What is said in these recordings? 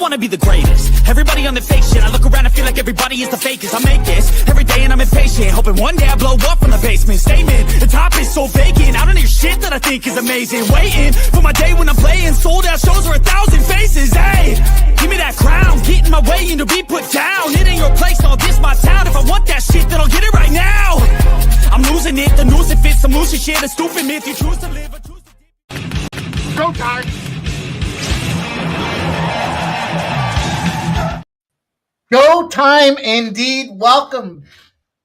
wanna be the greatest. Everybody on the fake shit. I look around and feel like everybody is the fakest. I make this every day and I'm impatient, hoping one day I blow up from the basement. Statement, the top is so vacant. I don't hear shit that I think is amazing. Waiting for my day when I'm playing sold out shows or 1,000 faces. Hey, give me that crown, get in my way and to be put down. It ain't your place, all this my town. If I want that shit, then I'll get it right now. I'm losing it, the news it fits, some loose shit, a stupid myth. You choose to live or choose to... Go time. Go time indeed. Welcome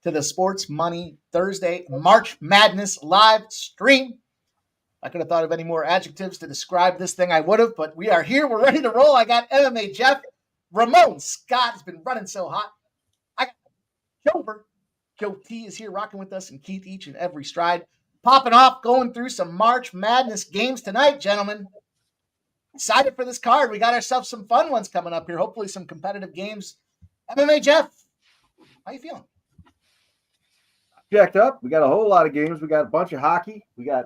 to the Sports Money Thursday March Madness live stream. I could have thought of any more adjectives to describe this thing. I would have, but we are here. We're ready to roll. I got MMA Jeff. Ramon Scott has been running so hot. I got Jover. Joe T is here rocking with us, and Keith each and every stride. Popping off, going through some March Madness games tonight, gentlemen. Excited for this card. We got ourselves some fun ones coming up here. Hopefully some competitive games. MMA Jeff, how you feeling? Jacked up. We got a whole lot of games. We got a bunch of hockey. We got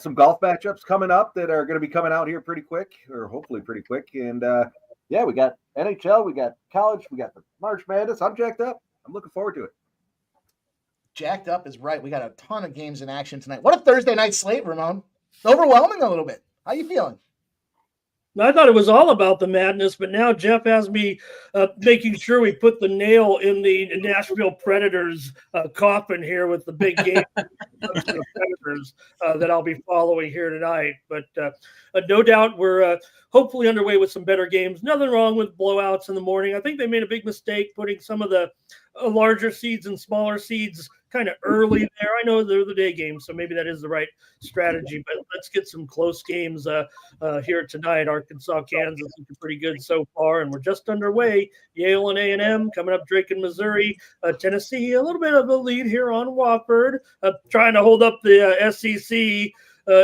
some golf matchups coming up that are going to be coming out here pretty quick, or hopefully pretty quick. And yeah, we got NHL, we got college, we got the March Madness. I'm jacked up. I'm looking forward to it. Jacked up is right. We got a ton of games in action tonight. What a Thursday night slate, Ramon. It's overwhelming a little bit. How you feeling? I thought it was all about the madness, but now Jeff has me making sure we put the nail in the Nashville Predators coffin here with the big game the Predators that I'll be following here tonight. But no doubt we're hopefully underway with some better games. Nothing wrong with blowouts in the morning. I think they made a big mistake putting some of the larger seeds and smaller seeds kind of early there. I know they're the day games, so maybe that is the right strategy, but let's get some close games here tonight. Arkansas, Kansas looking pretty good so far, and we're just underway. Yale and A&M coming up, Drake and Missouri. Tennessee, a little bit of a lead here on Wofford, trying to hold up the SEC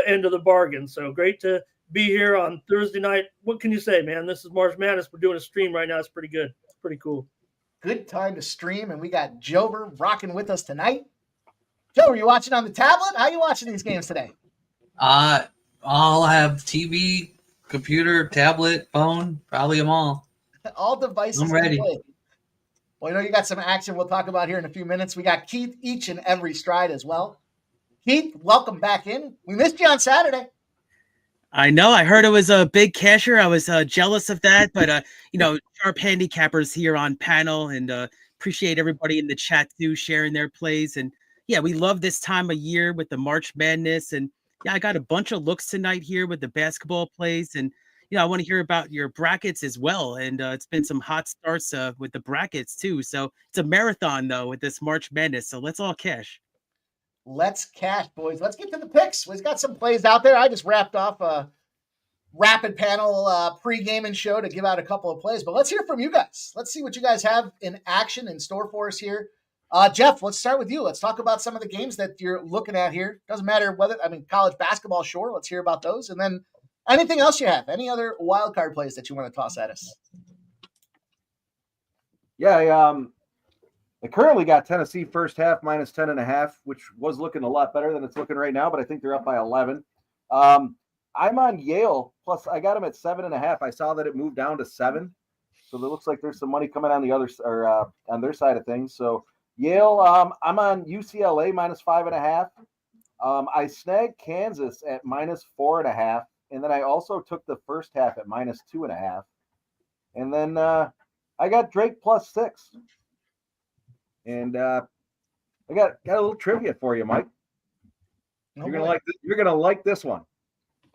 end of the bargain. So great to be here on Thursday night. What can you say, man? This is March Madness. We're doing a stream right now. It's pretty good. It's pretty cool. Good time to stream, and we got Jover rocking with us tonight. Joe, are you watching on the tablet? How are you watching these games today? I'll have TV, computer, tablet, phone, probably them all. All devices. I'm ready. Well, you know, you got some action we'll talk about here in a few minutes. We got Keith each and every stride as well. Keith, welcome back in. We missed you on Saturday. I know. I heard it was a big casher. I was jealous of that, but you know, sharp handicappers here on panel, and appreciate everybody in the chat too sharing their plays. And yeah, we love this time of year with the March Madness. And yeah, I got a bunch of looks tonight here with the basketball plays, and you know, I want to hear about your brackets as well. And it's been some hot starts with the brackets too. So it's a marathon though with this March Madness. So let's all cash. Let's cash, boys. Let's get to the picks. We've got some plays out there. I just wrapped off a rapid panel pre-gaming show to give out a couple of plays, but let's hear from you guys. Let's see what you guys have in action in store for us here. Jeff, let's start with you. Let's talk about some of the games that you're looking at here. Doesn't matter whether, college basketball, sure. Let's hear about those. And then anything else you have, any other wild card plays that you want to toss at us? Yeah, I currently got Tennessee first half minus 10.5, which was looking a lot better than it's looking right now, but I think they're up by 11. I'm on Yale, plus I got them at 7.5. I saw that it moved down to 7, so it looks like there's some money coming on the other or on their side of things. So Yale, I'm on UCLA minus 5.5. I snagged Kansas at minus 4.5, and then I also took the first half at minus 2.5, and then I got Drake plus 6. And I got a little trivia for you, Mike. You're gonna like this one.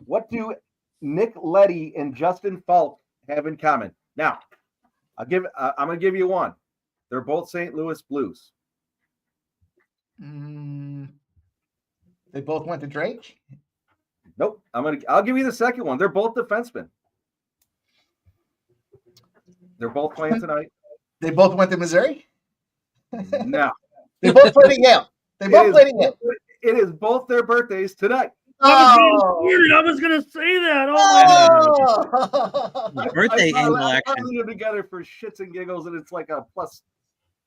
What do Nick Leddy and Justin Falk have in common? Now, I'm gonna give you one. They're both St. Louis Blues. They both went to Drake? Nope. I'll give you the second one. They're both defensemen. They're both playing tonight. They both went to Missouri? No. They both played at Yale. They both played at Yale. It is both their birthdays tonight. I was going to say that. Birthday angle I action. put them together for shits and giggles, and it's like a plus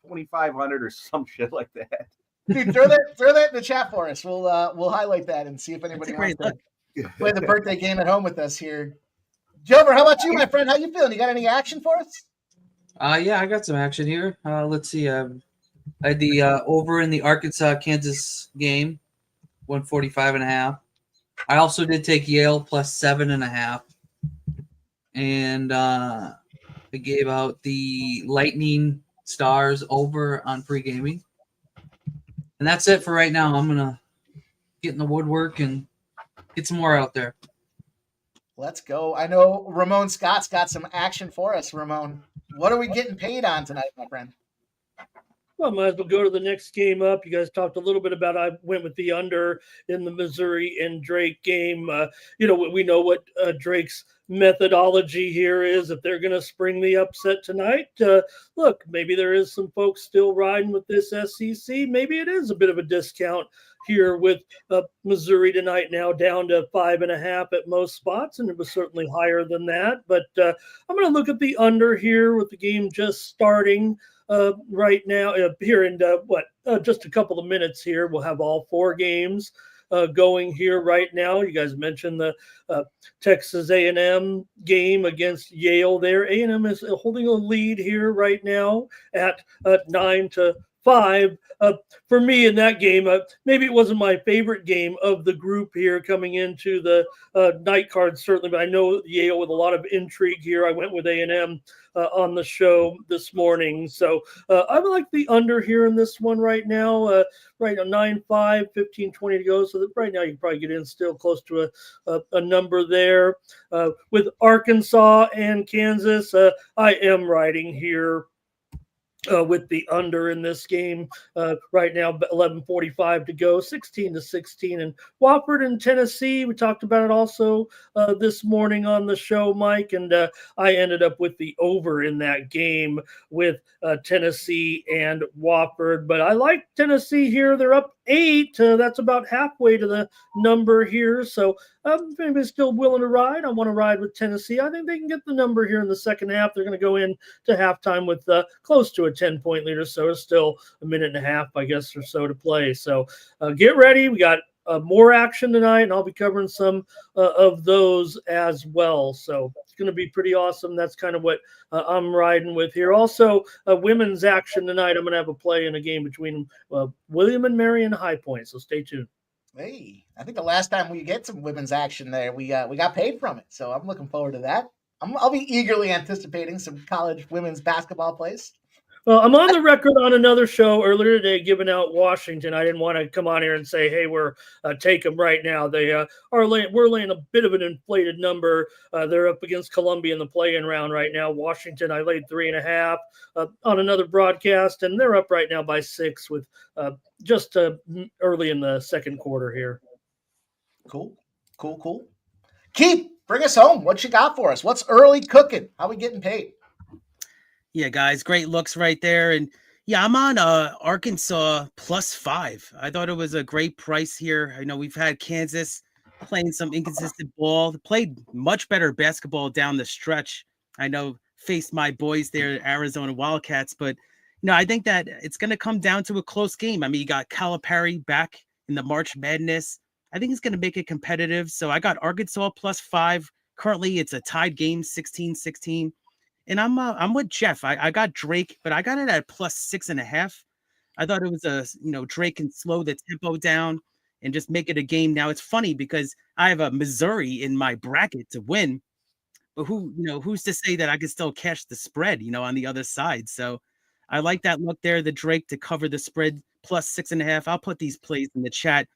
2,500 or some shit like that. Dude, throw that in the chat for us. We'll highlight that and see if anybody wants to play the birthday game at home with us here. Jover, how about you, my friend? How you feeling? You got any action for us? Yeah, I got some action here. Let's see. I had the over in the Arkansas-Kansas game, 145.5. I also did take Yale plus 7.5. And I gave out the Lightning Stars over on pre-gaming. And that's it for right now. I'm going to get in the woodwork and get some more out there. Let's go. I know Ramon Scott's got some action for us, Ramon. What are we getting paid on tonight, my friend? Well, might as well go to the next game up. You guys talked a little bit about I went with the under in the Missouri and Drake game. We know what Drake's methodology here is. If they're going to spring the upset tonight, look, maybe there is some folks still riding with this SEC. Maybe it is a bit of a discount here with Missouri tonight, now down to 5.5 at most spots, and it was certainly higher than that. But I'm going to look at the under here with the game just starting right now. Here in just a couple of minutes here, we'll have all 4 games going here right now. You guys mentioned the Texas A&M game against Yale. There, A&M is holding a lead here right now at 9-5. For me in that game, maybe it wasn't my favorite game of the group here coming into the night card, certainly, but I know Yale with a lot of intrigue here. I went with A&M on the show this morning. So I would like the under here in this one right now. Right now, 9-5, 15-20 to go. So that right now you can probably get in still close to a number there. With Arkansas and Kansas, I am riding here with the under in this game right now. 11:45 to go, 16-16. And Wofford and Tennessee, we talked about it also this morning on the show, Mike, and I ended up with the over in that game with Tennessee and Wofford. But I like Tennessee here. They're up 8. That's about halfway to the number here. So if anybody's still willing to ride, I want to ride with Tennessee. I think they can get the number here in the second half. They're going to go in to halftime with close to a 10-point lead or so. It's still a minute and a half, I guess, or so to play. So get ready. We got more action tonight, and I'll be covering some of those as well. So it's going to be pretty awesome. That's kind of what I'm riding with here. Also, women's action tonight. I'm going to have a play in a game between William and Marion High Point. So stay tuned. Hey, I think the last time we get some women's action there, we got paid from it. So I'm looking forward to that. I'll be eagerly anticipating some college women's basketball plays. Well, I'm on the record on another show earlier today giving out Washington. I didn't want to come on here and say, hey, we're take them right now. They we're laying a bit of an inflated number. They're up against Columbia in the play-in round right now. Washington, I laid 3.5 on another broadcast, and they're up right now by 6 with just early in the second quarter here. Cool. Keith, bring us home. What you got for us? What's early cooking? How we getting paid? Yeah, guys, great looks right there. And yeah, I'm on Arkansas +5. I thought it was a great price here. I know we've had Kansas playing some inconsistent ball, played much better basketball down the stretch. I know faced my boys there, Arizona Wildcats, but I think that it's going to come down to a close game. I mean, you got Calipari back in the March Madness. I think he's going to make it competitive. So I got Arkansas +5. Currently, it's a tied game, 16-16. And I'm with Jeff. I got Drake, but I got it at +6.5. I thought it was Drake can slow the tempo down and just make it a game. Now it's funny because I have a Missouri in my bracket to win, but who's to say that I can still cash the spread, on the other side. So I like that look there, the Drake to cover the spread +6.5. I'll put these plays in the chat.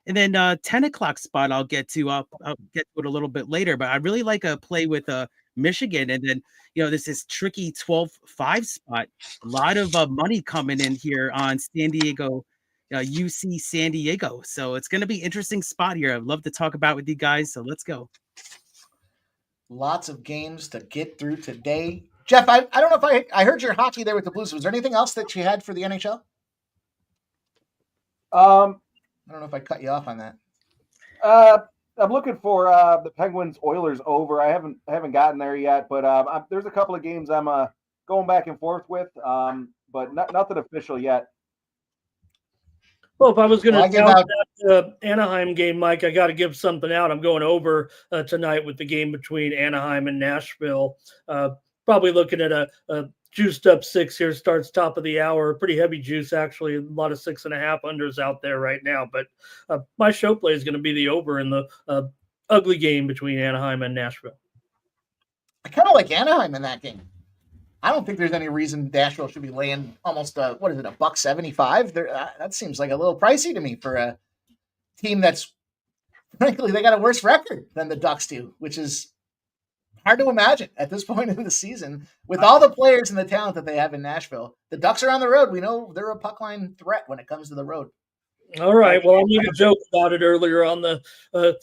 And then 10 o'clock spot I'll get to. I'll get to it a little bit later, but I really like a play with Michigan. And then, this is tricky 12-5 spot. A lot of money coming in here on San Diego, UC San Diego. So it's going to be an interesting spot here. I'd love to talk about with you guys. So let's go. Lots of games to get through today. Jeff, I don't know if I heard your hockey there with the Blues. Was there anything else that you had for the NHL? I don't know if I cut you off on that. I'm looking for the Penguins Oilers over. I haven't gotten there yet, but there's a couple of games I'm going back and forth with, but nothing official yet. Well, if I was going to Anaheim game, Mike, I got to give something out. I'm going over tonight with the game between Anaheim and Nashville. Probably looking at a juiced up 6 here, starts top of the hour. Pretty heavy juice, actually. A lot of 6.5 unders out there right now. But my show play is going to be the over in the ugly game between Anaheim and Nashville. I kind of like Anaheim in that game. I don't think there's any reason Nashville should be laying almost $1.75. That seems like a little pricey to me for a team that's, frankly, they got a worse record than the Ducks do, which is hard to imagine at this point in the season with all the players and the talent that they have in Nashville. The Ducks are on the road. We know they're a puck line threat when it comes to the road. All right. Well, I made a joke about it earlier on the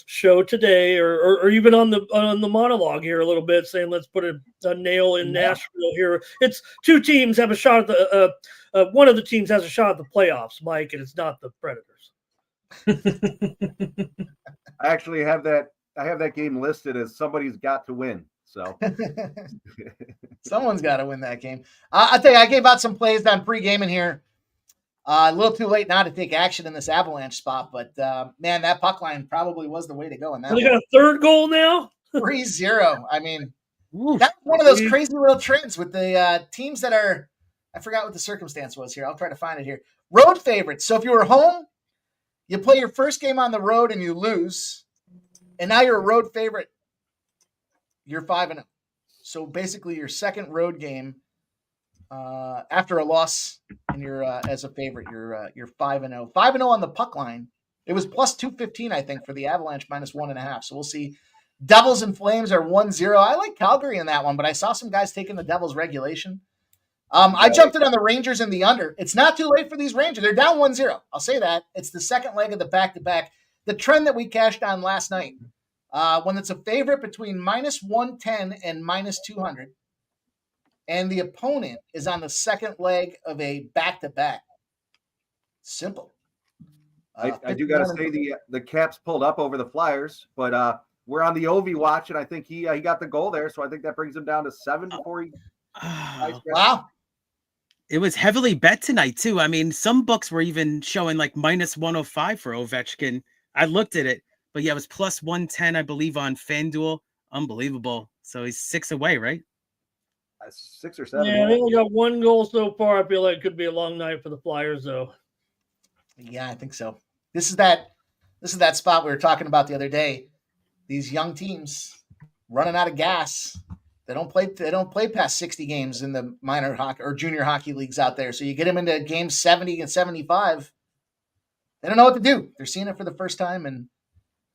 show today, or even on the monologue here a little bit, saying let's put a nail in Nashville here. It's two teams have a shot at the one of the teams has a shot at the playoffs, Mike, and it's not the Predators. I actually have that. I have that game listed as somebody's got to win. So someone's got to win that game. I tell you, I gave out some plays on pre-gaming here. A little too late now to take action in this Avalanche spot, but man, that puck line probably was the way to go. And that they got a third goal now. 3-0. I mean, that's one of those crazy little trends with the teams that are. I forgot what the circumstance was here. I'll try to find it here. Road favorites. So if you were home, you play your first game on the road and you lose, and now you're a road favorite. You're 5-0. So basically, your second road game. After a loss and you're as a favorite, you're 5-0. 5-0 on the puck line. It was plus 215, I think, for the Avalanche minus 1.5. So we'll see. Devils and Flames are 1-0. I like Calgary in that one, but I saw some guys taking the Devils regulation. I jumped in on the Rangers and the under. It's not too late for these Rangers. They're down 1-0. I'll say that. It's the second leg of the back-to-back. The trend that we cashed on last night, when it's a favorite between minus 110 and minus 200. And the opponent is on the second leg of a back-to-back. Simple. I do got to say the Caps pulled up over the Flyers, but we're on the Ovi watch, and I think he got the goal there, so I think that brings him down to 7 before he. Wow. It was heavily bet tonight too. I mean, some books were even showing like minus 105 for Ovechkin. I looked at it, but yeah, it was plus 110, I believe, on FanDuel. Unbelievable. So he's 6 away, right? 6 or 7. Yeah, they only got 1 goal so far. I feel like it could be a long night for the Flyers, though. Yeah, I think so. This is that spot we were talking about the other day. These young teams running out of gas. They don't play past 60 games in the minor hockey or junior hockey leagues out there. So you get them into games 70 and 75. They don't know what to do. They're seeing it for the first time, and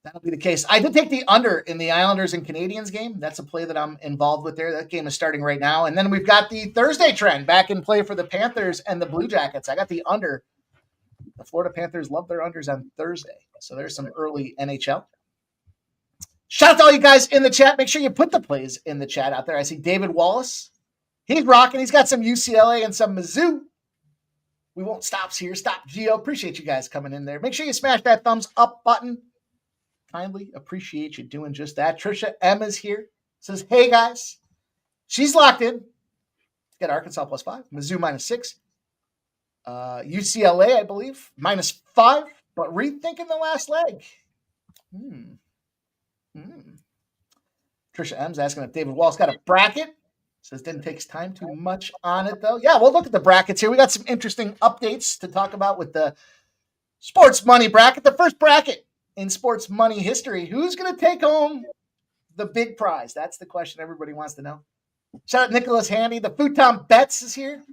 that'll be the case. I did take the under in the Islanders and Canadiens game. That's a play that I'm involved with there. That game is starting right now. And then we've got the Thursday trend back in play for the Panthers and the Blue Jackets. I got the under. The Florida Panthers love their unders on Thursday. So there's some early NHL. Shout out to all you guys in the chat. Make sure you put the plays in the chat out there. I see David Wallace. He's rocking. He's got some UCLA and some Mizzou. We won't stop here. Stop Geo. Appreciate you guys coming in there. Make sure you smash that thumbs up button. Kindly appreciate you doing just that. Trisha M is here. Says, hey, guys. She's locked in. Got Arkansas plus 5. Mizzou minus 6. UCLA, I believe, minus 5. But rethinking the last leg. Trisha M's asking if David Wall's got a bracket. Says didn't take time too much on it, though. Yeah, we'll look at the brackets here. We got some interesting updates to talk about with the sports money bracket. The first bracket in sports money history. Who's going to take home the big prize? That's the question everybody wants to know. Shout out Nicholas Handy. The Futon Bets is here.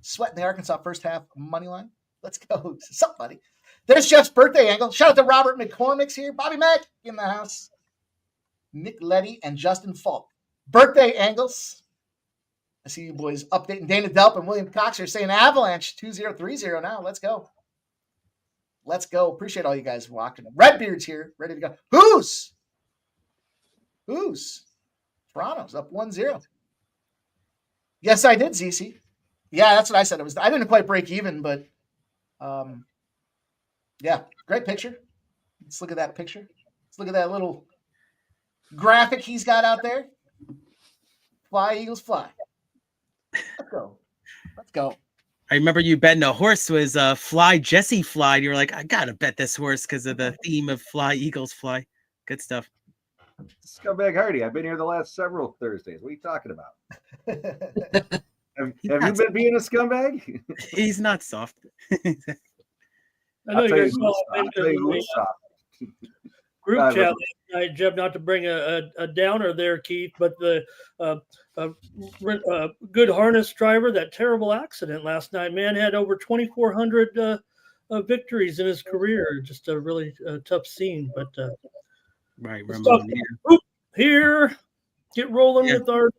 Sweating the Arkansas first half money line. Let's go. Somebody. There's Jeff's birthday angle. Shout out to Robert McCormick's here. Bobby Mack in the house. Nick Letty and Justin Falk. Birthday angles. I see you boys updating. Dana Delp and William Cox are saying Avalanche 2-0-3-0 now. Let's go. Let's go. Appreciate all you guys walking. Redbeard's here. Ready to go. Who's? Toronto's up 1-0. Yes, I did, ZC. Yeah, that's what I said. I didn't quite break even, but yeah, great picture. Let's look at that picture. Let's look at that little graphic he's got out there. Fly, Eagles, fly. Let's go. I remember you betting a horse was Fly Jesse Fly. You were like, I gotta bet this horse because of the theme of Fly Eagles Fly. Good stuff. Scumbag Hardy, I've been here the last several Thursdays. What are you talking about? Have you been being a scumbag? He's not soft. I know I'll you tell guys you who's soft. group Go ahead, chat Richard. last night, Jeb, not to bring a downer there, Keith, but the good harness driver, that terrible accident last night, man, had over 2,400 victories in his career. Just a really tough scene. But Right, let's Ramon. talk Yeah. here, get rolling Yeah. with our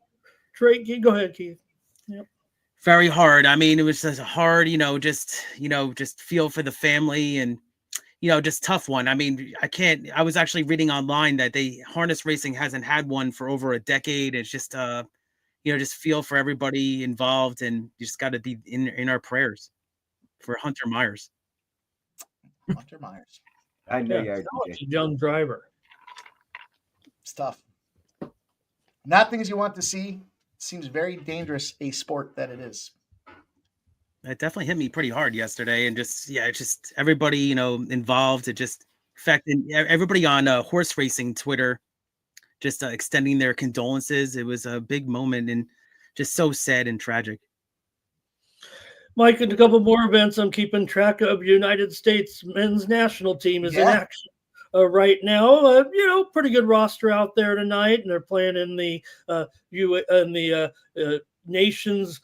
trade. Go ahead, Keith. Yep. Very hard. I mean, it was just hard, just feel for the family and, just tough one. I mean, I was actually reading online that harness racing hasn't had one for over a decade. It's just, just feel for everybody involved, and you just got to be in our prayers for Hunter Myers. Hunter Myers. I know Yeah, you are. he's a young driver. It's tough. Not things you want to see. Seems very dangerous a sport that it is. It definitely hit me pretty hard yesterday, and just everybody involved. It just affected everybody on horse racing Twitter, just extending their condolences. It was a big moment and just so sad and tragic. Mike, and a couple more events I'm keeping track of. United States men's national team is in action right now. Pretty good roster out there tonight, and they're playing in the nations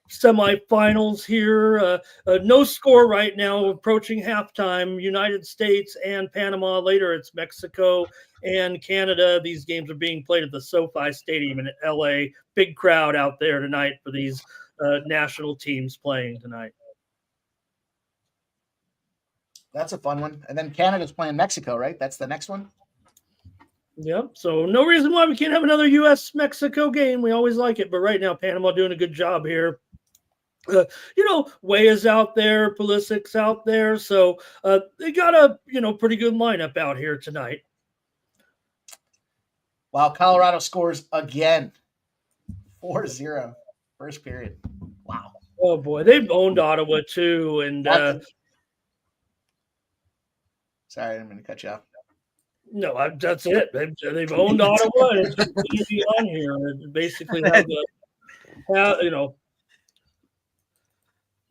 semifinals here. No score right now, approaching halftime. United States and Panama. Later, it's Mexico and Canada. These games are being played at the SoFi Stadium in LA. Big crowd out there tonight for these national teams playing tonight. That's a fun one. And then Canada's playing Mexico, right? That's the next one. Yep. So no reason why we can't have another U.S.-Mexico game. We always like it, but right now Panama doing a good job here. Way is out there, Pulisic's out there, so they got a pretty good lineup out here tonight. Wow, Colorado scores again, 4-0, first period. Wow. Oh boy, they've owned Ottawa too, and sorry, I didn't mean to cut you off. no, that's it. They've owned Ottawa, and it's just easy on here. And basically have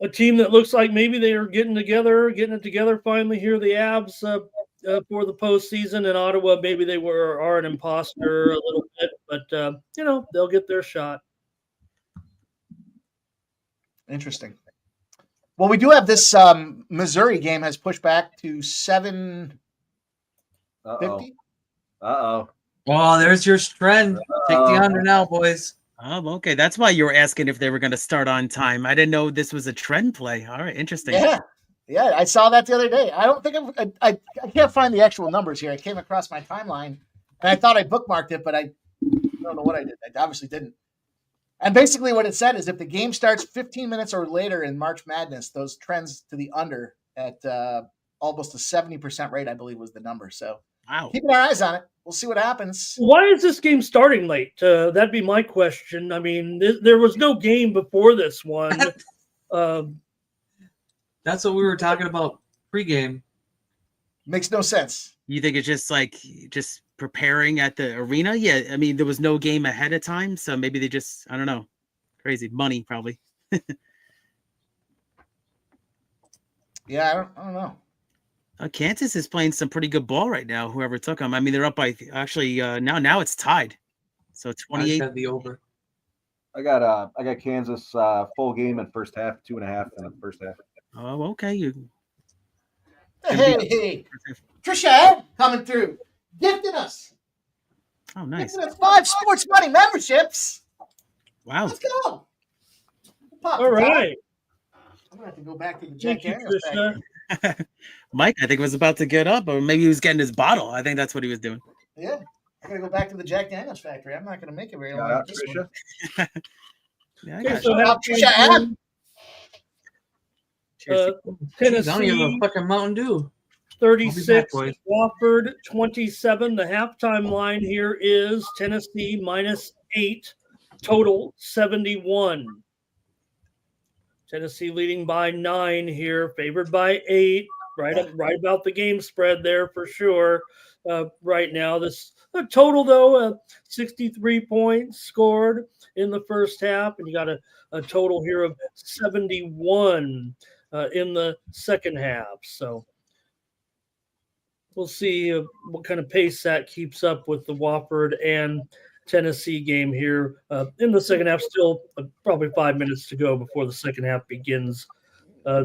a team that looks like maybe they are getting it together finally here. The Avs for the postseason, in Ottawa, maybe they are an imposter a little bit, but they'll get their shot. Interesting. Well, we do have this Missouri game has pushed back to 7:50. Uh-oh. Oh, there's your trend. Take the under now, boys. Oh, okay. That's why you were asking if they were going to start on time. I didn't know this was a trend play. All right, interesting. Yeah, I saw that the other day. I don't think I can't find the actual numbers here. I came across my timeline, and I thought I bookmarked it, but I don't know what I did. I obviously didn't. And basically what it said is if the game starts 15 minutes or later in March Madness, those trends to the under at almost a 70% rate, I believe was the number. So wow, keeping our eyes on it. We'll see what happens. Why is this game starting late? That'd be my question. I mean, there was no game before this one. That's what we were talking about pregame. Makes no sense. You think it's just preparing at the arena? Yeah, I mean, there was no game ahead of time, so maybe they just, I don't know, crazy money probably. Yeah, I don't know. Kansas is playing some pretty good ball right now. Whoever took them, I mean, they're up by actually now it's tied, so 28. The over. I got Kansas full game in first half, 2.5 in the first half. Oh, okay. Hey, Trisha coming through, gifting us. Oh, nice. Gifting us 5 sports money memberships. Wow. Let's go. All right. I'm gonna have to go back to the Jack Thank you, Daniels Krishna. factory. Mike, I think, was about to get up, or maybe he was getting his bottle. I think that's what he was doing. Yeah, I gotta go back to the Jack Daniels factory. I'm not gonna make it very long. With this one. Yeah, I Okay, got so you. Trisha Adam. Cheers. Jeez, I don't even have Tennessee a fucking Mountain Dew. 36, boys. Wofford 27. The halftime line here is Tennessee -8, total 71. Tennessee leading by 9 here, favored by 8. Right about the game spread there for sure. Right now, this total though, 63 points scored in the first half, and you got a total here of 71 in the second half. So we'll see what kind of pace that keeps up with the Wofford and Tennessee game here in the second half. Still probably 5 minutes to go before the second half begins.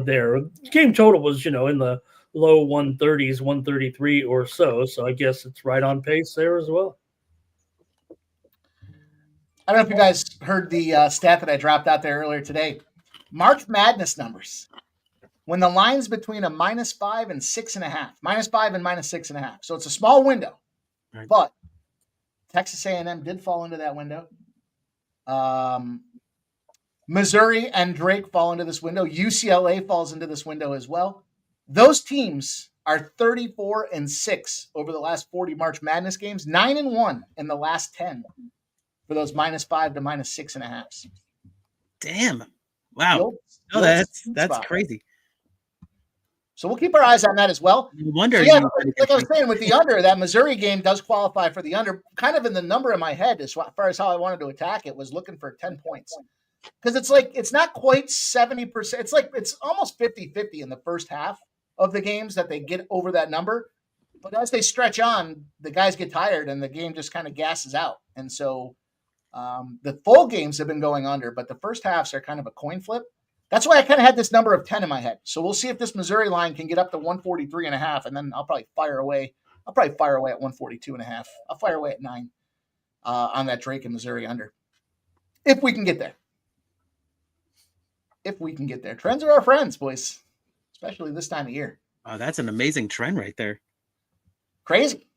There, game total was in the low 130s, 133 or so. So I guess it's right on pace there as well. I don't know if you guys heard the stat that I dropped out there earlier today. March Madness numbers. When the line's between a -5 and 6.5, -5 and -6.5. So it's a small window, Right. But Texas A&M did fall into that window. Missouri and Drake fall into this window. UCLA falls into this window as well. Those teams are 34-6 over the last 40 March Madness games, 9-1 in the last 10 for those -5 to -6.5. Damn. Wow. The That's crazy. So we'll keep our eyes on that as well. No wonder. So yeah, like I was saying, with the under, that Missouri game does qualify for the under. Kind of in the number in my head, as far as how I wanted to attack it, was looking for 10 points. Because it's not quite 70%. It's almost 50-50 in the first half of the games that they get over that number. But as they stretch on, the guys get tired and the game just kind of gasses out. And so the full games have been going under, but the first halves are kind of a coin flip. That's why I kind of had this number of 10 in my head. So we'll see if this Missouri line can get up to 143.5, and then I'll probably fire away. I'll probably fire away at 142.5. I'll fire away at 9 on that Drake and Missouri under. If we can get there. If we can get there. Trends are our friends, boys, especially this time of year. Oh, that's an amazing trend right there. Crazy.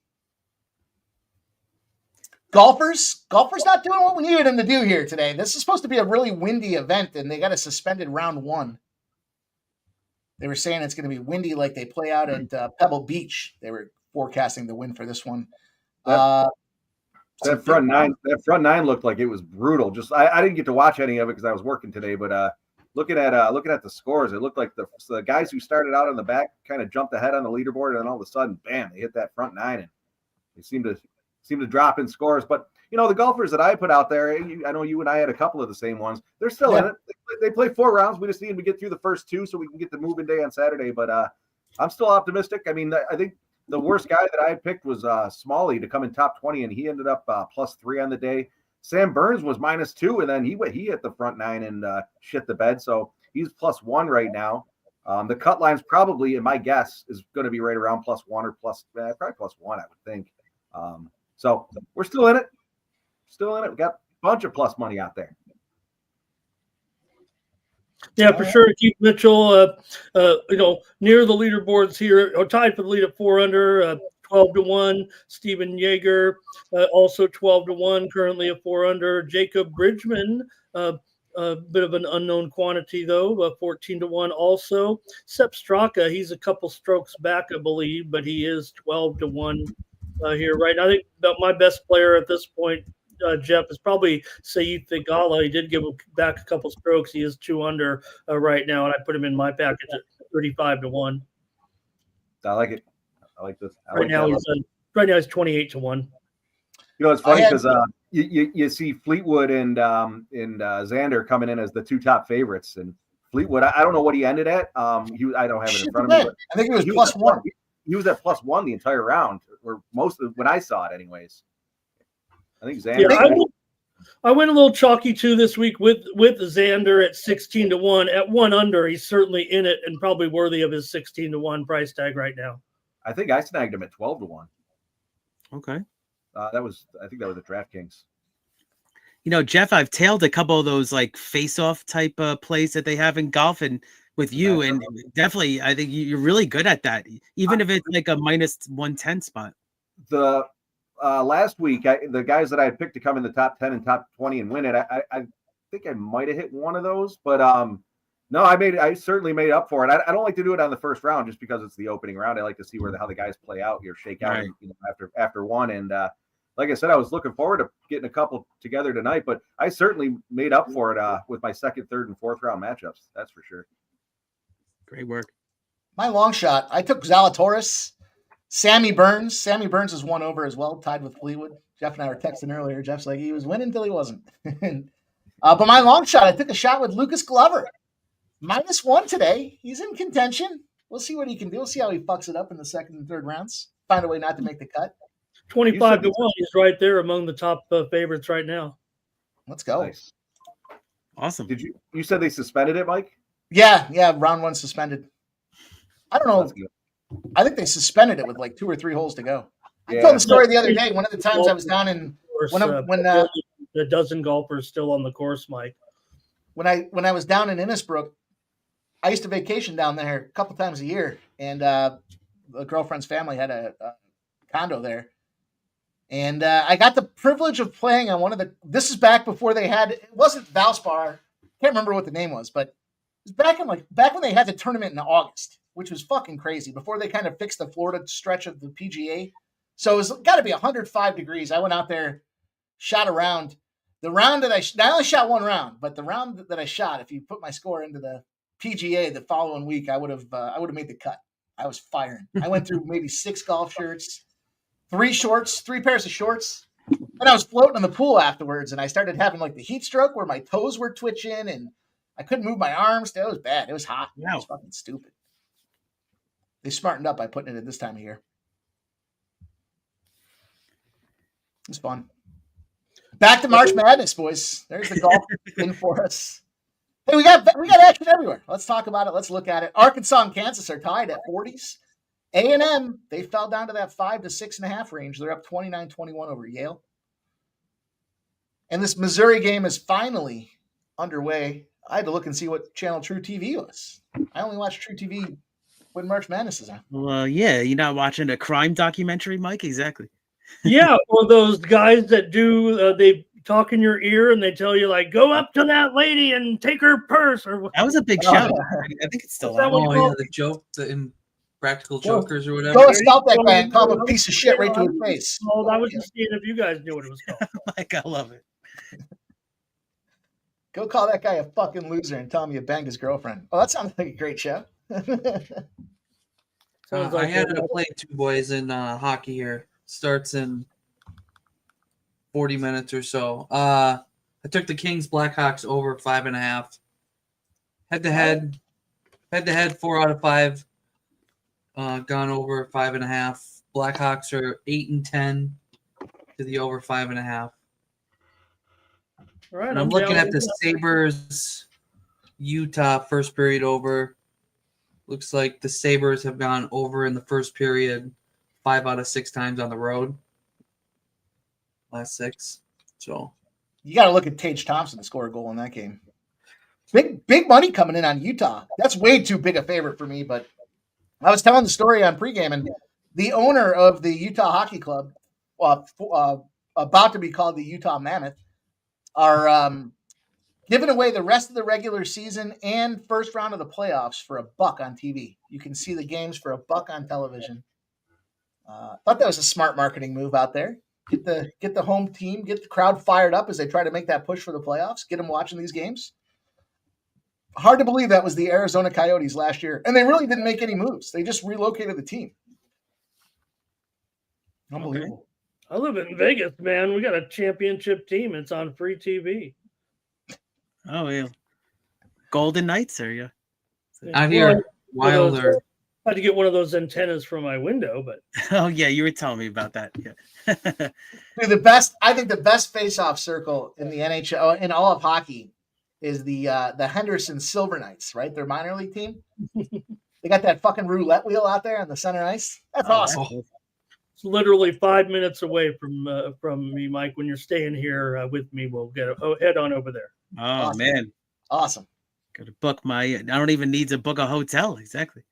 Golfers not doing what we needed them to do here today. This is supposed to be a really windy event, and they got a suspended round 1. They were saying it's going to be windy like they play out at Pebble Beach. They were forecasting the wind for this one. That front nine looked like it was brutal. Just I didn't get to watch any of it because I was working today, but looking at the scores, it looked like the guys who started out on the back kind of jumped ahead on the leaderboard, and then all of a sudden, bam, they hit that front 9, and they seemed to drop in scores. But the golfers that I put out there, I know you and I had a couple of the same ones. They're still in it. They play 4 rounds. We just need them to get through the first 2 so we can get the move-in day on Saturday. But I'm still optimistic. I mean, I think the worst guy that I picked was Smalley to come in top 20, and he ended up +3 on the day. Sam Burns was -2, and then he hit the front 9 and shit the bed. So he's +1 right now. The cut line's probably, in my guess, is going to be right around +1 or probably +1, I would think. So we're still in it. We got a bunch of plus money out there. Yeah, for sure. Keith Mitchell, near the leaderboards here, tied for the lead at 4 under, 12-1. Steven Yeager, also 12-1, currently at 4 under. Jacob Bridgman, a bit of an unknown quantity though, 14-1 also. Sepp Straka, he's a couple strokes back, I believe, but he is 12-1 here right now. I think about my best player at this point, Jeff, is probably Saeed Thigala. He did give back a couple strokes. He is 2 under right now, and I put him in my package at 35-1. I like it. I like this. Right now he's 28-1. It's funny because you see Fleetwood and Xander coming in as the 2 top favorites, and Fleetwood, I don't know what he ended at. I don't have it in front of me. But I think it was +1. He was at +1 the entire round, or most of when I saw it, anyways. I think Xander. Yeah, I went a little chalky too this week with Xander at 16-1 at 1 under. He's certainly in it and probably worthy of his 16-1 price tag right now. I think I snagged him at 12-1. Okay. I think that was at DraftKings. Jeff, I've tailed a couple of those like face-off type plays that they have in golf, and with you, and definitely, I think you're really good at that, even if it's like a -110 spot. The last week, the guys that I had picked to come in the top 10 and top 20 and win it, I think I might have hit one of those, but no, I certainly made up for it. I don't like to do it on the first round just because it's the opening round. I like to see how the guys play out here, shake out right. after one. And like I said, I was looking forward to getting a couple together tonight, but I certainly made up for it with my second, third, and fourth round matchups. That's for sure. Great work. My long shot, I took Zalatoris, Sammy Burns. Sammy Burns is 1 over as well, tied with Fleetwood. Jeff and I were texting earlier. Jeff's like, he was winning until he wasn't. But my long shot, I took a shot with Lucas Glover. -1 today. He's in contention. We'll see what he can do. We'll see how he fucks it up in the second and third rounds. Find a way not to make the cut. 25 to 1. He's right there among the top favorites right now. Let's go. Nice. Awesome. You said they suspended it, Mike? Yeah. Round 1 suspended. I don't know. That's good. I think they suspended it with like 2 or 3 holes to go. I Yeah. told the story the other day. One of the times I was down in The dozen golfers still on the course, Mike. when I was down in Innisbrook, I used to vacation down there a couple times a year, and the girlfriend's family had a condo there, and I got the privilege of playing on one of the. This is back before they had. It wasn't Valspar. Can't remember what the name was, but it was back when they had the tournament in August, which was fucking crazy. Before they kind of fixed the Florida stretch of the PGA, so it was got to be 105 degrees. I went out there, shot a round. The round that I only shot 1 round, but the round that I shot, if you put my score into the PGA the following week, I would have made the cut. I was firing. I went through maybe 6 golf shirts, 3 shorts, 3 pairs of shorts, and I was floating in the pool afterwards. And I started having like the heat stroke where my toes were twitching and I couldn't move my arms. It was bad. It was hot. It was fucking stupid. They smartened up by putting it at this time of year. It was fun. Back to March Madness, boys. There's the golf in for us. Hey, we got action everywhere. Let's talk about it. Let's look at it. Arkansas and Kansas are tied at 40s. A&M, they fell down to that 5 to 6.5 range. They're up 29-21 over Yale. And this Missouri game is finally underway. I had to look and see what channel True TV was. I only watch True TV when March Madness is on. Well, yeah, you're not watching a crime documentary, Mike? Exactly. Yeah, or those guys that do they talk in your ear and they tell you like, go up to that lady and take her purse or That was a big show. I think it's still on. Oh yeah, the joke, the Impractical Jokers or whatever. Go and stop that guy and call him a piece of shit right to his face. Oh, I was just seeing if you guys knew what it was called. Mike, I love it. Go call that guy a fucking loser and tell him you banged his girlfriend. Oh, that sounds like a great show. I had to play 2 boys in hockey here. Starts in 40 minutes or so. I took the Kings Blackhawks over 5.5. Head-to-head, 4 out of 5. Gone over 5.5. Blackhawks are 8-10 to the over 5.5. All right, And I'm looking at the Sabres Utah first period over. Looks like the Sabres have gone over in the first period 5 out of 6 times on the road. Last 6. So you got to look at Tage Thompson to score a goal in that game. Big money coming in on Utah. That's way too big a favorite for me, but I was telling the story on pregame, and the owner of the Utah Hockey Club, about to be called the Utah Mammoth, are giving away the rest of the regular season and first round of the playoffs for $1 on TV. You can see the games for $1 on television. Thought that was a smart marketing move out there. Get the home team, get the crowd fired up as they try to make that push for the playoffs. Get them watching these games. Hard to believe that was the Arizona Coyotes last year, and they really didn't make any moves. They just relocated the team. Unbelievable. I live in Vegas, man. We got a championship team. It's on free TV. Oh, yeah. Golden Knights, are you? out here, Wilder. I had to get one of those antennas from my window, but Oh, yeah, you were telling me about that. Yeah. Dude, I think the best face-off circle in the NHL, in all of hockey, is the Henderson Silver Knights, right? Their minor league team. They got that fucking roulette wheel out there on the center ice. That's awesome. it's literally 5 minutes away from me, Mike. When you're staying here with me, we'll head on over there. Oh, Awesome. man. Awesome. Got to book I don't even need to book a hotel. Exactly.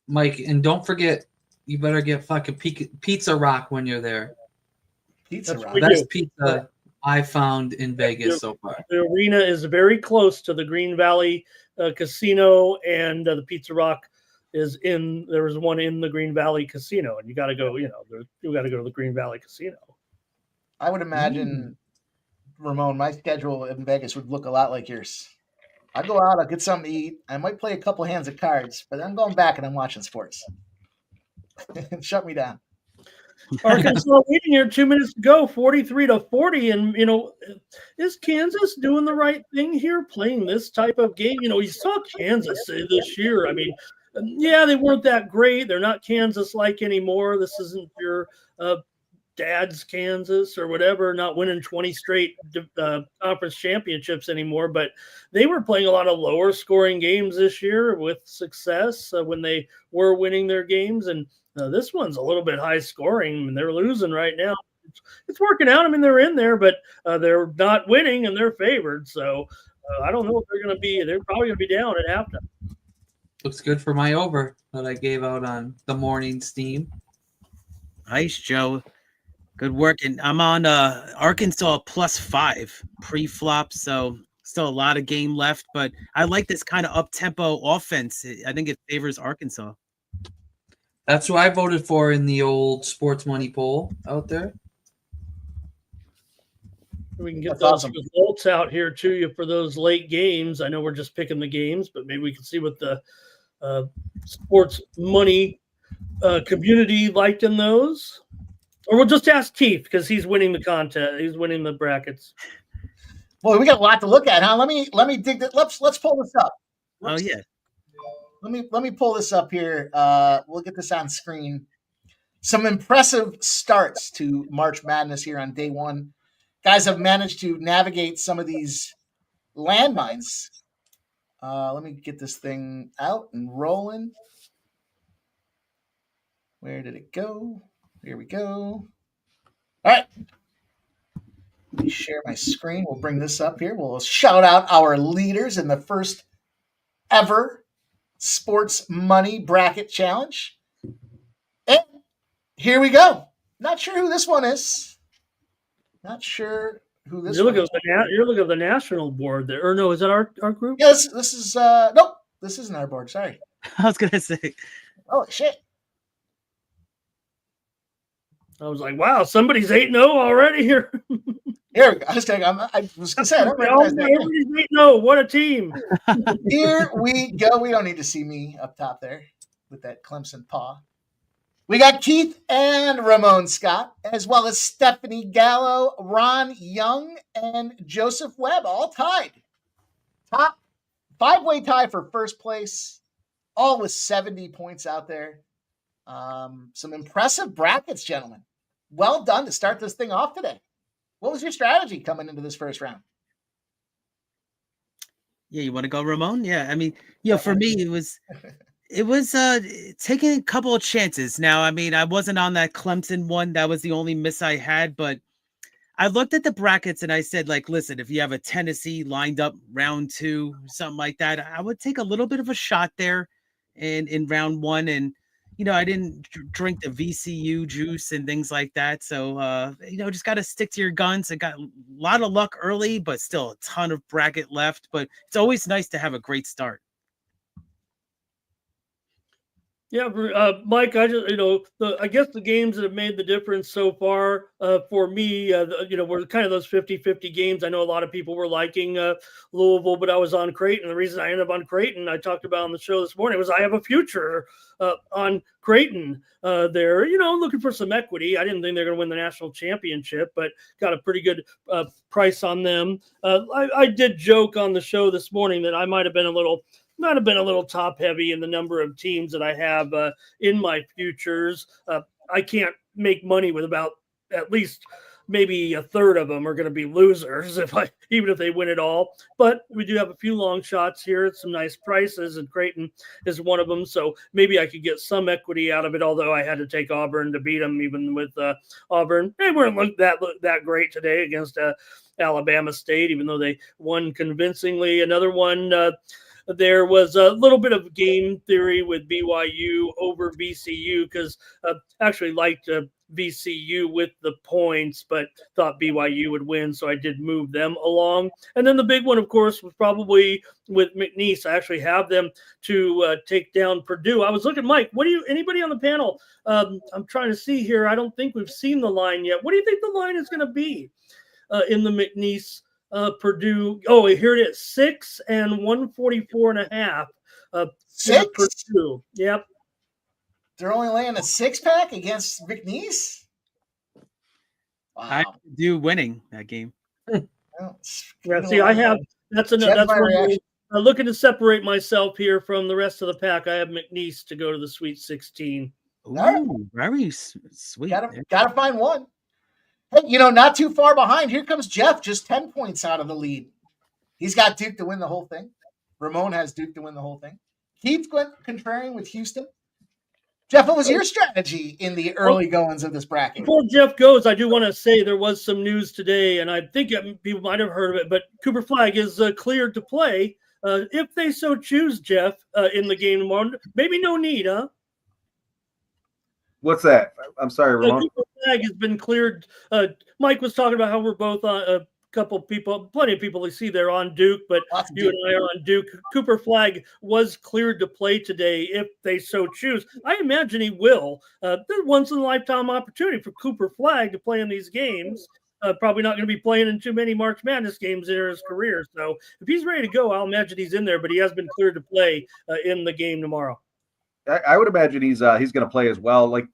Mike, and don't forget, you better get fucking Pizza Rock when you're there. Pizza That's Rock. We Best do. pizza I found in Vegas so far. The arena is very close to the Green Valley Casino, and the Pizza Rock is there was one in the Green Valley Casino, and you got to go. You got to go to the Green Valley Casino. I would imagine, Ramon, my schedule in Vegas would look a lot like yours. I'll go out, I'll get something to eat. I might play a couple hands of cards, but then I'm going back and I'm watching sports. Shut me down. Arkansas leading here, 2 minutes to go, 43-40. And, is Kansas doing the right thing here, playing this type of game? You saw Kansas this year. I mean, yeah, they weren't that great. They're not Kansas-like anymore. This isn't your dad's Kansas or whatever, not winning 20 straight conference championships anymore. But they were playing a lot of lower scoring games this year with success when they were winning their games. And this one's a little bit high scoring, and they're losing right now. It's working out. I mean, they're in there, but they're not winning, and they're favored. So I don't know if they're going to be – they're probably going to be down at halftime. Looks good for my over that I gave out on the morning steam. Nice, Joe. Good work. And I'm on Arkansas +5 pre-flop, so still a lot of game left. But I like this kind of up-tempo offense. I think it favors Arkansas. That's who I voted for in the old sports money poll out there. We can get those results out here to you for those late games. I know we're just picking the games, but maybe we can see what the sports money community liked in those. Or we'll just ask Keith because he's winning the contest. He's winning the brackets. Boy, we got a lot to look at, huh? Let me dig that. Let's pull this up. Oh yeah. Let me pull this up here. We'll get this on screen. Some impressive starts to March Madness here on day one. Guys have managed to navigate some of these landmines. Let me get this thing out and rolling. Where did it go? Here we go. All right. Let me share my screen. We'll bring this up here. We'll shout out our leaders in the first ever Sports Money Bracket Challenge. And here we go. Not sure who this one is. Not sure who this one is. You're looking at the national board there. Or no, is that our group? Yeah, this is nope. This isn't our board. Sorry. I was gonna say. Oh shit. I was like, wow, somebody's 8-0 already here. Here we go. I was going to say, I don't recognize that. Everybody's 8-0. What a team. Here we go. We don't need to see me up top there with that Clemson paw. We got Keith and Ramon Scott, as well as Stephanie Gallo, Ron Young, and Joseph Webb, all tied. Top 5-way tie for first place, all with 70 points out there. Some impressive brackets, gentlemen. Well done to start this thing off today. What was your strategy coming into this first round? Yeah, you want to go, Ramon? Yeah, I mean, for me, it was taking a couple of chances. Now, I mean, I wasn't on that Clemson one. That was the only miss I had, but I looked at the brackets and I said, like, listen, if you have a Tennessee lined up round 2, something like that, I would take a little bit of a shot there in round 1. And I didn't drink the VCU juice and things like that. So, just got to stick to your guns. I got a lot of luck early, but still a ton of bracket left. But it's always nice to have a great start. Yeah, Mike, I just, I guess the games that have made the difference so far for me, were kind of those 50-50 games. I know a lot of people were liking Louisville, but I was on Creighton. The reason I ended up on Creighton, I talked about on the show this morning, was I have a future on Creighton there, looking for some equity. I didn't think they're going to win the national championship, but got a pretty good price on them. I did joke on the show this morning that I might have been a little top heavy in the number of teams that I have in my futures. I can't make money with about at least maybe a third of them are going to be losers even if they win it all. But we do have a few long shots here, some nice prices, and Creighton is one of them. So maybe I could get some equity out of it, although I had to take Auburn to beat them, even with Auburn. They weren't look that great today against Alabama State, even though they won convincingly. Another one, there was a little bit of game theory with BYU over VCU because I actually liked VCU with the points, but thought BYU would win, so I did move them along. And then the big one, of course, was probably with McNeese. I actually have them to take down Purdue. I was looking, Mike, anybody on the panel? I'm trying to see here. I don't think we've seen the line yet. What do you think the line is going to be in the McNeese Purdue? Oh, here it is, 6 and 144.5. 6? Purdue. Yep. They're only laying a 6-pack against McNeese? Wow. I do winning that game. Well, Yeah, see, I have that's one looking to separate myself here from the rest of the pack. I have McNeese to go to the Sweet 16. Ooh, very sweet. Gotta find one. Hey, not too far behind. Here comes Jeff, just 10 points out of the lead. He's got Duke to win the whole thing. Ramon has Duke to win the whole thing. Keith went contrarian with Houston. Jeff, what was your strategy in the early goings of this bracket? Before Jeff goes, I do want to say there was some news today, and I think people might have heard of it, but Cooper Flagg is cleared to play if they so choose, Jeff, in the game tomorrow. Maybe no need, huh? What's that? I'm sorry, Ramon. Cooper Flagg has been cleared. Mike was talking about how we're both on plenty of people we see there on Duke, but you and I are on Duke. Cooper Flagg was cleared to play today if they so choose. I imagine he will. There's once in a lifetime opportunity for Cooper Flagg to play in these games. Probably not going to be playing in too many March Madness games in his career. So if he's ready to go, I'll imagine he's in there, but he has been cleared to play in the game tomorrow. I would imagine he's going to play as well. Like,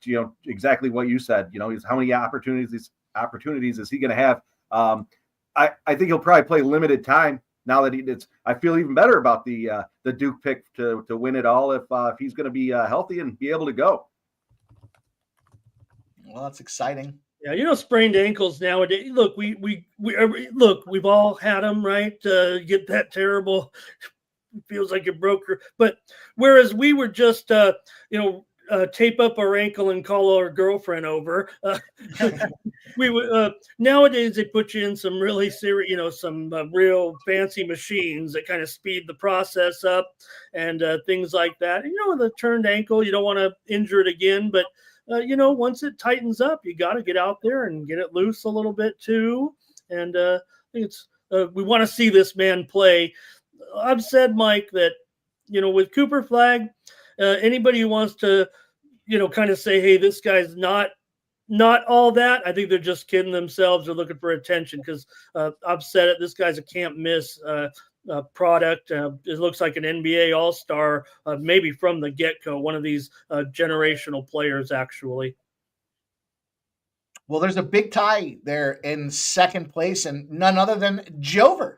exactly what you said, how many opportunities is he going to have? I think he'll probably play limited time now that I feel even better about the Duke pick to win it all if he's going to be healthy and be able to go. Well, that's exciting. Yeah, sprained ankles nowadays. Look, we've all had them, right? Get that terrible. It feels like you broke your. But whereas we were just, tape up our ankle and call our girlfriend over. We would nowadays they put you in some really serious, some real fancy machines that kind of speed the process up and things like that. With a turned ankle, you don't want to injure it again, but once it tightens up, you got to get out there and get it loose a little bit too. And I think it's we want to see this man play. I've said, Mike, that with Cooper Flagg. Anybody who wants to, kind of say, hey, this guy's not all that, I think they're just kidding themselves or looking for attention because I've said it, this guy's a can't miss product. It looks like an NBA all-star, maybe from the get-go, one of these generational players, actually. Well, there's a big tie there in second place, and none other than Jover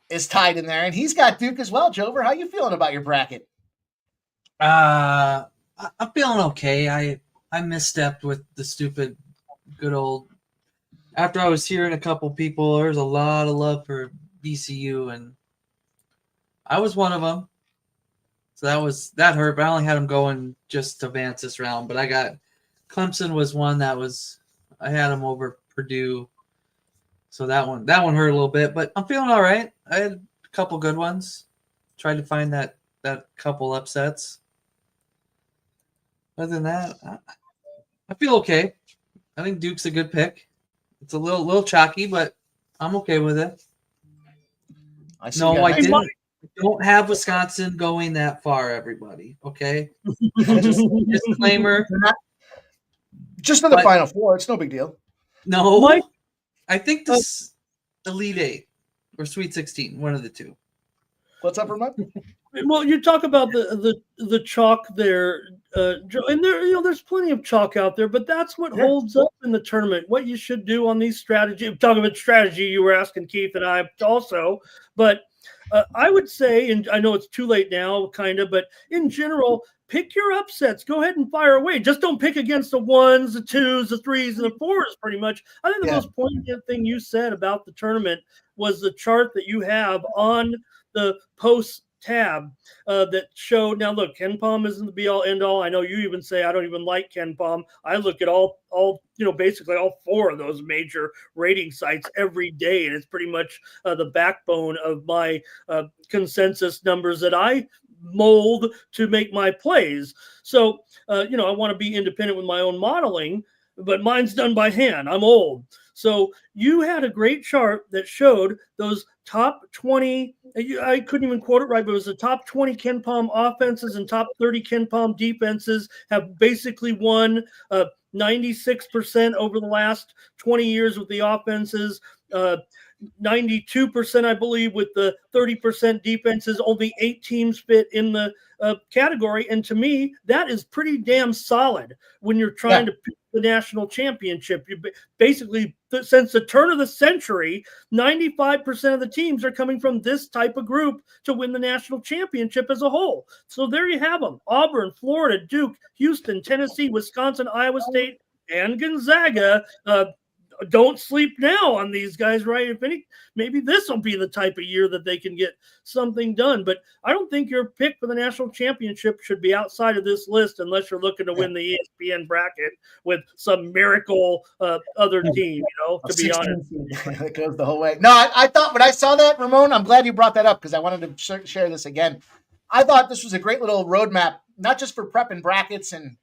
is tied in there, and he's got Duke as well. Jover, how you feeling about your bracket? I'm feeling okay. I misstepped with the stupid good old after I was hearing a couple people, there's a lot of love for VCU, and I was one of them. So that hurt, but I only had them going just to advance this round. But I got Clemson was one that was I had them over Purdue. So that one hurt a little bit, but I'm feeling all right. I had a couple good ones. Tried to find that couple upsets. Other than that, I feel okay. I think Duke's a good pick. It's a little chalky, but I'm okay with it. I don't have Wisconsin going that far, everybody. Okay? Disclaimer. Just for the Final Four. It's no big deal. No, Mike. I think this Elite Eight or Sweet 16, one of the two. What's up, Ramon? Well, you talk about the chalk there, and there's plenty of chalk out there, but that's what holds up in the tournament. What you should do on these strategies. Talking about strategy, you were asking Keith and I also, but I would say, and I know it's too late now, kind of, but in general, pick your upsets. Go ahead and fire away. Just don't pick against the ones, the twos, the threes, and the fours. Pretty much. I think the most poignant thing you said about the tournament was the chart that you have on the post tab that showed. Now look, Ken Palm isn't the be all end all. I know you even say I don't even like Ken Palm. I look at all basically all four of those major rating sites every day, and it's pretty much the backbone of my consensus numbers that I mold to make my plays. So I want to be independent with my own modeling. but mine's done by hand. I'm old. So you had a great chart that showed those top 20. I couldn't even quote it right, but it was the top 20 Ken Palm offenses and top 30 Ken Palm defenses have basically won 96% over the last 20 years with the offenses. 92%, I believe, with the 30% defenses. Only 8 teams fit in the category. And to me, that is pretty damn solid when you're trying to pick the national championship. You basically, since the turn of the century, 95% of the teams are coming from this type of group to win the national championship as a whole. So there you have them. Auburn, Florida, Duke, Houston, Tennessee, Wisconsin, Iowa State, and Gonzaga. Don't sleep now on these guys, right? If any, maybe this will be the type of year that they can get something done. But I don't think your pick for the national championship should be outside of this list unless you're looking to win the ESPN bracket with some miracle other team, to be honest. It goes the whole way. No, I thought when I saw that, Ramon, I'm glad you brought that up because I wanted to share this again. I thought this was a great little roadmap, not just for prep and brackets and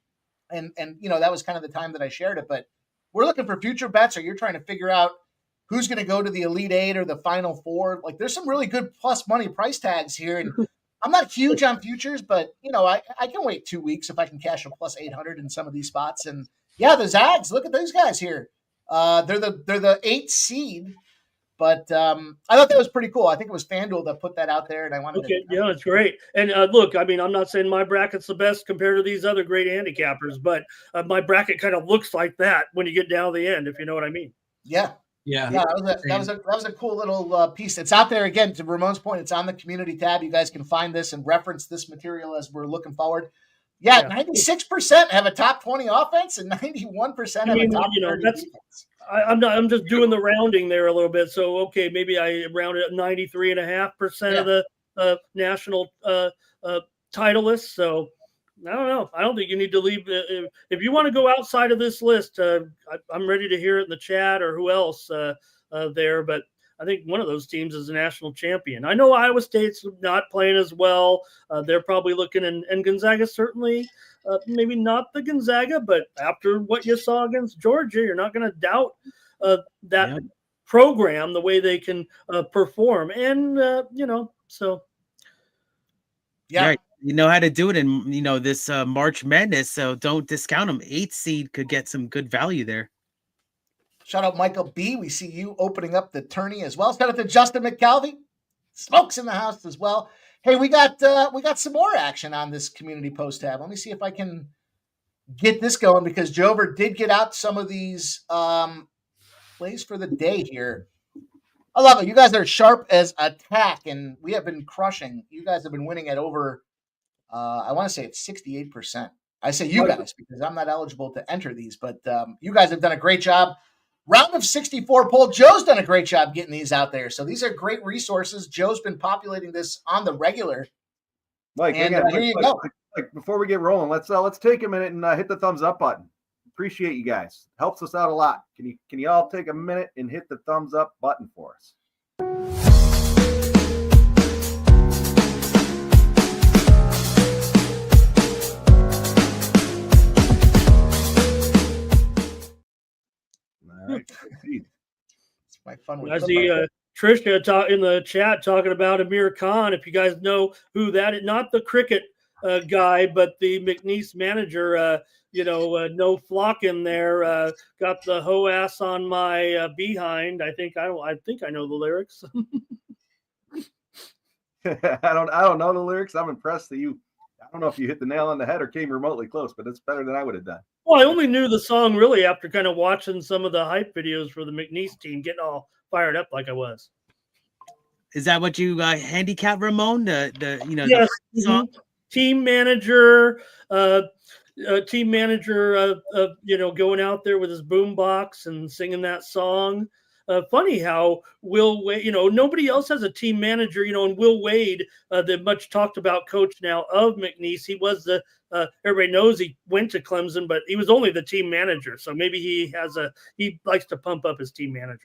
that was kind of the time that I shared it, but we're looking for future bets, or you're trying to figure out who's going to go to the Elite Eight or the Final Four. Like, there's some really good plus money price tags here. And I'm not huge on futures, but, I can wait 2 weeks if I can cash a plus 800 in some of these spots. And, yeah, the Zags, look at those guys here. They're the 8th seed. But I thought that was pretty cool. I think it was FanDuel that put that out there, and I wanted to. Yeah, it's great. And look, I mean, I'm not saying my bracket's the best compared to these other great handicappers, but my bracket kind of looks like that when you get down to the end, if you know what I mean. Yeah. That was a cool little piece. It's out there again. To Ramon's point, it's on the community tab. You guys can find this and reference this material as we're looking forward. Yeah. 96% have a top 20 offense, and 91% have a top 30 defense. I'm just doing the rounding there a little bit. So, okay, maybe I rounded up 93.5% of the national titleists. So, I don't know. I don't think you need to leave. If you want to go outside of this list, I'm ready to hear it in the chat or who else there. But I think one of those teams is a national champion. I know Iowa State's not playing as well. They're probably looking, and Gonzaga certainly. Maybe not the Gonzaga, but after what you saw against Georgia, you're not going to doubt that program, the way they can perform. And, so. Yeah, you know how to do it in, this March Madness, so don't discount them. 8th seed could get some good value there. Shout out Michael B. We see you opening up the tourney as well. Shout out to Justin McKelvey. Smokes in the house as well. Hey, we got some more action on this community post tab. Let me see if I can get this going because Jover did get out some of these plays for the day here. I love it. You guys are sharp as a tack, and we have been crushing. You guys have been winning at over, I want to say it's 68%. I say you guys because I'm not eligible to enter these, but you guys have done a great job. Round of 64 poll. Joe's done a great job getting these out there. So these are great resources. Joe's been populating this on the regular. Mike, and here you go. Like, before we get rolling, let's take a minute and hit the thumbs up button. Appreciate you guys. Helps us out a lot. Can you all take a minute and hit the thumbs up button for us? All right. It's my fun. I see Trisha in the chat talking about Amir Khan. If you guys know who that is, not the cricket guy, but the McNeese manager. No flock in there. Got the hoe ass on my behind. I think I know the lyrics. I don't know the lyrics. I'm impressed that you. I don't know if you hit the nail on the head or came remotely close, but it's better than I would have done. Well, I only knew the song really after kind of watching some of the hype videos for the McNeese team, getting all fired up like I was. Is that what you handicap, Ramon? Yes. The song? Team manager, going out there with his boombox and singing that song. Funny how Will Wade, nobody else has a team manager, and Will Wade, the much talked about coach now of McNeese. He was everybody knows he went to Clemson, but he was only the team manager. So maybe he likes to pump up his team managers.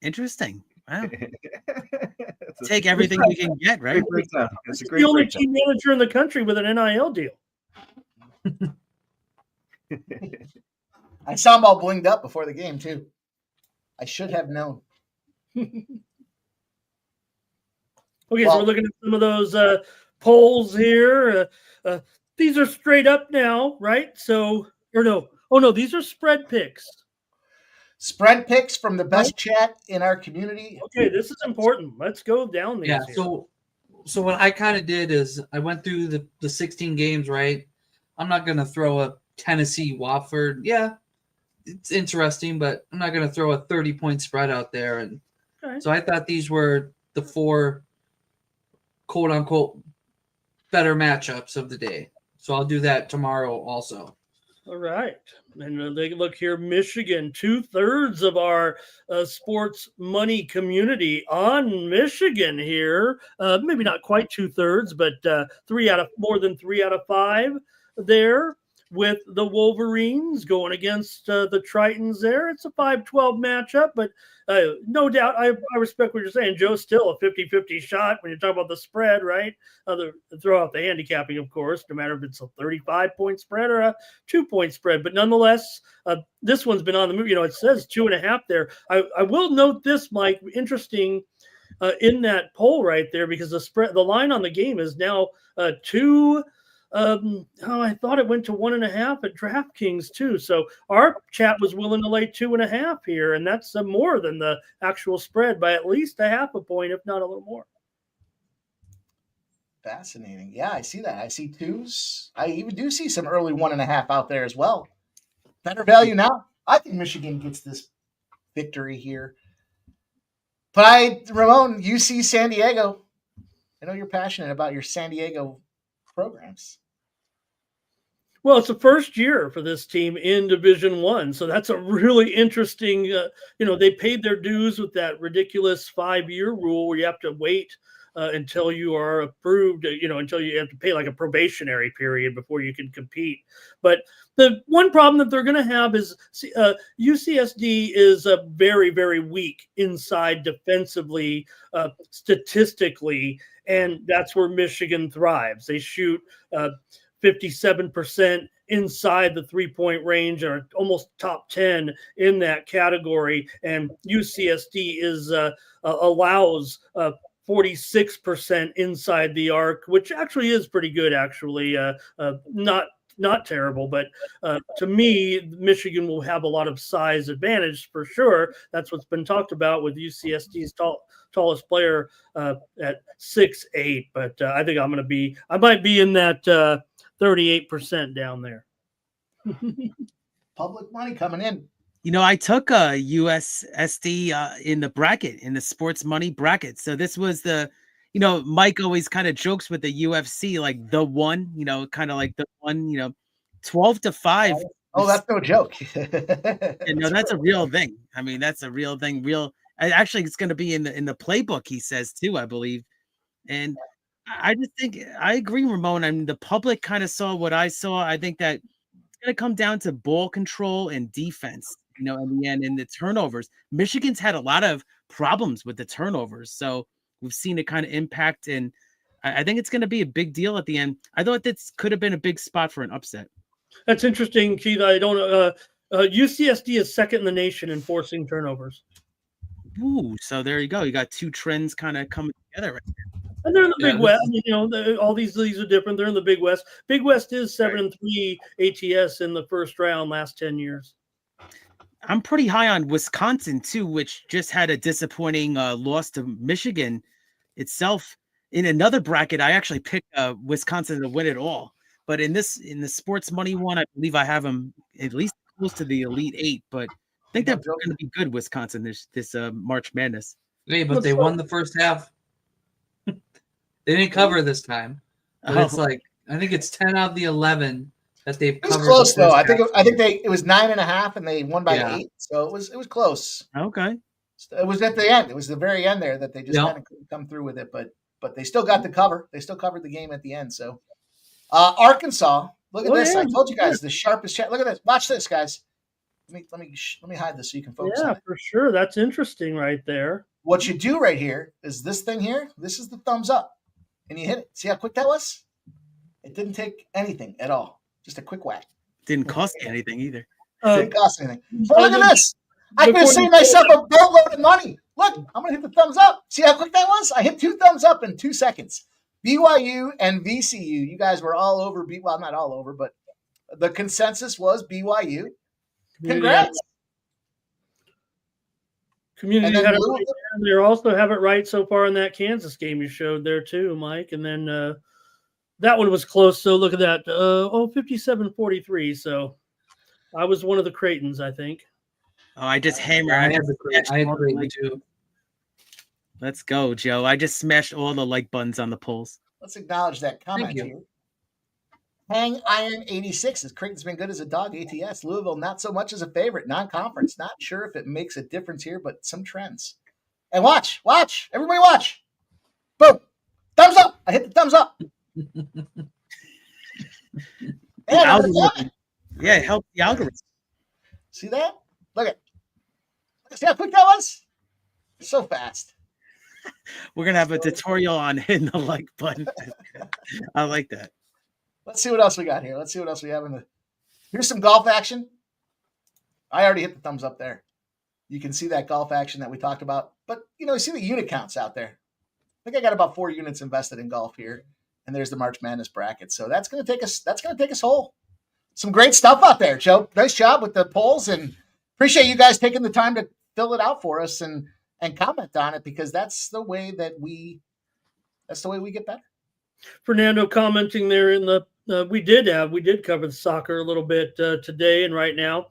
Interesting. Wow. Take everything you can get, right? It's the only team manager in the country with an NIL deal. I saw them all blinged up before the game too. I should have known. Okay, Well- so we're looking at some of those polls here. These are straight up now, right? So, or no. Oh, no, these are spread picks. Spread picks from the best chat in our community. Okay, this is important. Let's go down these. Yeah. here. So what I kind of did is I went through the 16 games, right? I'm not going to throw a Tennessee Wofford. Yeah, it's interesting, but I'm not going to throw a 30-point spread out there. And Okay. so I thought these were the 4 quote unquote better matchups of the day. So I'll do that tomorrow also. All right. And they look here, Michigan, 2/3 of our sports money community on Michigan here. Maybe not quite 2/3, but more than 3 out of 5 there with the Wolverines going against the Tritons there. It's a 5-12 matchup, but no doubt I respect what you're saying, Joe. Still a 50-50 shot when you talk about the spread, right? Throw out the handicapping, of course, no matter if it's a 35-point spread or a 2-point spread. But nonetheless, this one's been on the move. You know, it says 2.5 there. I will note this, Mike, interesting in that poll right there, because the line on the game is now 2. I thought it went to 1.5 at DraftKings too. So our chat was willing to lay 2.5 here, and that's more than the actual spread by at least 0.5 point, if not a little more. Fascinating. Yeah, I see that. I see 2s. I even do see some early 1.5 out there as well. Better value now. I think Michigan gets this victory here. But Ramon, UC San Diego. I know you're passionate about your San Diego programs. Well, it's the first year for this team in Division I, so that's a really interesting. They paid their dues with that ridiculous 5-year rule where you have to wait until you are approved. Until you have to pay like a probationary period before you can compete. But the one problem that they're going to have is UCSD is very, very weak inside defensively, statistically, and that's where Michigan thrives. They shoot 57% inside the 3-point range, or almost top 10 in that category. And UCSD allows 46% inside the arc, which actually is pretty good. Actually, not terrible, but to me, Michigan will have a lot of size advantage for sure. That's what's been talked about with UCSD's tallest player at 6'8". But I think I might be in that 38% down there. Public money coming in. I took a USSD in the bracket, in the sports money bracket. So this was Mike always kind of jokes with the UFC, like the one, kind of like the one, 12-5. Oh, that's no joke. That's a real thing. I mean, that's a real thing. Actually, it's going to be in the playbook, he says too, I believe. And I just think I agree, Ramon. I mean, the public kind of saw what I saw. I think that it's going to come down to ball control and defense, in the end, and the turnovers. Michigan's had a lot of problems with the turnovers. So we've seen it kind of impact. And I think it's going to be a big deal at the end. I thought this could have been a big spot for an upset. That's interesting, Keith. I don't UCSD is second in the nation in forcing turnovers. Ooh, so there you go. You got 2 trends kind of coming together right there. And they're in the Big West. All these leagues are different. They're in the Big West. Big West is 7-3 ATS in the first round last 10 years. I'm pretty high on Wisconsin too, which just had a disappointing loss to Michigan itself. In another bracket, I actually picked Wisconsin to win it all. But in the sports money one, I believe I have them at least close to the Elite 8. But I think they're going to be good, Wisconsin, this March Madness. Hey, but they won the first half. They didn't cover this time. But it's like, I think it's 10 out of the 11 that they've covered. It was close though. I think it was 9.5 and they won by 8. So it was close. Okay. It was at the end. It was the very end there that they just kind of couldn't come through with it, but they still got the cover. They still covered the game at the end. So Arkansas, look at this. Yeah. I told you guys the sharpest chat. Look at this. Watch this, guys. Let me hide this so you can focus on it. For sure. That's interesting right there. What you do right here is this thing here. This is the thumbs up. And you hit it. See how quick that was? It didn't take anything at all. Just a quick whack. Didn't cost you anything either. Didn't cost anything. So uh, look at this. I could have before saved you- myself a boatload of money. Look, I'm going to hit the thumbs up. See how quick that was? I hit 2 thumbs up in 2 seconds. BYU and VCU. You guys were all over. Well, not all over, but the consensus was BYU. Congrats. Community And then had it Louisville- right there. They also have it right so far in that Kansas game you showed there too, Mike. And then that one was close. So look at that. 57-43. So I was one of the Creightons, I think. Oh, I just hammered. I I had just the smashed I had all the Creighton like- too. Let's go, Joe. I just smashed all the like buttons on the polls. Let's acknowledge that comment you. here. Hang Iron 86 says Creighton's been good as a dog. ATS. Louisville, not so much as a favorite. Non-conference. Not sure if it makes a difference here, but some trends. And watch. Everybody watch. Boom. Thumbs up. I hit the thumbs up. Algorithm. Yeah, it helped the algorithm. See that? Look at. See how quick that was? So fast. We're gonna have a tutorial on hitting the like button. I like that. Let's see what else we got here. Let's see what else we have in the. Here's some golf action. I already hit the thumbs up there. You can see that golf action that we talked about. But you see the unit counts out there. I think I got about 4 units invested in golf here. And there's the March Madness bracket. So that's gonna take us whole. Some great stuff out there, Joe. Nice job with the polls, and appreciate you guys taking the time to fill it out for us and comment on it, because that's the way we get better. Fernando commenting there in the we did cover the soccer a little bit today and right now.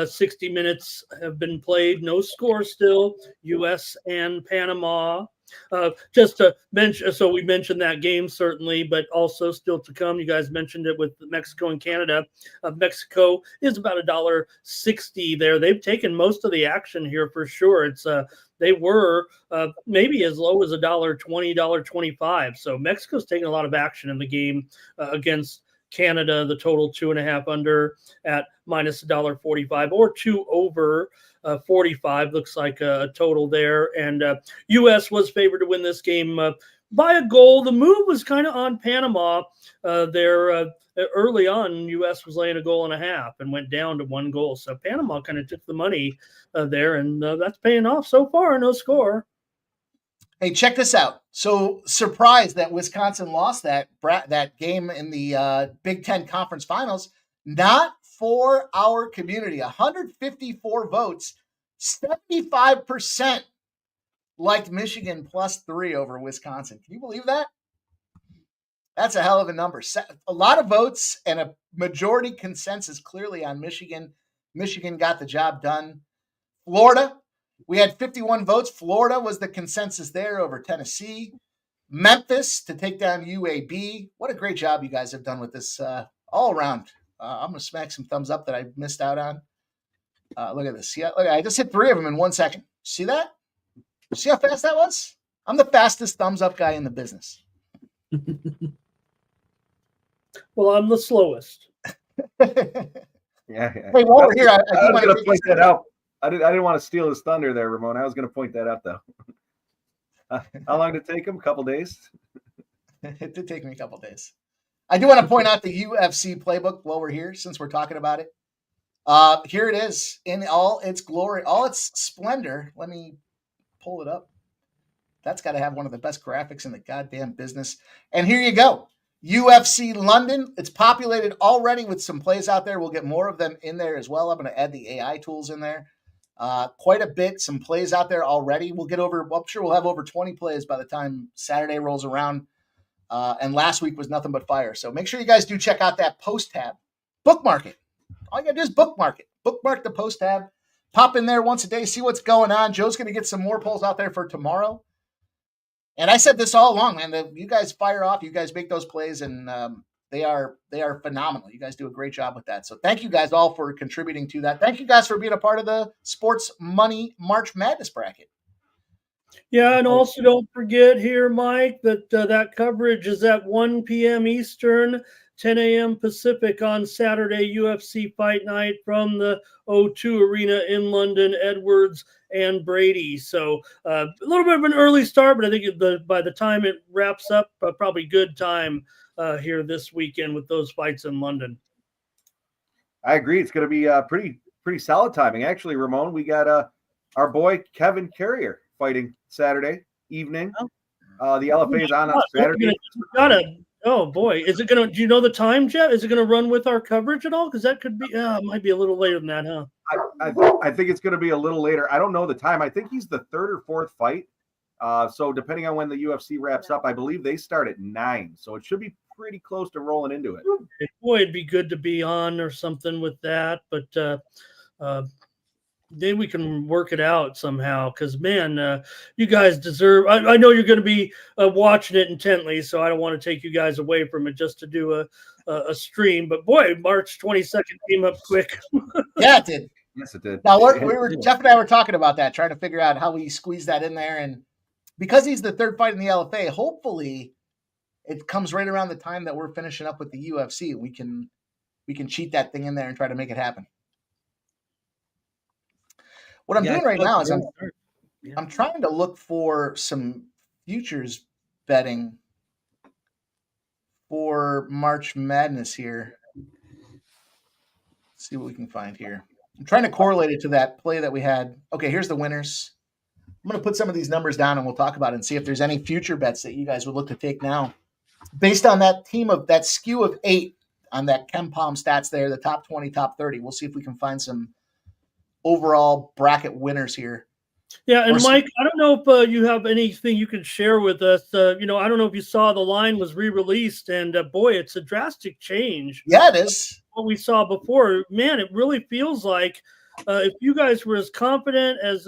60 minutes have been played, no score still. U.S. and Panama. Just to mention, so we mentioned that game certainly, but also still to come. You guys mentioned it with Mexico and Canada. Mexico is about $1.60 there. They've taken most of the action here for sure. It's they were maybe as low as $1.20, $1.25. So Mexico's taking a lot of action in the game against Canada. The total 2.5 under at minus $1.45 or 2 over 45 looks like a total there. And U.S. was favored to win this game by a goal. The move was kind of on Panama there early on. U.S. was laying 1.5 goals and went down to 1 goal. So Panama kind of took the money there, and that's paying off so far. No score. Hey, check this out. So surprised that Wisconsin lost that game in the Big Ten Conference Finals. Not for our community. 154 votes. 75% liked Michigan +3 over Wisconsin. Can you believe that? That's a hell of a number. A lot of votes and a majority consensus clearly on Michigan. Michigan got the job done. Florida, we had 51 votes. Florida was the consensus there over Tennessee. Memphis to take down UAB. What a great job you guys have done with this all around. I'm going to smack some thumbs up that I missed out on. Look at this. Look, I just hit 3 of them in 1 second. See that? See how fast that was? I'm the fastest thumbs up guy in the business. Well, I'm the slowest. Yeah. Hey, while we're here, I I was do going to want point that out. I didn't want to steal his thunder there, Ramon. I was going to point that out, though. How long did it take him? A couple days? It did take me a couple days. I do want to point out the UFC Playbook while we're here, since we're talking about it. Here it is in all its glory, all its splendor. Let me pull it up. That's got to have one of the best graphics in the goddamn business. And here you go. UFC London. It's populated already with some plays out there. We'll get more of them in there as well. I'm going to add the AI tools in there. Quite a bit, some plays out there already. We'll get over, I'm sure we'll have over 20 plays by the time Saturday rolls around. And last week was nothing but fire. So make sure you guys do check out that post tab. Bookmark it. All you got to do is bookmark it. Bookmark the post tab. Pop in there once a day, see what's going on. Joe's going to get some more polls out there for tomorrow. And I said this all along, man. You guys fire off. You guys make those plays, and they are phenomenal. You guys do a great job with that. So thank you guys all for contributing to that. Thank you guys for being a part of the Sports Money March Madness bracket. Yeah, and also don't forget here, Mike, that that coverage is at 1 p.m. Eastern, 10 a.m. Pacific on Saturday, UFC Fight Night from the O2 Arena in London, Edwards and Brady. So a little bit of an early start, but I think by the time it wraps up, probably good time here this weekend with those fights in London. I agree. It's going to be pretty pretty solid timing. Actually, Ramon, we got our boy Kevin Carrier fighting Saturday evening. The LFA is on Saturday. Oh boy, is it gonna? Do you know the time, Jeff? Is it gonna run with our coverage at all? Because that could be. It might be a little later than that, huh? I think it's going to be a little later. I don't know the time. I think he's the third or fourth fight. So depending on when the UFC wraps up, I believe they start at 9. So it should be pretty close to rolling into it. Boy, it'd be good to be on or something with that, but then we can work it out somehow. Because man, you guys deserve. I know you're going to be watching it intently, so I don't want to take you guys away from it just to do a stream. But boy, March 22nd came up quick. Yeah, it did. Yes, it did. Now Jeff and I were talking about that, trying to figure out how we squeeze that in there, and because he's the third fight in the LFA, hopefully it comes right around the time that we're finishing up with the UFC. We can cheat that thing in there and try to make it happen. What I'm doing right now is I'm trying to look for some futures betting for March Madness here. Let's see what we can find here. I'm trying to correlate it to that play that we had. Okay, here's the winners. I'm going to put some of these numbers down and we'll talk about it and see if there's any future bets that you guys would look to take now. Based on that team of that skew of 8 on that KenPom stats there, the top 20, top 30. We'll see if we can find some overall bracket winners here. Yeah, and Mike, I don't know if you have anything you can share with us. I don't know if you saw the line was re-released, and boy, it's a drastic change. Yeah, it is. What we saw before, man, it really feels like if you guys were as confident as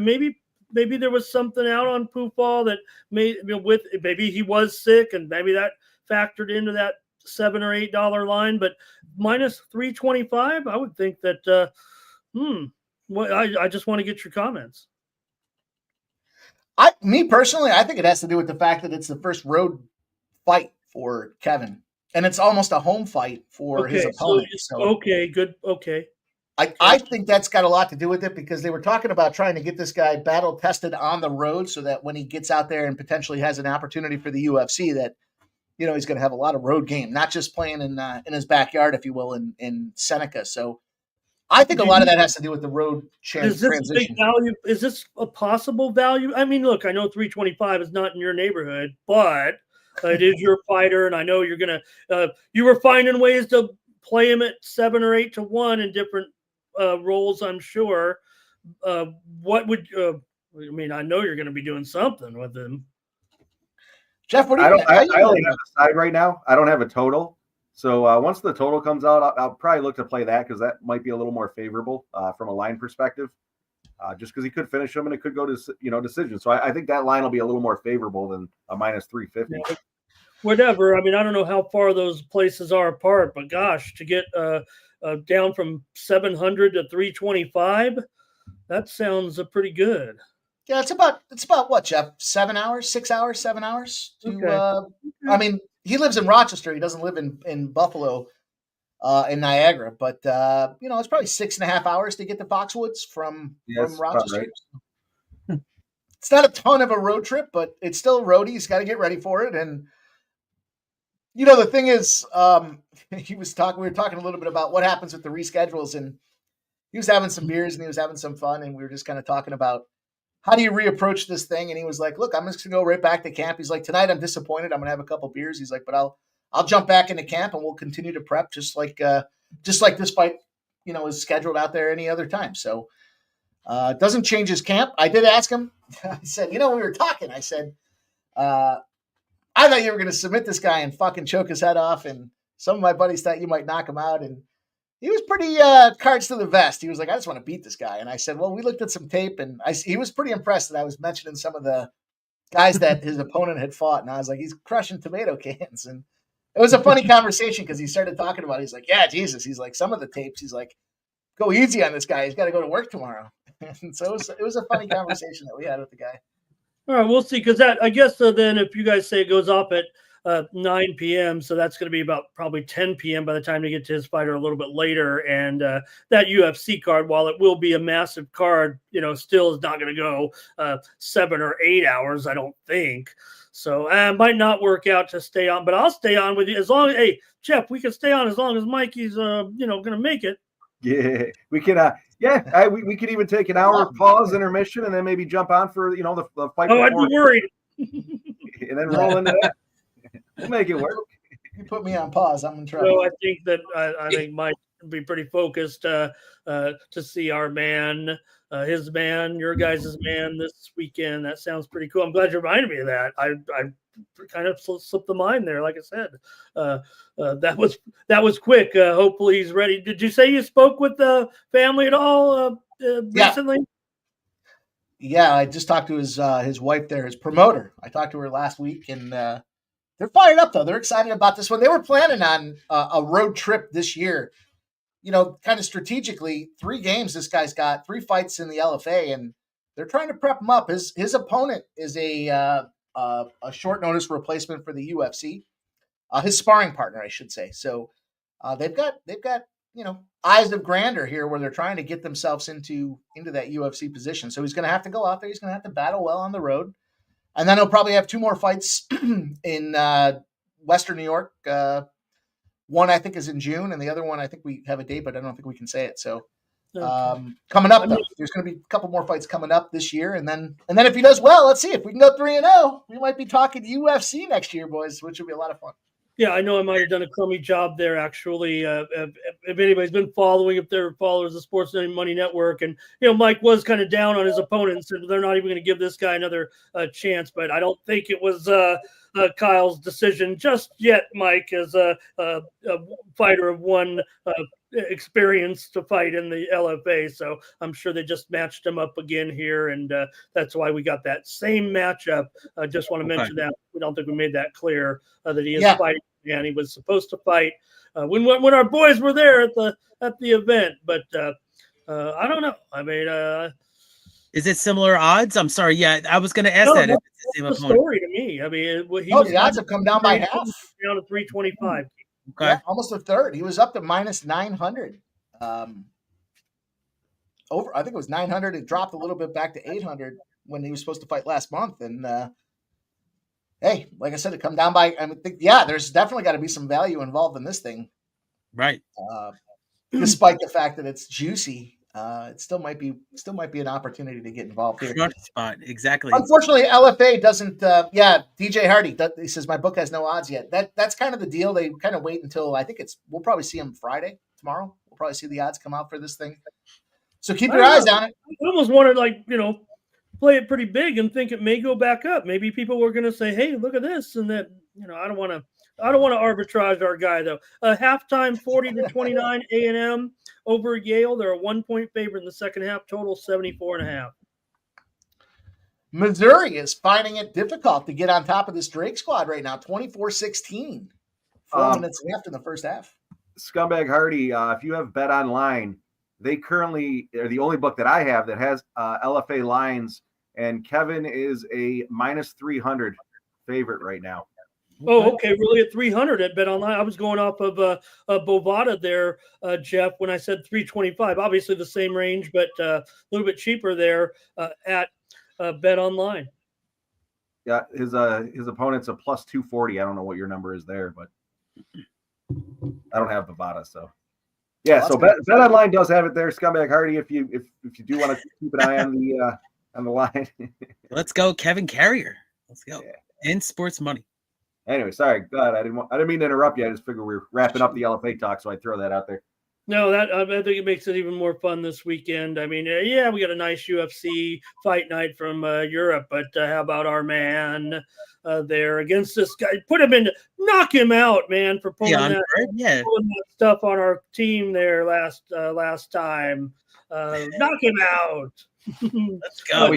maybe there was something out on Poofall that maybe he was sick, and maybe that factored into that $7 or $8 line, but minus 325, I would think that. I just want to get your comments. Me personally, I think it has to do with the fact that it's the first road fight for Kevin, and it's almost a home fight for his opponent. Okay, good. Okay. I think that's got a lot to do with it because they were talking about trying to get this guy battle tested on the road so that when he gets out there and potentially has an opportunity for the UFC that, he's going to have a lot of road game, not just playing in his backyard, if you will, in Seneca. So I think a lot of that has to do with the road transition. Is this big value? Is this a possible value? I mean, look, I know 325 is not in your neighborhood, but it is your fighter, and I know you're going to you were finding ways to play him at 7 or 8 to 1 in different roles, I'm sure. What would I know you're going to be doing something with him. Jeff, what do you I only have the side right now. I don't have a total. So once the total comes out, I'll probably look to play that because that might be a little more favorable from a line perspective. Just because he could finish him and it could go to decision. So I think that line will be a little more favorable than a minus 350. Whatever. I mean, I don't know how far those places are apart, but gosh, to get down from 700 to 325, that sounds pretty good. Yeah, it's about what, Jeff? 7 hours, 6 hours, 7 hours. I mean, he lives in Rochester. He doesn't live in Buffalo, in Niagara, but it's probably 6.5 hours to get to Foxwoods from Rochester. Right. It's not a ton of a road trip, but it's still roady. He's got to get ready for it. And the thing is, we were talking a little bit about what happens with the reschedules, and he was having some beers and he was having some fun, and we were just kind of talking about how do you reapproach this thing? And he was like, look, I'm just going to go right back to camp. He's like, tonight I'm disappointed. I'm going to have a couple beers. He's like, but I'll jump back into camp and we'll continue to prep just like this fight, is scheduled out there any other time. So it doesn't change his camp. I did ask him. I said, we were talking. I said, I thought you were going to submit this guy and fucking choke his head off. And some of my buddies thought you might knock him out. And he was pretty cards to the vest. He was like, I just want to beat this guy. And I said, well, we looked at some tape, and he was pretty impressed that I was mentioning some of the guys that his opponent had fought. And I was like, he's crushing tomato cans. And it was a funny conversation because he started talking about it. He's like, yeah, Jesus. He's like, some of the tapes, he's like, go easy on this guy. He's got to go to work tomorrow. And so it was a funny conversation that we had with the guy. All right, we'll see. Because I guess then if you guys say it goes off at 9 p.m. So that's going to be about probably 10 p.m. by the time they get to his fighter a little bit later. And that UFC card, while it will be a massive card, still is not going to go 7 or 8 hours, I don't think. So it might not work out to stay on, but I'll stay on with you as long as, hey, Jeff, we can stay on as long as Mikey's, going to make it. Yeah, we can. We could even take an hour pause, intermission, and then maybe jump on for the fight. Oh, I'd be worried. And then roll into that. We'll make it work. You put me on pause, I'm in trouble. So I think that I think Mike would be pretty focused to see our man, his man, your guys' man this weekend. That sounds pretty cool. I'm glad you reminded me of that. I kind of slipped the mind there. Like I said, that was quick. Hopefully he's ready. Did you say you spoke with the family at all recently? Yeah, I just talked to his wife there, his promoter. I talked to her last week, and they're fired up though. They're excited about this one. They were planning on a road trip this year. Kind of strategically, 3 games. This guy's got 3 fights in the LFA, and they're trying to prep him up. His opponent is a short notice replacement for the UFC. His sparring partner, I should say. So they've got eyes of grandeur here, where they're trying to get themselves into that UFC position. So he's going to have to go out there. He's going to have to battle well on the road, and then he'll probably have 2 more fights in Western New York. One I think is in June, and the other one I think we have a date, but I don't think we can say it. So coming up, though, there's going to be a couple more fights coming up this year, and then if he does well, let's see if we can go 3-0. We might be talking UFC next year, boys, which will be a lot of fun. Yeah, I know I might have done a crummy job there, actually. If anybody's been following, if they're followers of Sports Money Network, and Mike was kind of down on his opponents, and they're not even going to give this guy another chance. But I don't think it was Kyle's decision just yet. Mike, as a fighter of one experience to fight in the LFA, so I'm sure they just matched him up again here, and that's why we got that same matchup. I just want to mention that. We don't think we made that clear that he is fighting, and he was supposed to fight when our boys were there at the event, but I don't know. I mean, is it similar odds? I'm sorry. Yeah, I was going to ask that. If it's the same story to me. I mean, the odds have come down by half, down to 325. Okay. Yeah, almost a third. He was up to minus 900. Over, I think it was 900. It dropped a little bit back to 800 when he was supposed to fight last month. And hey, like I said, it come down by. I think there's definitely got to be some value involved in this thing, right? Despite the fact that it's juicy, it still might be an opportunity to get involved here. Spot, exactly. Unfortunately, LFA doesn't. DJ Hardy, he says my book has no odds yet. That's kind of the deal. They kind of wait until I think we'll probably see him tomorrow. We'll probably see the odds come out for this thing. So keep your eyes on it. I almost wanted play it pretty big and think it may go back up. Maybe people were going to say, "Hey, look at this," and that I don't want to arbitrage our guy though. Halftime 40-29 A&M over Yale. They're a 1-point favorite in the second half. Total 74.5. Missouri is finding it difficult to get on top of this Drake squad right now. 24-16. 4 minutes left in the first half. Scumbag Hardy, if you have Bet Online, they currently are the only book that I have that has LFA lines, and Kevin is a minus 300 favorite right now. Oh, okay. Really at 300 at Bet Online. I was going off of Bovada there, Jeff, when I said 325. Obviously the same range, but a little bit cheaper there at Bet Online. Yeah, his opponent's a plus 240. I don't know what your number is there, but I don't have Bovada, so. Yeah, so Bet Online does have it there, Scumbag Hardy. If you do want to keep an eye on the line. Let's go, Kevin Carrier. Let's go. Yeah. In Sports Money. Anyway, sorry. God, I didn't mean to interrupt you. I just figured we were wrapping up the LFA talk, so I throw that out there. No, I think it makes it even more fun this weekend. I mean, we got a nice UFC fight night from Europe, but how about our man there against this guy? Knock him out, man, for pulling that stuff on our team there last time. Knock him out. Let's go.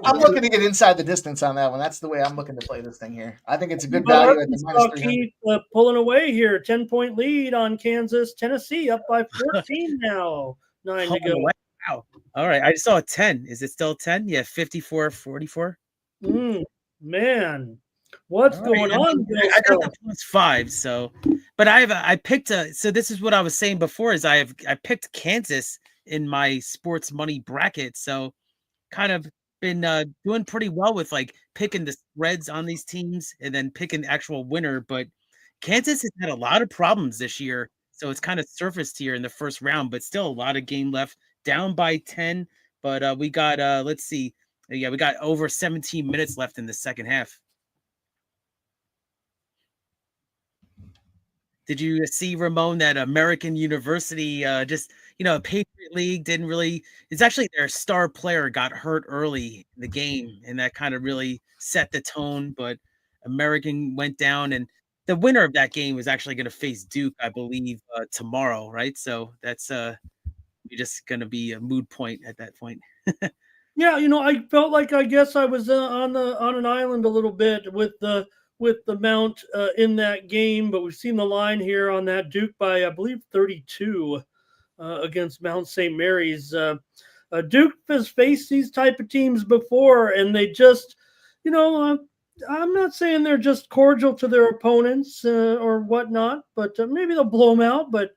I'm looking to get inside the distance on that one. That's the way I'm looking to play this thing here. I think it's a good value at the minus 300. Pulling away here, 10-point lead on Kansas, Tennessee, up by 14 now. 9 to go. Wow. All right. I saw a 10. Is it still 10? Yeah, 54-44. Man. What's going on? I got the +5, so but I picked so this is what I was saying before is I picked Kansas in my Sports Money bracket, so kind of been doing pretty well with picking the spreads on these teams and then picking the actual winner. But Kansas has had a lot of problems this year So it's kind of surfaced here in the first round, but still a lot of game left. Down by 10, but we got let's see. Yeah, we got over 17 minutes left in the second half. Did you see, Ramon, that American University just, Patriot League didn't really, it's actually their star player got hurt early in the game, and that kind of really set the tone, but American went down, and the winner of that game was actually going to face Duke, I believe, tomorrow, right? So that's just going to be a moot point at that point. Yeah, I felt like I guess I was on an island a little bit with the Mount in that game, but we've seen the line here on that Duke by I believe 32 against Mount St. Mary's. Duke has faced these type of teams before, and they just, I'm not saying they're just cordial to their opponents or whatnot, but maybe they'll blow them out. But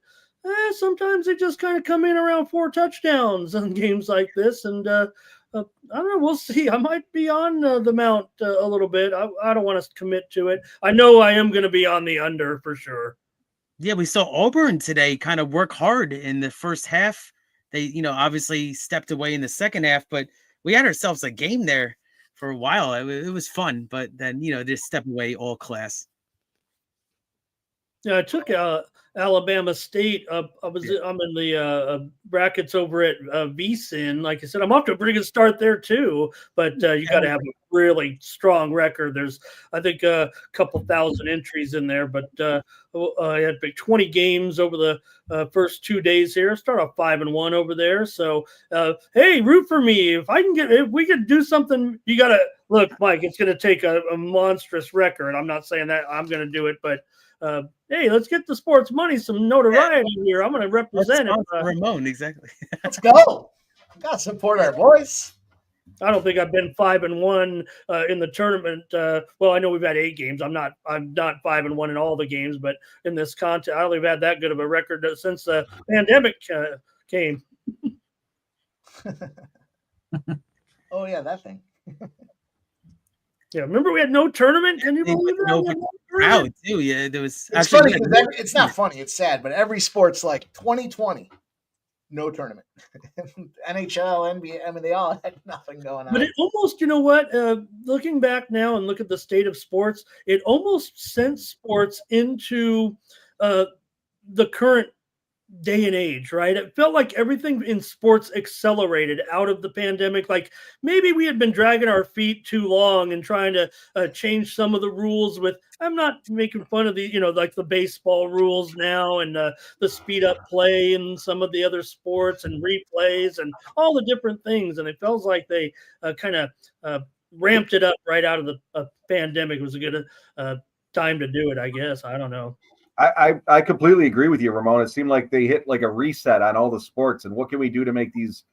sometimes they just kind of come in around 4 touchdowns on games like this, and I don't know. We'll see. I might be on the Mount a little bit. I don't want to commit to it. I know I am going to be on the under for sure. Yeah, we saw Auburn today kind of work hard in the first half. They, obviously stepped away in the second half, but we had ourselves a game there for a while. It was fun, but then, just step away all class. Yeah, I took Alabama State. I'm in the brackets over at VSIN. Like I said, I'm off to a pretty good start there too. But you got to have a really strong record. There's, I think, a couple thousand entries in there. But I had 20 games over the first 2 days here. Start off 5-1 over there. So hey, root for me if we could do something. You got to look, Mike. It's going to take a monstrous record. I'm not saying that I'm going to do it, but. Hey, let's get the sports money some notoriety here. I'm going to represent it. Ramon, exactly. Let's go. We got to support our boys. I don't think I've been 5-1 in the tournament. Well, I know we've had 8 games. I'm not 5-1 in all the games, but in this contest, I only have had that good of a record since the pandemic came. Oh yeah, that thing. Yeah, remember we had no tournament? Can you believe that? No crowd too. Yeah, there was. It's funny because it's not funny. It's sad, but every sport's like 2020, no tournament. NHL, NBA, I mean, they all had nothing going on. But it almost, looking back now and look at the state of sports, it almost sent sports into the current day and age, right? It felt like everything in sports accelerated out of the pandemic. Like maybe we had been dragging our feet too long and trying to change some of the rules with, I'm not making fun of the, like the baseball rules now and the speed up play and some of the other sports and replays and all the different things. And it feels like they kind of ramped it up right out of the pandemic. It was a good time to do it, I guess. I don't know. I completely agree with you, Ramon. It seemed like they hit like a reset on all the sports. And what can we do to make these,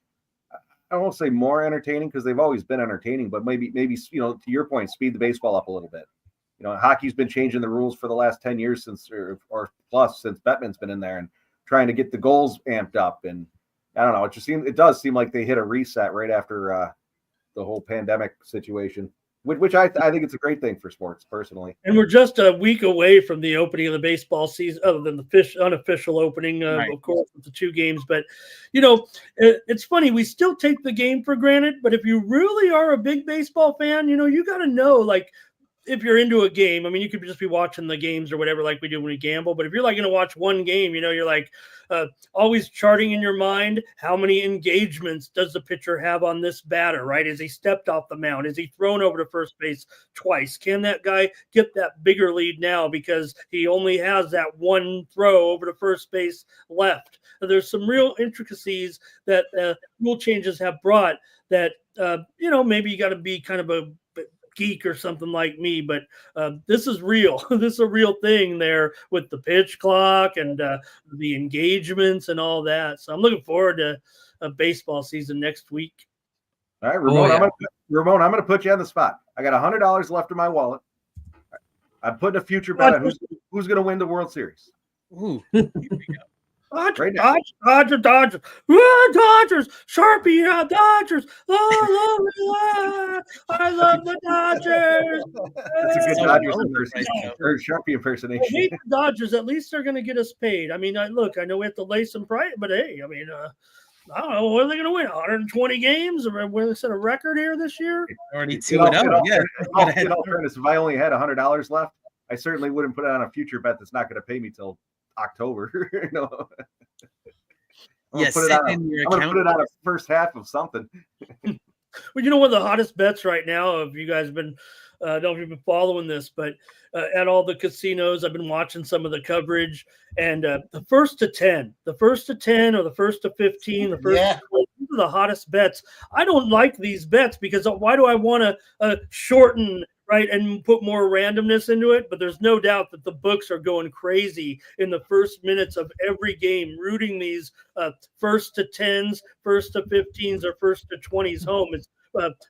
I won't say more entertaining because they've always been entertaining, but maybe, to your point, speed the baseball up a little bit. Hockey's been changing the rules for the last 10 years since Bettman's been in there and trying to get the goals amped up. And I don't know, it does seem like they hit a reset right after the whole pandemic situation. Which I think it's a great thing for sports, personally. And we're just a week away from the opening of the baseball season, other than the unofficial opening, right. Of course, with the 2 games. But, it's funny. We still take the game for granted. But if you really are a big baseball fan, you got to know, like, if you're into a game, I mean, you could just be watching the games or whatever, like we do when we gamble. But if you're like going to watch one game, you're like always charting in your mind how many engagements does the pitcher have on this batter, right? Has he stepped off the mound? Is he thrown over to first base twice? Can that guy get that bigger lead now because he only has that one throw over to first base left? There's some real intricacies that rule changes have brought that, maybe you got to be kind of a geek or something like me, but this is real. This is a real thing there with the pitch clock and the engagements and all that. So I'm looking forward to a baseball season next week. All right, Ramon, I'm going to put you on the spot. I got $100 left in my wallet. I'm putting a future bet on who's going to win the World Series. Ooh, here we go. Right now. Dodgers. Dodgers. Sharpie, Dodgers. I love the Dodgers. That's a good So Dodgers low impersonation, right now. or Sharpie impersonation. I hate the Dodgers. At least they're going to get us paid. I mean, I know we have to lay some price, but hey, I mean, I don't know. What are they going to win? 120 games? Or will they set a record here this year? Already In all 2-0. Yeah. fairness, if I only had $100 left, I certainly wouldn't put it on a future bet that's not going to pay me till October. I'm Yes, going to put it on a first half of something. Well, you know, one of the hottest bets right now, if you guys have been, don't know if you've been following this, but at all the casinos, I've been watching some of the coverage, and the first to 10 or the first to 15, the first to 12, these are the hottest bets. I don't like these bets because why do I want to shorten, right, and put more randomness into it? But there's no doubt that the books are going crazy in the first minutes of every game, rooting these first to 10s, first to 15s, or first to 20s home. It's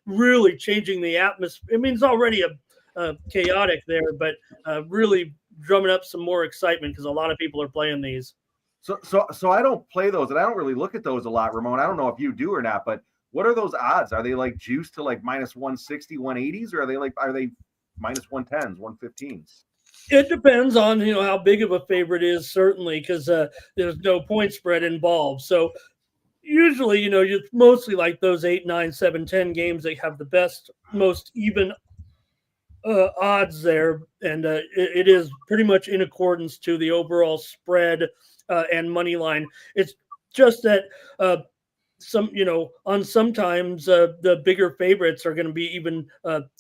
really changing the atmosphere. I mean, it's already chaotic there, but really drumming up some more excitement because a lot of people are playing these. So I don't play those, and I don't really look at those a lot, Ramon. I don't know if you do or not, but what are those odds? Are they like juiced to like minus 160, 180s, or are they minus 110s, 115s? It depends on how big of a favorite is, certainly, because there's no point spread involved. So usually, you're mostly like those 8, 9, 7, 10 games that have the best, most even odds there, and it is pretty much in accordance to the overall spread and money line. It's just that sometimes the bigger favorites are going to be even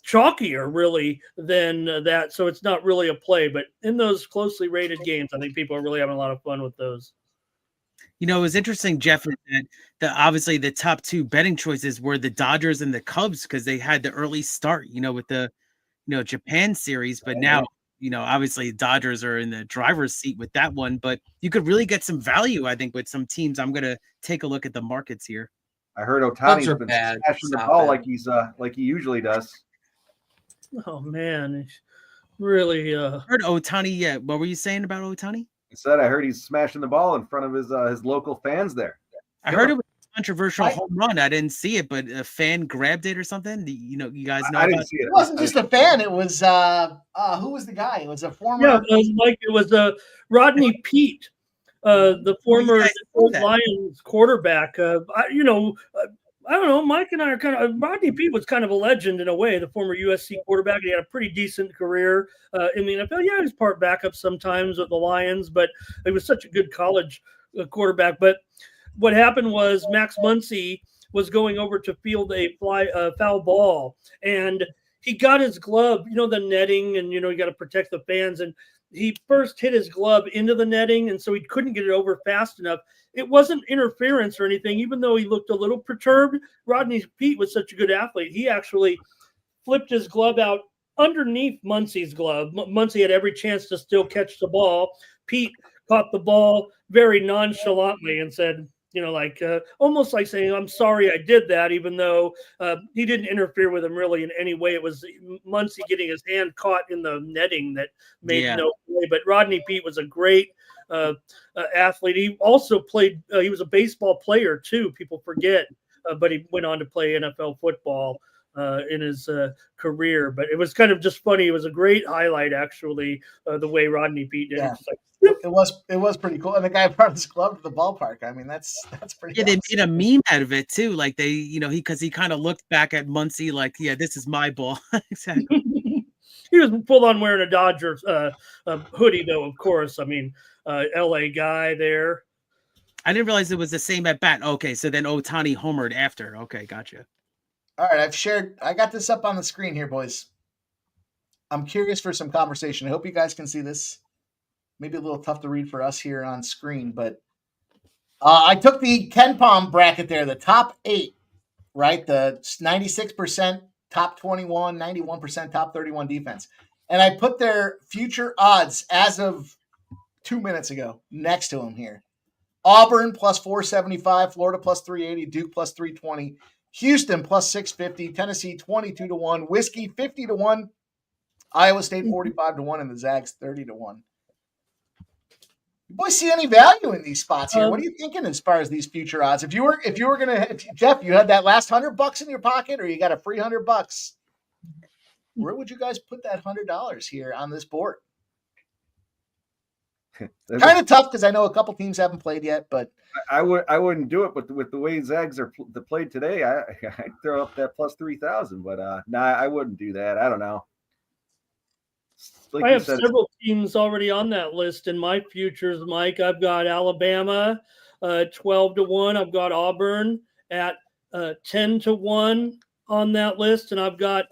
chalkier, really, than that. So it's not really a play, but in those closely rated games, I think people are really having a lot of fun with those. It was interesting, Jeff, that obviously the top two betting choices were the Dodgers and the Cubs because they had the early start, with the Japan series, but now obviously Dodgers are in the driver's seat with that one, but you could really get some value, I think, with some teams. I'm gonna take a look at the markets here. I heard Ohtani's been smashing the ball like he usually does. Oh man, really heard Ohtani. Yeah, what were you saying about Ohtani? I heard he's smashing the ball in front of his local fans there. I heard it was a controversial home run. I didn't see it, but a fan grabbed it or something. You guys know. I didn't see it. It wasn't just a fan. It was who was the guy? It was a former. Yeah, it was Rodney Peete, the former Lions quarterback. I don't know. Mike and I are Rodney Peete was kind of a legend in a way, the former USC quarterback. He had a pretty decent career in the NFL. Yeah, he was part backup sometimes with the Lions, but he was such a good college quarterback. But what happened was Max Muncy was going over to field a foul ball, and he got his glove, the netting, and, you got to protect the fans. And he first hit his glove into the netting, and so he couldn't get it over fast enough. It wasn't interference or anything, even though he looked a little perturbed. Rodney Peete was such a good athlete. He actually flipped his glove out underneath Muncy's glove. Muncy had every chance to still catch the ball. Peete caught the ball very nonchalantly and said, almost like saying, I'm sorry I did that, even though he didn't interfere with him really in any way. It was Muncy getting his hand caught in the netting that made no play. But Rodney Peete was a great athlete. He also played, he was a baseball player too, people forget, but he went on to play NFL football in his career. But it was kind of just funny. It was a great highlight, actually, the way Rodney Peete did. Yeah. It was pretty cool, and the guy brought his glove to the ballpark. I mean, that's pretty. Yeah, awesome. They made a meme out of it too. Like because he kind of looked back at Muncy like, yeah, this is my ball. Exactly. He was full on wearing a Dodgers hoodie, though. Of course, I mean, LA guy there. I didn't realize it was the same at bat. Okay, so then Ohtani homered after. Okay, gotcha. All right, I got this up on the screen here, boys. I'm curious for some conversation. I hope you guys can see this. Maybe a little tough to read for us here on screen, but I took the KenPom bracket there, the top 8, right? The 96% top 21, 91% top 31 defense. And I put their future odds as of 2 minutes ago next to them here. Auburn plus 475, Florida plus 380, Duke plus 320, Houston plus 650, Tennessee 22-1, Whiskey 50-1, Iowa State 45-1, and the Zags 30-1. You boys see any value in these spots here? What are you thinking as far as these future odds? If you were gonna, Jeff, you had that last $100 in your pocket, or you got a free $100, where would you guys put that $100 here on this board? Kind of tough because I know a couple teams haven't played yet, but I wouldn't do it. But with the way Zags are played today, I'd throw up that plus 3,000. But I wouldn't do that. I don't know. Like I have several teams already on that list in my futures, Mike. I've got Alabama 12-1. I've got Auburn at 10-1 on that list, and I've got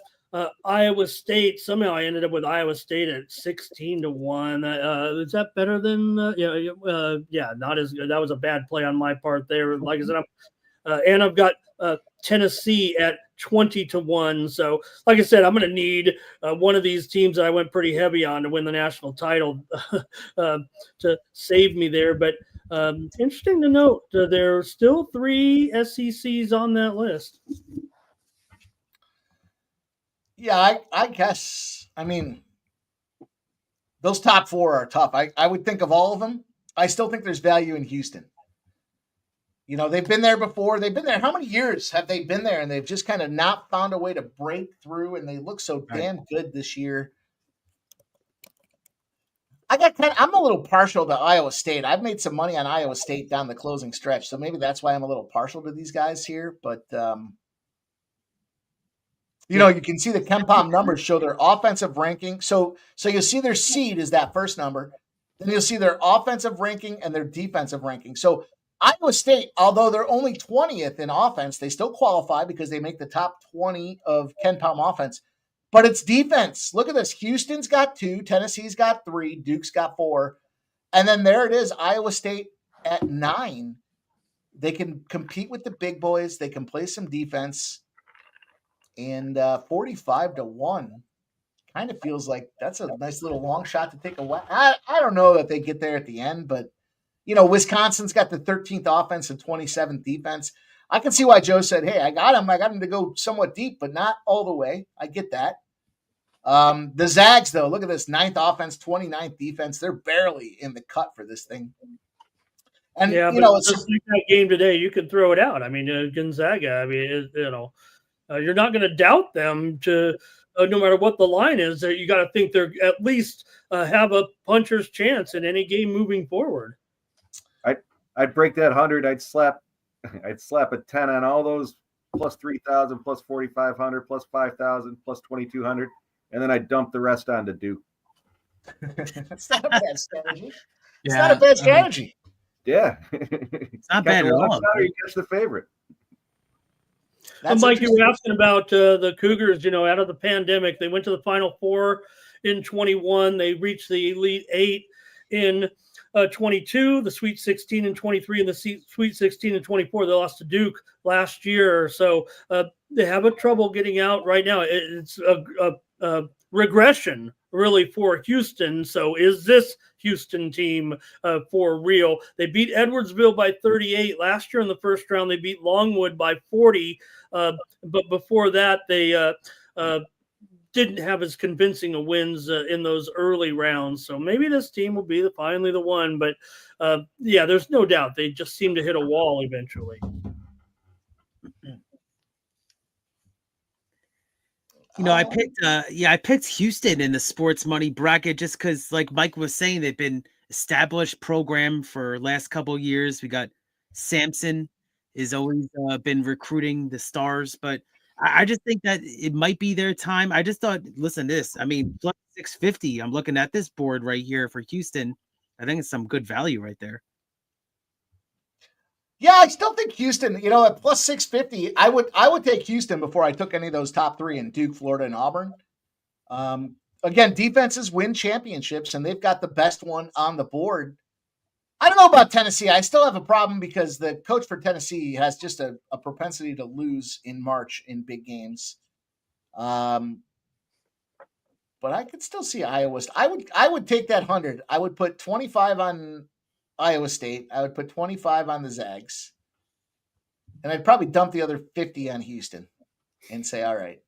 Iowa State. Somehow I ended up with Iowa State at 16-1. Is that better than? Yeah, not as good. That was a bad play on my part there. Like I said, and I've got Tennessee at 20-1. So, like I said, I'm going to need one of these teams that I went pretty heavy on to win the national title to save me there. But interesting to note, there are still 3 SECs on that list. Yeah, I guess. I mean, those top 4 are tough. I would think of all of them. I still think there's value in Houston. You know, they've been there before. They've been there. How many years have they been there? And they've just kind of not found a way to break through, and they look so damn good this year. I'm a little partial to Iowa State. I've made some money on Iowa State down the closing stretch, so maybe that's why I'm a little partial to these guys here. But, you know, you can see the KenPom numbers show their offensive ranking. So you'll see their seed is that first number. Then you'll see their offensive ranking and their defensive ranking. So Iowa State, although they're only 20th in offense, they still qualify because they make the top 20 of KenPom offense. But it's defense. Look at this. Houston's got 2, Tennessee's got 3, Duke's got 4. And then there it is, Iowa State at 9. They can compete with the big boys. They can play some defense. And 45-1 kind of feels like that's a nice little long shot to take away. I don't know that they get there at the end, but you know, Wisconsin's got the 13th offense and 27th defense. I can see why Joe said, hey, I got him to go somewhat deep, but not all the way. I get that. The Zags, though, look at this, 9th offense, 29th defense. They're barely in the cut for this thing. And, yeah, you know, it's just like that game today. You can throw it out. I mean, Gonzaga, I mean, you know, you're not going to doubt them to no matter what the line is. You got to think they're at least have a puncher's chance in any game moving forward. I'd break that 100. I'd slap a 10 on all those plus 3,000, plus 4,500, plus 5,000, plus 2,200, and then I'd dump the rest onto Duke. It's not a bad strategy. It's not a bad strategy. Yeah, it's not bad at all. You catch the favorite. And Mike, you were asking about the Cougars. You know, out of the pandemic, they went to the Final Four in 21. They reached the Elite 8 in 22, the Sweet 16 and 23, and the Sweet 16 and 24. They lost to Duke last year, so they have a trouble getting out right now. It's a regression really for Houston. So is this Houston team for real? They beat Edwardsville by 38 last year in the first round. They beat Longwood by 40, but before that they didn't have as convincing a wins in those early rounds. So maybe this team will be finally the one. But yeah, there's no doubt they just seem to hit a wall eventually. You know, I picked Houston in the sports money bracket just because, like Mike was saying, they've been established program for last couple of years. We got Sampson has always been recruiting the stars, but I just think that it might be their time. I just thought, listen to this. I mean, plus 650. I'm looking at this board right here for Houston. I think it's some good value right there. Yeah, I still think Houston, you know, at plus 650, I would take Houston before I took any of those top 3 in Duke, Florida, and Auburn. Again, defenses win championships, and they've got the best one on the board. I don't know about Tennessee. I still have a problem because the coach for Tennessee has just a propensity to lose in March in big games. But I could still see Iowa. I would take that 100. I would put 25 on Iowa State. I would put 25 on the Zags. And I'd probably dump the other 50 on Houston and say, all right,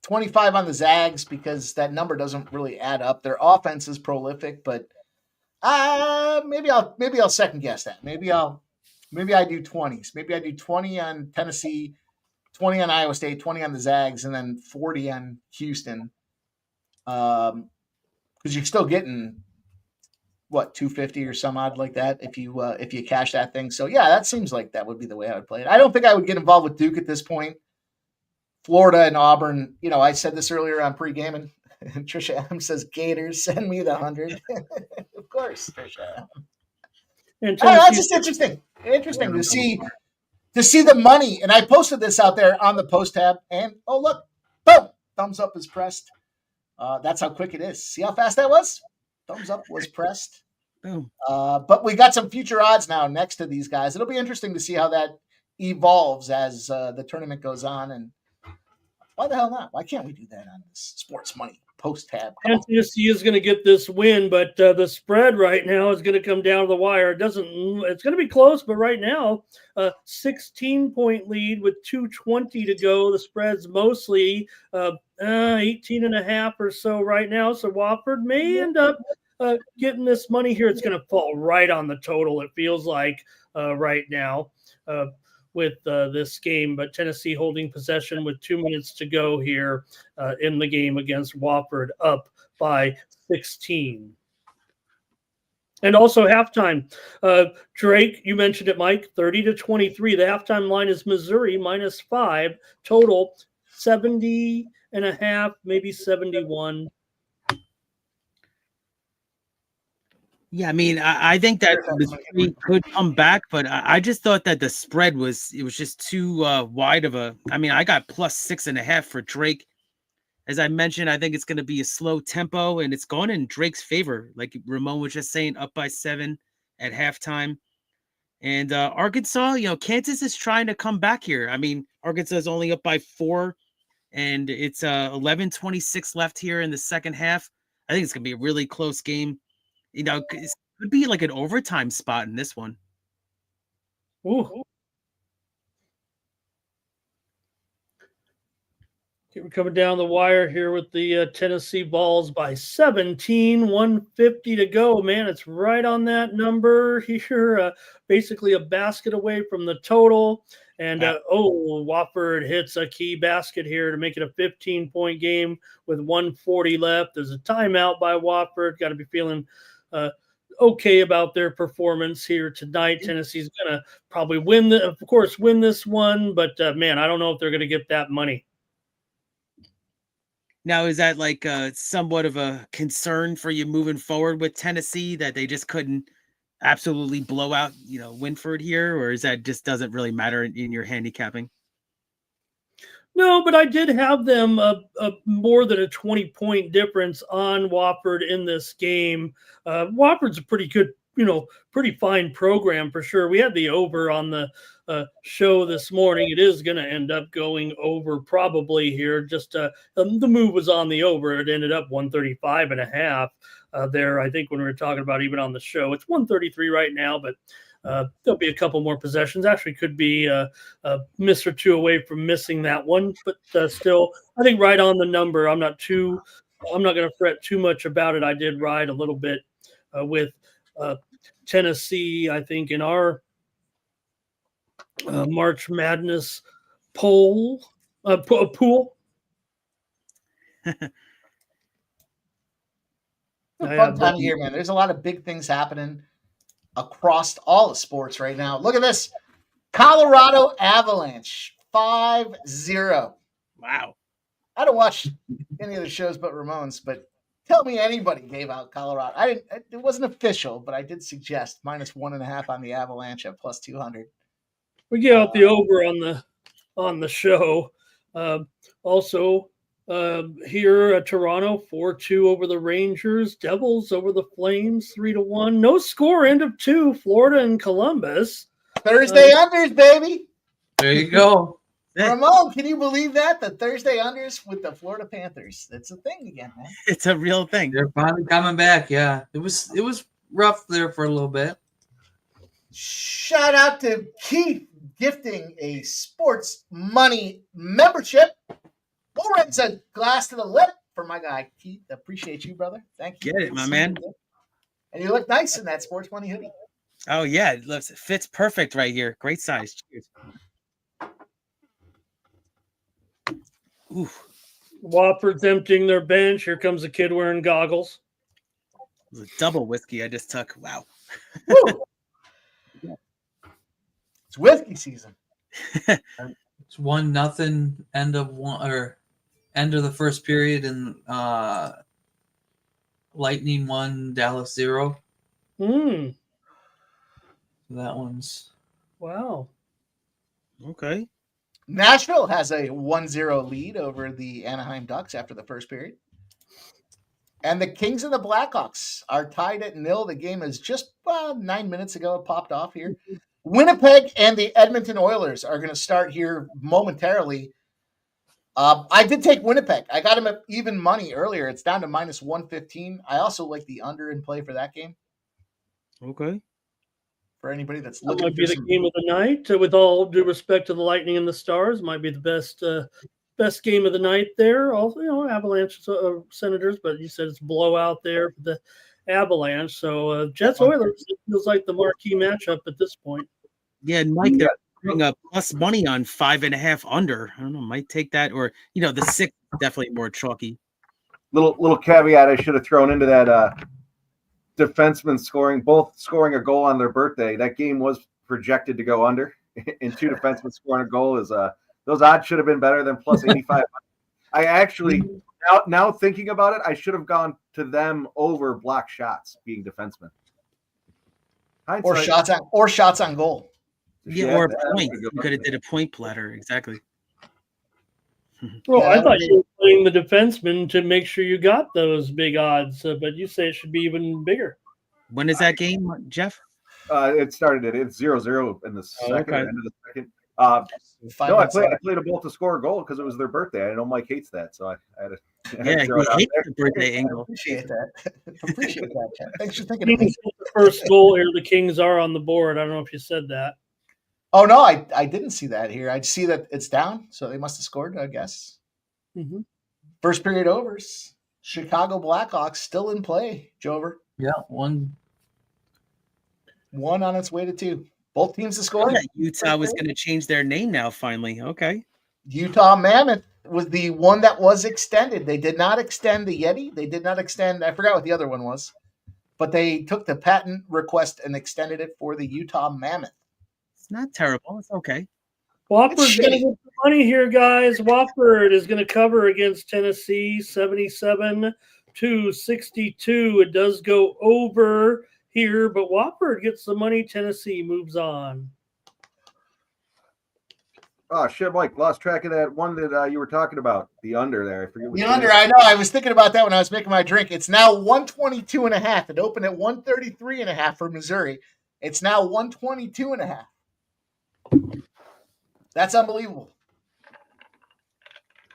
25 on the Zags because that number doesn't really add up. Their offense is prolific, but Maybe I'll second guess that. Maybe I do 20s. Maybe I do 20 on Tennessee, 20 on Iowa State, 20 on the Zags, and then 40 on Houston. Because you're still getting what, 250 or some odd like that if you cash that thing. So yeah, that seems like that would be the way I would play it. I don't think I would get involved with Duke at this point. Florida and Auburn, I said this earlier on pregame, and Trisha Adams says, Gators, send me the 100. Of course, Trisha. And That's just interesting. Interesting to see the money. And I posted this out there on the post tab, and oh look, boom, thumbs up is pressed. That's how quick it is. See how fast that was? Thumbs up was pressed. Boom. But we got some future odds now next to these guys. It'll be interesting to see how that evolves as the tournament goes on. And why the hell not? Why can't we do that on this Sports Money post tab? Tennessee is going to get this win, but the spread right now is going to come down to the wire. It's going to be close, but right now, 16-point lead with 2:20 to go. The spread's mostly 18.5 or so right now. So Wofford may end up getting this money here. It's going to fall right on the total, it feels like right now. With this game, but Tennessee holding possession with 2 minutes to go here in the game against Wofford, up by 16. And also halftime. Drake, you mentioned it, Mike, 30-23. The halftime line is Missouri -5. Total 70.5, maybe 71. Yeah, I mean, I think that Missouri could come back, but I just thought that the spread was just too wide of a. I mean, I got +6.5 for Drake. As I mentioned, I think it's going to be a slow tempo, and it's going in Drake's favor. Like Ramon was just saying, up by 7 at halftime. And Arkansas, Kansas is trying to come back here. I mean, Arkansas is only up by 4, and it's 11:26 left here in the second half. I think it's going to be a really close game. It could be like an overtime spot in this one. Ooh. We're coming down the wire here with the Tennessee Vols by 17, 150 to go. Man, it's right on that number here. Basically a basket away from the total. And, Wofford hits a key basket here to make it a 15-point game with 1:40 left. There's a timeout by Wofford. Got to be feeling okay about their performance here tonight. Tennessee's going to probably win this one. But, man, I don't know if they're going to get that money. Now, is that like somewhat of a concern for you moving forward with Tennessee, that they just couldn't absolutely blow out, Winford here, or is that just doesn't really matter in your handicapping? No, but I did have them more than a 20-point difference on Wofford in this game. Wofford's a pretty good, pretty fine program for sure. We had the over on the show this morning. It is going to end up going over probably here. Just the move was on the over. It ended up 135.5 there. I think when we were talking about even on the show, it's 133 right now, but there'll be a couple more possessions. Actually could be a miss or two away from missing that one, but still, I think right on the number. I'm not going to fret too much about it. I did ride a little bit with Tennessee, I think, in our March Madness pool. Fun time here, man. There's a lot of big things happening across all the sports right now. Look at this. Colorado Avalanche 5-0. Wow. I don't watch any of the shows but Ramon's, but tell me anybody gave out Colorado. It wasn't official, but I did suggest -1.5 on the Avalanche at +200. We get out the over on the show. Also, here at Toronto, 4-2 over the Rangers. Devils over the Flames, 3-1. No score, end of 2. Florida and Columbus. Thursday unders, baby. There you go. Ramon, can you believe that? The Thursday unders with the Florida Panthers. It's a thing again, man. It's a real thing. They're finally coming back. Yeah, it was rough there for a little bit. Shout out to Keith gifting a Sports Money membership. We'll raise a glass to the lip for my guy Keith. Appreciate you, brother. Thank you. Get it, my man. And you look nice in that sports money hoodie. Oh yeah, it fits perfect right here. Great size. Cheers. Ooh. Wofford's emptying their bench. Here comes a kid wearing goggles. It was a double whiskey I just took. Wow. It's whiskey season. It's 1-0 end of the first period, and Lightning 1, Dallas 0. That one's wow. Okay. Nashville has a 1-0 lead over the Anaheim Ducks after the first period. And the Kings and the Blackhawks are tied at 0. The game is just 9 minutes ago. It popped off here. Winnipeg and the Edmonton Oilers are going to start here momentarily. I did take Winnipeg. I got them at even money earlier. It's down to minus 115. I also like the under in play for that game. Okay. For anybody that's That looking might be for the game of the night. With all due respect to the Lightning and the Stars, might be the best game of the night there. Also, Avalanche Senators, but you said it's blowout there for the Avalanche. So Jets Oilers feels like the marquee matchup at this point. Yeah, and Mike, they're putting up plus money on 5.5 under. I don't know, might take that, or the 6 definitely more chalky. Little caveat I should have thrown into that defenseman both scoring a goal on their birthday. That game was projected to go under, and 2 defensemen scoring a goal is those odds should have been better than plus 85. I actually now thinking about it, I should have gone to them over block shots being defensemen. or shots on goal. Yeah, or a point. You could have did a point platter, exactly. Well, I thought you were playing the defenseman to make sure you got those big odds, but you say it should be even bigger. When is that game, Jeff? It started it's 0-0 in the second end of the second. No, I played them both to score a goal because it was their birthday. I know Mike hates that, so I had to. Yeah, he hates the birthday angle. Appreciate that. Appreciate that, Ken. Thanks for thinking of Kings me. the first goal here. The Kings are on the board. I don't know if you said that. Oh no, I didn't see that here. I see that it's down, so they must have scored, I guess. Mm-hmm. First period overs. Chicago Blackhawks still in play, Jover. Yeah, 1 on its way to 2. Both teams to score. Yeah, Utah was going to change their name now, finally. Okay. Utah Mammoth was the one that was extended. They did not extend the Yeti. They did not extend, I forgot what the other one was, but they took the patent request and extended it for the Utah Mammoth. It's not terrible. It's okay. Wofford's going to get the money here, guys. Wofford is going to cover against Tennessee, 77-62. It does go over here, but Wofford gets the money. Tennessee moves on. Oh shit, Mike, lost track of that one that you were talking about. The under there. I forget. The under, I know. I was thinking about that when I was making my drink. It's now 122.5. It opened at 133.5 for Missouri. It's now 122.5. That's unbelievable.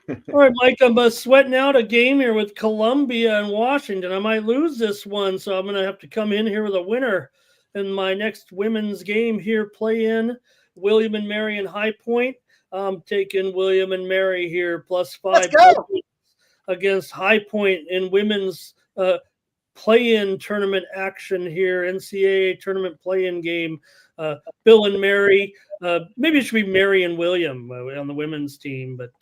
All right, Mike, I'm sweating out a game here with Columbia and Washington. I might lose this one, so I'm going to have to come in here with a winner in my next women's game here. Play in William and Mary and High Point. I'm taking William and Mary here, +5 against High Point in women's play-in tournament action here, NCAA tournament play-in game. Bill and Mary, maybe it should be Mary and William on the women's team, but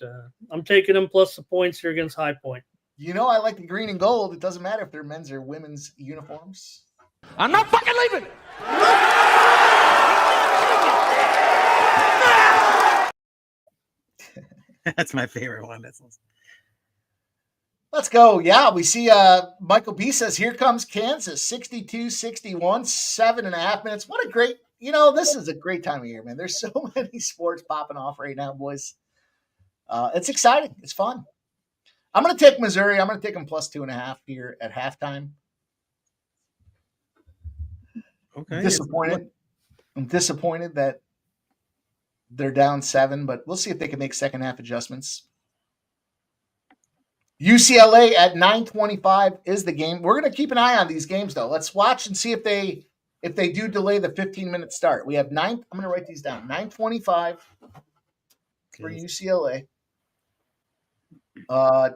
I'm taking them plus the points here against High Point. You know, I like the green and gold. It doesn't matter if they're men's or women's uniforms. I'm not fucking leaving. That's my favorite one. Let's go. Yeah, we see Michael B says, here comes Kansas, 62-61, 7.5 minutes. What a great, this is a great time of year, man. There's so many sports popping off right now, boys. It's exciting. It's fun. I'm going to take Missouri. I'm going to take them +2.5 here at halftime. Okay. I'm disappointed that they're down 7, but we'll see if they can make second half adjustments. UCLA at 9:25 is the game. We're going to keep an eye on these games, though. Let's watch and see if they do delay the 15-minute start. We have 9. I'm going to write these down. 9:25 for UCLA.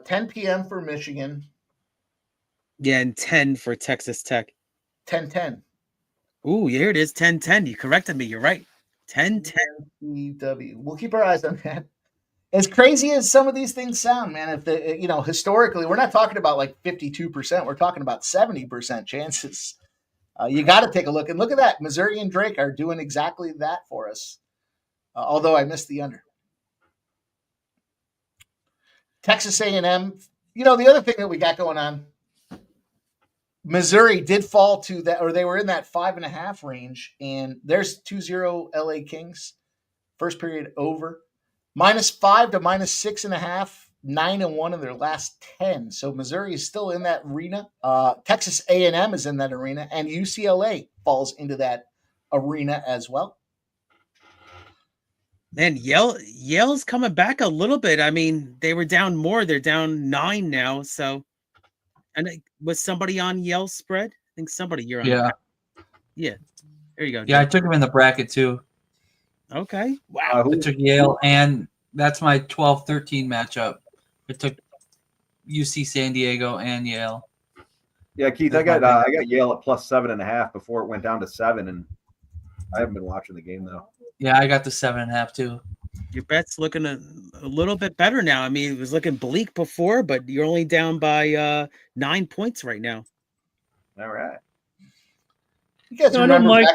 10 p.m. for Michigan. Yeah, and 10 for Texas Tech. 10-10. Ooh, here it is, 10-10. You corrected me. You're right. 10-10. NCW. We'll keep our eyes on that. As crazy as some of these things sound, man, if the historically, we're not talking about like 52%. We're talking about 70% chances. You got to take a look, and look at that. Missouri and Drake are doing exactly that for us. Although I missed the under. Texas A&M. The other thing that we got going on, Missouri did fall to that, or they were in that 5.5 range, and there's 2-0 LA Kings. First period over. -5 to -6.5, 9-1 in their last 10. So Missouri is still in that arena. Texas A&M is in that arena, and UCLA falls into that arena as well. Man, Yale's coming back a little bit. I mean, they were down more. They're down 9 now. So, and was somebody on Yale's spread? I think somebody you're on. Yeah. Yeah. There you go. Yeah, I took him in the bracket too. Okay. Wow. I took Yale, and that's my 12-13 matchup. I took UC San Diego and Yale. Yeah, Keith, I got Yale at +7.5 before it went down to 7, and I haven't been watching the game though. Yeah, I got the 7.5 too. Your bet's looking a little bit better now. I mean, it was looking bleak before, but you're only down by 9 points right now. All right. You guys remember Mike?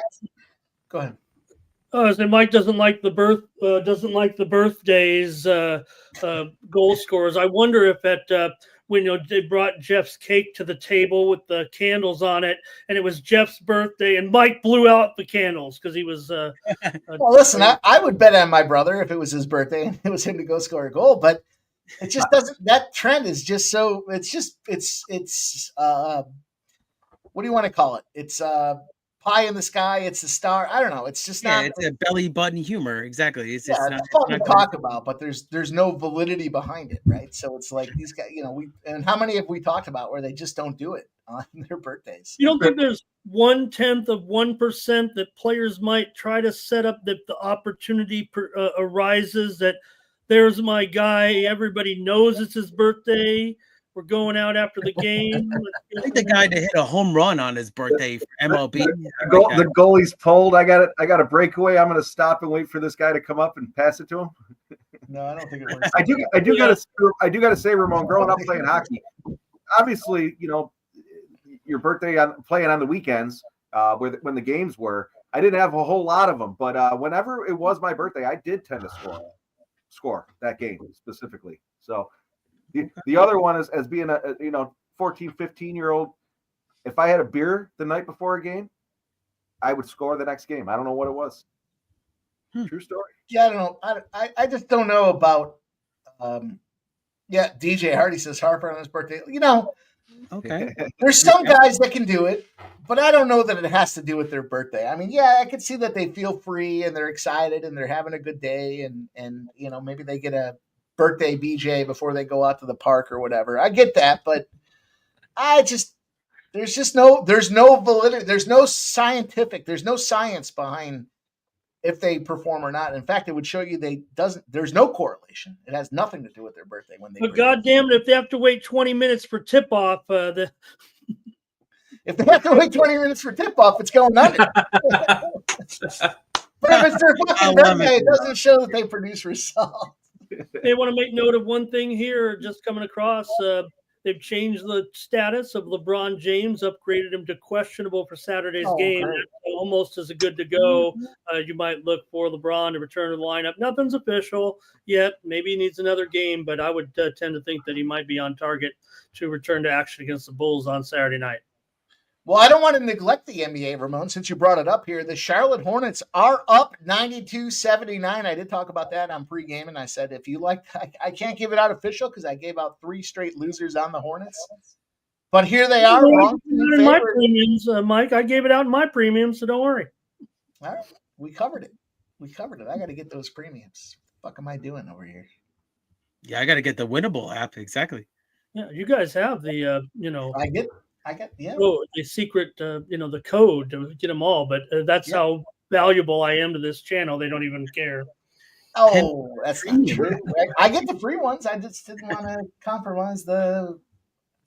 Go ahead. So Mike doesn't like the birthdays goal scorers. I wonder if when they brought Jeff's cake to the table with the candles on it, and it was Jeff's birthday, and Mike blew out the candles because he was. Well, listen, I would bet on my brother if it was his birthday and it was him to go score a goal, but it just doesn't. That trend is just so. It's what do you want to call it? It's pie in the sky. It's a star. I don't know. It's just not. It's a belly button humor. Exactly. It's just it's fun to talk about, but there's no validity behind it, right? So it's like these guys, and how many have we talked about where they just don't do it on their birthdays? You don't think there's 0.1% that players might try to set up that the opportunity arises that there's my guy. Everybody knows it's his birthday. We're going out after the game. I think the guy to hit a home run on his birthday for MLB. The goalie's pulled. I got a breakaway. I'm going to stop and wait for this guy to come up and pass it to him. No, I don't think it works. I do got to say, Ramon, growing up playing hockey, obviously, your birthday playing on the weekends, when the games were, I didn't have a whole lot of them, but whenever it was my birthday, I did tend to score that game specifically. So. The other one is as being a 14, 15-year-old, if I had a beer the night before a game, I would score the next game. I don't know what it was. True story. Yeah, I don't know. I just don't know about DJ Hardy says Harper on his birthday. Okay. There's some guys that can do it, but I don't know that it has to do with their birthday. I mean, yeah, I could see that they feel free and they're excited and they're having a good day and maybe they get birthday BJ before they go out to the park or whatever. I get that, but there's no validity. There's no science behind if they perform or not. In fact, it would show you there's no correlation. It has nothing to do with their birthday when they. But goddamn it, if they have to wait 20 minutes for tip off, if they have to wait 20 minutes for tip off, it's going under. But if it's their fucking birthday, it doesn't show that they produce results. They want to make note of one thing here, just coming across. They've changed the status of LeBron James, upgraded him to questionable for Saturday's game. Almost as a good to go. You might look for LeBron to return to the lineup. Nothing's official yet. Maybe he needs another game, but I would tend to think that he might be on target to return to action against the Bulls on Saturday night. Well, I don't want to neglect the NBA, Ramon, since you brought it up here. The Charlotte Hornets are up 92-79. I did talk about that on pregame, and I said, if you like, I can't give it out official because I gave out 3 straight losers on the Hornets. But here they are. In my premiums, Mike, I gave it out in my premiums, so don't worry. All right. We covered it. I got to get those premiums. What the fuck am I doing over here? Yeah, I got to get the Winnable app. Exactly. Yeah, you guys have the, I got the secret, the code to get them all, but that's how valuable I am to this channel. They don't even care. Oh, that's not true. I get the free ones. I just didn't want to compromise the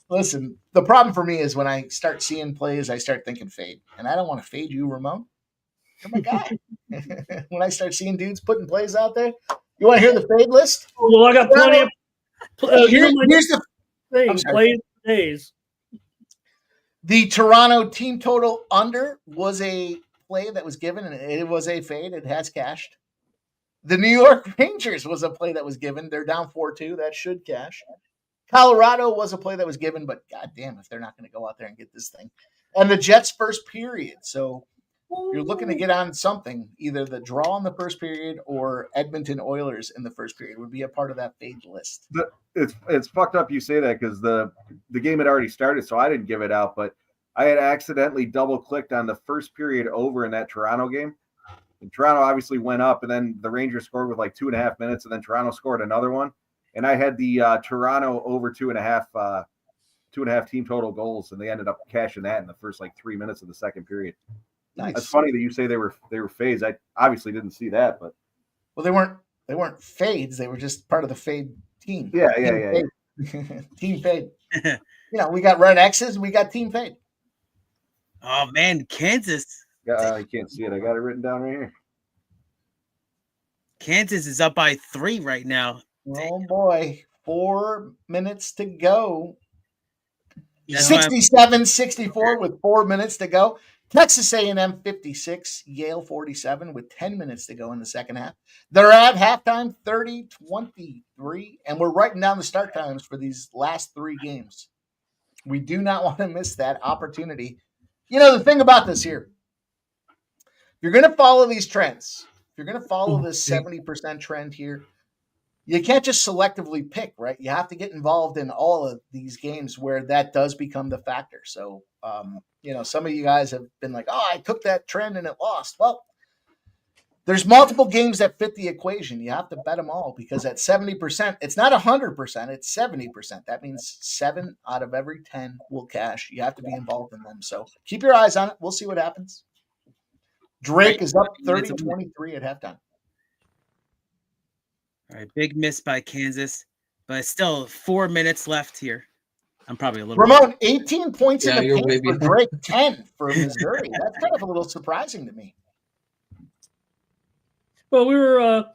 Listen, the problem for me is when I start seeing plays, I start thinking fade. And I don't want to fade you, Ramon. You're my guy. When I start seeing dudes putting plays out there, you want to hear the fade list? Well, I got plenty of. Here's the things. Plays days. The Toronto team total under was a play that was given, and it was a fade. It has cashed. The New York Rangers was a play that was given. They're down 4-2. That should cash. Colorado was a play that was given, but goddamn if they're not going to go out there and get this thing. And the Jets' first period. So you're looking to get on something. Either the draw in the first period or Edmonton Oilers in the first period would be a part of that fade list. It's fucked up you say that because the game had already started, so I didn't give it out, but I had accidentally double-clicked on the first period over in that Toronto game. And Toronto obviously went up, and then the Rangers scored with like 2.5 minutes, and then Toronto scored another one. And I had the Toronto over 2.5 team total goals, and they ended up cashing that in the first like 3 minutes of the second period. Nice. That's funny that you say they were fades. I obviously didn't see that, but they weren't fades. They were just part of the fade team. Yeah. Team fade. We got red X's. We got team fade. Oh man, Kansas. I can't see it. I got it written down right here. Kansas is up by 3 right now. Oh boy, 4 minutes to go. 67-64 with 4 minutes to go. Texas A&M 56, Yale 47 with 10 minutes to go in the second half. They're at halftime 30-23, and we're writing down the start times for these last 3 games. We do not want to miss that opportunity. The thing about this here, you're going to follow these trends. If you're going to follow this 70% trend here, you can't just selectively pick, right? You have to get involved in all of these games where that does become the factor. So, some of you guys have been like, oh, I took that trend and it lost. Well, there's multiple games that fit the equation. You have to bet them all because at 70%, it's not 100%, it's 70%. That means 7 out of every 10 will cash. You have to be involved in them. So keep your eyes on it. We'll see what happens. Drake is up 30-23 at halftime. All right, big miss by Kansas, but still 4 minutes left here. I'm probably a little. Ramon, 18 points in the paint for Drake, 10 for Missouri. That's kind of a little surprising to me. Well, we were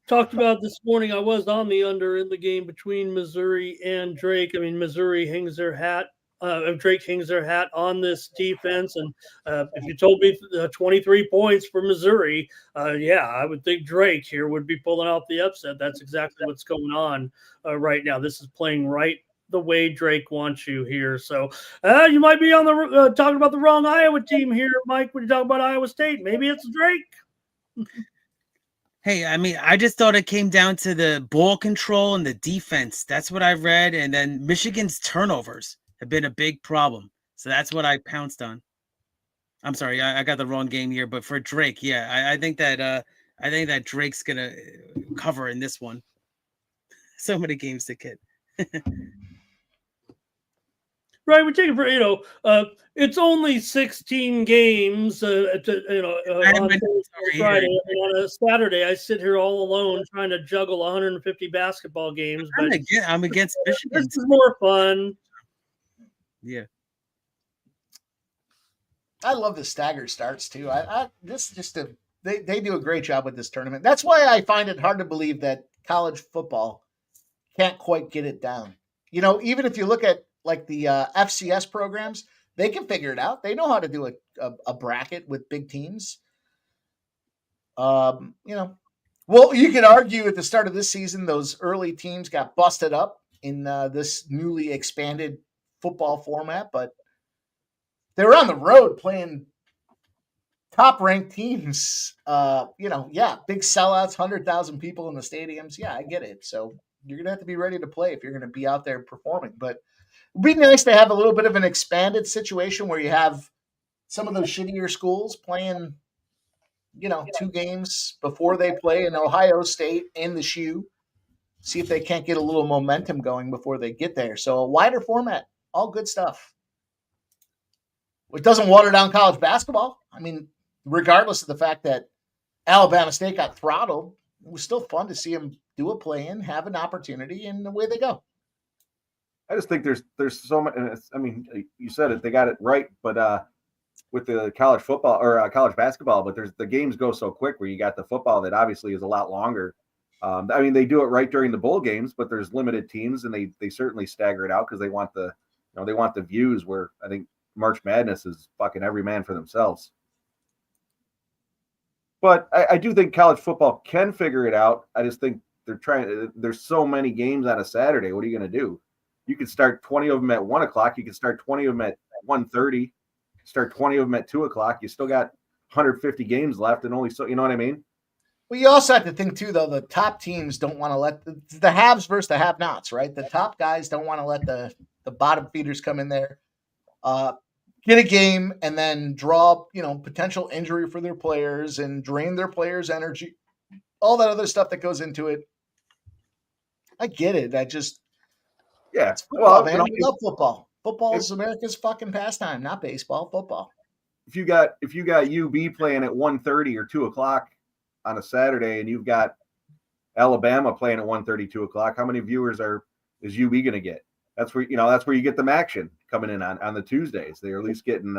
talked about this morning. I was on the under in the game between Missouri and Drake. I mean, Missouri hangs their hat. Drake hangs their hat on this defense, and if you told me 23 points for Missouri, I would think Drake here would be pulling out the upset. That's exactly what's going on right now. This is playing right the way Drake wants you here. So you might be on the talking about the wrong Iowa team here, Mike. When you talk about Iowa State, maybe it's Drake. Hey, I mean, I just thought it came down to the ball control and the defense. That's what I read, and then Michigan's turnovers have been a big problem. So that's what I pounced on. I'm sorry, I got the wrong game here, but for Drake, I think that Drake's gonna cover in this one. So many games to get. Right, we take it for it's only 16 games. On Friday, and on a Saturday, I sit here all alone trying to juggle 150 basketball games. But I'm against Michigan. This is more fun. Yeah, I love the stagger starts too. They do a great job with this tournament. That's why I find it hard to believe that college football can't quite get it down. Even if you look at like the FCS programs, they can figure it out. They know how to do a bracket with big teams. Well, you could argue at the start of this season, those early teams got busted up in this newly expanded football format, but they were on the road playing top-ranked teams. Big sellouts, 100,000 people in the stadiums. Yeah, I get it. So you're going to have to be ready to play if you're going to be out there performing. But it'd be nice to have a little bit of an expanded situation where you have some of those shittier schools playing, 2 games before they play in Ohio State in the shoe. See if they can't get a little momentum going before they get there. So a wider format, all good stuff. It doesn't water down college basketball. I mean, regardless of the fact that Alabama State got throttled, it was still fun to see them do a play-in, have an opportunity, and away they go. I just think there's so much. I mean, you said it; they got it right, but with the college football or college basketball, but the games go so quick. Where you got the football that obviously is a lot longer. I mean, they do it right during the bowl games, but there's limited teams, and they certainly stagger it out because they want the views. Where I think March Madness is fucking every man for themselves. But I do think college football can figure it out. I just think they're trying. There's so many games on a Saturday. What are you going to do? You could start 20 of them at 1 o'clock. You could start 20 of them at 1:30. Start 20 of them at 2 o'clock. You still got 150 games left, and only so you know what I mean. Well, you also have to think too, though. The top teams don't want to let the haves versus the have-nots, right? The top guys don't want to let the bottom feeders come in there, get a game, and then draw potential injury for their players and drain their players' energy, all that other stuff that goes into it. I get it. It's football, man. We love football. Football is America's fucking pastime, not baseball. Football. If you got UB playing at 1:30 or 2 o'clock on a Saturday, and you've got Alabama playing at 1:30, 2 o'clock, how many viewers is UB going to get? That's where you get them action coming in on the Tuesdays. They're at least getting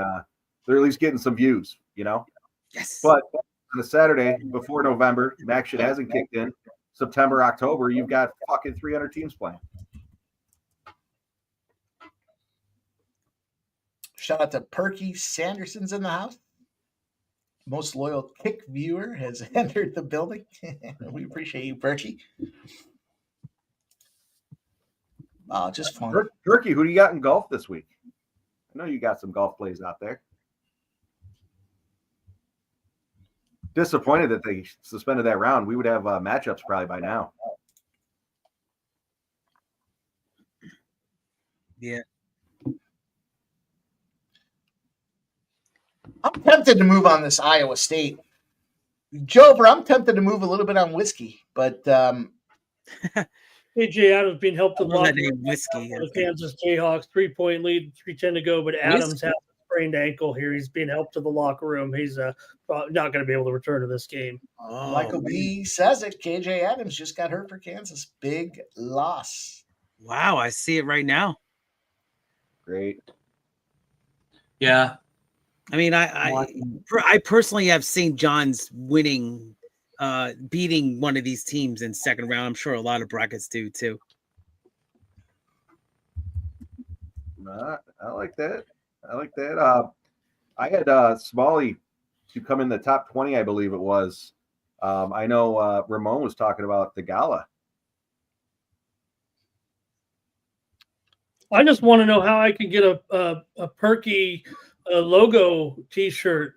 some views, Yes. But on a Saturday before November, the action hasn't kicked in. September, October, you've got fucking 300 teams playing. Shout out to Perky Sanderson's in the house. Most loyal kick viewer has entered the building. We appreciate you, Perky. Just fun. Turkey, who do you got in golf this week? I know you got some golf plays out there. Disappointed that they suspended that round. We would have matchups probably by now. Yeah. I'm tempted to move on this Iowa State. Jover, I'm tempted to move a little bit on whiskey, but AJ Adams being helped to I love block that name, whiskey. the Kansas Jayhawks 3-point lead, 3:10 to go. But Adams has a sprained ankle here. He's being helped to the locker room. He's not going to be able to return to this game. Michael B says it. KJ Adams just got hurt for Kansas. Big loss. Wow, I see it right now. Great. Yeah. I mean, I personally have St. John's winning, beating one of these teams in second round. I'm sure a lot of brackets do too. I like that. I had Smalley to come in the top 20, I believe it was. I know Ramon was talking about the gala. I just want to know how I can get a Perky logo T-shirt.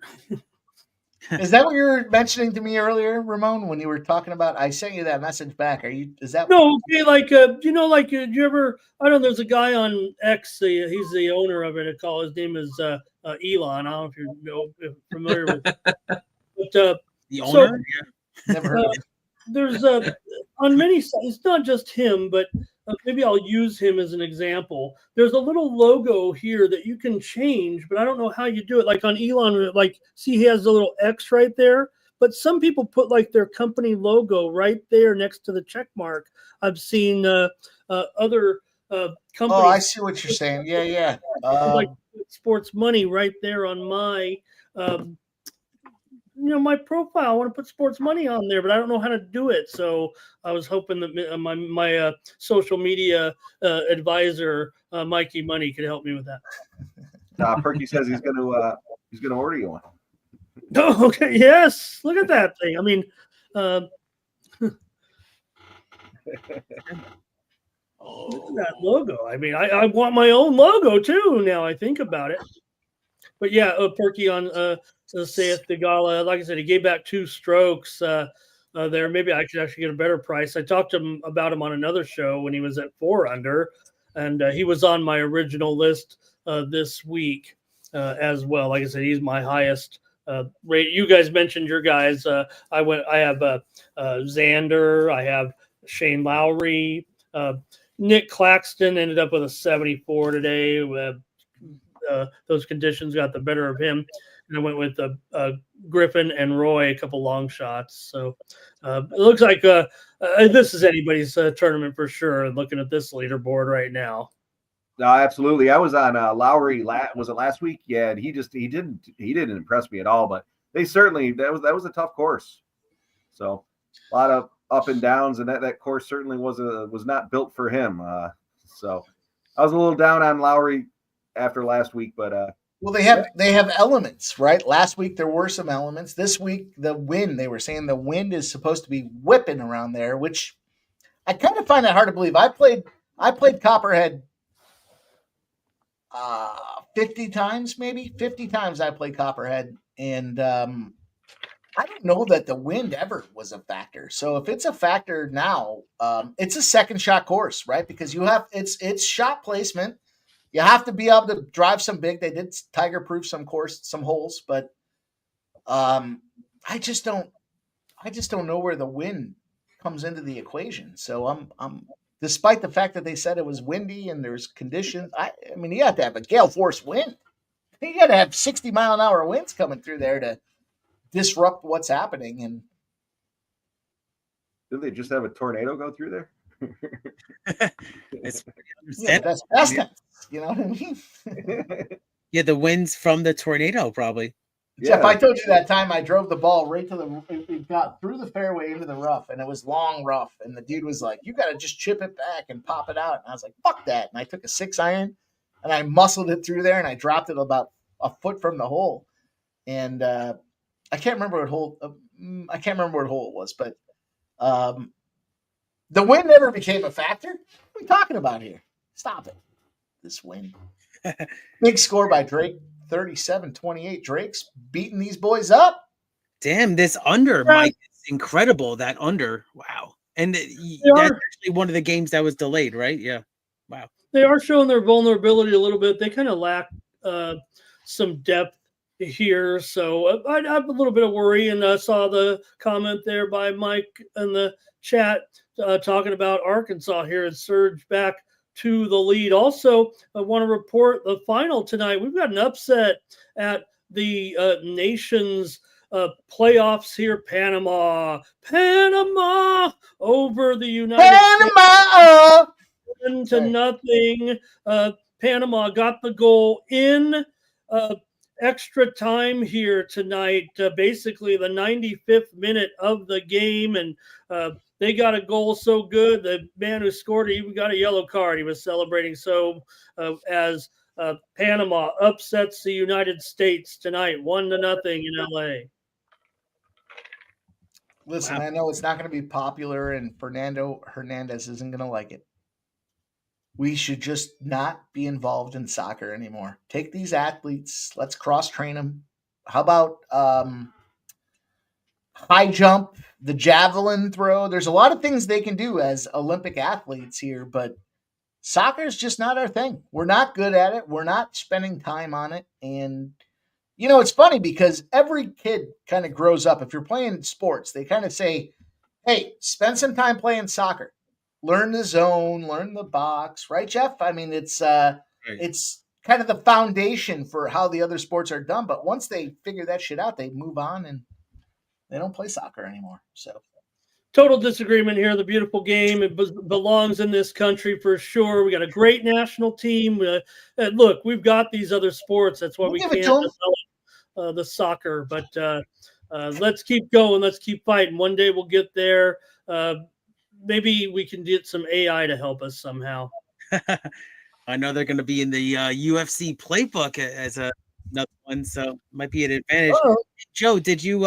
Is that what you were mentioning to me earlier, Ramon, when you were talking about? I sent you that message back. Is that no? Okay, do you ever? I don't know. There's a guy on X. He's the owner of it. His name is Elon. I don't know if you're familiar with. But The owner. Never heard of it. There's on many sites. It's not just him, but maybe I'll use him as an example. There's a little logo here that you can change, but I don't know how you do it. Like on Elon, see, he has a little X right there, but some people put their company logo right there next to the check mark. I've seen other companies. Oh, I see what you're saying. Yeah. Sports Money right there on my my profile. I want to put Sports Money on there, but I don't know how to do it. So I was hoping that my social media advisor, Mikey Money, could help me with that. Perky says he's going to order you one. Oh, okay. Yes. Look at that thing. I mean, look at that logo. I mean, I want my own logo too. Now I think about it. But yeah, Perky on saith the gala. Like I said, he gave back 2 strokes there. Maybe I could actually get a better price. I talked to him about him on another show when he was at 4 under, and he was on my original list this week as well. Like I said, he's my highest rate. You guys mentioned your guys. I have Xander. I have Shane Lowry. Nick Claxton ended up with a 74 today. Those conditions got the better of him, and I went with Griffin and Roy, a couple long shots. So it looks like this is anybody's tournament for sure. Looking at this leaderboard right now. No, absolutely. I was on Lowry. Was it last week? Yeah, and he didn't impress me at all. But they certainly that was a tough course. So a lot of up and downs, and that course certainly was not built for him. So I was a little down on Lowry after last week, but well, they have elements, right? Last week there were some elements. This week the wind, they were saying the wind is supposed to be whipping around there, which I kind of find it hard to believe. I played Copperhead 50 times, maybe 50 times I played Copperhead, and I don't know that the wind ever was a factor. So if it's a factor now, it's a second shot course, right? Because it's shot placement. You have to be able to drive some big. They did tiger proof some holes, but I just don't know where the wind comes into the equation. So I'm despite the fact that they said it was windy and there's conditions. I mean, you have to have a gale force wind. You got to have 60-mile-an-hour winds coming through there to disrupt what's happening. And did they just have a tornado go through there? It's that's best tense, you know what I mean? Yeah, the winds from the tornado probably. Jeff, I told you that time I drove the ball right to it got through the fairway into the rough, and it was long rough, and the dude was like, "You got to just chip it back and pop it out." And I was like, "Fuck that!" And I took a 6-iron, and I muscled it through there, and I dropped it about a foot from the hole, and I can't remember what hole it was, but the wind never became a factor. What are we talking about here? Stop it. This wind. Big score by Drake, 37-28. Drake's beating these boys up. Damn, this under, Mike, is incredible. That under. Wow. And that's actually one of the games that was delayed, right? Yeah. Wow. They are showing their vulnerability a little bit. They kind of lack some depth here. So I have a little bit of worry, and I saw the comment there by Mike in the chat talking about Arkansas here and surged back to the lead. Also, I want to report the final tonight. We've got an upset at the nation's playoffs here. Panama over the United States. 1-0. Panama got the goal in extra time here tonight, basically the 95th minute of the game, and they got a goal so good, the man who scored it even got a yellow card. He was celebrating as Panama upsets the United States tonight, 1-0 in LA. Listen, wow. I know it's not going to be popular, and Fernando Hernandez isn't going to like it. We should just not be involved in soccer anymore. Take these athletes, let's cross-train them. How about high jump, the javelin throw? There's a lot of things they can do as Olympic athletes here, but soccer is just not our thing. We're not good at it. We're not spending time on it. And, you know, it's funny because every kid kind of grows up. If you're playing sports, they kind of say, hey, spend some time playing soccer. Learn the zone, learn the box, right, Jeff? I mean, it's kind of the foundation for how the other sports are done. But once they figure that shit out, they move on and they don't play soccer anymore. So, total disagreement here. The beautiful game, it belongs in this country for sure. We got a great national team. Look, we've got these other sports. That's why we can't develop the soccer. But let's keep going. Let's keep fighting. One day we'll get there. Maybe we can get some AI to help us somehow. I know they're going to be in the UFC Playbook as another one, so might be an advantage. Oh. Joe, did you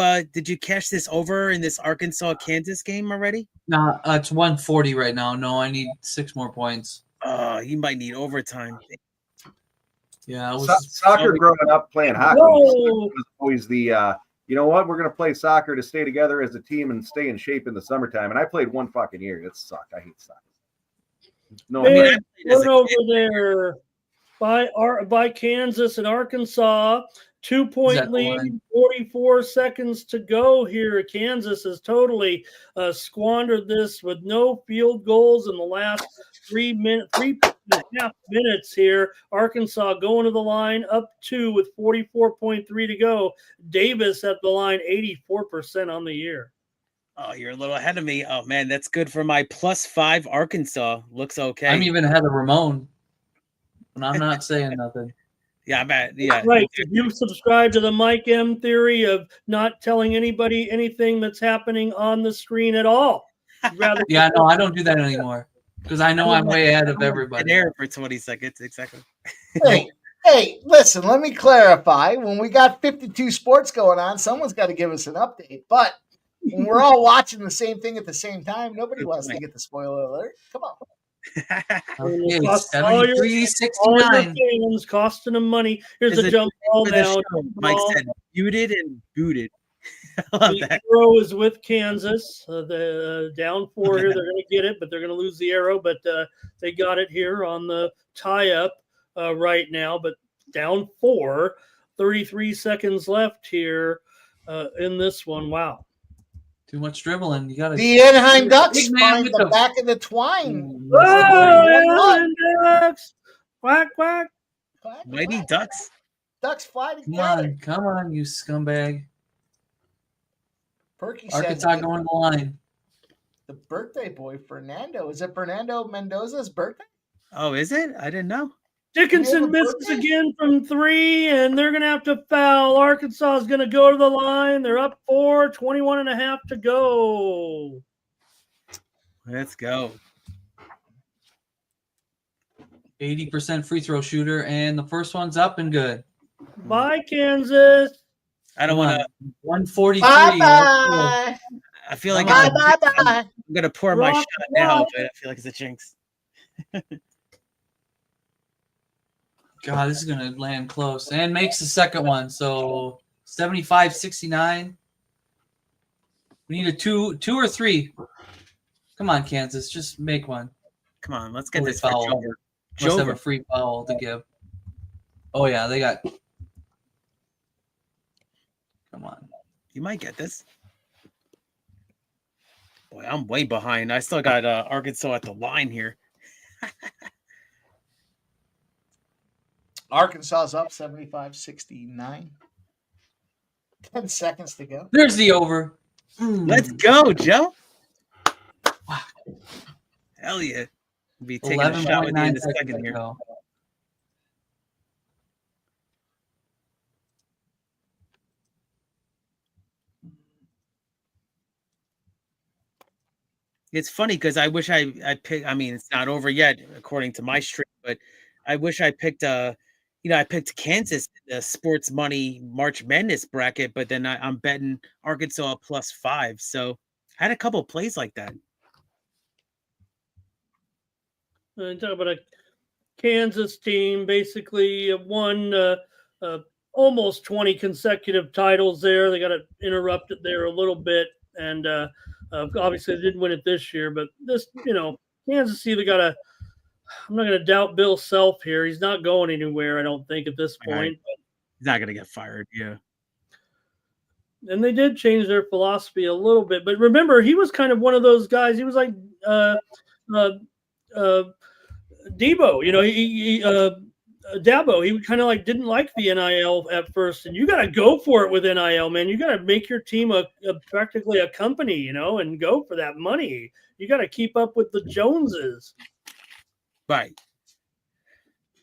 cash this over in this Arkansas-Kansas game already? No, it's 140 right now. No, I need 6 more points. You might need overtime. Yeah, soccer growing up playing hockey was always the you know what? We're going to play soccer to stay together as a team and stay in shape in the summertime. And I played one fucking year. It sucked. I hate soccer. No, over there by Kansas and Arkansas. 2-point lead, 44 seconds to go here. Kansas has totally squandered this with no field goals in the last 3.5 minutes here. Arkansas going to the line up 2 with 44.3 to go. Davis at the line, 84% on the year. Oh, you're a little ahead of me. Oh man, that's good for my +5 Arkansas. Looks okay. I'm even ahead of Ramon. and I'm not saying nothing. Yeah, I bet. Yeah. Right. If you subscribe to the Mike M theory of not telling anybody anything that's happening on the screen at all. Rather Yeah, no, I don't do that anymore because I know I'm way ahead of everybody. There for 20 seconds, exactly. Hey, listen, let me clarify. When we got 52 sports going on, someone's got to give us an update. But when we're all watching the same thing at the same time, nobody wants to get the spoiler alert. Come on. Okay, cost all your 73-69. fans costing them money. Here's a jump ball now. Mike said muted and booted. I love The that. arrow is with Kansas. The down 4 here. They're going to get it, but they're going to lose the arrow. But they got it here on the tie-up right now. But down 4, 33 seconds left here in this one. Wow. Too much dribbling. You got to. The Anaheim Ducks Big man find with the the- back of the twine. Oh, Ducks. Quack, quack. Mighty Ducks. Ducks fly together. Come on, you scumbag. Perky said Arkansas going to the line. the birthday boy, Fernando. Is it Fernando Mendoza's birthday? Oh, is it? I didn't know. Dickinson misses again from 3, and they're going to have to foul. Arkansas is going to go to the line. They're up 4, 21 and a half to go. Let's go. 80% free throw shooter, and the first one's up and good. Bye, Kansas. I don't want to. 143. Bye-bye. I feel like Bye-bye. I'm going to pour my Rock, shot now, rock. but I feel like it's a jinx. God, this is going to land close. And makes the second one. So 75-69. We need a two or three. Come on, Kansas. Just make one. Come on, let's get Holy this for foul. Jover. Must have Jover. a free foul to give. Oh, yeah. They got. Come on. You might get this. Boy, I'm way behind. I still got Arkansas at the line here. Arkansas's up 75-69. 10 seconds to go. There's the over. Let's go, Joe. Hell yeah. We'll be taking a shot with you in a second here. Go. It's funny because I wish I picked. I mean, it's not over yet according to my stream, but I wish I picked I picked Kansas in the sports money March Madness bracket, but then I'm betting Arkansas +5. So I had a couple of plays like that. Talk about a Kansas team basically won almost 20 consecutive titles there. They got it interrupted there a little bit, and obviously they didn't win it this year. But this, Kansas either got a. I'm not going to doubt Bill Self here. He's not going anywhere, I don't think, at this point. Right. He's not going to get fired. Yeah. And they did change their philosophy a little bit. But remember, he was kind of one of those guys. He was like Debo. Dabo. He kind of like didn't like the NIL at first. And you got to go for it with NIL, man. You got to make your team practically a company, and go for that money. You got to keep up with the Joneses. Right.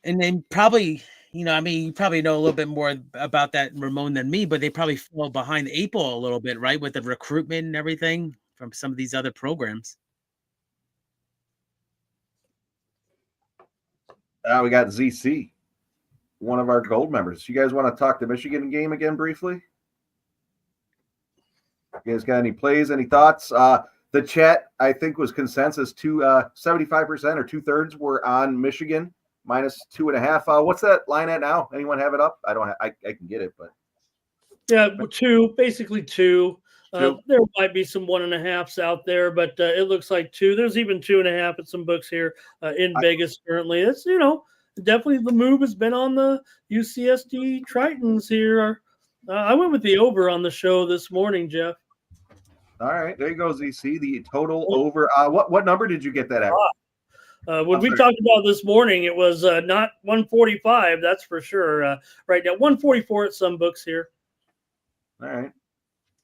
And then probably, you probably know a little bit more about that, Ramon, than me, but they probably fall behind the 8 ball a little bit, right? With the recruitment and everything from some of these other programs. We got ZC, one of our gold members. You guys want to talk the Michigan game again briefly? You guys got any plays, any thoughts? The chat, I think, was consensus to 75% or 2/3 were on Michigan -2.5. What's that line at now? Anyone have it up? I don't. I can get it, but yeah, 2, basically 2. There might be some 1.5s out there, but it looks like 2. There's even 2.5 at some books here in Vegas currently. It's definitely the move has been on the UCSD Tritons here. I went with the over on the show this morning, Jeff. all right, there you go, ZC. The total over. What number did you get that at? When we talked about this morning, it was not 145. That's for sure. Right now, 144 at some books here. All right.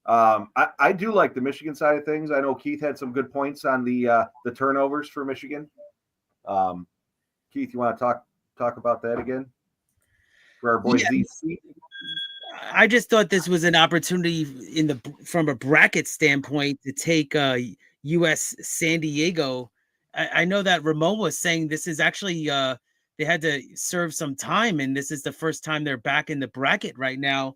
I do like the Michigan side of things. I know Keith had some good points on the turnovers for Michigan. Keith, you want to talk talk about that again for our boy ZC? I just thought this was an opportunity from a bracket standpoint to take US San Diego. I know that Ramon was saying this is actually they had to serve some time, and this is the first time they're back in the bracket right now.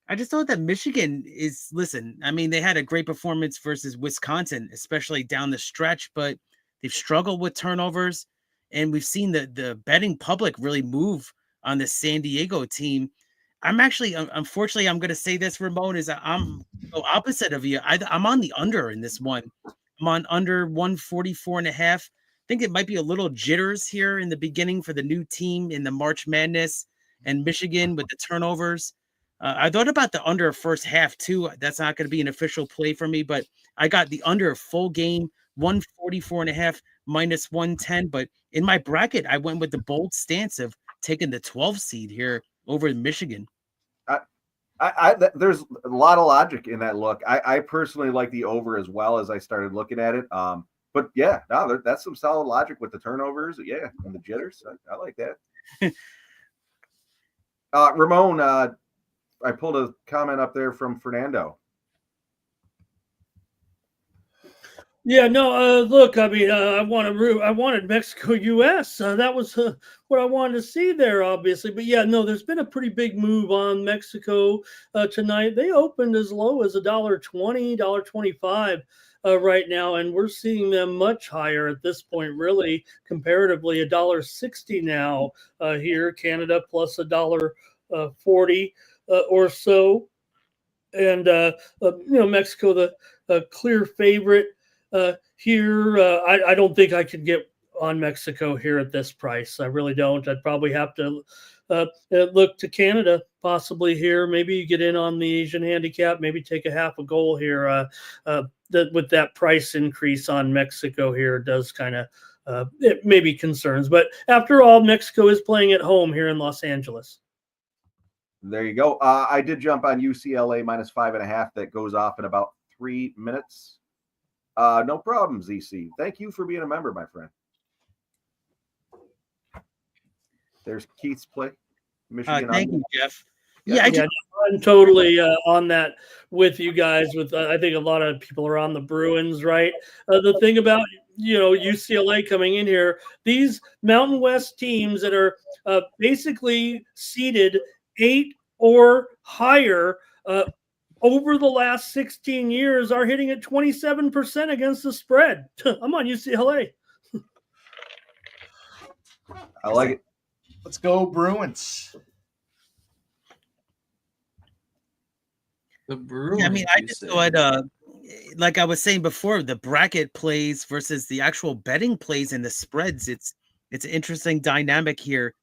I just thought that Michigan listen, I mean, they had a great performance versus Wisconsin, especially down the stretch, but they've struggled with turnovers, and we've seen the betting public really move on the San Diego team. I'm actually, unfortunately, I'm going to say this, Ramon, is I'm the opposite of you. I'm on the under in this one. I'm on under 144.5. I think it might be a little jitters here in the beginning for the new team in the March Madness and Michigan with the turnovers. I thought about the under first half too. That's not going to be an official play for me, but I got the under full game 144.5 minus 110. But in my bracket, I went with the bold stance of taking the 12 seed here over Michigan. There's a lot of logic in that look. I personally like the over as well as I started looking at it. But yeah, no, that's some solid logic with the turnovers. Yeah, and the jitters. I like that. Ramon, I pulled a comment up there from Fernando. Yeah, no, look, I mean, I wanted Mexico US. That was what I wanted to see there, obviously. But yeah, no, there's been a pretty big move on Mexico tonight. They opened as low as $1.20, $1.25 right now, and we're seeing them much higher at this point, really, comparatively, $1.60 now here. Canada plus $1.40 or so. And, Mexico, the clear favorite. Here, I don't think I could get on Mexico here at this price. I really don't. I'd probably have to look to Canada possibly here. Maybe you get in on the Asian handicap, maybe take a half a goal here. With that price increase on Mexico here does kind of it may be concerns. But after all, Mexico is playing at home here in Los Angeles. There you go. I did jump on UCLA minus 5.5. That goes off in about 3 minutes. No problem, ZC. Thank you for being a member, my friend. There's Keith's play. Michigan. Thank you, Jeff. Yeah, I'm totally on that with you guys. I think a lot of people are on the Bruins, right? The thing about UCLA coming in here, these Mountain West teams that are basically seeded 8 or higher over the last 16 years are hitting at 27% against the spread. I'm on UCLA. I like it. Let's go Bruins. The Bruins. Yeah, I mean, I just thought, like I was saying before, the bracket plays versus the actual betting plays and the spreads. It's an interesting dynamic here.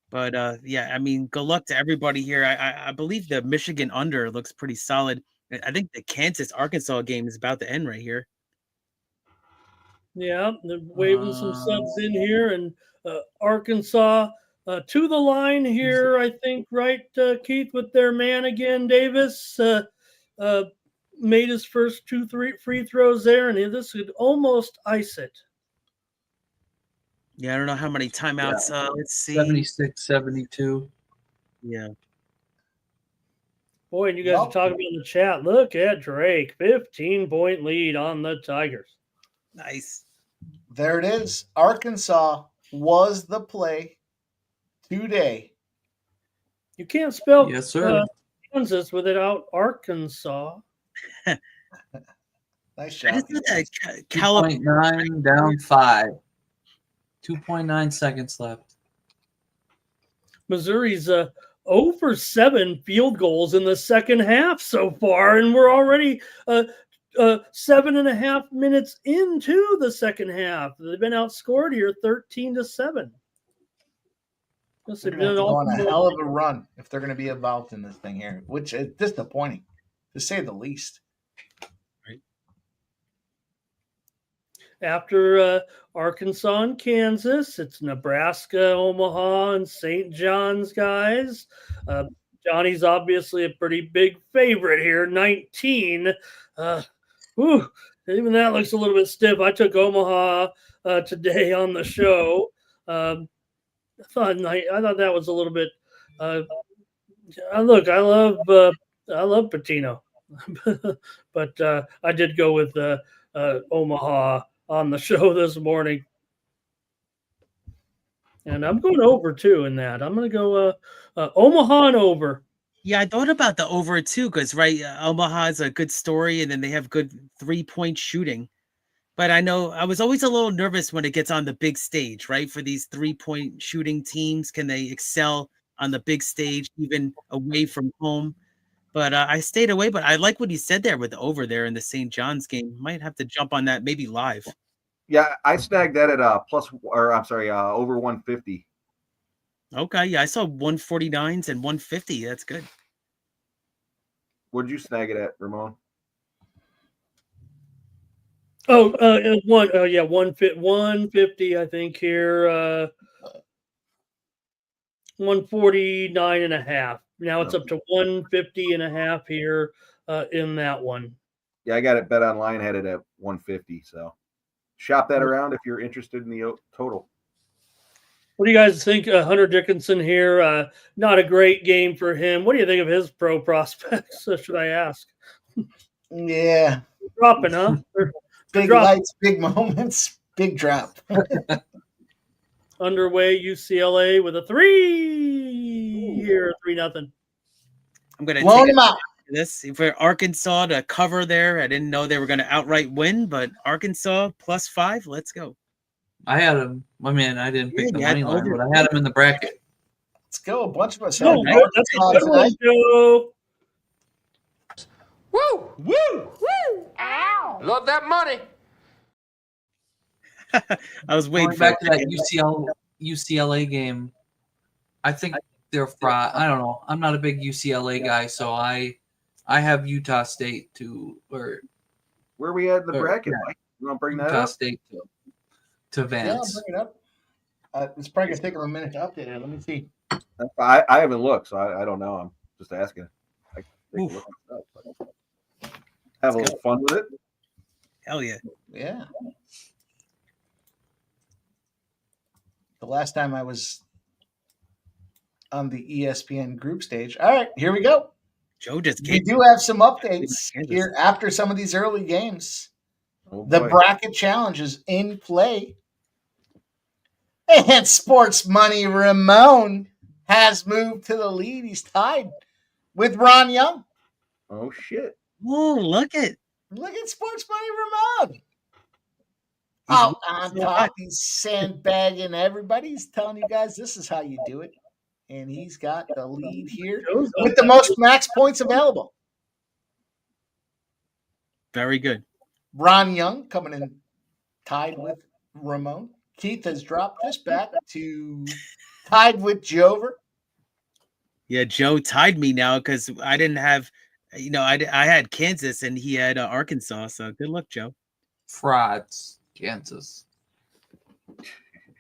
But yeah, I mean, good luck to everybody here. I believe the Michigan under looks pretty solid. I think the Kansas-Arkansas game is about to end right here. Yeah, they're waving some subs in here, and Arkansas to the line here, I think, right, Keith, with their man again, Davis. Made his first 2 free throws there, and this could almost ice it. Yeah, I don't know how many timeouts. Let's see. 76, 72. Yeah. Boy, and you guys are talking about in the chat. Look at Drake. 15-point lead on the Tigers. Nice. There it is. Arkansas was the play today. You can't spell yes, sir. Kansas without Arkansas. Nice shot. I just thought that 2.9 down 5. 2.9 seconds left. Missouri's 0 for 7 field goals in the second half so far, and we're already 7.5 minutes into the second half. They've been outscored here 13-7. They're going to have to go on a hell of a run if they're going to be involved in this thing here, which is disappointing, to say the least. After Arkansas and Kansas, it's Nebraska, Omaha, and St. John's, guys. Johnny's obviously a pretty big favorite here, 19. Even that looks a little bit stiff. I took Omaha today on the show. thought that was a little bit. Look, I love Patino, but I did go with Omaha on the show this morning, and I'm going over too in that. I'm going to go Omaha and over. Yeah, I thought about the over too, because right, Omaha is a good story, and then they have good 3-point shooting. But I know I was always a little nervous when it gets on the big stage, right? For these 3-point shooting teams, can they excel on the big stage, even away from home? But I stayed away. But I like what he said there with the over there in the St. John's game. Might have to jump on that, maybe live. Yeah, I snagged that at over 150. Okay, yeah, I saw 149s and 150. That's good. Where'd you snag it at, Ramon? Oh, 150, I think here. 149.5. Now it's up to 150.5 here in that one. Yeah, I got it bet online, had it at 150. So shop that around if you're interested in the total. What do you guys think? Hunter Dickinson here, not a great game for him. What do you think of his pro prospects? Should I ask? Yeah. Dropping, huh? Big lights, big moments, big drop. Underway UCLA with a 3 here, 3-0. I'm going to blow take them out. This for Arkansas to cover there. I didn't know they were going to outright win, but Arkansas +5. Let's go. I had him. I mean, I didn't pick the you had money line, over. but I had him in the bracket. Let's go. A bunch of us. No, had that's a Arkansas good one, tonight. Joe. Woo! Woo! Woo! Ow! Love that money. I was waiting Going for back to that UCLA game, I think they're fried. I don't know. I'm not a big UCLA guy, so I have Utah State where we at in the bracket, Mike? You want to bring that Utah up? State to Yeah, Vance. bring it up. It's probably going to take them a minute to update it. Let me see. I haven't looked, so I don't know. I'm just asking. I can take a look myself, but have a little fun with it. Hell yeah. Yeah. The last time I was on the ESPN group stage. All right, here we go. Joe just We came. do have some updates here after some of these early games. The bracket challenge is in play. And Sports Money Ramon has moved to the lead. He's tied with Ron Young. Oh, shit. Oh, look at Sports Money Ramon. Out on top. He's sandbagging everybody. He's telling you guys this is how you do it. And he's got the lead here with the most max points available. very good. Ron Young coming in tied with Ramon. Keith has dropped just back to tied with Jover. Yeah, Joe tied me now because I didn't have, I had Kansas and he had Arkansas. So good luck, Joe. Frauds, Kansas.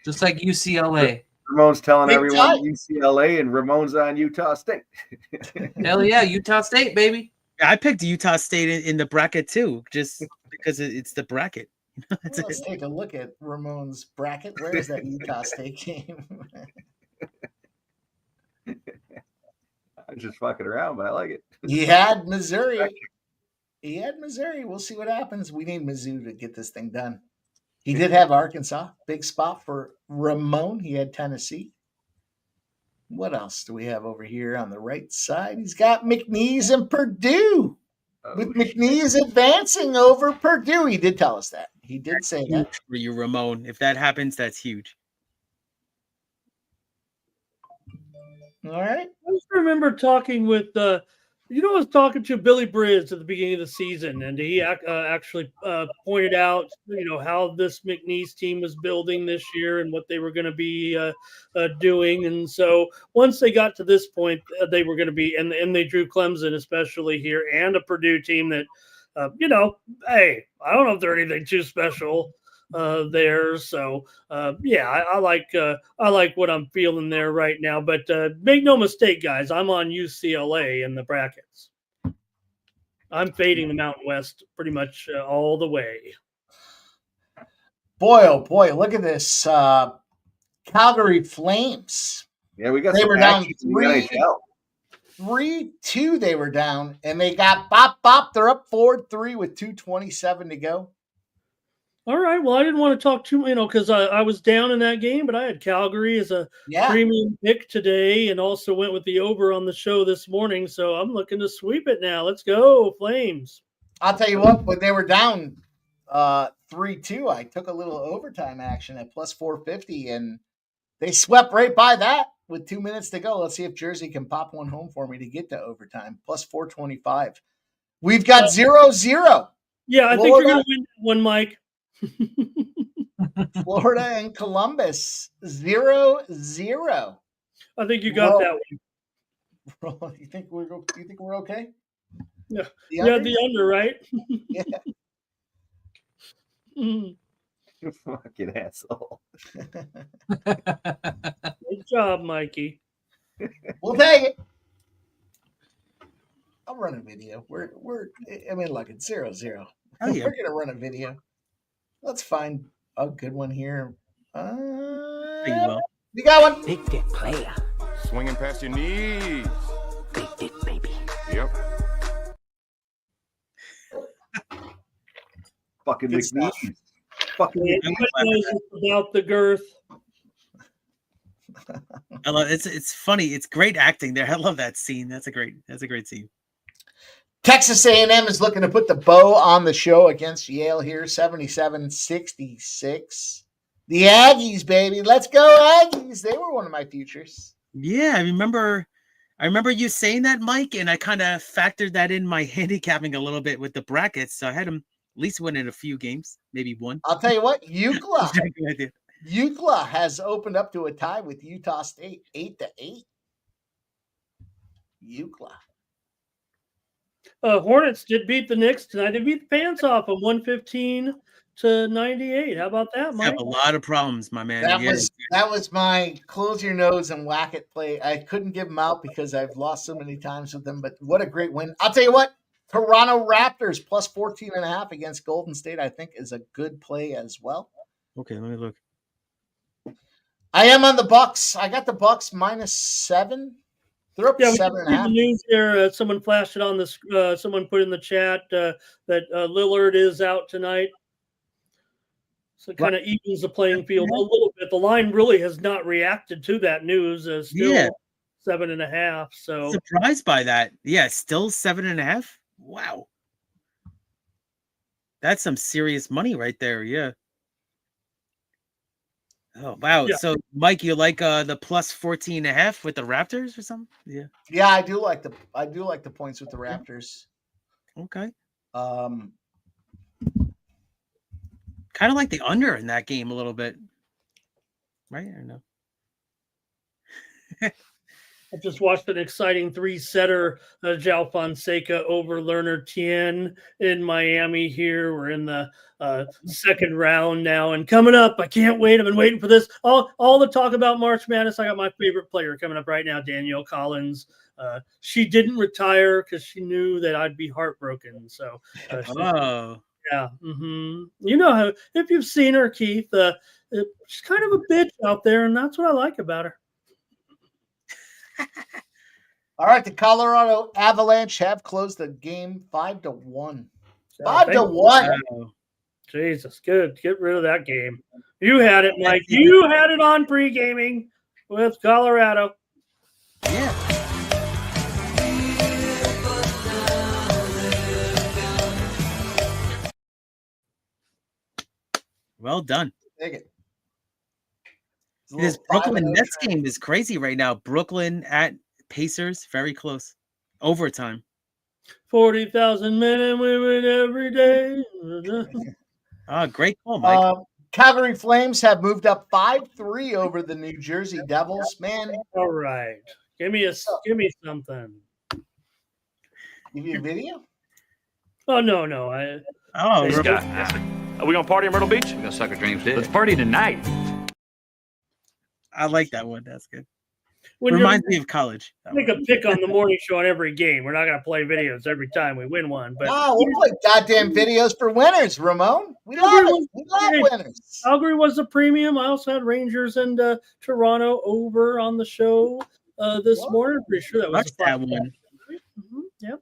Just like UCLA. Ramon's telling Big everyone tie. UCLA and Ramon's on Utah State. Hell yeah, Utah State, baby. I picked Utah State in the bracket too, just because it's the bracket. Let's take a look at Ramon's bracket. Where is that Utah State game? I'm just fucking around, but I like it. He had Missouri. We'll see what happens. We need Mizzou to get this thing done. He did have Arkansas. Big spot for Ramon. He had Tennessee. What else do we have over here on the right side? He's got McNeese and Purdue. With McNeese advancing over Purdue. He did tell us that. He did say that. Huge for you, Ramon. If that happens, that's huge. All right. I just remember talking with, I was talking to Billy Briz at the beginning of the season, and he actually pointed out, how this McNeese team was building this year and what they were going to be doing. And so once they got to this point, they were going to be, and they drew Clemson especially here, and a Purdue team that, hey, I don't know if they're anything too special there. So I like what I'm feeling there right now. But make no mistake, guys, I'm on UCLA in the brackets. I'm fading the Mountain West pretty much all the way. Boy, oh boy, look at this. Calgary Flames. Yeah, we got They some were down action in the NHL. 3-2 they were down, and they got bop. They're up 4-3 with 2:27 to go. All right. Well, I didn't want to talk too, because I was down in that game, but I had Calgary as a premium pick today and also went with the over on the show this morning. So I'm looking to sweep it now. Let's go, Flames. I'll tell you what, when they were down 3-2, I took a little overtime action at plus 450, and they swept right by that with 2 minutes to go. Let's see if Jersey can pop one home for me to get to overtime. Plus 425. We've got 0-0. Yeah, I think you're going to win that one, Mike. Florida and Columbus 0-0. I think you got that one. You think we're okay? Yeah. The under, right? Yeah. You fucking asshole. Good job, Mikey. We'll take it. I'll run a video. Look, it's 0-0. Oh, yeah. We're gonna run a video. Let's find a good one here. We got one. Big dick player. Swinging past your knees. Big dick, baby. Yep. Fucking Good McNeese. stuff. Fucking Everybody knows about the girth. I love it's funny. It's great acting there. I love that scene. That's a great scene. Texas A&M is looking to put the bow on the show against Yale here, 77-66. The Aggies, baby. Let's go, Aggies. They were one of my futures. Yeah, I remember you saying that, Mike, and I kind of factored that in my handicapping a little bit with the brackets. So I had them at least win in a few games, maybe one. I'll tell you what, UCLA has opened up to a tie with Utah State, 8-8. UCLA. Hornets did beat the Knicks tonight. They beat the pants off them 115-98. How about that, Mike? Have a lot of problems, my man. That was my close your nose and whack it play. I couldn't give them out because I've lost so many times with them, but what a great win. I'll tell you what, Toronto Raptors plus 14.5 against Golden State, I think is a good play as well. Okay, let me look. I am on the Bucks. I got the Bucks -7. They're up 7.5. The news here. Someone flashed it on this. Someone put in the chat that Lillard is out tonight, so it kind of evens the playing field a little bit. The line really has not reacted to that news. Still 7.5. So surprised by that. Yeah, still 7.5. Wow, that's some serious money right there. Yeah. Oh wow! Yeah. So, Mike, you like the plus 14.5 with the Raptors or something? Yeah. Yeah, I do like the points with the Raptors. Okay. Kind of like the under in that game a little bit, right? Or no? I just watched an exciting 3-setter, João Fonseca over Lerner Tien in Miami here. We're in the second round now. And coming up, I can't wait. I've been waiting for this. All the talk about March Madness. I got my favorite player coming up right now, Danielle Collins. She didn't retire because she knew that I'd be heartbroken. So, yeah. Mm-hmm. You know how, if you've seen her, Keith, she's kind of a bitch out there, and that's what I like about her. All right, the Colorado Avalanche have closed the game 5-1. 5-1. Jesus, good. Get rid of that game. You had it, Mike. You had it on pre-gaming with Colorado. Yeah. Well done. Take it. This Brooklyn Nets game is crazy right now. Brooklyn at Pacers, very close. Overtime. 40,000 men and women every day. Great call, Mike. Calgary Flames have moved up 5-3 over the New Jersey Devils. Man. All right. Give me something. Give you a video? Oh, no. Are we going to party in Myrtle Beach? We're going to suck our dreams, dude. Let's party tonight. I like that one. That's good. Reminds me of college. Make a pick on the morning show on every game. We're not going to play videos every time we win one. But No, we'll play goddamn videos for winners, Ramon. We love it. We love winners. Calgary was a premium. I also had Rangers and Toronto over on the show this morning. Pretty sure that was that one. Yep.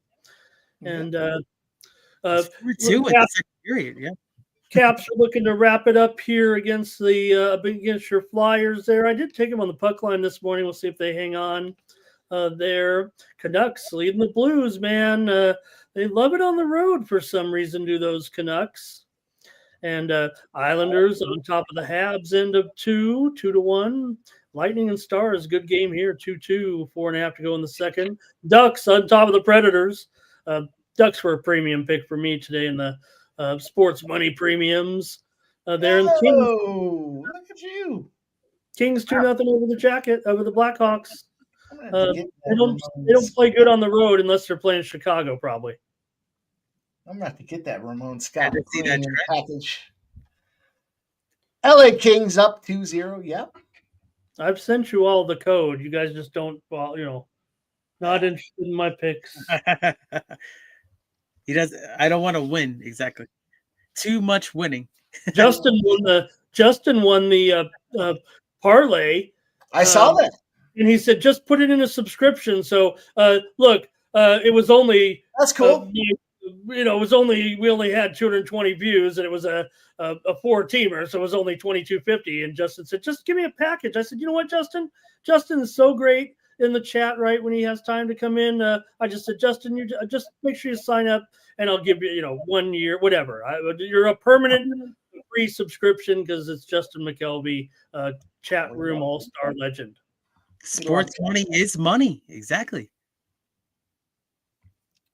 And 4-2 in the second period. Yeah. Caps are looking to wrap it up here against against your Flyers there. I did take them on the puck line this morning. We'll see if they hang on there. Canucks leading the Blues, man. They love it on the road for some reason, do those Canucks. And Islanders on top of the Habs, end of 2-1. Lightning and Stars, good game here, 2-2, 4.5 to go in the second. Ducks on top of the Predators. Ducks were a premium pick for me today in the sports money premiums there in the Kings. Look at you. Kings 2-0 over the Blackhawks. They don't play good on the road unless they're playing Chicago, probably. I'm gonna have to get that Ramon Scott package. LA Kings up 2-0. Yep. I've sent you all the code. You guys just don't, not interested in my picks. He does. I don't want to win. Exactly. Too much winning. Justin won the parlay. I saw that, and he said just put it in a subscription. So look, it was only that's cool. It was only we only had 220 views, and it was a 4-teamer, so it was only $22.50. And Justin said, just give me a package. I said, you know what, Justin? Justin is so great in the chat, right, when he has time to come in. I just said, Justin, you just make sure you sign up, and I'll give you, 1 year, whatever. You're a permanent free subscription because it's Justin McKelvey, chat room all-star legend. Sports money is money. Exactly.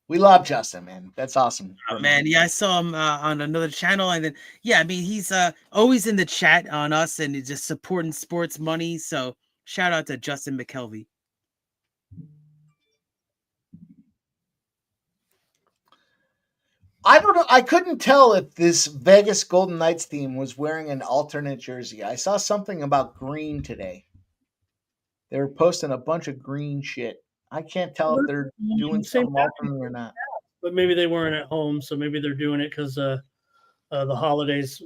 We love Justin, man. That's awesome. Oh, man, yeah, I saw him on another channel, and then he's always in the chat on us, and he's just supporting sports money. So shout out to Justin McKelvey. I don't know. I couldn't tell if this Vegas Golden Knights team was wearing an alternate jersey. I saw something about green today. They were posting a bunch of green shit. I can't tell if they're doing something alternate or not. But maybe they weren't at home, so maybe they're doing it because the holidays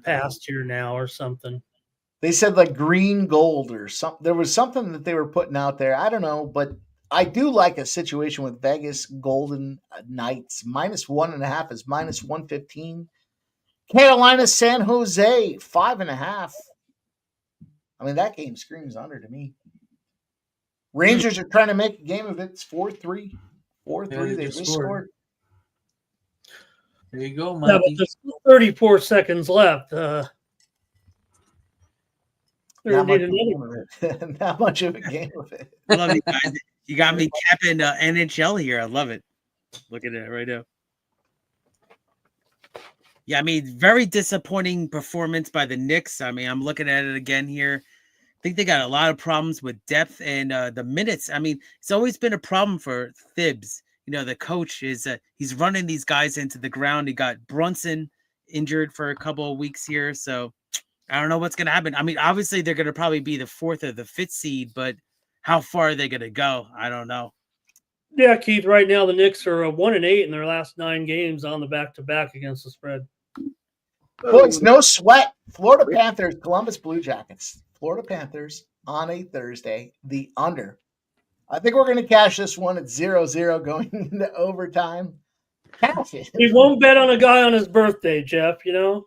passed here now or something. They said like green gold or something. There was something that they were putting out there. I don't know, but I do like a situation with Vegas Golden Knights. -1.5 is -115. Carolina San Jose 5.5. I mean, that game screams under to me. Rangers are trying to make a game of it. It's 4-3. 4-3. They just scored. There you go, Mikey. Yeah, but there's 34 seconds left. Not much of a game of it. I love you guys. You got me capping NHL here. I love it. Look at it right now. Yeah, I mean, very disappointing performance by the Knicks. I mean, I'm looking at it again here. I think they got a lot of problems with depth and the minutes. I mean, it's always been a problem for Thibs. The coach is he's running these guys into the ground. He got Brunson injured for a couple of weeks here, so I don't know what's going to happen. I mean, obviously they're going to probably be the 4th or the 5th seed, but how far are they going to go? I don't know. Yeah, Keith, right now the Knicks are 1-8 in their last 9 games on the back-to-back against the spread. Boys, no sweat. Florida Panthers, Columbus Blue Jackets. Florida Panthers on a Thursday, the under. I think we're going to cash this one at 0-0 going into overtime. Cash it. We won't bet on a guy on his birthday, Jeff, No,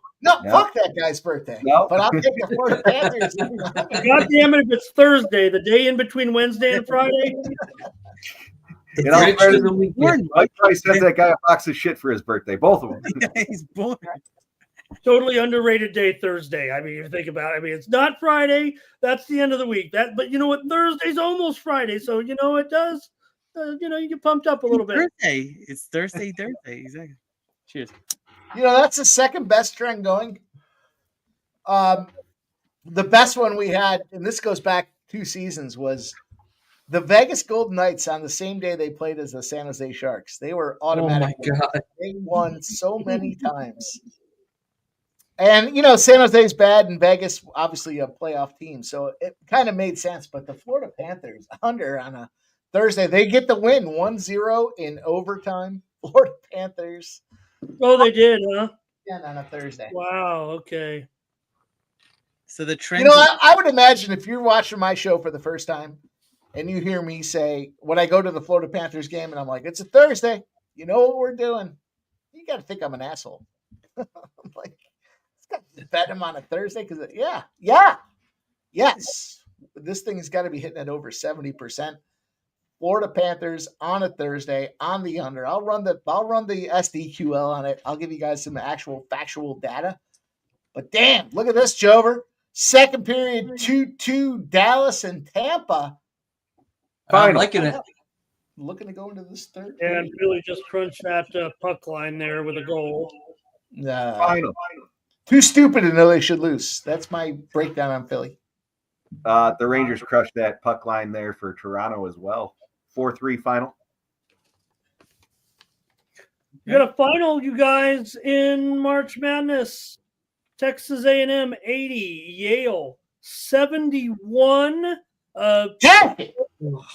fuck that guy's birthday. No. But I'll take the Florida Panthers. God damn it, if it's Thursday, the day in between Wednesday and Friday. Mike probably sent that guy a box of shit for his birthday. Both of them. He's born. Totally underrated day, Thursday. I mean, you think about it. I mean, it's not Friday. That's the end of the week. But you know what? Thursday's almost Friday. So, it does. You get pumped up a little bit. It's Thursday. Exactly. Cheers. That's the second best trend going. The best one we had, and this goes back 2 seasons, was the Vegas Golden Knights on the same day they played as the San Jose Sharks. They were automatic. Oh, my God. They won so many times. And, San Jose's bad and Vegas, obviously a playoff team. So it kind of made sense. But the Florida Panthers under on a Thursday, they get the win 1-0 in overtime. Florida Panthers. Oh, they did, huh? On a Thursday. Wow. Okay. So the trend. I would imagine if you're watching my show for the first time and you hear me say, when I go to the Florida Panthers game and I'm like, it's a Thursday, you know what we're doing? You got to think I'm an asshole. I'm like, bet him on a Thursday because yes, this thing's got to be hitting at over 70%. Florida Panthers on a Thursday on the under. I'll run the SDQL on it. I'll give you guys some actual factual data. But damn, look at this, Jover. Second period, 2-2 Dallas and Tampa. I'm liking it. Looking to go into this third. And Billy just crunched that puck line there with a goal. Final. Too stupid to know they should lose. That's my breakdown on Philly. The Rangers crushed that puck line there for Toronto as well. 4-3 final. You got a final, you guys, in March Madness. Texas A&M 80, Yale 71.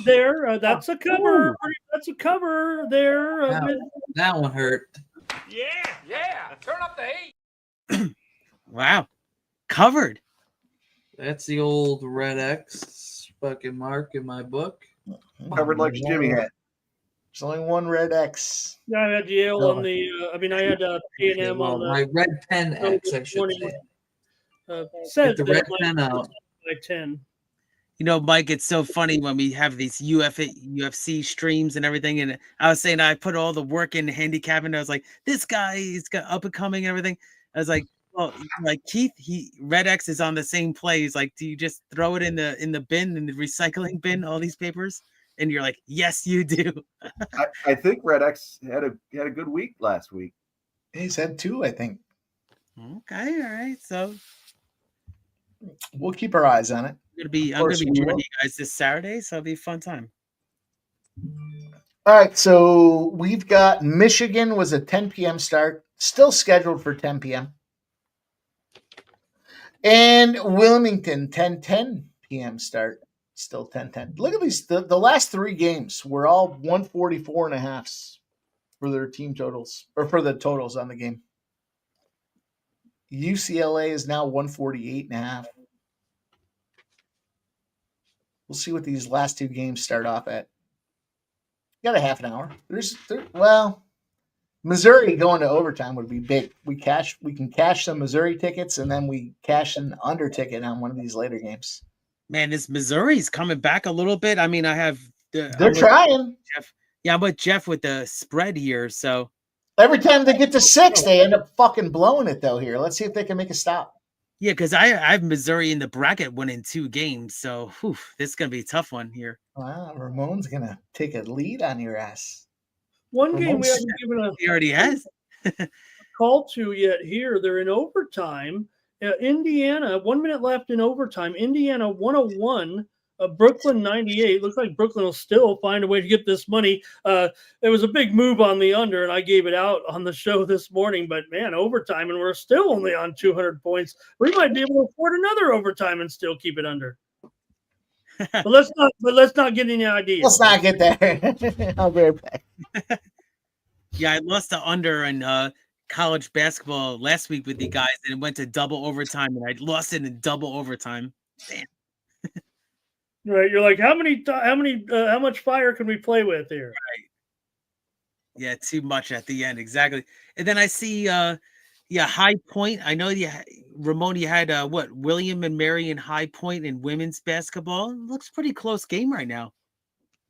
There, that's a cover. That's a cover there. That one hurt. Yeah. Turn up the heat. Wow. Covered. That's the old red X fucking mark in my book. Covered like a Jimmy hat. There's only one red X. Yeah, I had Yale on the. I had A&M on the. My red pen X, I should say. Said Get the red pen out. Like 10. Mike, it's so funny when we have these UFC streams and everything. And I was saying I put all the work in handicapping. I was like, this guy, he's got up and coming and everything. I was like, well, like Keith, Red X is on the same play. He's like, do you just throw it in the bin, in the recycling bin, all these papers? And you're like, yes, you do. I think Red X had a good week last week. He's had 2, I think. Okay, all right. So we'll keep our eyes on it. I'm gonna be joining you guys this Saturday, so it'll be a fun time. All right, so we've got Michigan was a 10 p.m. start, still scheduled for 10 p.m. And Wilmington, 10 p.m. start, still 10. Look at these. The last 3 games were all 144.5 for their team totals, or for the totals on the game. UCLA is now 148.5. We'll see what these last 2 games start off at. Got a half an hour. Missouri going to overtime would be big. We can cash some Missouri tickets, and then we cash an under ticket on one of these later games. Man, this Missouri's coming back a little bit. I mean, they're trying. Jeff. Yeah, I'm with Jeff with the spread here. So every time they get to 6, they end up fucking blowing it though. Here, let's see if they can make a stop. Yeah, because I have Missouri in the bracket winning 2 games. So this is gonna be a tough one here. Wow, Ramon's gonna take a lead on your ass. One game we haven't given a he already has call to yet here. They're in overtime. Indiana, 1 minute left in overtime. Indiana 101, Brooklyn 98. Looks like Brooklyn will still find a way to get this money. There was a big move on the under, and I gave it out on the show this morning. But man, overtime, and we're still only on 200 points. We might be able to afford another overtime and still keep it under. But let's not get any ideas. Let's not get there. I'll be right back. Yeah, I lost the under in college basketball last week with you guys, and it went to double overtime, and I lost it in double overtime. Damn. Right, you're like, how much fire can we play with here? Right. Yeah, too much at the end, exactly. And then I see, High Point. I know Ramon, you had William and Mary in High Point in women's basketball. It looks pretty close game right now.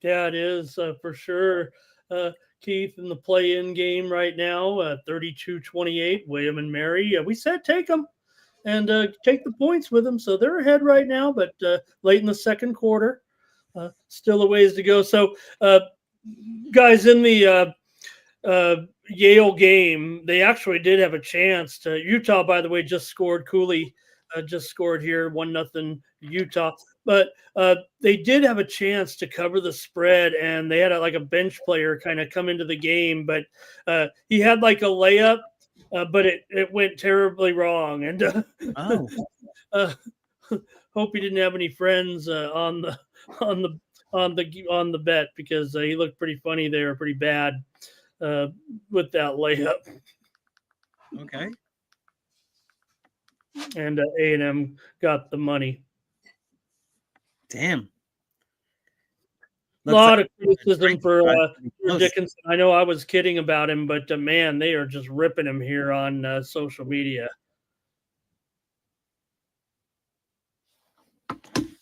Yeah, it is for sure. Keith in the play-in game right now, 32-28. William and Mary. We said take them. And take the points with them. So they're ahead right now, but late in the second quarter, still a ways to go. So, guys, in the Yale game, they actually did have a chance to. Utah, by the way, just scored. Cooley just scored here, 1-0 Utah. But they did have a chance to cover the spread, and they had a bench player kind of come into the game, but he had like a layup but it went terribly wrong. And hope he didn't have any friends on the bet, because he looked pretty funny there, pretty bad with that layup. Okay. And A&M got the money. Damn. A lot of criticism for Dickinson. I know I was kidding about him, but man, they are just ripping him here on social media.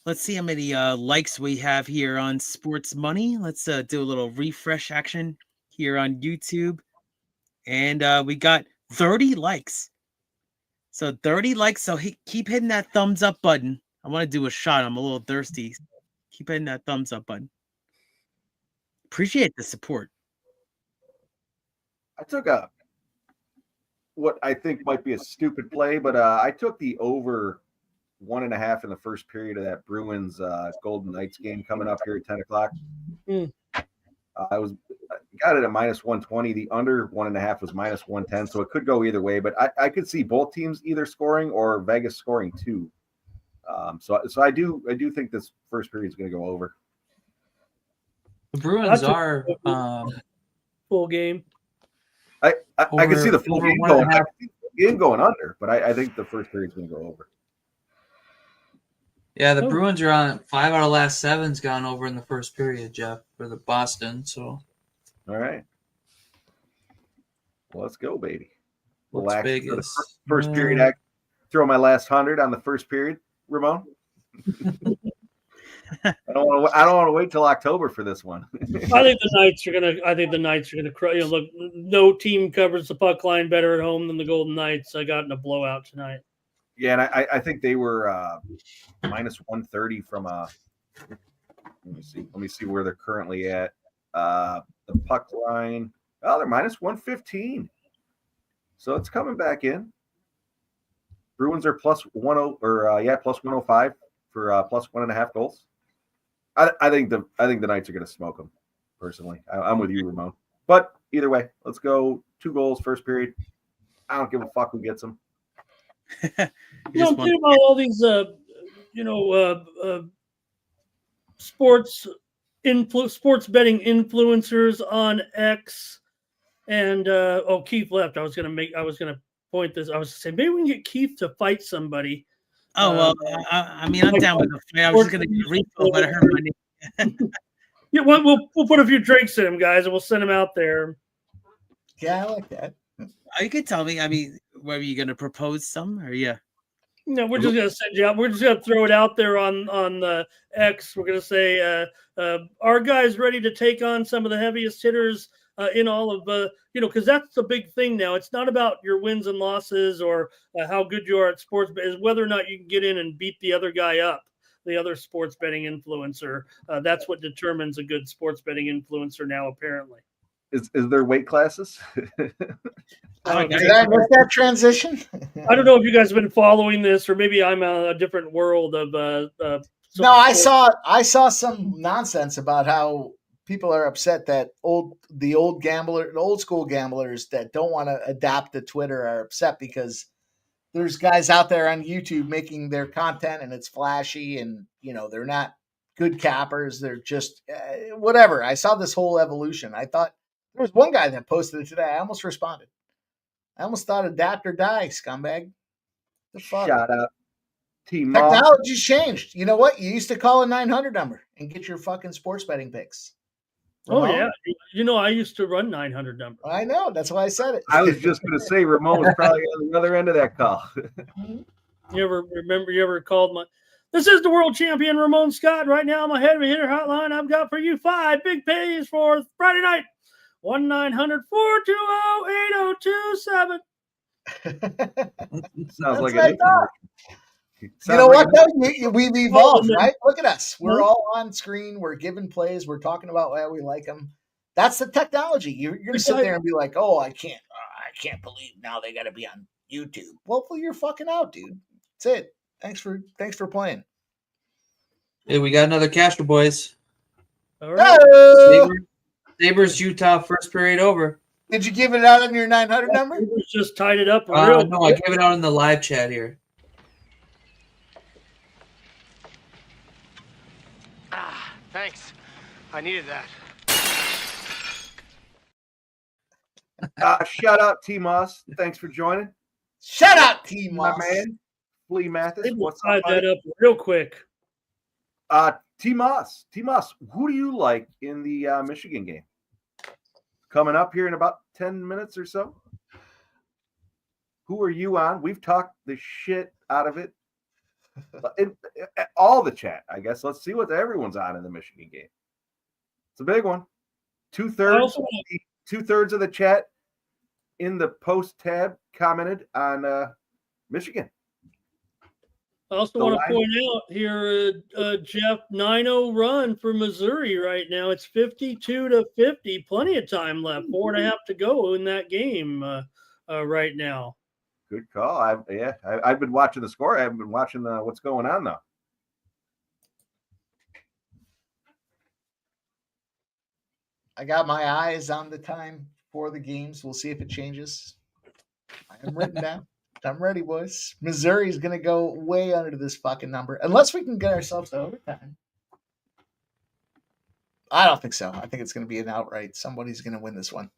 Let's see how many likes we have here on Sports Money. Let's do a little refresh action here on YouTube. And we got 30 likes. So 30 likes. So keep hitting that thumbs up button. I want to do a shot. I'm a little thirsty. Keep hitting that thumbs up button. Appreciate the support. I took what I think might be a stupid play, but I took the over 1.5 in the first period of that Bruins Golden Knights game coming up here at 10 o'clock. I got it at -120. The under 1.5 was -110, so it could go either way. But I could see both teams either scoring or Vegas scoring 2. So I do think this first period is going to go over. The Bruins are full game. I can see the full game going under, but I think the first period is going to go over. Yeah, the Bruins are on 5 out of last 7's gone over in the first period, Jeff, for the Boston. So, all right, well, let's go, baby. Las Vegas. First period. I throw my last 100 on the first period, Ramon. I don't want to wait till October for this one. I think the Knights are gonna. Look, no team covers the puck line better at home than the Golden Knights. I got in a blowout tonight. Yeah, and I think they were -130 from let me see where they're currently at. The puck line. Oh, they're -115. So it's coming back in. Bruins are +10 or +105 for +1.5 goals. I think the Knights are going to smoke them. Personally, I'm with you, Ramon. But either way, let's go 2 goals first period. I don't give a fuck who gets them. Think about all these, sports betting influencers on X, and Keith left. I was gonna point this. I was saying maybe we can get Keith to fight somebody. Oh well, I mean, I'm down with the fight. I was just gonna get a refill, but I heard my name. Yeah, we'll put a few drinks in him, guys, and we'll send him out there. Yeah, I like that. You could tell me. I mean, were you gonna propose some, or yeah? No, we're just gonna send you out. We're just gonna throw it out there on the X. We're gonna say, "Our guys ready to take on some of the heaviest hitters in all of because that's the big thing now. It's not about your wins and losses or how good you are at sports, but is whether or not you can get in and beat the other guy up, the other sports betting influencer. That's what determines a good sports betting influencer now, apparently. Is there weight classes? Did I miss that transition? I don't know if you guys have been following this, or maybe I'm a different world of. No, I saw some nonsense about how people are upset that the old school gamblers that don't want to adapt to Twitter are upset because there's guys out there on YouTube making their content and it's flashy and they're not good cappers. They're just whatever. I saw this whole evolution. I thought there was one guy that posted it today. I almost responded. I almost thought adapt or die, scumbag. The fuck? Shut up. Technology's changed. You know what? You used to call a 900 number and get your fucking sports betting picks. Ramon? Oh, yeah. I used to run 900 number. I know. That's why I said it. I was just going to say Ramon was probably on the other end of that call. You ever called my... This is the world champion, Ramon Scott. Right now, my heavy hitter hotline, I've got for you 5 big pays for Friday night. 1-900-420-8027. Sounds like an you know what, though? We've evolved, right? Look at us. We're all on screen. We're giving plays. We're talking about why we like them. That's the technology. You're going to sit there and be like, oh, I can't believe now they got to be on YouTube. Well, you're fucking out, dude. That's it. Thanks for playing. Hey, we got another caster, boys. All right. Sabres, Utah, first period over. Did you give it out on your 900 number? It was just tied it up real No, I gave it out in the live chat here. Thanks. I needed that. Shout out T Moss. Thanks for joining. Shout out, T My Moss. man, Flea Mathis. They What's tied up, buddy? that up real quick. T Moss, who do you like in the Michigan game? Coming up here in about 10 minutes or so. Who are you on? We've talked the shit out of it. All the chat, I guess. Let's see what everyone's on in the Michigan game. It's a big one. Two-thirds of the chat in the post tab commented on Michigan. I also want to point out here, Jeff, 9-0 run for Missouri right now. It's 52-50. Plenty of time left. 4.5 to go in that game right now. Good call. I've been watching the score. I haven't been watching what's going on though. I got my eyes on the time for the games. We'll see if it changes. I am written down. I'm ready, boys. Missouri's going to go way under this fucking number. Unless we can get ourselves to overtime. I don't think so. I think it's going to be an outright. Somebody's going to win this one.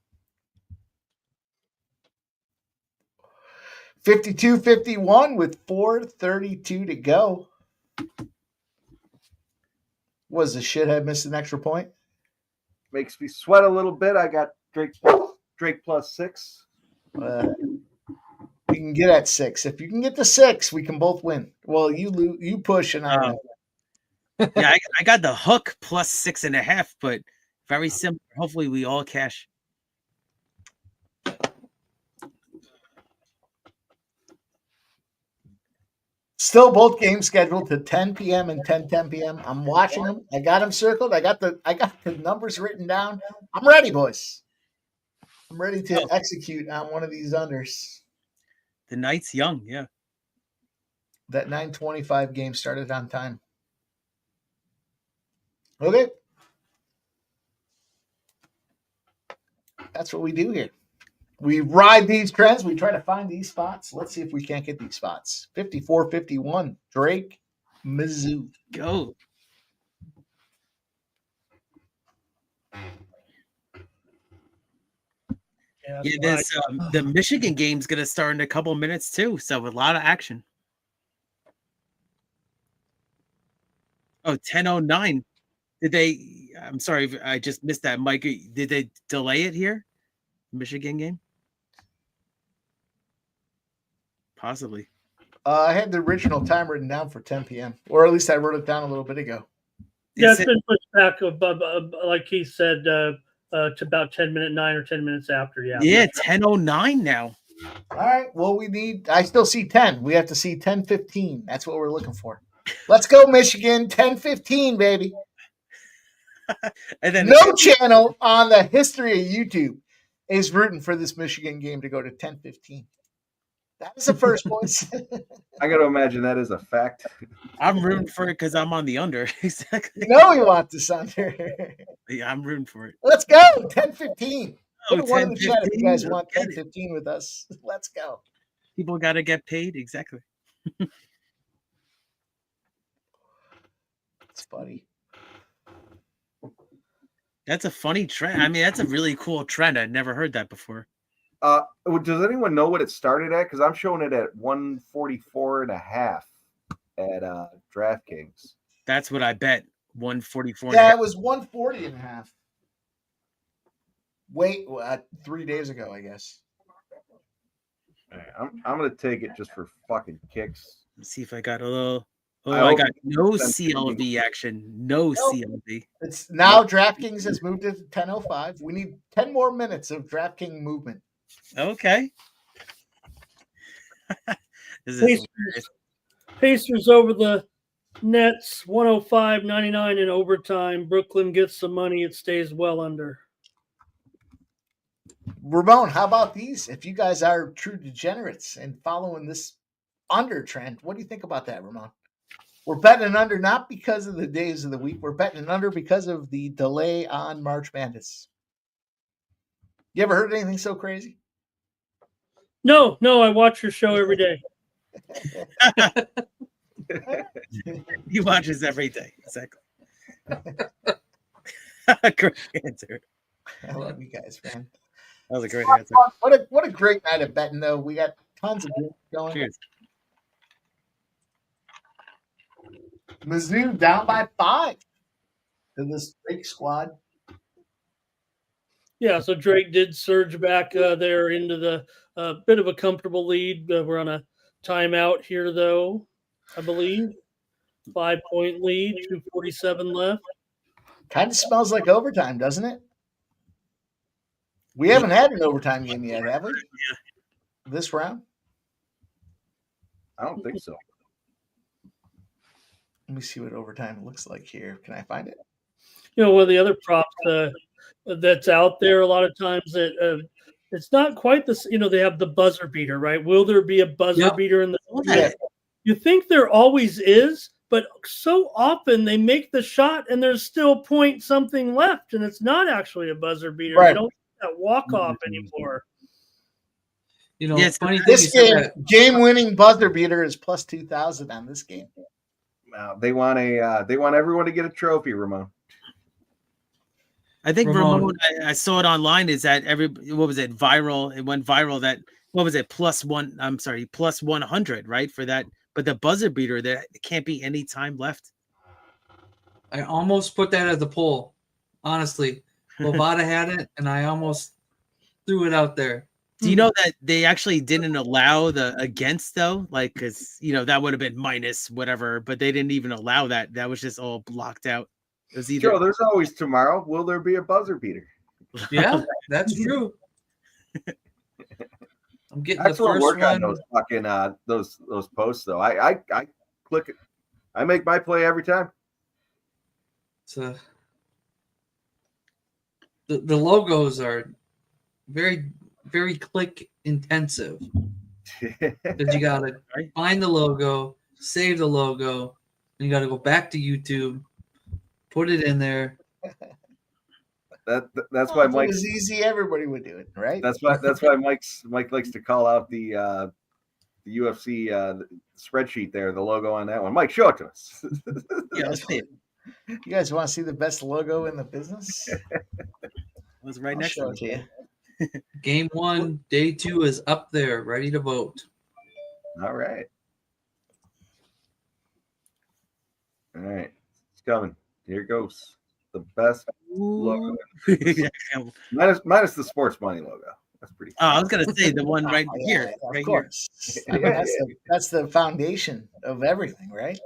52-51 with 4:32 to go. Was the shithead missed an extra point? Makes me sweat a little bit. I got Drake plus 6. We can get at 6. If you can get to 6, we can both win. Well, you push and I. Yeah, I got the hook plus 6.5, but very simple. Hopefully, we all cash. Still, both games scheduled to 10 p.m. and 10 p.m. I'm watching them. I got them circled. I got the numbers written down. I'm ready, boys. I'm ready to execute on one of these unders. The night's young, yeah. That 9:25 game started on time. Okay. That's what we do here. We ride these trends. We try to find these spots. Let's see if we can't get these spots. 54-51. Drake, Mizzou. Go. Yeah, this the Michigan game's gonna start in a couple minutes too, so a lot of action. Oh, 10:09. Did they? I'm sorry, I just missed that, Mike. Did they delay it here? Michigan game? Possibly. I had the original time written down for 10 p.m. Or at least I wrote it down a little bit ago. Yeah, it's been pushed back above, like he said, to about 10 minutes, 9 or 10 minutes after. Yeah. Yeah, 10:09 now. All right. Well, I still see 10. We have to see 10:15. That's what we're looking for. Let's go, Michigan. 10:15, baby. And then no channel on the history of YouTube is rooting for this Michigan game to go to 10:15. That is the first, boys. I got to imagine that is a fact. I'm rooting for it because I'm on the under. Exactly. You know we want this under. Yeah, I'm rooting for it. Let's go. 10:15. Put one in the chat if you guys want get 10:15 with us. Let's go. People got to get paid. Exactly. It's funny. That's a funny trend. I mean, that's a really cool trend. I'd never heard that before. Does anyone know what it started at? Because I'm showing it at 144.5 at DraftKings. That's what I bet. 144. Yeah, it was 140.5. Wait, 3 days ago, I guess. I'm gonna take it just for fucking kicks. Let's see if I got a little. Oh, I got no CLV action. No CLV. It's now DraftKings has moved it to 10:05. We need 10 more minutes of DraftKings movement. Okay. Pacers over the Nets, 105-99 in overtime. Brooklyn gets some money. It stays well under. Ramon, how about these? If you guys are true degenerates and following this under trend, what do you think about that, Ramon? We're betting an under not because of the days of the week. We're betting an under because of the delay on March Madness. You ever heard anything so crazy? No, I watch your show every day. He watches every day. Exactly. Great answer. I love you guys, man. That was a great answer. What a great night of betting, though. We got tons of games going. Cheers. Mizzou down by 5 to this Drake squad. Yeah, so Drake did surge back there into the bit of a comfortable lead. We're on a timeout here, though, I believe. 5-point lead, 2:47 left. Kind of smells like overtime, doesn't it? We haven't had an overtime game yet, have we? Yeah. This round? I don't think so. Let me see what overtime looks like here. Can I find it? You know, one of the other props that's out there a lot of times that it's not quite this. You know, they have the buzzer beater, right? Will there be a buzzer beater in the? Yeah. You think there always is, but so often they make the shot and there's still point something left, and it's not actually a buzzer beater. Right. They don't do that walk off anymore. You know, Yes, funny thing This you said that. game-winning buzzer beater is plus 2,000 on this game. They want everyone to get a trophy, Ramon. I think Ramon. Ramon, I saw it online. Is that what was it? Viral. It went viral. That what was it? Plus 100, right? For that. But the buzzer beater, there can't be any time left. I almost put that as a poll. Honestly, Bovada had it, and I almost threw it out there. Do you know that they actually didn't allow the against though? Like, because that would have been minus whatever, but they didn't even allow that. That was just all blocked out. It was either. Joe, there's always tomorrow. Will there be a buzzer beater? Yeah, that's true. I'm getting That's the what first work on one. those fucking those posts though. I click it. I make my play every time. So the logos are very, very click intensive. Because you gotta find the logo, save the logo, and you gotta go back to YouTube, put it in there. That's why If it Mike. was easy, everybody would do it, right? That's why Mike likes to call out the UFC spreadsheet there, the logo on that one. Mike, show it to us. Yeah, let's see it. You guys want to see the best logo in the business? It was right I'll next show to it it. to you. Game 1, day 2 is up there, ready to vote. All right. It's coming. Here it goes. The best logo. Oh, Minus the sports money logo. That's pretty cool. I was gonna say the one right here, Of right course. I mean, that's the foundation of everything, right?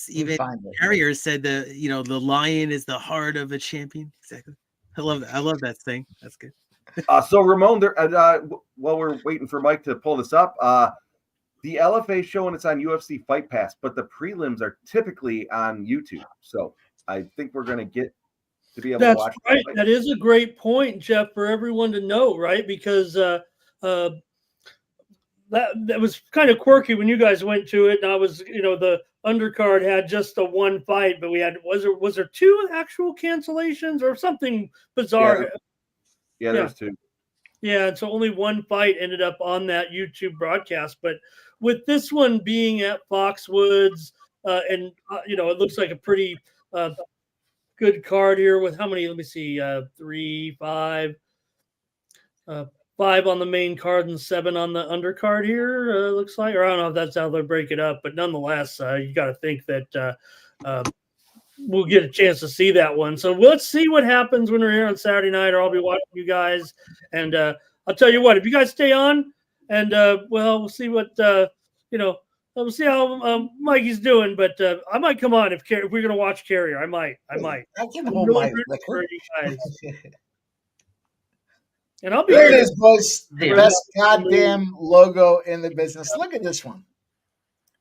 here. Even Find it. Carrier said the lion is the heart of a champion. Exactly. I love that. I love that thing. That's good. So Ramon, while we're waiting for Mike to pull this up, the LFA showing it's on UFC Fight Pass, but the prelims are typically on YouTube. So I think we're going to get to be able That's to watch. right. That is a great point, Jeff, for everyone to know, right? Because that was kind of quirky when you guys went to it, and I was, the undercard had just the one fight, but we had was there 2 actual cancellations or something bizarre? Yeah, there's 2. Yeah, and so only one fight ended up on that YouTube broadcast. But with this one being at Foxwoods, and it looks like a pretty good card here with how many? Let me see, 3, 5, 5 on the main card and 7 on the undercard here. Looks like, or I don't know if that's how they break it up, but nonetheless, you got to think that we'll get a chance to see that one. So let's see what happens when we're here on Saturday night, or I'll be watching you guys. And I'll tell you what, if you guys stay on, and we'll see what we'll see how Mikey's doing. But I might come on if we're gonna watch Carrier. I might. I can hold Really my rooting liquor. for you guys. And I'll be There it here. is, boys. The best goddamn logo in the business. Look at this one.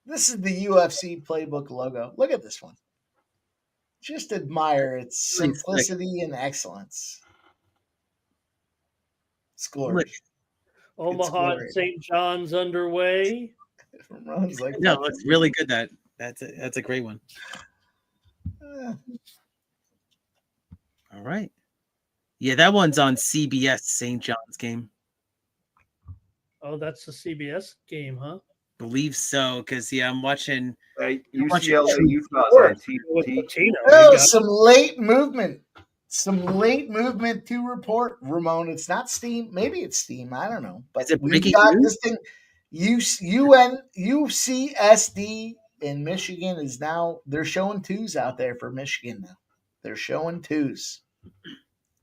This is the UFC Playbook logo. Look at this one. Just admire its simplicity and excellence. It's glorious. Omaha and St. John's underway. Ron's like, No, it's really good. That's a great one. All right. Yeah, that one's on CBS, St. John's game. Oh, that's the CBS game, huh? Believe so, because I'm watching. UCLA Utah's Or on with TNT. Latino, Oh, you got some late movement. Some late movement to report, Ramon. It's not Steam. Maybe it's Steam. I don't know. But Is it we've breaking got news? this thing. UCSD in Michigan is now, they're showing twos out there for Michigan now. They're showing twos.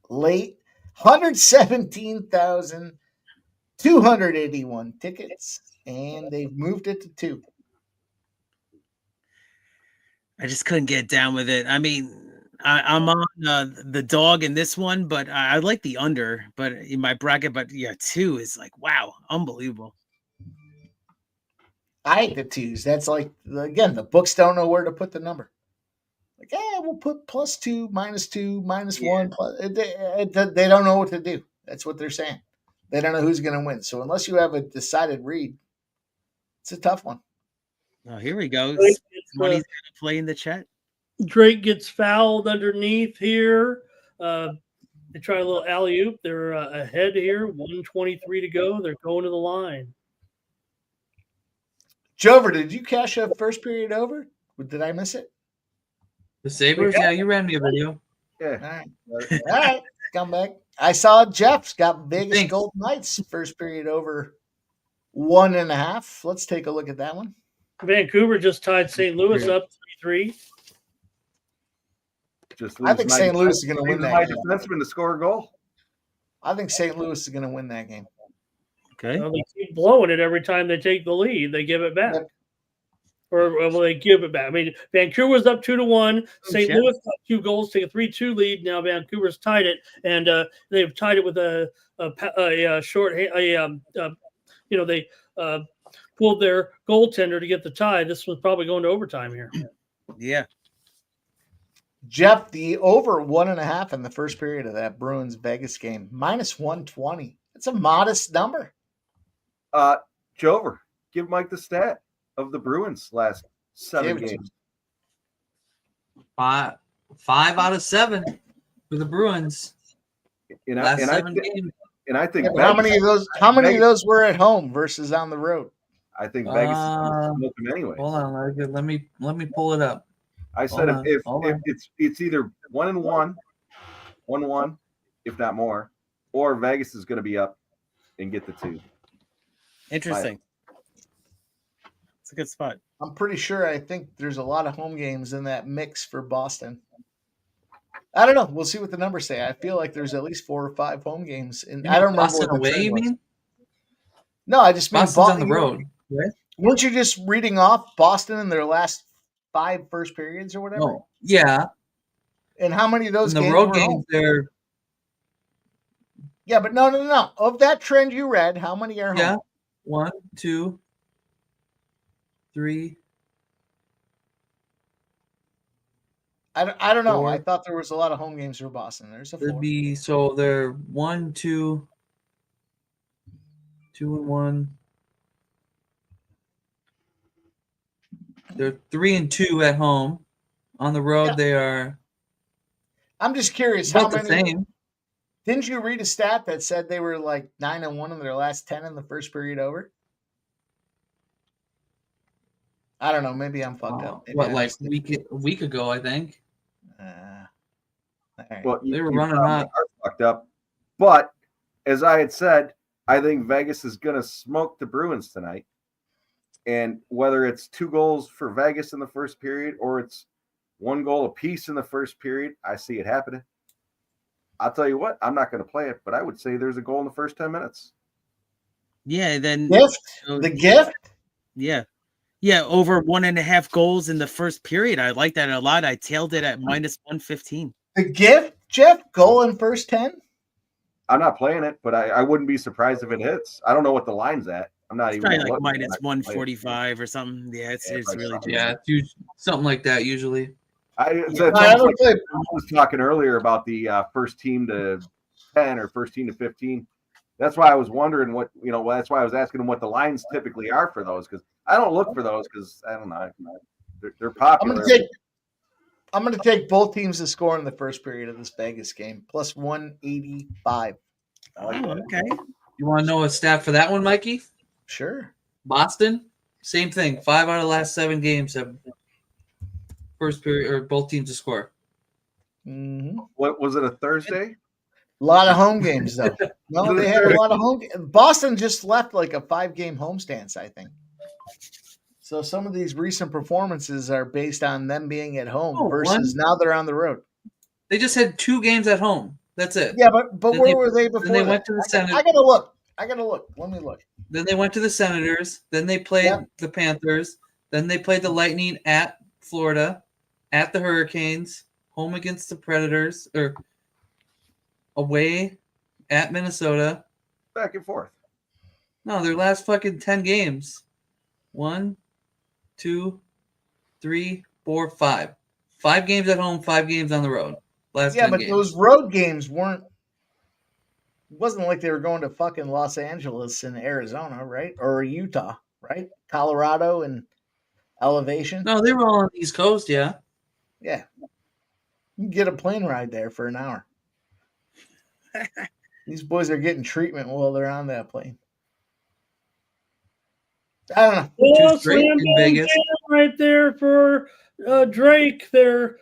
Late 117,281 tickets, and they've moved it to 2. I just couldn't get down with it. I mean, I'm on the dog in this one, but I like the under. But in my bracket, but 2 is like, wow, unbelievable. I hate the twos. That's like, again, the books don't know where to put the number. Like, we'll put +2, -2, -1. Plus, they don't know what to do. That's what they're saying. They don't know who's going to win. So unless you have a decided read, it's a tough one. Oh, here we go. Drake Money's gonna play in the chat. Drake gets fouled underneath here. They try a little alley-oop. They're ahead here. 1:23 to go. They're going to the line. Jover, did you cash a first period over? Did I miss it? The Sabres? Yeah, you ran me a video. Yeah. All right. Come back. I saw Jeff's got Vegas Thanks. Golden Knights first period over 1.5. Let's take a look at that one. Vancouver just tied St. Louis up 3-3. I think St. Louis is going to win that my game. defenseman to score a goal. I think St. Louis is going to win that game. Okay. Well, they keep blowing it every time they take the lead. They give it back. Or will they give it back? I mean, Vancouver's up 2-1. St. Yeah. Louis got 2 goals, take a 3-2 lead. Now Vancouver's tied it, and they've tied it with a short. They pulled their goaltender to get the tie. This was probably going to overtime here. Yeah. Jeff, the over 1.5 in the first period of that Bruins Vegas game, -120. It's a modest number. Jover, give Mike the stat of the Bruins last 7 games. 5 out of 7 for the Bruins. Last 7 games. And I think how many of those were at home versus on the road? I think Vegas is going to smoke them anyway. Hold on, let me pull it up. I said if it's either 1-1, 1-1, if not more, or Vegas is going to be up and get the 2. Interesting. It's a good spot. I'm pretty sure. I think there's a lot of home games in that mix for Boston. I don't know. We'll see what the numbers say. I feel like there's at least 4 or 5 home games, and I don't remember Boston what the away. trend You was. mean? No, I just mean Boston's on the road. Right? Weren't you just reading off Boston in their last 5 first periods or whatever? No. Yeah. And how many of those In the games road were games, home? they're Yeah, but no. Of that trend you read, how many are home? 1, 2, 3. I don't know. 4. I thought there was a lot of home games for Boston. There's a 4. They're 1, 2, 2 and 1. They're 3 and 2 at home. On the road, they are. I'm just curious About how the many. same. Didn't you read a stat that said they were like 9-1 in their last 10 in the first period over? I don't know. Maybe I'm fucked up. Maybe A week ago, I think. All right. Well, They were running hot. Fucked up. But as I had said, I think Vegas is going to smoke the Bruins tonight. And whether it's 2 goals for Vegas in the first period or it's 1 goal apiece in the first period, I see it happening. I'll tell you what, I'm not going to play it, but I would say there's a goal in the first 10 minutes. Yeah, then the gift? Yeah. Yeah, over 1.5 goals in the first period. I like that a lot. I tailed it at -115. The gift, Jeff? Goal in first 10? I'm not playing it, but I wouldn't be surprised if it hits. I don't know what the line's at. I'm not even Probably like looking. -145 or something. Yeah, it's really good. Yeah, it's something like that usually. I was talking earlier about the first team to 10 or first team to 15. That's why I was wondering that's why I was asking them what the lines typically are for those, because I don't look for those because I don't know. They're popular. I'm going to take both teams to score in the first period of this Vegas game, plus 185. I like that. Okay. You want to know a stat for that one, Mikey? Sure. Boston, same thing. 5 out of the last 7 games have first period or both teams to score. Mm-hmm. What was it? A Thursday? A lot of home games, though. No, they had a lot of home games. Boston just left like a 5-game homestands, I think. So some of these recent performances are based on them being at home versus now they're on the road. They just had 2 games at home. That's it. Yeah, but where were they before? Then they that? went to the Senate. I gotta look. Let me look. Then they went to the Senators. Then they played the Panthers. Then they played the Lightning at Florida, at the Hurricanes, home against the Predators, or away at Minnesota. Back and forth. No, their last fucking 10 games. 1, 2, 3, 4, 5. 5 games at home, 5 games on the road. Last 10 but games. those road games weren't. It wasn't like they were going to fucking Los Angeles and Arizona, right? Or Utah, right? Colorado and elevation. No, they were all on the East Coast, yeah. Yeah. You can get a plane ride there for an hour. These boys are getting treatment while they're on that plane. I don't know. Oh, Drake slam in bam Vegas. jam right there for Drake. They're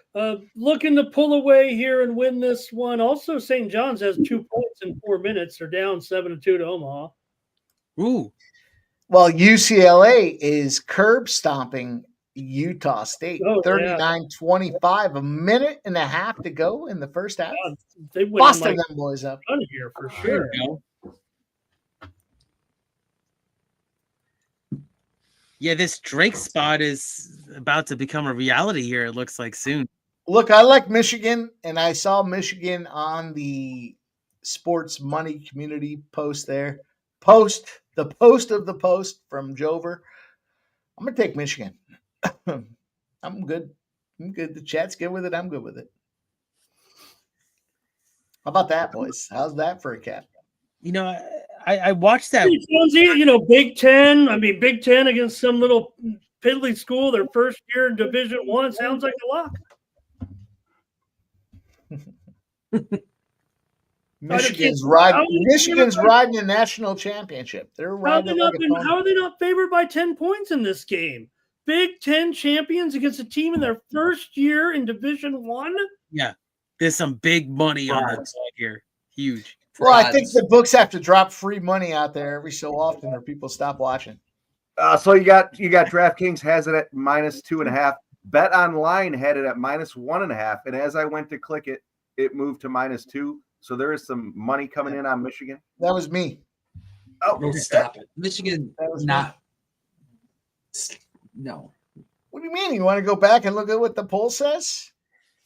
looking to pull away here and win this one. Also, St. John's has 2 points in 4 minutes. They're down 7-2 to Omaha. Ooh. Well, UCLA is curb stomping Utah State. 39-25, a minute and a half to go in the first half. God, they went Busting them boys up. Here for sure. Yeah, this Drake spot is about to become a reality here, it looks like soon. Look, I like Michigan, and I saw Michigan on the sports money community post there. The post of the post from Jover. I'm going to take Michigan. I'm good. The chat's good with it. I'm good with it. How about that, boys? How's that for a cap? You know, I watched that. Big Ten. I mean, Big Ten against some little piddly school, their first year in Division I. Sounds like a lock. Michigan's riding a national championship. They're riding. How are they not favored by 10 points in this game? Big Ten champions against a team in their first year in Division I. Yeah, there's some big money on the side here. Huge. Well, I think the books have to drop free money out there every so often, or people stop watching. So you got DraftKings has it at -2.5. Bet Online had it at -1.5, and as I went to click it, it moved to -2. So there is some money coming in on Michigan. That was me. Oh, stop it! Michigan, not. No. What do you mean? You want to go back and look at what the poll says?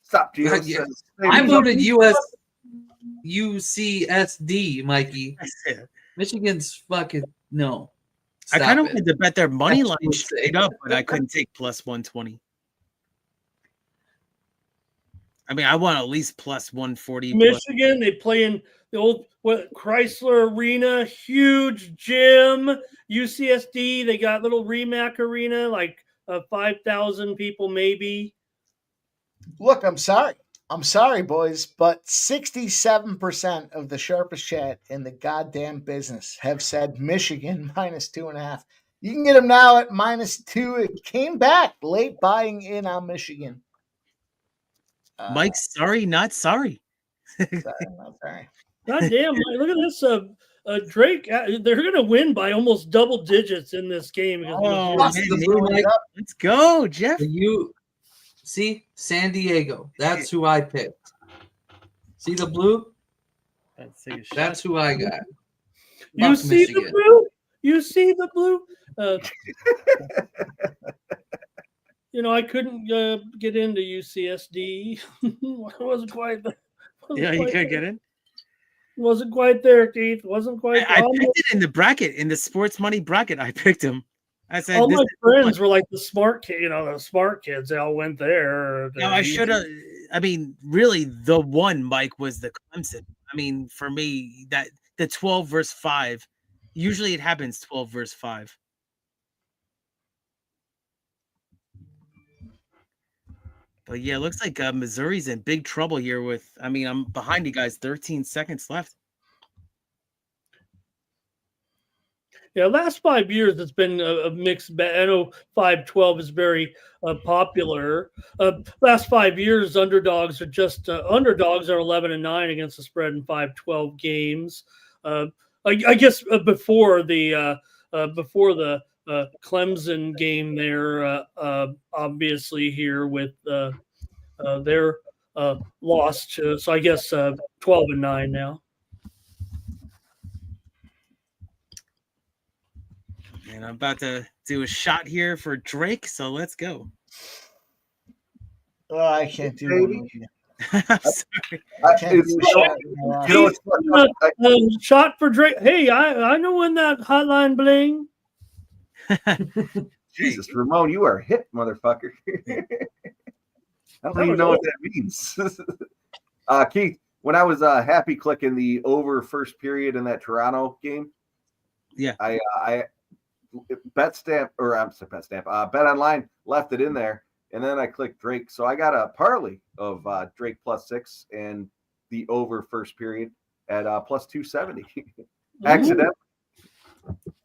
Stop, Gio. I voted UCSD, Mikey. Michigan's fucking no. I kind of wanted to bet their money line straight up, but I couldn't take +120. I mean, I want at least +140. Michigan, they play in the old Chrysler Arena, huge gym. UCSD, they got little Remac Arena, like 5,000 people maybe. Look, I'm sorry, boys, but 67% of the sharpest chat in the goddamn business have said Michigan -2.5. You can get them now at -2. It came back late buying in on Michigan. Mike, sorry, not sorry. Sorry. God damn, look at this. Drake, they're going to win by almost double digits in this game. Let's go, Jeff. See, San Diego. That's who I picked. See the blue? That's who I got. You see Michigan. The blue? You see the blue? I couldn't get into UCSD. I wasn't quite there. You couldn't get in? Wasn't quite there, Keith. Wasn't quite I picked it in the bracket, in the sports money bracket. I picked him. I said all my friends were like the smart kids. They all went there. No, I should have. I mean, really, the one, Mike, was the Clemson. I mean, for me, that the 12 versus 5. Usually, it happens 12 versus 5. But yeah, it looks like Missouri's in big trouble here with, I mean, I'm behind you guys, 13 seconds left. Yeah, last 5 years it's been a mixed bag. I know 5-12 is very popular. Last 5 years, underdogs are 11-9 against the spread in 5-12 games. I guess before the Clemson game there, obviously here with their loss to, so I guess 12-9 now. And I'm about to do a shot here for Drake, so let's go. Oh, I can't do one. I'm sorry. I can't do a shot. Shot for Drake. Hey, I know when that hotline bling. Jesus, Ramon, you are hip, motherfucker. I don't even know what that means. Keith, when I was happy clicking the over first period in that Toronto game, yeah, I Bet Online left it in there, and then I clicked Drake. So I got a parlay of Drake +6 and the over first period at +270. Accident.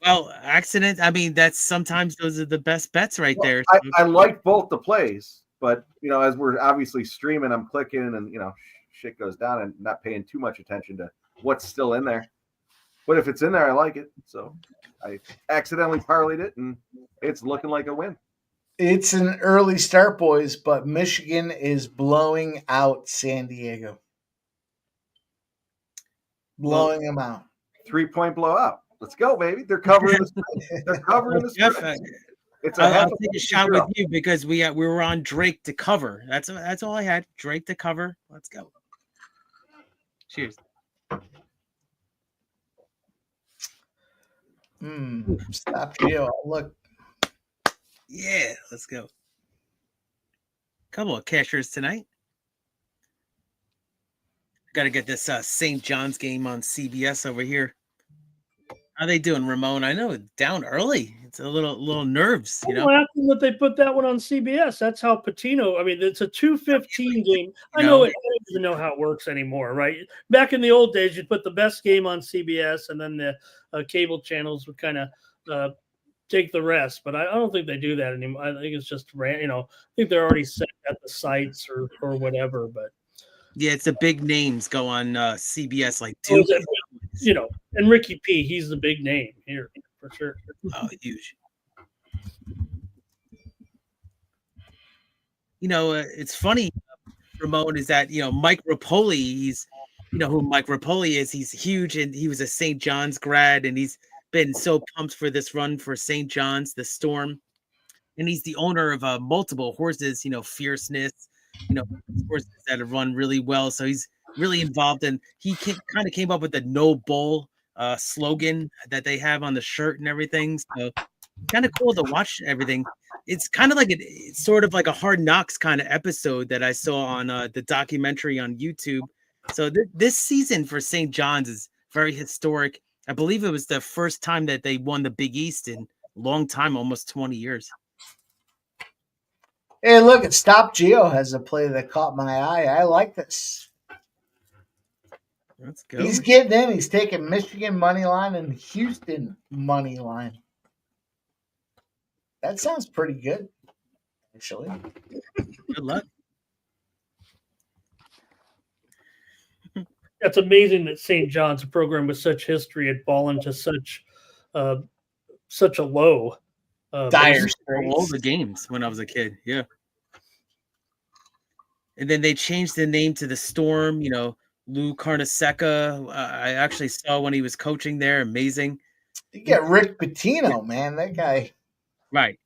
Well, accident. I mean, that's sometimes those are the best bets right there. I like both the plays, but as we're obviously streaming, I'm clicking and shit goes down and not paying too much attention to what's still in there. But if it's in there, I like it. So I accidentally parlayed it, and it's looking like a win. It's an early start, boys, but Michigan is blowing out San Diego. Blowing them out. 3-point blowout. Let's go, baby. They're covering the spread. They're covering the spread. I'll take a shot with you because we were on Drake to cover. That's all I had. Drake to cover. Let's go. Cheers. Stop you. Look. Yeah, let's go. Couple of cashers tonight. Got to get this St. John's game on CBS over here. How they doing, Ramon? I know down early. It's a little nerves, I'm laughing that they put that one on CBS. That's how Patino. I mean, it's a 2:15 game. I know it. I don't even know how it works anymore, right? Back in the old days, you'd put the best game on CBS, and then the cable channels would kind of take the rest. But I don't think they do that anymore. I think it's just I think they're already set at the sites or whatever. But yeah, it's the big names go on CBS like Duke. And Ricky P. He's the big name here for sure. Oh, huge. It's funny, Ramon, is that Mike Rapoli. He's who Mike Rapoli is. He's huge, and he was a St. John's grad, and he's been so pumped for this run for St. John's, the Storm, and he's the owner of multiple horses. Fierceness. Horses that have run really well. So he's really involved, and he kind of came up with the No Bull slogan that they have on the shirt and everything. So kind of cool to watch everything. It's kind of like it's sort of like a Hard Knocks kind of episode that I saw on the documentary on YouTube. So this season for St. John's is very historic. I believe it was the first time that they won the Big East in a long time, almost 20 years. Hey, look, at Stop Geo has a play that caught my eye. I like this. Let's go. He's getting in. He's taking Michigan money line and Houston money line. That sounds pretty good, actually. Good luck. It's amazing that St. John's, a program with such history, had fallen to such a low. Dire all the games when I was a kid, yeah. And then they changed the name to the Storm. Lou Carnesecca. I actually saw when he was coaching there. Amazing. You get Rick Pitino, man. That guy, right?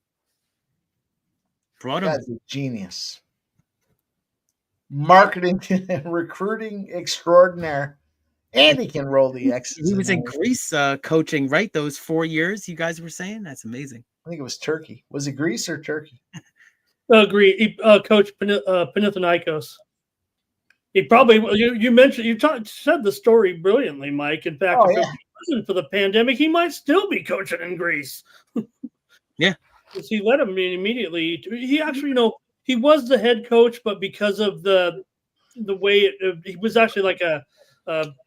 Brought him. That's a genius. Marketing and recruiting extraordinaire. And he can roll the X's. He was in Greece coaching, right? Those 4 years you guys were saying? That's amazing. I think it was Turkey. Was it Greece or Turkey? Agree. He coached Panathinaikos. He probably you mentioned said the story brilliantly, Mike. In fact, if it wasn't for the pandemic, he might still be coaching in Greece. Yeah, because he let him immediately. He actually, he was the head coach, but because of the way he was actually like a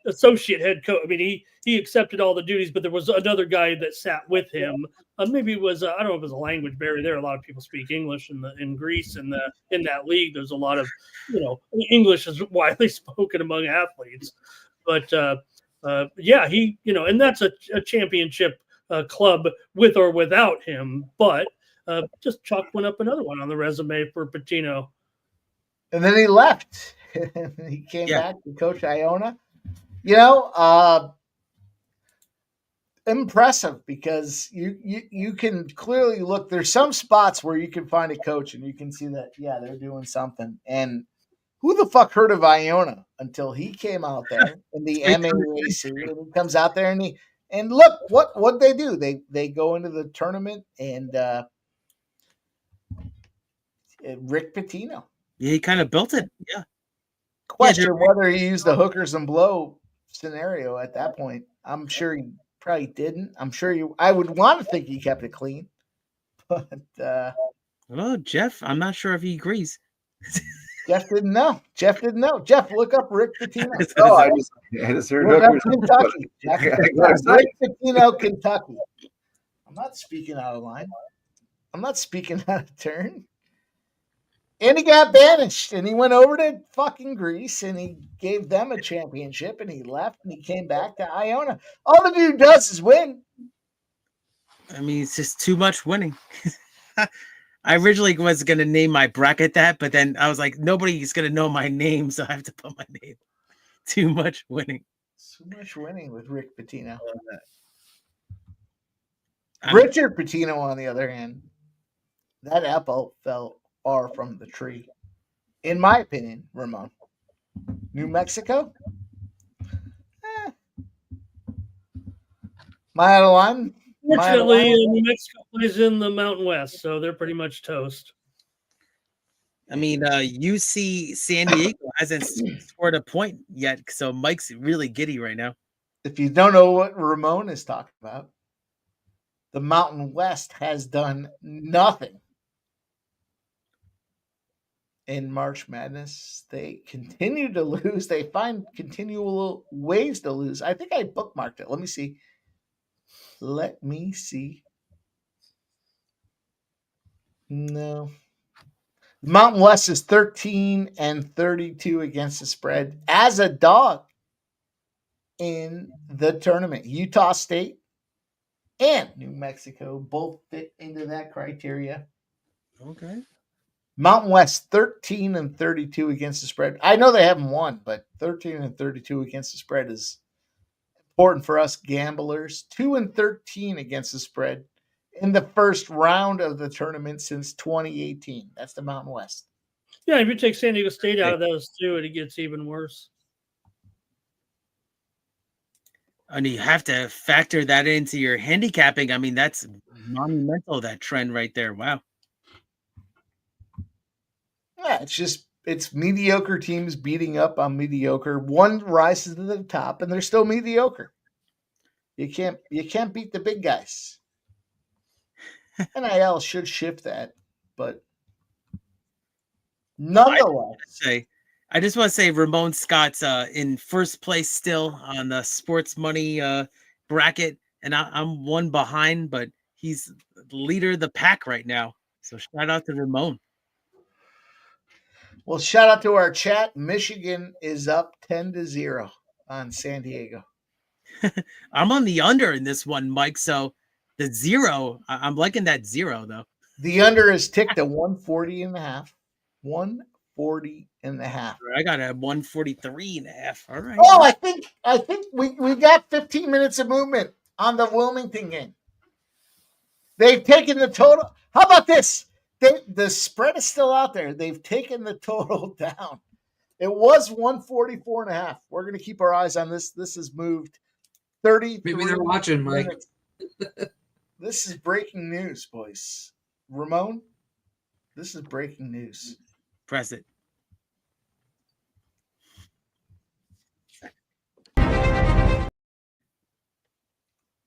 associate head coach. I mean, he accepted all the duties, but there was another guy that sat with him. Maybe it was I don't know if it was a language barrier there. A lot of people speak English in Greece, and in that league, there's a lot of English is widely spoken among athletes. But yeah, he and that's a championship club with or without him. But just chalking up another one on the resume for Pitino. And then he left. He came back to coach Iona. Impressive, because you can clearly look. There's some spots where you can find a coach and you can see that, yeah, they're doing something. And who the fuck heard of Iona until he came out there in the MAA series? And he comes out there and look what they do. They go into the tournament and Rick Pitino. Yeah, he kind of built it. Yeah. Question whether he used the hookers and blow scenario at that point. I'm sure he probably didn't. I would want to think he kept it clean. But well, Jeff, I'm not sure if he agrees. Jeff didn't know. Jeff, look up Rick Pitino. I just heard look up hookers. Kentucky. Rick Pitino, Kentucky. I'm not speaking out of line. I'm not speaking out of turn. And he got banished, and he went over to fucking Greece, and he gave them a championship, and he left, and he came back to Iona. All the dude does is win. I mean, it's just too much winning. I originally was going to name my bracket that, but then I was like, nobody's going to know my name, so I have to put my name. Too much winning. Too much winning with Rick Pitino. Richard Pitino, on the other hand, that apple fell far from the tree, in my opinion. Ramon, New Mexico, am I out of line? Fortunately, New Mexico plays in the Mountain West, so they're pretty much toast. I mean, UC San Diego hasn't scored a point yet, so Mike's really giddy right now. If you don't know what Ramon is talking about, the Mountain West has done nothing in March Madness. They continue to lose. They find continual ways to lose. I think I bookmarked it. Let me see. No. The Mountain West is 13-32 against the spread as a dog in the tournament. Utah State and New Mexico both fit into that criteria. Okay. Mountain West 13-32 against the spread. I know they haven't won, but 13-32 against the spread is important for us gamblers. 2-13 against the spread in the first round of the tournament since 2018. That's the Mountain West. Yeah, if you take San Diego State out of those two, it gets even worse. And you have to factor that into your handicapping. I mean, that's monumental, that trend right there. Wow. Yeah, it's mediocre teams beating up on mediocre. One rises to the top, and they're still mediocre. You can't beat the big guys. NIL should shift that, but nonetheless, I just want to say Ramon Scott's in first place still on the sports money bracket, and I'm one behind, but he's the leader of the pack right now. So shout out to Ramon. Well, shout out to our chat. Michigan is up 10-0 on San Diego. I'm on the under in this one, Mike. So the 0, I'm liking that 0 though. The under is ticked at 140.5. 140.5. I got a 143.5. All right. Oh, I think we got 15 minutes of movement on the Wilmington game. They've taken the total. How about this? The spread is still out there. They've taken the total down. It was 144.5. We're going to keep our eyes on this. This has moved 30. Maybe they're watching, Mike. This is breaking news, boys. Ramon, this is breaking news. Press it.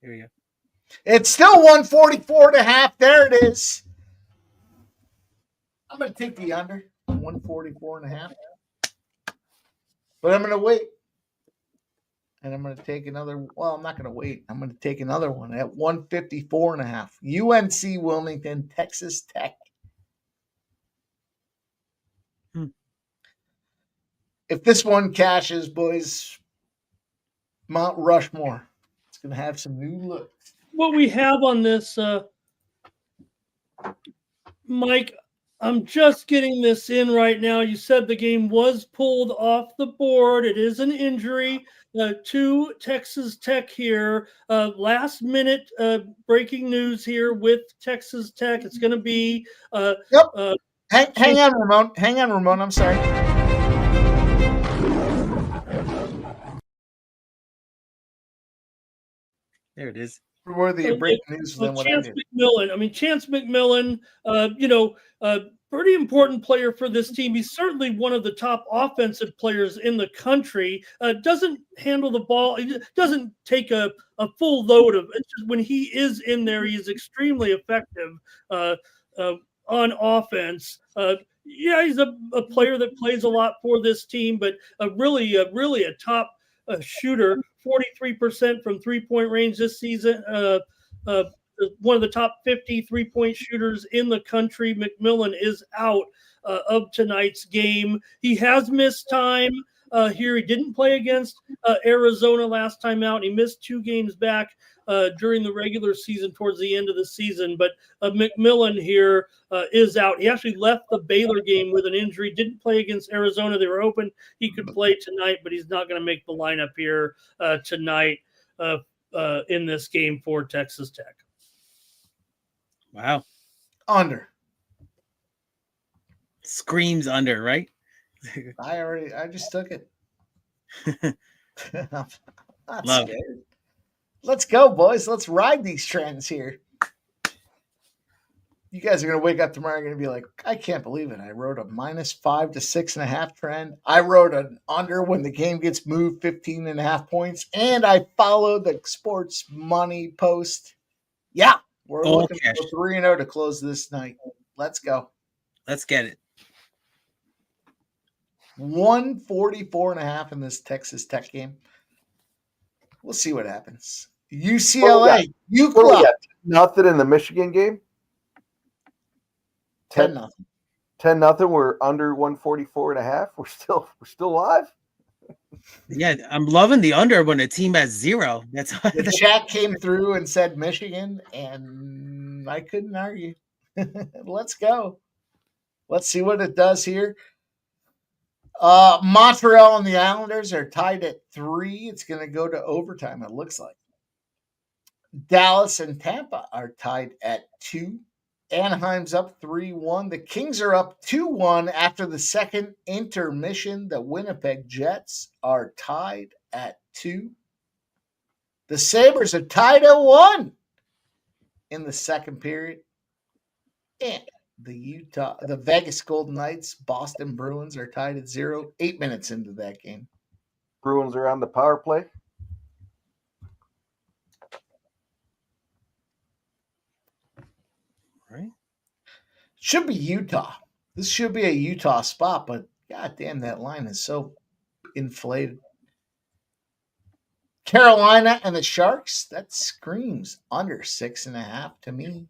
Here we go. It's still 144.5. There it is. I'm going to take the under 144.5. But I'm going to wait. And I'm going to take another. Well, I'm not going to wait. I'm going to take another one at 154.5. UNC Wilmington, Texas Tech. If this one cashes, boys, Mount Rushmore, it's going to have some new looks. What we have on this, Mike, I'm just getting this in right now. You said the game was pulled off the board. It is an injury to Texas Tech here. Last minute breaking news here with Texas Tech. It's going to be. Hang on, Ramon. Hang on, Ramon. I'm sorry. There it is. Worthy of breaking news than what Chance I did. McMillan. I mean, Chance McMillan, pretty important player for this team. He's certainly one of the top offensive players in the country. Doesn't handle the ball. He doesn't take a full load of it. Just when he is in there, he is extremely effective on offense. He's a player that plays a lot for this team, but really a top shooter. 43% from three-point range this season. One of the top 50 three-point shooters in the country. McMillan is out of tonight's game. He has missed time here. He didn't play against Arizona last time out. He missed 2 games back during the regular season towards the end of the season. But McMillan here is out. He actually left the Baylor game with an injury. Didn't play against Arizona. They were hoping he could play tonight, but he's not going to make the lineup here tonight in this game for Texas Tech. Wow. Under. Screams under, right? I just took it. Love it. Let's go, boys. Let's ride these trends here. You guys are going to wake up tomorrow and going to be like, I can't believe it. I wrote a -5 to 6.5 trend. I wrote an under when the game gets moved 15.5 points. And I followed the sports money post. Yeah, we're looking for 3-0 to close this night. Let's go. Let's get it. 144.5 in this Texas Tech game. We'll see what happens. UCLA, UCLA. Nothing in the Michigan game. 10-0. 10-0. We're under 144.5. We're still live. Yeah, I'm loving the under when a team has 0. That's the chat came through and said Michigan, and I couldn't argue. Let's go. Let's see what it does here. Montreal and the Islanders are tied at 3. It's going to go to overtime, it looks like. Dallas and Tampa are tied at 2. Anaheim's up 3-1. The Kings are up 2-1 after the second intermission. The Winnipeg Jets are tied at 2. The Sabres are tied at 1 in the second period. And the Vegas Golden Knights, Boston Bruins are tied at 0, 8 minutes into that game. Bruins are on the power play. Right. Should be Utah. This should be a Utah spot, but god damn, that line is so inflated. Carolina and the Sharks, that screams under 6.5 to me.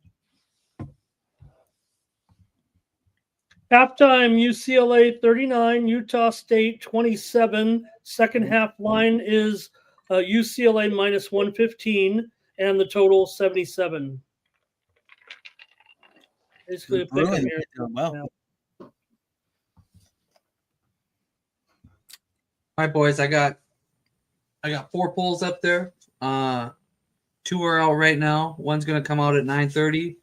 Halftime, UCLA 39, Utah State 27. Second half line is UCLA -115, and the total 77. Basically, a pick 'em here. Well. All right, boys. I got 4 polls up there. 2 are out right now. One's going to come out at 9:30,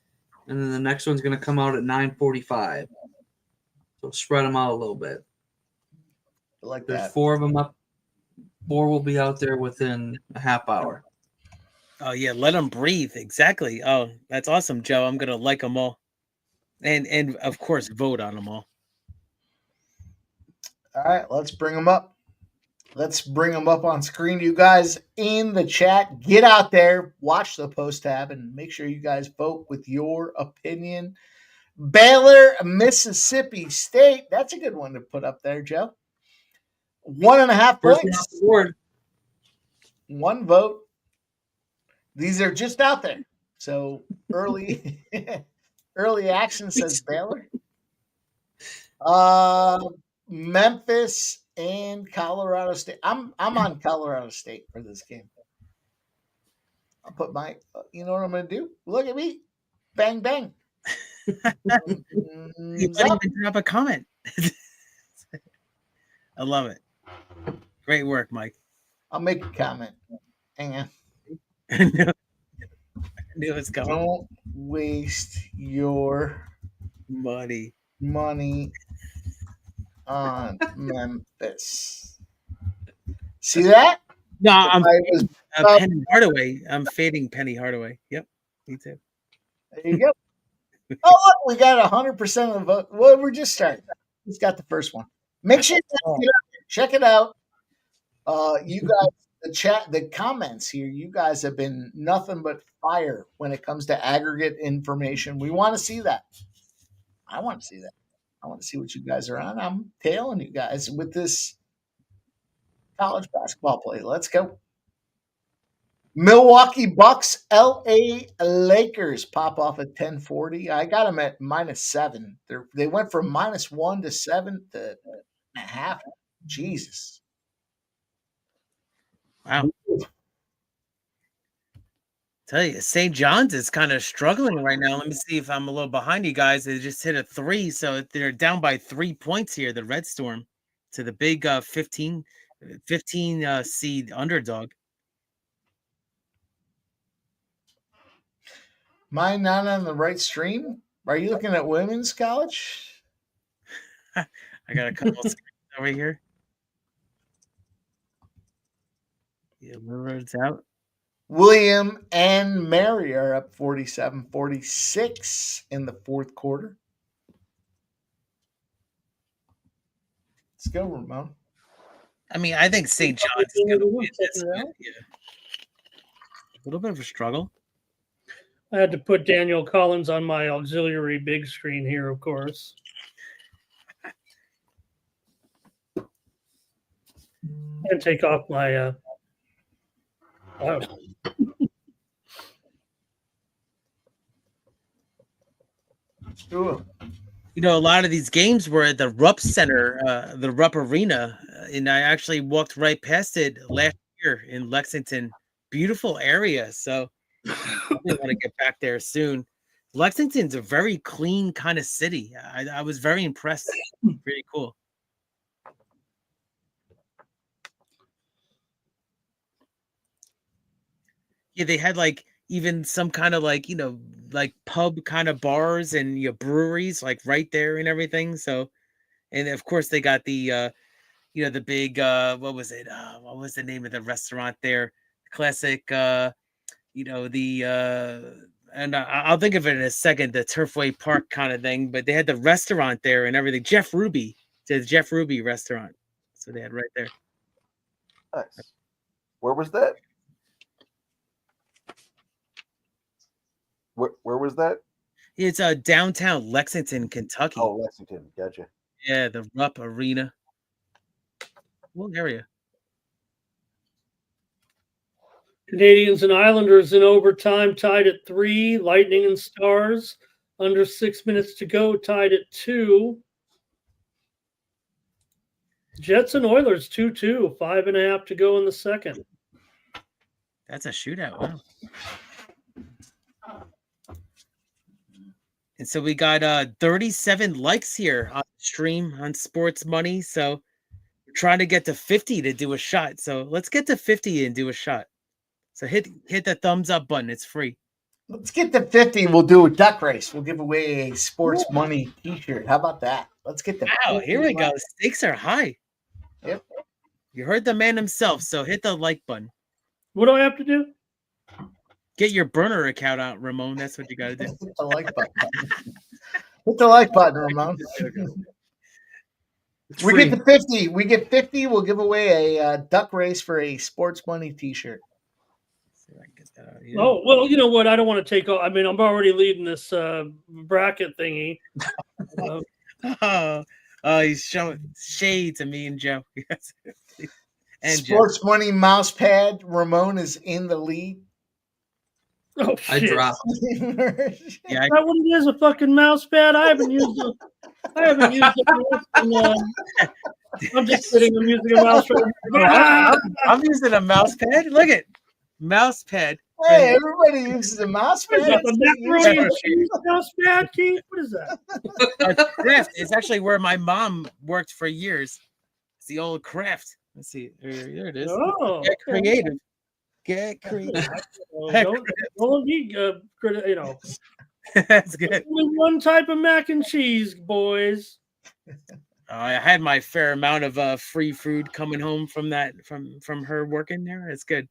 and then the next one's going to come out at 9:45. So spread them out a little bit. I like There's that. 4 of them up. 4 will be out there within a half hour. Oh yeah, let them breathe. Exactly. Oh, that's awesome, Joe. I'm gonna like them all, and of course vote on them all. All right, let's bring them up. Let's bring them up on screen. You guys in the chat, get out there, watch the post tab, and make sure you guys vote with your opinion. Baylor, Mississippi State. That's a good one to put up there, Joe. 1.5 First one points. off the board. 1 vote. These are just out there. So early action says Baylor. Memphis and Colorado State. I'm on Colorado State for this game. I'll put my, you know what I'm going to do? Look at me. Bang, bang. You didn't even drop a comment. I love it. Great work, Mike. I'll make a comment. Hang on. I knew it was coming. Don't waste your Money. on Memphis. See that? No, I'm was Penny Hardaway. I'm fading Penny Hardaway. Yep, me too. There you go. Oh, look, we got 100% of the vote. Well, we're just starting. He's got the first one. Make sure you check it out. You guys, the chat, the comments here, you guys have been nothing but fire when it comes to aggregate information. We want to see that. I want to see that. I want to see what you guys are on. I'm tailing you guys with this college basketball play. Let's go. Milwaukee Bucks, LA Lakers pop off at 1040. I got them at -7. They went from -1 to 7 to 1.5. Jesus. Wow. Tell you, St. John's is kind of struggling right now. Let me see if I'm a little behind you guys. They just hit a 3, so they're down by 3 points here, the Red Storm, to the big 15 seed underdog. Am I not on the right stream? Are you looking at women's college? I got a couple of screens over here. Yeah, Railroad's out. William and Mary are up 47-46 in the fourth quarter. Let's go, Ramon. I mean, I think St. John's is going to win this. Yeah. A little bit of a struggle. I had to put Daniel Collins on my auxiliary big screen here, of course. And take off my wow. Ooh. You know, a lot of these games were at the Rupp Center, the Rupp Arena, and I actually walked right past it last year in Lexington. Beautiful area, so I really want to get back there soon. Lexington's a very clean kind of city. I was very impressed. Pretty cool. Yeah, they had like even some kind of like, like pub kind of bars and breweries like right there and everything. So, and of course they got the the big what was it? What was the name of the restaurant there? Classic and I'll think of it in a second, the Turfway Park kind of thing, but they had the restaurant there and everything. Jeff Ruby, the Jeff Ruby restaurant. So they had right there. Nice. Where was that? Where was that? It's downtown Lexington, Kentucky. Oh, Lexington. Gotcha. Yeah, the Rupp Arena. What area? Canadians and Islanders in overtime tied at 3. Lightning and Stars under 6 minutes to go, tied at 2. Jets and Oilers 2-2, 5.5 to go in the second. That's a shootout. Wow. And so we got 37 likes here on the stream on Sports Money. So we're trying to get to 50 to do a shot. So let's get to 50 and do a shot. So hit the thumbs up button. It's free. Let's get to 50. We'll do a duck race. We'll give away a Sports Money t-shirt. How about that? Let's get the Wow, here we go. Stakes are high. Yep. You heard the man himself. So hit the like button. What do I have to do? Get your burner account out, Ramon. That's what you got to do. Hit the like button. Hit the like button, Ramon. We get to 50. We get 50. We'll give away a duck race for a Sports Money t-shirt. See if I can get that out here. Oh, well, you know what? I don't want to take all. I mean, I'm already leading this bracket thingy. He's showing shade to me and Joe. And Sports Money mouse pad. Ramon is in the lead. Oh, I shit. dropped. Yeah, Is that what it is? A fucking mouse pad? I haven't used it. I'm just kidding. I'm using a mouse pad. I'm using a mouse pad. Look at mouse pad. Hey, everybody uses a mouse What is pad. that, the macaroni and cheese mouse pad, Keith? What is that? Kraft is actually where my mom worked for years. It's the old Kraft. Let's see. There it is. Oh, Get creative. Get creative. Don't be, you know. That's good. Only one type of mac and cheese, boys. I had my fair amount of free food coming home from that from her working there. It's good.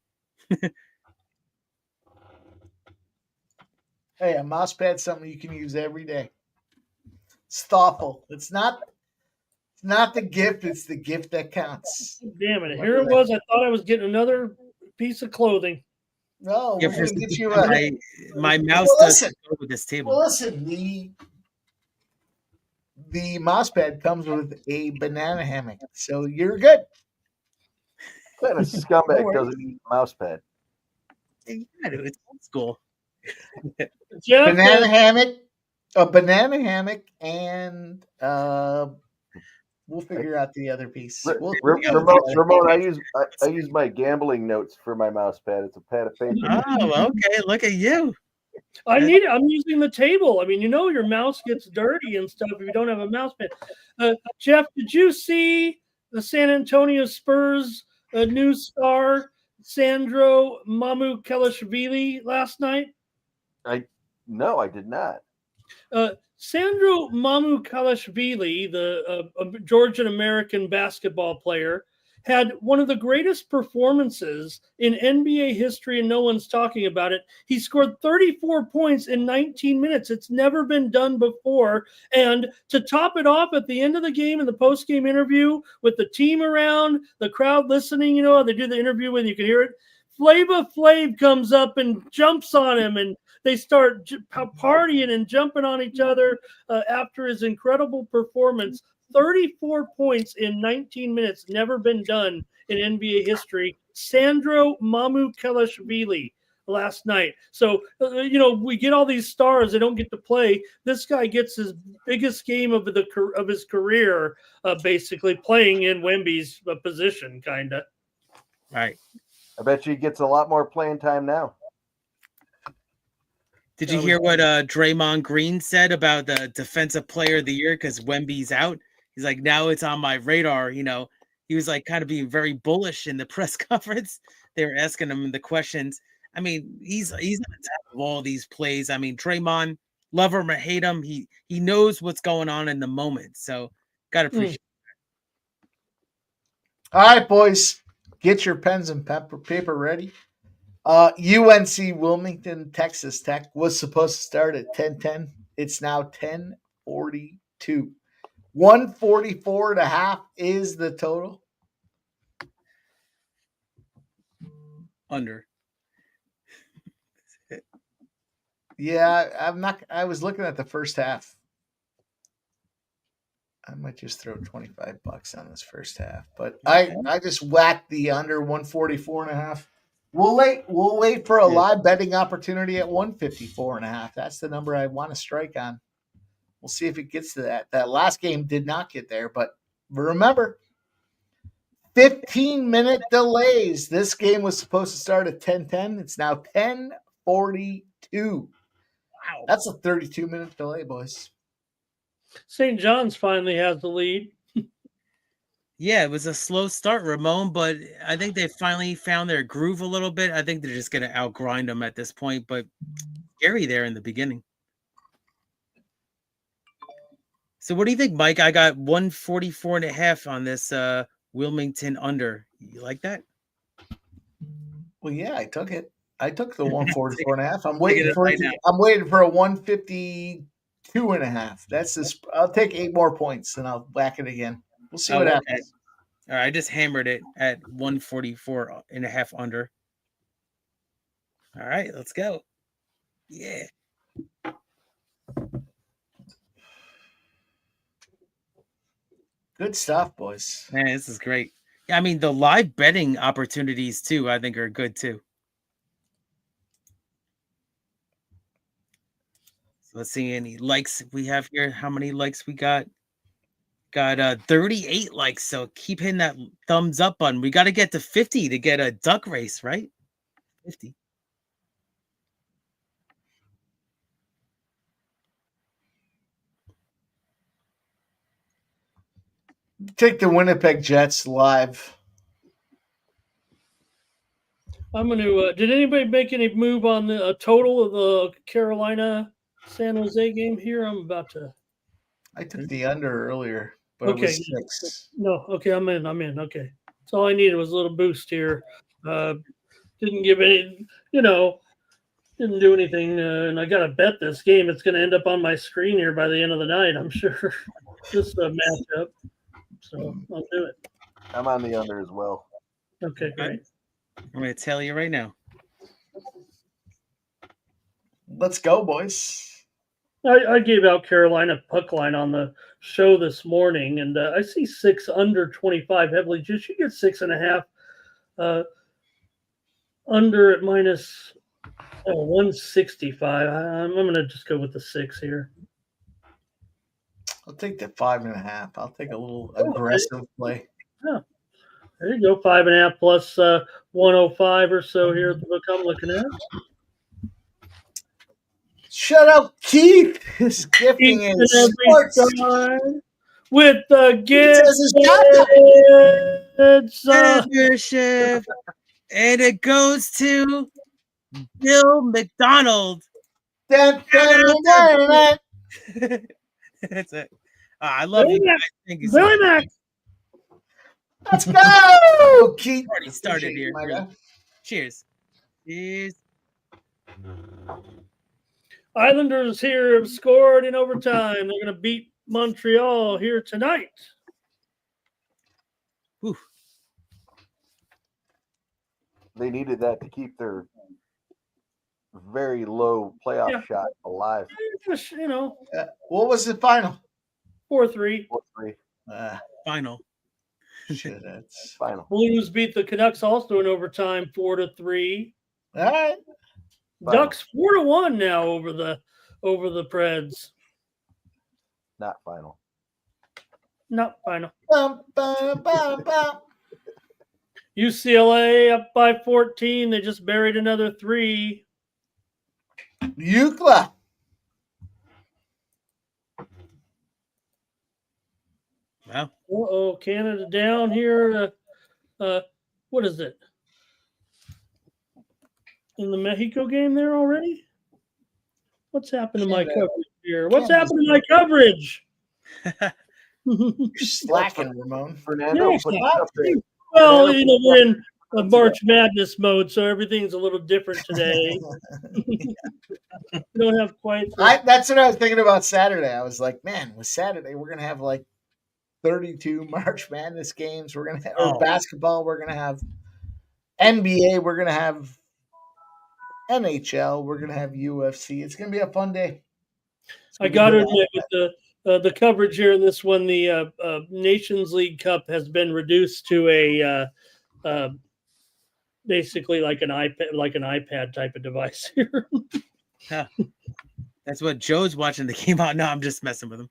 Hey, a mouse pad's something you can use every day. It's thoughtful. It's not the gift, it's the gift that counts. Damn it. Here it was. I thought I was getting another piece of clothing. No, we're going to get you my mouse doesn't go with this table. Well, listen, the mouse pad comes with a banana hammock, so you're good. What kind of scumbag doesn't need a mouse pad? It's old school. Banana hammock, a banana hammock, and we'll figure out the other piece. Ramon, I use my gambling notes for my mouse pad. It's a pad of paper. Oh, okay. Look at you. I need it. I'm using the table. I mean, you know, your mouse gets dirty and stuff if you don't have a mouse pad. Jeff, did you see the San Antonio Spurs new star Sandro Mamukelashvili last night? No, I did not. Sandro Mamukelashvili, the Georgian American basketball player, had one of the greatest performances in NBA history, and no one's talking about it. He scored 34 points in 19 minutes. It's never been done before. And to top it off, at the end of the game, in the post-game interview, with the team around, the crowd listening, you know, they do the interview when you can hear it. Flava Flav comes up and jumps on him, and they start partying and jumping on each other after his incredible performance. 34 points in 19 minutes, never been done in NBA history. Sandro Mamukelashvili last night. So, you know, we get all these stars that don't get to play. This guy gets his biggest game of his career, basically playing in Wemby's position, kind of. Right. I bet you he gets a lot more playing time now. Did you hear what Draymond Green said about the Defensive Player of the Year because Wemby's out? He's like, now it's on my radar. You know, he was like kind of being very bullish in the press conference. They were asking him the questions. I mean, he's on the top of all these plays. I mean, Draymond, love him or hate him, he knows what's going on in the moment. So, gotta appreciate All right, boys, get your pens and paper ready. UNC Wilmington, Texas Tech was supposed to start at 10:10. It's now 10:42. 144.5 is the total. under. Yeah, I was looking at the first half. I might just throw $25 on this first half, but I just whacked the under 144.5. We'll wait for a live betting opportunity at 154.5. That's the number I want to strike on. We'll see if it gets to that. That last game did not get there, but remember, 15-minute delays. This game was supposed to start at 10:10. It's now 10:42. Wow, that's a 32-minute delay, boys. St. John's finally has the lead. Yeah, it was a slow start, Ramon, but I think they finally found their groove a little bit. I think they're just going to outgrind them at this point, but scary there in the beginning. So what do you think, Mike? I got 144.5 on this Wilmington under. You like that? Well, yeah, I took it. I took the 144.5. I'm waiting for it. I'm waiting for a 152.5. That's this. I'll take 8 more points and I'll whack it again. We'll see what happens. All right, I just hammered it at 144.5 under. All right, let's go. Yeah. Good stuff, boys. Man, this is great. Yeah, I mean, the live betting opportunities too, I think are good too. So let's see any likes we have here. How many likes we got? Got 38 likes. So keep hitting that thumbs up button. We got to get to 50 to get a duck race, right? 50. Take the Winnipeg Jets live. I'm going to. Did anybody make any move on the total of the Carolina San Jose game here? I'm about to. I took the under earlier, but Okay. it was 6. No, okay, I'm in. Okay. So all I needed was a little boost here. Didn't give any, didn't do anything. And I got to bet this game. It's going to end up on my screen here by the end of the night, I'm sure. This matchup. So I'll do it. I'm on the under as well. Okay, great. I'm going to tell you right now. Let's go, boys. I gave out Carolina puck line on the show this morning, and I see 6 under 25 heavily. Just you get 6.5 under at minus 165. I'm going to just go with the 6 here. I'll take the 5.5. I'll take a little aggressive play. Yeah. There you go, 5.5 plus 105 or so here at the book I'm looking at. Shut up, Keith. His gifting is sports. With the gift membership. And it goes to Bill McDonald. That's it. I love you guys. Thank you so Billy much. Mac. Let's go, Keith. Already started here. My Really. guy. Cheers. Cheers. Islanders here have scored in overtime. They're going to beat Montreal here tonight. Whew. They needed that to keep their very low playoff shot alive. Just, What was the final? 4-3. 4-3. Final. Shit, that's Final. Blues beat the Canucks also in overtime 4-3. all right. Ducks 4-1 now over the Preds. Not final. Not final. Bum, bum, bum, bum. UCLA up by 14. They just buried another 3. Eucla. Wow. Uh-oh, Canada down here. What is it? In the Mexico game there already? What's happened to my coverage here? What's happened to my coverage? You're slacking, Ramon. Fernando put it up there. Well, we're in a March Madness mode, so everything's a little different today. We don't have quite. That's what I was thinking about Saturday. I was like, man, with Saturday, we're going to have like 32 March Madness games. We're going to have basketball. We're going to have NBA. We're going to have NHL. We're going to have UFC. It's going to be a fun day. I got to admit, with the coverage here in this one, the Nations League Cup has been reduced to a basically like an iPad type of device here. Huh. That's what Joe's watching the game on. No, I'm just messing with him.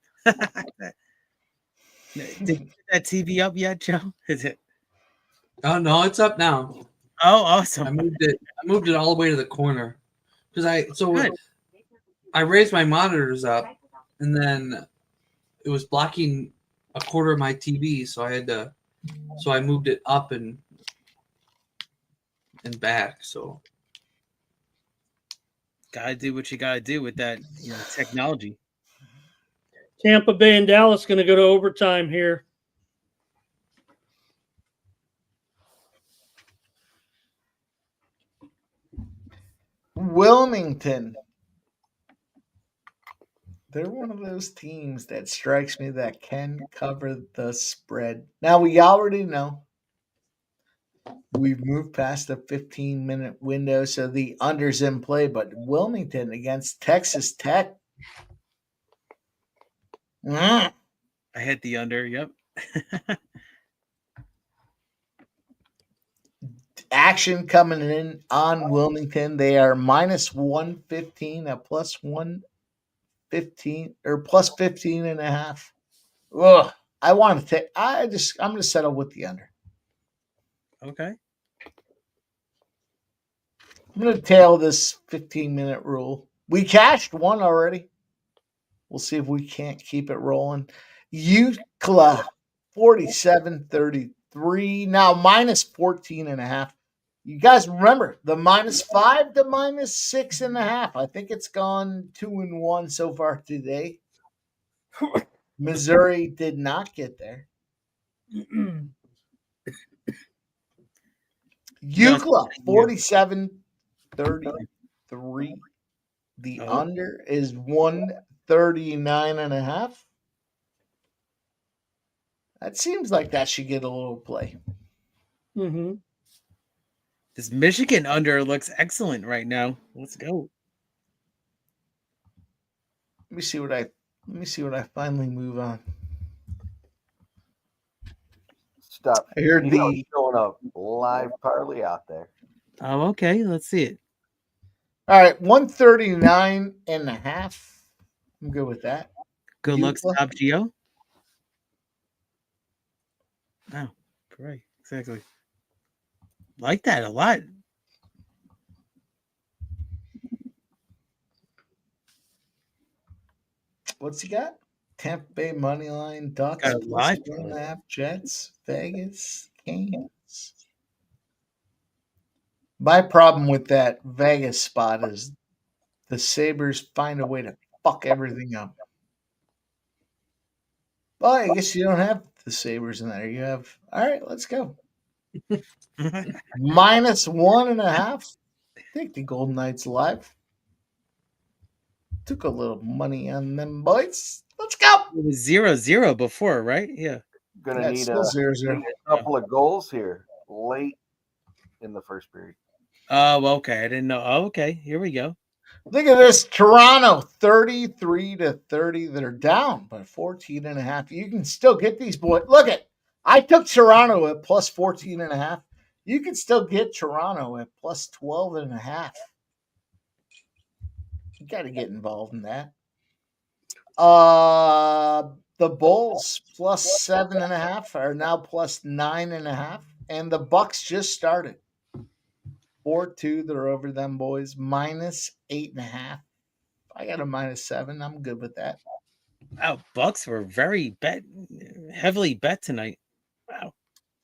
Did you get that TV up yet, Joe? Is it? Oh no, it's up now. Oh, awesome. I moved it all the way to the corner because I raised my monitors up, and then it was blocking a quarter of my TV, so I moved it up and back. So Gotta do what you gotta do with that technology. Tampa Bay and Dallas going to go to overtime here. Wilmington. They're one of those teams that strikes me that can cover the spread. Now, we already know We've moved past the 15-minute window, so the under's in play, but Wilmington against Texas Tech. I hit the under. Yep. Action coming in on Wilmington. They are minus 115 at plus 115 or plus 15 and a half. Ugh. I want to take, I'm going to settle with the under. Okay. I'm going to tail this 15-minute rule. We cashed one already. We'll see if we can't keep it rolling. UCLA 47-33. Now minus 14 and a half. You guys remember the -5 to -6.5. I think it's gone 2-1 so far today. Missouri did not get there. UCLA 47-33. The under is 139.5. That seems like that should get a little play. Mm-hmm. This Michigan under looks excellent right now. Let's go. Let me see what I finally move on. Stop. I heard showing up live Parley out there. Oh, okay. Let's see it. All right, 139.5. I'm good with that. Good luck, Stop Geo. Oh, great. Exactly. Like that a lot. What's he got? Tampa Bay money line, Ducks, Got a plus lot. 1.5, Jets, Vegas, Kings. My problem with that Vegas spot is the Sabres find a way to fuck everything up. Well, I guess you don't have the Sabres in there. You have, all right, let's go. -1.5. Take the Golden Knights live. Took a little money on them boys. Let's go. It was 0-0 before, right? Yeah. Gonna need still 0-0. a couple of goals here late in the first period. Oh, okay. I didn't know. Oh, okay. Here we go. Look at this. Toronto 33-30. They're down by 14.5. You can still get these boys. Look at, I took Toronto at plus 14.5. You can still get Toronto at plus 12.5. You got to get involved in that. The Bulls plus 7.5 are now plus 9.5, and the Bucks just started 4-2. They're over them boys, minus 8.5. I got a -7. I'm good with that. Wow, Bucks were very heavily bet tonight. Wow.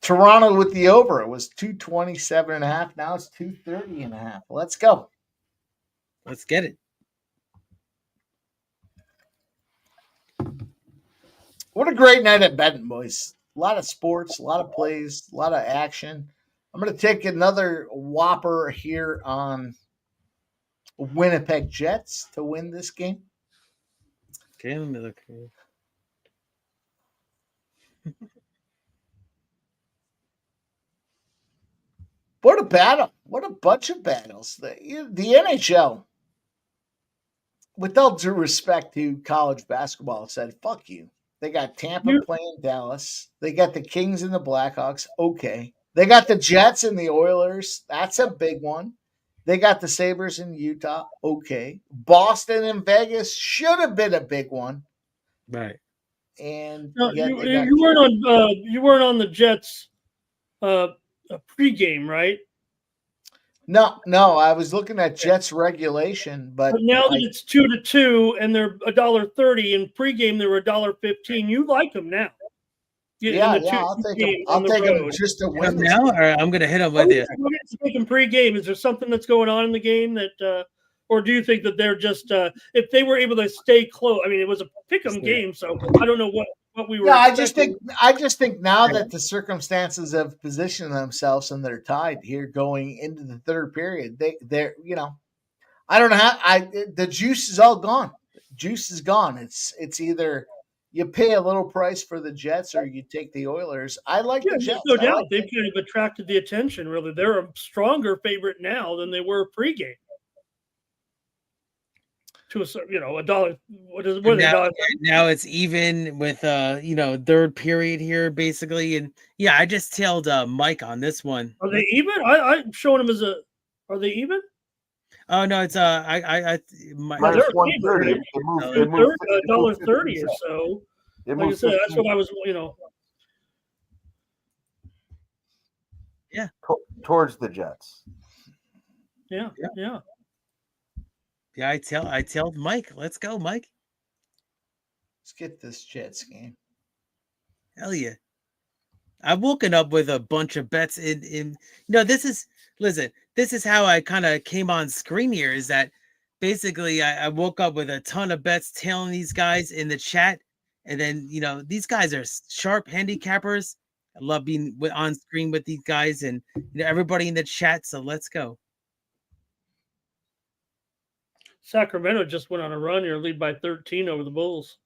Toronto with the over. It was 227.5. Now it's 230.5. Let's go. Let's get it. What a great night at betting, boys. A lot of sports, a lot of plays, a lot of action. I'm going to take another whopper here on Winnipeg Jets to win this game. Okay, let me look. What a battle. What a bunch of battles. The NHL, with all due respect to college basketball, said, fuck you. They got Tampa playing Dallas. They got the Kings and the Blackhawks. Okay. They got the Jets and the Oilers. That's a big one. They got the Sabres in Utah. Okay. Boston and Vegas should have been a big one. Right. And no, you weren't on the Jets pregame, right? No. I was looking at Jets regulation, but now that it's 2-2 and they're $1.30 in pregame, they were $1.15. You like them now? Yeah, I'll take them just to win now, or I'm going to hit them with you. Take them pregame. Is there something that's going on in the game that, or do you think that they're just if they were able to stay close? I mean, it was a pick'em game, so I don't know what we were. Yeah, I just think now that the circumstances have positioned themselves and they're tied here going into the third period, they're I don't know how the juice is all gone. Juice is gone. It's either you pay a little price for the Jets or you take the Oilers. I like the Jets. No I doubt. like They've kind of attracted the attention, really. They're a stronger favorite now than they were pregame. To a dollar. What are they? Now it's even with third period here basically, and yeah, I just tailed Mike on this one. Are they even? I'm showing them Are they even? Oh no, it's minus 130. Right? It moved $1.30 or so. Like I said, that's what I was. Yeah. Towards the Jets. Yeah. Yeah, I tell Mike. Let's go, Mike. Let's get this Jets game. Hell yeah. I've woken up with a bunch of bets in this is how I kind of came on screen here, is that basically I woke up with a ton of bets tailing these guys in the chat. And then, these guys are sharp handicappers. I love being on screen with these guys and everybody in the chat. So let's go. Sacramento just went on a run here, lead by 13 over the Bulls.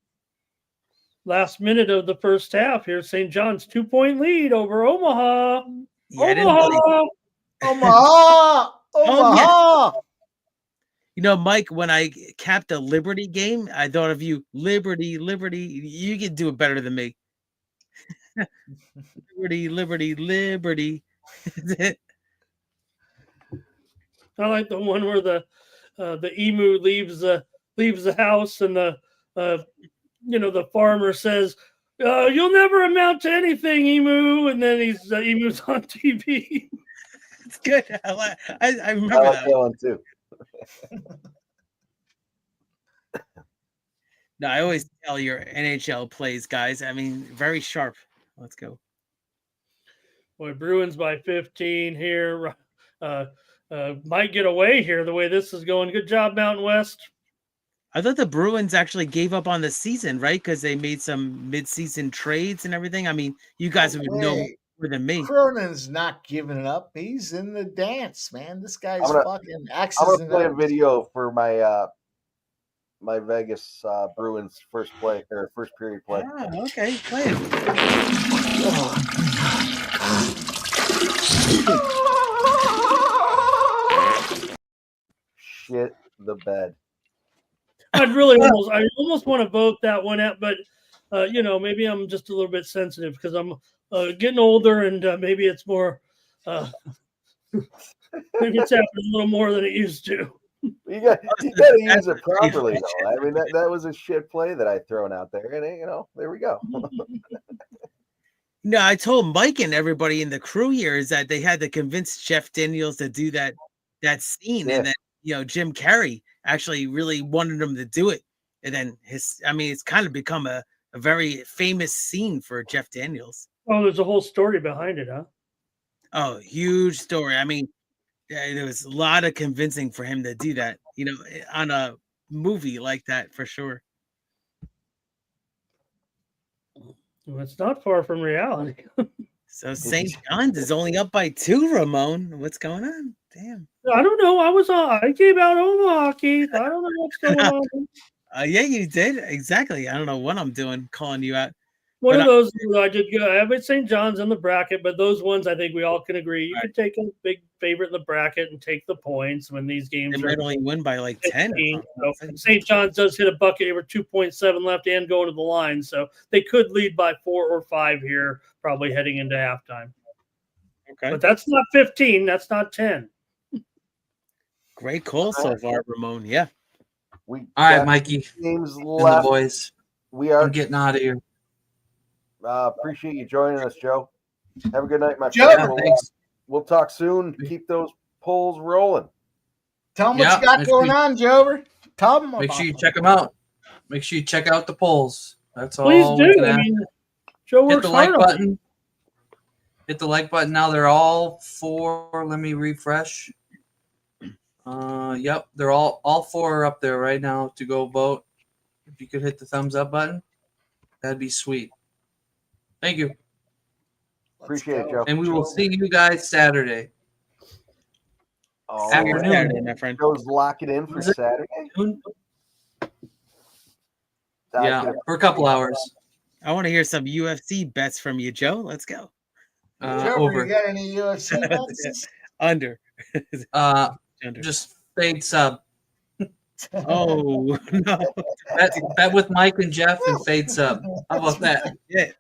Last minute of the first half here, St. John's 2-point lead over Omaha. Yeah, Omaha! Oh, yeah. Mike, when I capped a Liberty game, I thought of you. Liberty. You can do it better than me. Liberty. I like the one where the emu leaves the house and the farmer sames, "You'll never amount to anything, emu," and then emu's on TV. It's good. I remember that one too. No, I always tell your NHL plays, guys. I mean, very sharp. Let's go. Boy, Bruins by 15 here. Might get away here the way this is going. Good job, Mountain West. I thought the Bruins actually gave up on the season, right? Because they made some mid-season trades and everything. I mean, you guys would know more than me. Cronin's not giving it up. He's in the dance, man. This guy's fucking axes. I'm gonna play a video for my my Vegas Bruins first period play. Oh, okay, play it. Shit the bed. I almost want to vote that one out, but maybe I'm just a little bit sensitive because I'm getting older, and maybe it's more. Maybe it's happening a little more than it used to. You got to use it properly, though. I mean, that was a shit play that I thrown out there, and there we go. No, I told Mike and everybody in the crew here is that they had to convince Jeff Daniels to do that scene, and then Jim Carrey actually really wanted him to do it, and then it's kind of become a very famous scene for Jeff Daniels. Oh, there's a whole story behind it, huh? Oh, huge story. I mean, there was a lot of convincing for him to do that, on a movie like that, for sure. Well, it's not far from reality. So St. John's is only up by 2, Ramon. What's going on? Damn. I don't know. I gave out Omaha, Keith. I don't know what's going on. Yeah, you did. Exactly. I don't know what I'm doing, calling you out. One of those I did go. I have St. John's in the bracket, but those ones I think we all can agree. You could take a big favorite in the bracket and take the points when these games might only win by like 10. So St. John's does hit a bucket with 2.7 left and going to the line, so they could lead by 4 or 5 here, probably heading into halftime. Okay, but that's not 15. That's not 10. Great call so far, Ramon. Yeah. All right, Mikey. Games and left. the boys. I'm getting out of here. Appreciate you joining us, Joe. Have a good night, my Joe. friend. We'll talk soon. Keep those polls rolling. Tell them what you got going on, Joe. Tell them. Make sure you check them out. Make sure you check out the polls. That's all. Please do. I mean, Joe hit works the like hard button. Hit the like button. Now they're all 4. Let me refresh. Yep, they're all 4 are up there right now to go vote. If you could hit the thumbs up button, that'd be sweet. Thank you. Appreciate it, Joe. And we will see you guys Saturday. Afternoon. Saturday, my friend. Joe's locking in for Saturday. Yeah, for a couple hours. I want to hear some UFC bets from you, Joe. Let's go. Trevor, Over. you got any UFC bets? Under. Under. Just fade sub. Oh no. Bet with Mike and Jeff and fade sub. How about that? Yeah.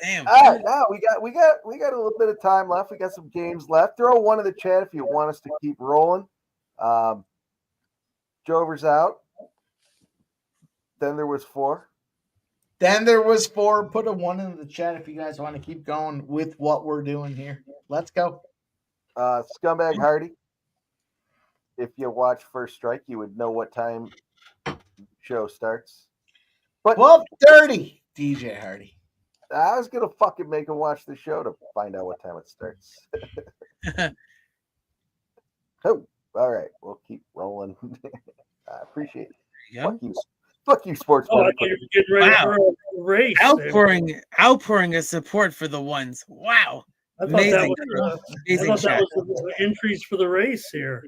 Damn. All right, now we got a little bit of time left. We got some games left. Throw one in the chat if you want us to keep rolling. Jover's out. Then there was 4. Then there was 4. Put a 1 in the chat if you guys want to keep going with what we're doing here. Let's go. Scumbag Hardy. If you watch First Strike, you would know what time the show starts. But 12:30, DJ Hardy. I was gonna fucking make him watch the show to find out what time it starts. Oh, all right, we'll keep rolling. I appreciate it. Yeah. Fuck you, sports. Oh, I thought you were getting ready for a race. Outpouring of support for the ones. Wow. I thought Amazing. that was the entries for the race here.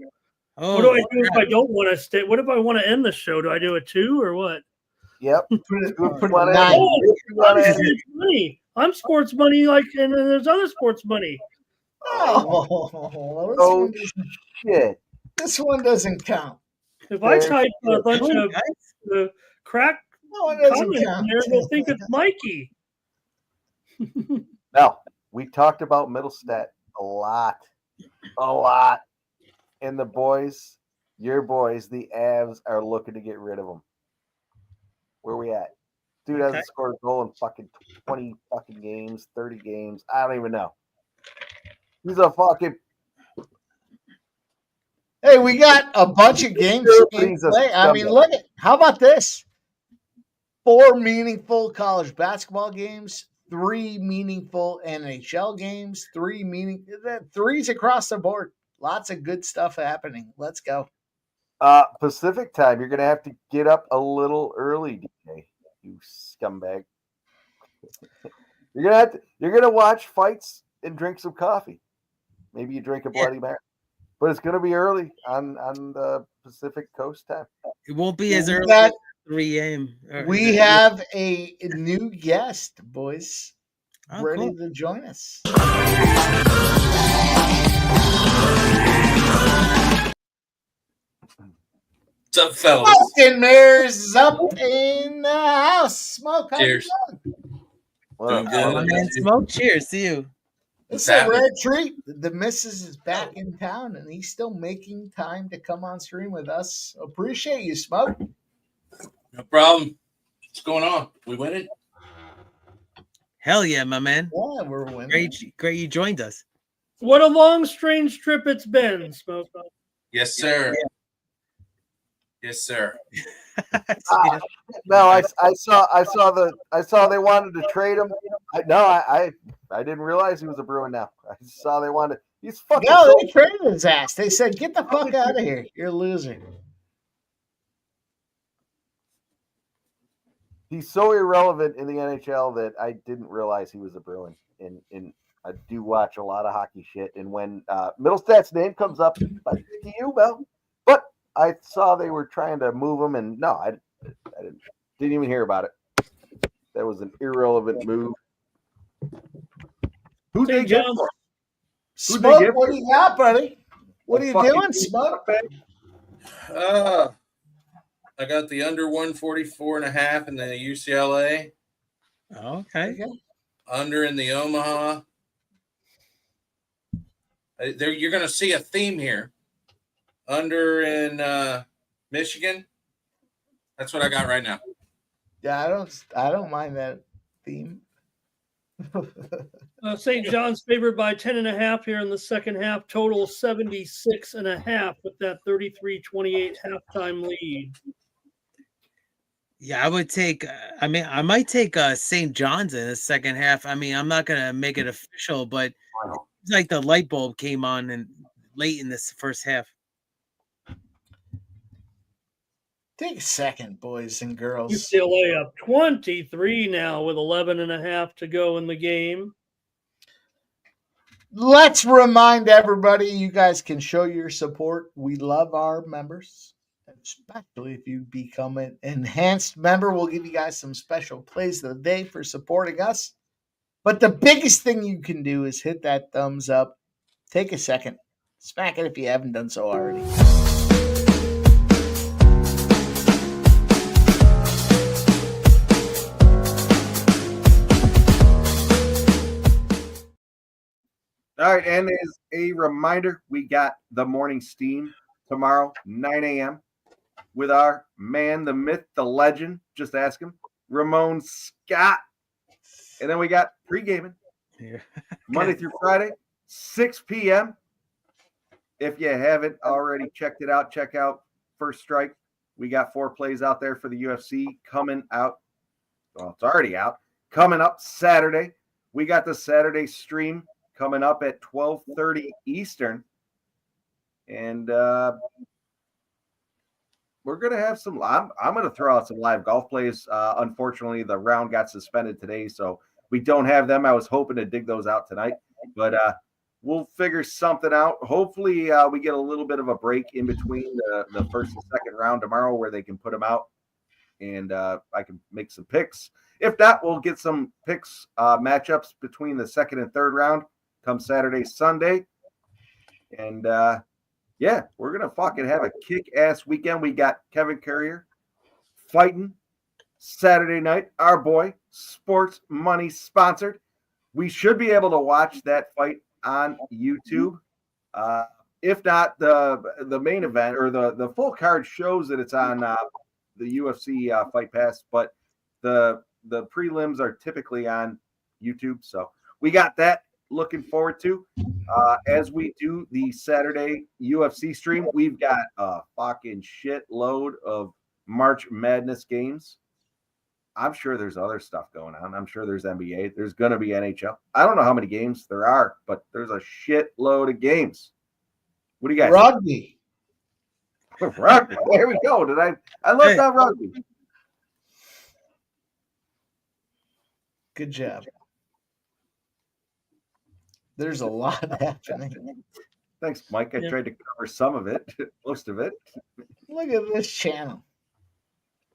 Oh, what do I do if I don't want to stay? What if I want to end the show? Do I do a 2 or what? Yep. I'm sports money, and there's other sports money. Oh, shit! This one doesn't count. If I type a bunch of crack comments in there, they'll think it's Mikey. Now, we talked about Middlestat a lot. And the boys, your boys, the Avs, are looking to get rid of them. Where we at? Dude hasn't scored a goal in fucking 20 fucking games, 30 games. I don't even know. He's a fucking... Hey, we got a bunch of games in play. I mean, look at, how about this? 4 meaningful college basketball games, 3 meaningful NHL games, 3's across the board. Lots of good stuff happening. Let's go. Pacific time. You're gonna have to get up a little early, DJ. You scumbag. You're gonna watch fights and drink some coffee. Maybe you drink a Bloody Mary. But it's gonna be early on the Pacific Coast time. It won't be as early as 3 a.m. We have a new guest, boys. Ready to join us. What's up, fellas? Smoke and Mirrors up in the house. Smoke. Cheers. Doing good. Man, Smoke, cheers to you. It's a rare treat. The missus is back in town, and he's still making time to come on stream with us. Appreciate you, Smoke. No problem. What's going on? We winning? Hell yeah, my man. Yeah, we're winning. Great you joined us. What a long, strange trip it's been, Smoke. Yes, sir. Yeah. Yes, sir. No, I saw they wanted to trade him. I didn't realize he was a Bruin now. I saw they wanted. He's fucking. No, they traded his ass. They said, "Get the fuck out of here. You're a loser." He's so irrelevant in the NHL that I didn't realize he was a Bruin. And I do watch a lot of hockey shit. And when Middlestat's name comes up, like, to you, Mel. But I saw they were trying to move him, and no, I didn't even hear about it. That was an irrelevant move. Who did you get for? Smoke, what do you got, buddy? What are you doing, Smoke? I got the under 144.5 in the UCLA. Okay. Under in the Omaha. You're going to see a theme here. Under in Michigan. That's what I got right now. Yeah, I don't mind that theme. St. John's favored by 10.5 here in the second half. Total 76.5 with that 33-28 halftime lead. Yeah, I would take. I might take St. John's in the second half. I mean, I'm not gonna make it official, but it's like the light bulb came on and late in this first half. Take a second, boys and girls. UCLA up 23 now with 11.5 to go in the game. Let's remind everybody, you guys can show your support. We love our members. especially if you become an enhanced member. We'll give you guys some special plays of the day for supporting us. But the biggest thing you can do is hit that thumbs up. Take a second. Smack it if you haven't done so already. All right, and as a reminder, we got the morning steam tomorrow, 9 a.m. with our man, the myth, the legend, just ask him, Ramon Scott. And then we got pre-gaming Monday through Friday, 6 p.m. If you haven't already checked it out, check out First Strike. We got 4 plays out there for the UFC coming out. Well, it's already out. Coming up Saturday. We got the Saturday stream coming up at 12:30 Eastern. And we're going to have some – I'm going to throw out some live golf plays. Unfortunately, the round got suspended today, so we don't have them. I was hoping to dig those out tonight. But we'll figure something out. Hopefully, we get a little bit of a break in between the first and second round tomorrow where they can put them out, and I can make some picks. If not, we'll get some picks, matchups between the second and third round come Saturday, Sunday. And, yeah, we're going to fucking have a kick-ass weekend. We got Kevin Currier fighting Saturday night. Our boy, Sports Money sponsored. We should be able to watch that fight on YouTube. If not, the main event or the full card shows that it's on the UFC Fight Pass, but the prelims are typically on YouTube. So we got that looking forward to. As we do the Saturday UFC stream, we've got a fucking shitload of March Madness games. I'm sure there's other stuff going on. I'm sure there's NBA. There's going to be NHL. I don't know how many games there are, but there's a shitload of games. What do you guys Rugby. think? Rugby. There we go. I love that rugby. Good job. There's a lot happening. Thanks, Mike. I tried to cover some of it, most of it. Look at this channel.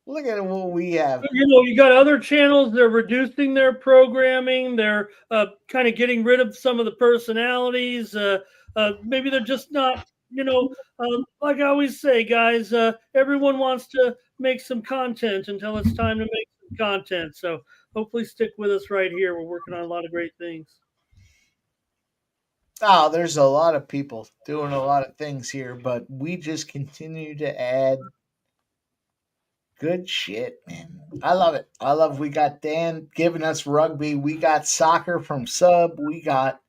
Look at what we have. You got other channels. They're reducing their programming. They're kind of getting rid of some of the personalities. Maybe they're just not, like I always say, guys, everyone wants to make some content until it's time to make some content. So hopefully stick with us right here. We're working on a lot of great things. Oh, there's a lot of people doing a lot of things here, but we just continue to add good shit, man. I love it. We got Dan giving us rugby. We got soccer from Sub. We got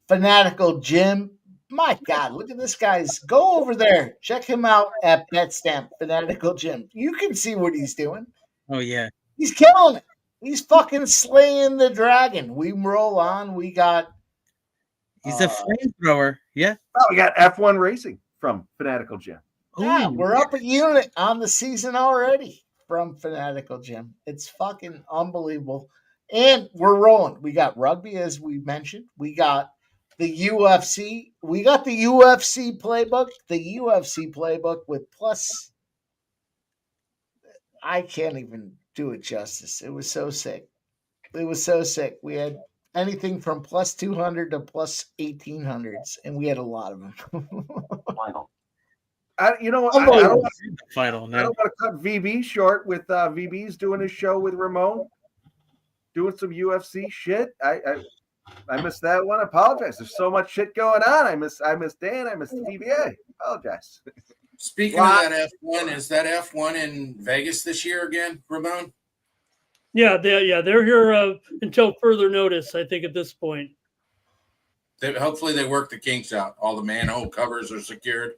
Fanatical Jim. My God, look at this guy's. Go over there. Check him out at BetStamp, Fanatical Jim. You can see what he's doing. Oh, yeah. He's killing it. He's fucking slaying the dragon. We roll on. We got. He's a flamethrower. Yeah. Oh, we got F1 Racing from Fanatical Jim. Yeah, we're up a unit on the season already from Fanatical Jim. It's fucking unbelievable. And we're rolling. We got rugby, as we mentioned. We got the UFC. We got the UFC Playbook. The UFC Playbook with plus. I can't even do it justice. It was so sick. We had anything from plus 200 to plus 1800s, and we had a lot of them. I don't want to cut VB short with VB's doing his show with Ramon, doing some UFC shit. I missed that one. I apologize. There's so much shit going on. I miss Dan. I miss the TBA. Apologize. Speaking of that F1, is that F1 in Vegas this year again, Ramon? Yeah, they're here until further notice, I think, at this point. Hopefully they work the kinks out. All the manhole covers are secured.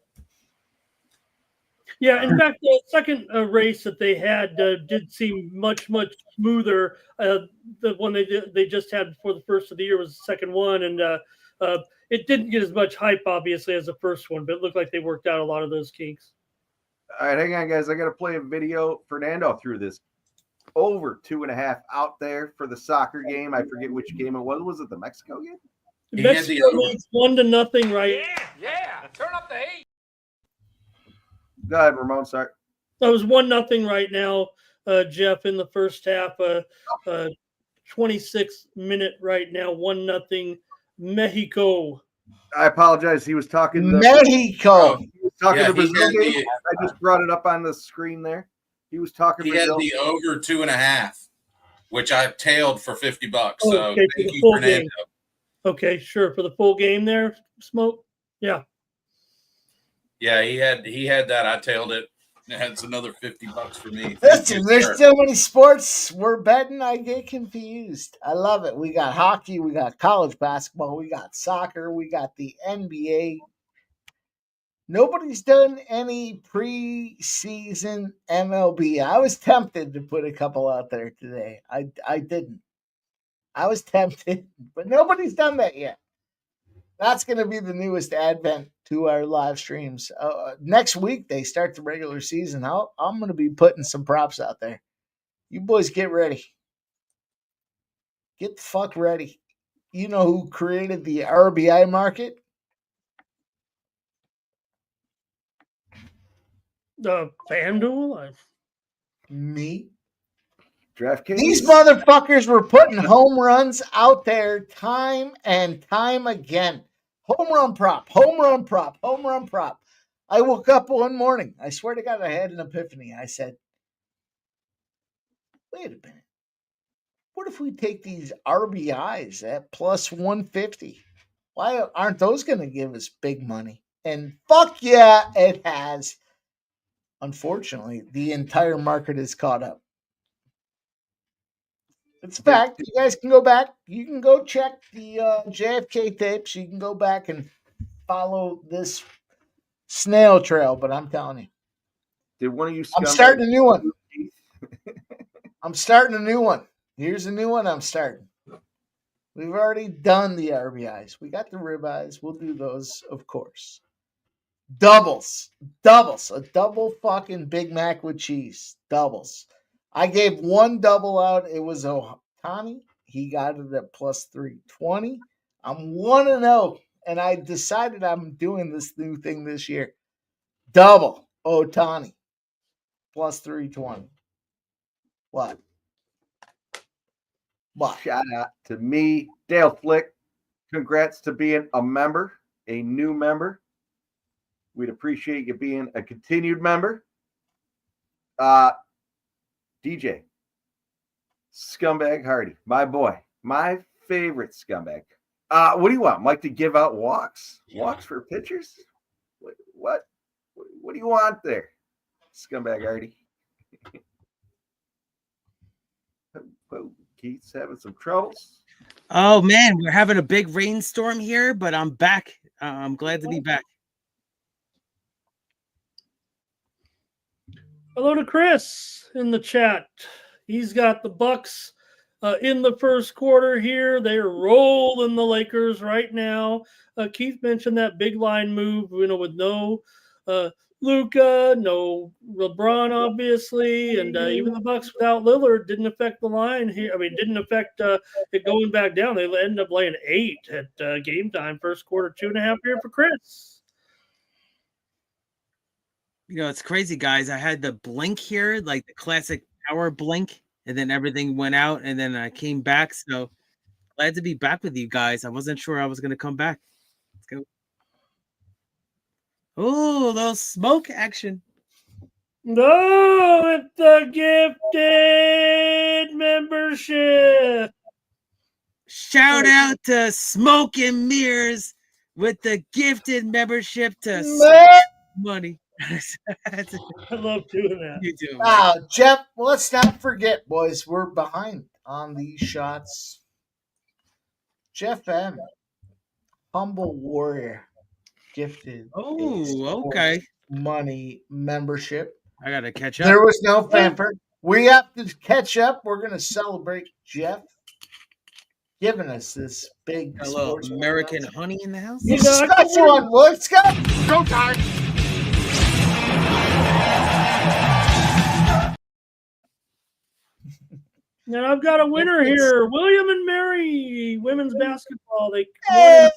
Yeah, in fact, the second race that they had did seem much smoother. The one they just had before the first of the year was the second one, and it didn't get as much hype, obviously, as the first one, but it looked like they worked out a lot of those kinks. All right, hang on, guys. I got to play a video. Fernando threw this over 2.5 out there for the soccer game. I forget which game it was. Was it the Mexico game? Mexico leads 1-0, right? Yeah. Turn up the heat. Go ahead, Ramon. Sorry. That was 1-0 right now, Jeff, in the first half. 26th minute right now, 1-0 Mexico. I apologize. He was talking Mexico. He was talking the Yeah, Brazil game. I just brought it up on the screen there. He was talking He Brazil. had the over 2.5, which I tailed for $50. Oh, So okay, thank for the you, full Fernando. game. Okay, sure. For the full game there, Smoke? Yeah. Yeah, he had that. I tailed it. That's another $50 for me. Thank Listen, you, there's sir. so many sports we're betting. I get confused. I love it. We got hockey, we got college basketball, we got soccer, we got the NBA. Nobody's done any preseason MLB. I was tempted to put a couple out there today. I didn't. I was tempted, but nobody's done that yet. That's going to be the newest advent to our live streams. Next week, they start the regular season. I'm going to be putting some props out there. You boys get ready. Get the fuck ready. You know who created the RBI market? FanDuel? Me. DraftKings. These motherfuckers were putting home runs out there time and time again. Home run prop, home run prop, home run prop. I woke up one morning. I swear to God, I had an epiphany. I said, wait a minute. What if we take these RBIs at plus 150? Why aren't those going to give us big money? And fuck yeah, it has. Unfortunately, the entire market is caught up. It's a fact. You guys can go back. You can go check the JFK tapes. You can go back and follow this snail trail. But I'm telling you, Did one of you? I'm starting a new one. I'm starting a new one. Here's a new one I'm starting. We've already done the RBIs. We got the ribeyes. We'll do those, of course. Doubles. A double fucking Big Mac with cheese. Doubles. I gave one double out. It was Ohtani. He got it at plus 320. I'm 1-0, and I decided I'm doing this new thing this year. Double Ohtani plus 320. What? Shout out to me, Dale Flick. Congrats to being a member, a new member. We'd appreciate you being a continued member. DJ, Scumbag Hardy, my boy, my favorite scumbag. What do you want, Mike, to give out walks? Walks for pitchers? What do you want there, Scumbag Hardy? Keith's having some troubles. Oh man, we're having a big rainstorm here, but I'm back. I'm glad to be back. Hello to Chris in the chat. He's got the Bucks in the first quarter here. They're rolling the Lakers right now. Keith mentioned that big line move, with no Luka, no LeBron, obviously, and even the Bucks without Lillard didn't affect the line here. I mean, didn't affect it going back down. They ended up laying 8 at game time. First quarter, 2.5 here for Chris. It's crazy, guys. I had the blink here, like the classic power blink, and then everything went out, and then I came back. So glad to be back with you guys. I wasn't sure I was going to come back. Let's go. Oh, little smoke action. No, it's the gifted membership. Shout out to Smoke and Mirrors with the gifted membership to money. I love doing that. You do. Jeff, let's not forget, boys, we're behind on these shots. Jeff M. Humble Warrior gifted. Oh, okay. Money membership. I gotta catch up. There was no fanfare. We have to catch up. We're gonna celebrate Jeff giving us this big a little American honey in the house. You special one. Let's go. Go time. Now I've got a winner here. William and Mary women's basketball. They won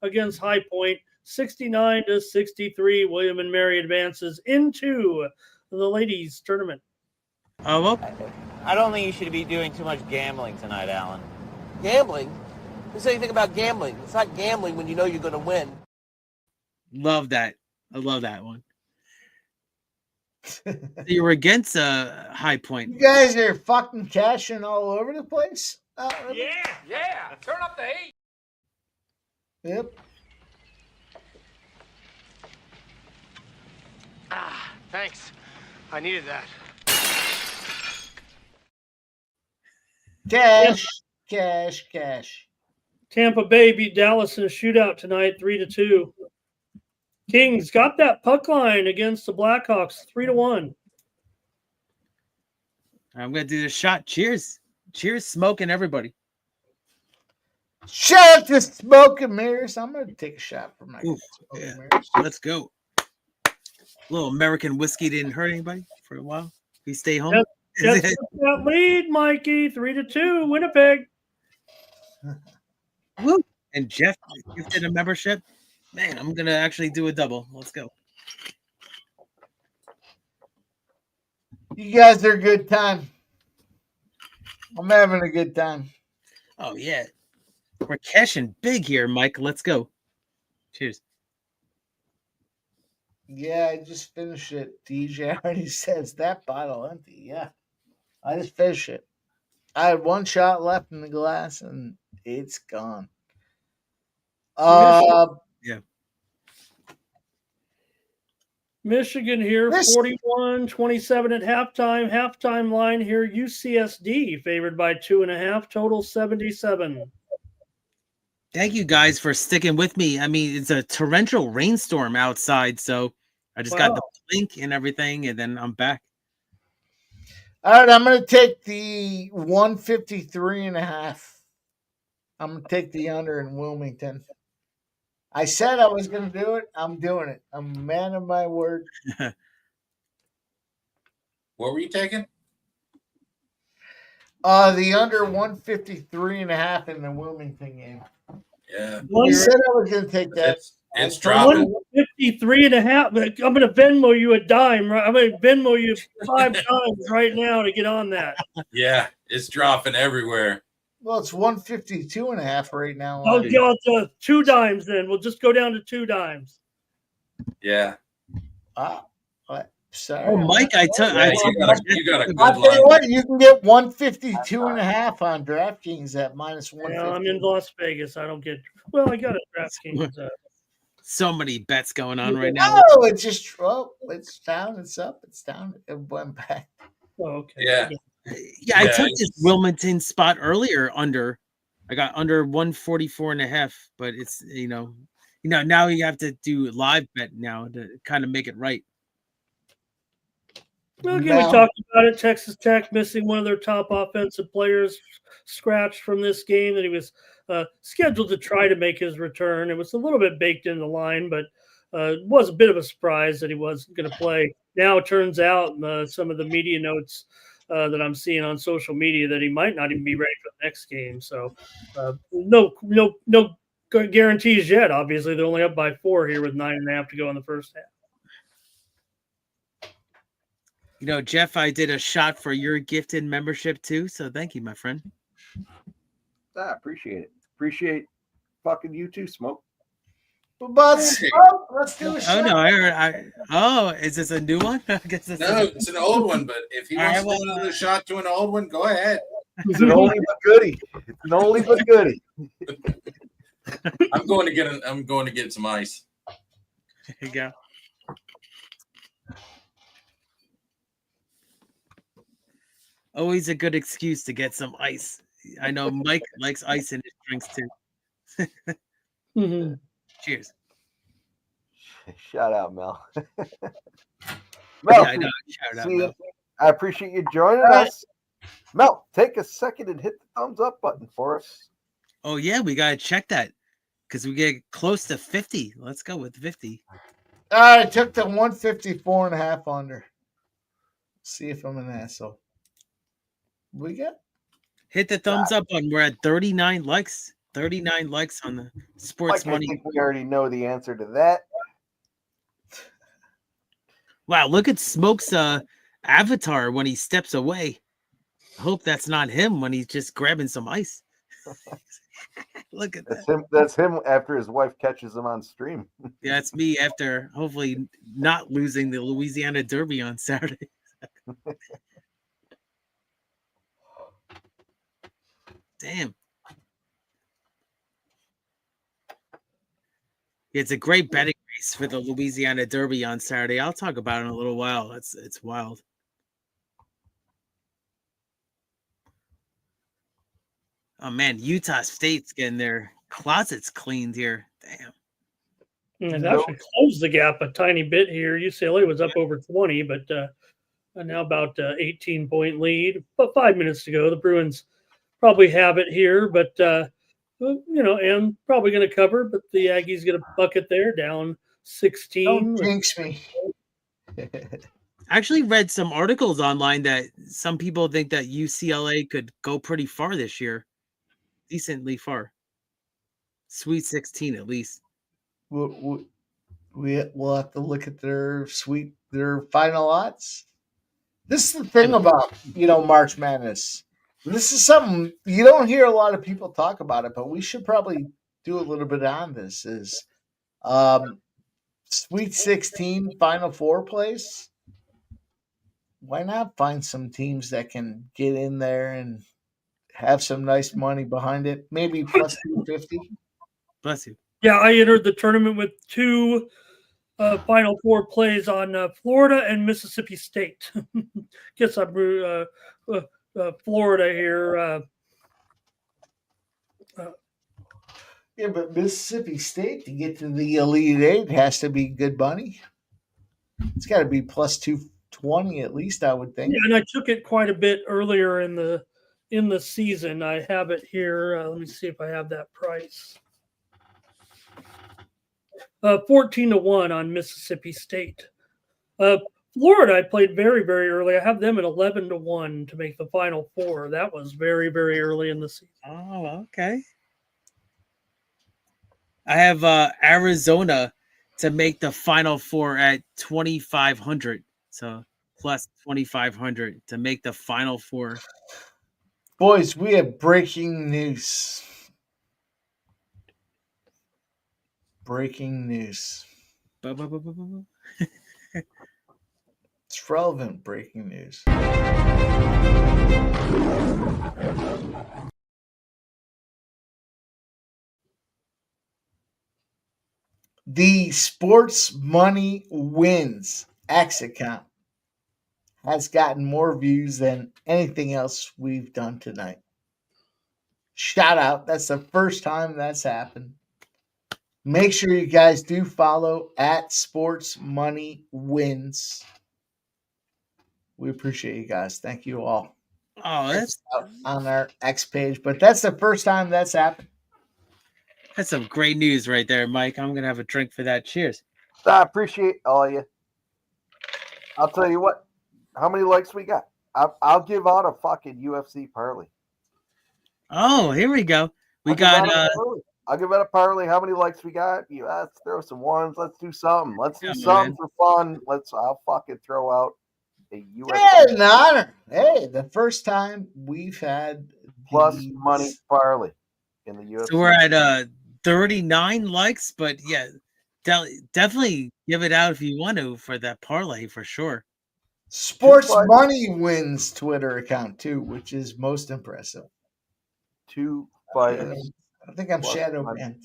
against High Point, 69-63. William and Mary advances into the ladies tournament. Oh, well, I don't think you should be doing too much gambling tonight, Alan. Gambling? Who said anything about gambling? It's not gambling when you know you're going to win. love that. I love that one. You were against High Point. You guys are fucking cashing all over the place. Yeah. Turn up the heat. Yep. Thanks. I needed that. Cash. Tampa Bay beat Dallas in a shootout tonight, 3-2. Kings got that puck line against the Blackhawks, 3-1. I'm gonna do the shot. Cheers, smoking everybody. Shout out to Smoke and Mirrors. I'm gonna take a shot for my Ooh, Smoke yeah. and Mirrors. Let's go. A little American whiskey didn't hurt anybody for a while. We stay home. Jets took that lead, Mikey, 3-2, Winnipeg. Woo. And Jeff gifted a membership. Man, I'm gonna actually do a double. Let's go. You guys are a good time. I'm having a good time. Oh yeah, we're cashing big here, Mike. Let's go. Cheers. Yeah, I just finished it. DJ already says that bottle empty. Yeah, I just finished it. I had one shot left in the glass and it's gone. Yeah. Michigan here, 41-27 at halftime. Halftime line here, UCSD favored by 2.5, total 77. Thank you guys for sticking with me. I mean, it's a torrential rainstorm outside, so I just got the blink and everything, and then I'm back. All right, I'm going to take the 153.5. I'm going to take the under in Wilmington. I said I was going to do it. I'm doing it. I'm a man of my word. What were you taking? The under 153.5 in the Wilmington game. Yeah. I said I was going to take that. It's dropping. 153.5. I'm going to Venmo you a dime. Right? I'm going to Venmo you 5 times right now to get on that. Yeah, it's dropping everywhere. Well, it's 152.5 right now. I'll go to 2 dimes then. We'll just go down to 2 dimes. Yeah. Sorry. Oh, Mike, you got a good I'll tell you line. what, you can get 152.5 on DraftKings at minus 150. Yeah, I'm in Las Vegas. I don't get. Well, I got a DraftKings. So many bets going on right now. No, it's just it's down, it's up, it's down. It went back. Oh, okay. Yeah. Yeah, I took this Wilmington spot earlier under. I got under 144.5, but it's now you have to do live bet now to kind of make it right. Well, again, we talked about it. Texas Tech missing one of their top offensive players, scratched from this game that he was scheduled to try to make his return. It was a little bit baked in the line, but it was a bit of a surprise that he wasn't going to play. Now it turns out some of the media notes that I'm seeing on social media that he might not even be ready for the next game. So no guarantees yet. Obviously, they're only up by 4 here with 9.5 to go in the first half. Jeff, I did a shot for your gifted membership too, so thank you, my friend. I appreciate it. Appreciate fucking you too, Smoke. Let's do a shot. Oh no, I heard. Is this a new one? I guess No, it's an old one, but if he wants to do a shot to an old one, go ahead. It's an oldie but goodie. It's an oldie but goodie. I'm going to get some ice. There you go. Always a good excuse to get some ice. I know Mike likes ice in his drinks too. Mm-hmm. Cheers. Shout out, Mel. Mel, yeah, I know. Shout out, Mel. I appreciate you joining us. Mel, take a second and hit the thumbs up button for us. Oh yeah, we gotta check that because we get close to 50. Let's go with 50. I took the 154.5 under. See if I'm an asshole. We got hit the thumbs up button. We're at 39 likes. 39 likes on the sports money. I think we already know the answer to that. Wow, look at Smoke's avatar when he steps away. I hope that's not him when he's just grabbing some ice. Look at that. That's him after his wife catches him on stream. Yeah, that's me after hopefully not losing the Louisiana Derby on Saturday. Damn. It's a great betting race for the Louisiana Derby on Saturday. I'll talk about it in a little while. It's wild. Oh man, Utah State's getting their closets cleaned here. Damn. And it actually closed the gap a tiny bit here. UCLA was up over 20, but now about 18-point lead. But 5 minutes to go. The Bruins probably have it here, but and probably going to cover. But the Aggies get a bucket there, down 16. Don't jinx me. I actually read some articles online that some people think that UCLA could go pretty far this year. Decently far. Sweet 16 at least. We'll have to look at their final odds. This is the thing about March Madness. This is something you don't hear a lot of people talk about it, but we should probably do a little bit on this. Is Sweet 16 Final Four place? Why not find some teams that can get in there and have some nice money behind it? Maybe plus 250. Bless you. Yeah, I entered the tournament with two Final Four plays on Florida and Mississippi State. Guess I'm Florida here. Yeah, but Mississippi State to get to the Elite Eight has to be good money. It's got to be plus 220 at least, I would think. Yeah, and I took it quite a bit earlier in the season. I have it here. Let me see if I have that price. 14-1 on Mississippi State. Florida, I played very, very early. I have them at 11-1 to make the Final Four. That was very, very early in the season. Oh, okay. I have Arizona to make the Final Four at 2,500. So plus 2,500 to make the Final Four. Boys, we have breaking news. Breaking news. It's relevant breaking news. The Sports Money Wins X account has gotten more views than anything else we've done tonight. Shout out. That's the first time that's happened. Make sure you guys do follow at Sports Money Wins. We appreciate you guys. Thank you all. Oh, that's on our X page, but that's the first time that's happened. That's some great news right there, Mike. I'm gonna have a drink for that. Cheers. I appreciate all of you. I'll tell you what. How many likes we got? I'll give out a fucking UFC parlay. Oh, here we go. I'll give out a parlay. How many likes we got? Let's throw some ones. Let's do something. Let's do something for fun. I'll fucking throw out a UFC. Yeah, an honor. Hey, the first time we've had plus money parlay in the UFC. So we're at 39 likes, but yeah, definitely give it out if you want to for that parlay for sure. Sports Money Wins Twitter account too, which is most impressive. 2 fighters. I think I'm shadow banned.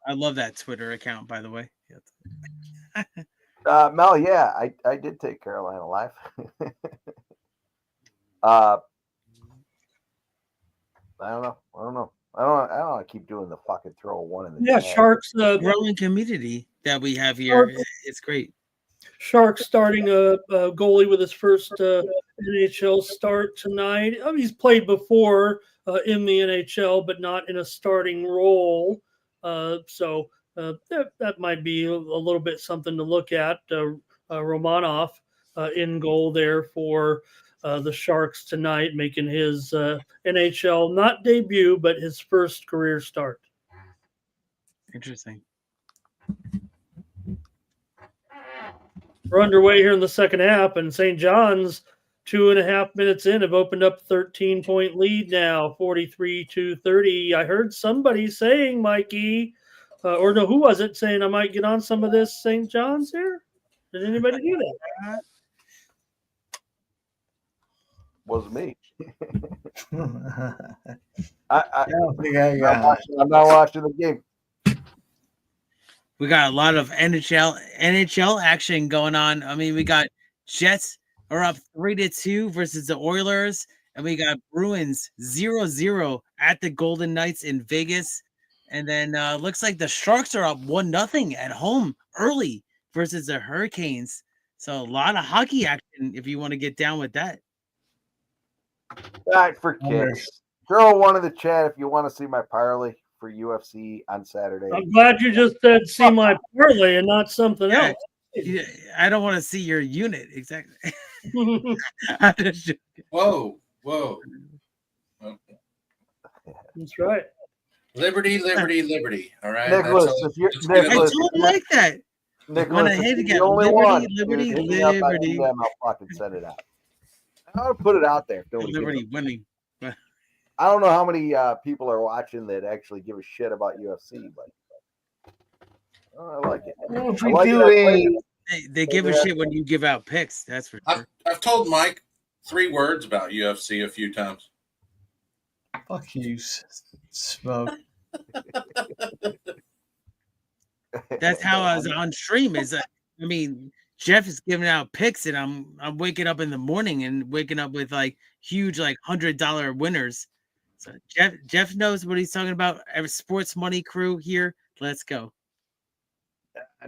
I love that Twitter account, by the way. Mel, yeah, I did take Carolina live. I don't know. I don't know. I keep doing the fucking throw one in the chat. Sharks. Growing community that we have here. It's great. Sharks starting a goalie with his first NHL start tonight. I mean, he's played before in the NHL, but not in a starting role. So that might be a little bit something to look at. Romanov in goal there for the Sharks tonight, making his NHL, not debut, but his first career start. Interesting. We're underway here in the second half, and St. John's 2.5 minutes in have opened up 13-point lead now, 43-30. I heard somebody saying, Mikey, or no, who was it saying I might get on some of this St. John's here? Did anybody do that? Was me. I'm I'm not watching the game. We got a lot of NHL action going on. I mean, we got Jets are up 3-2 versus the Oilers, and we got Bruins 0-0 at the Golden Knights in Vegas. And then looks like the Sharks are up 1-0 at home early versus the Hurricanes. So a lot of hockey action if you want to get down with that. All right, for kids. Throw one in the chat if you want to see my parlay for UFC on Saturday. I'm glad you just said see my parlay and not something else. Yeah, I don't want to see your unit. Exactly. Whoa. That's right. Liberty. All right. Nicholas, That's I totally like that. Nicholas, ahead if again. you're the only Liberty, one, Liberty. I'll fucking send it out. I'll put it out there. Liberty winning. I don't know how many people are watching that actually give a shit about UFC, but I like it. Well, if we do they give a shit when you give out picks. That's for sure. I've told Mike 3 words about UFC a few times. Fuck you, Smoke. That's how I was on stream. I mean, Jeff is giving out picks, and I'm waking up in the morning and waking up with like huge like $100 winners. So Jeff knows what he's talking about. Every sports money crew here. Let's go.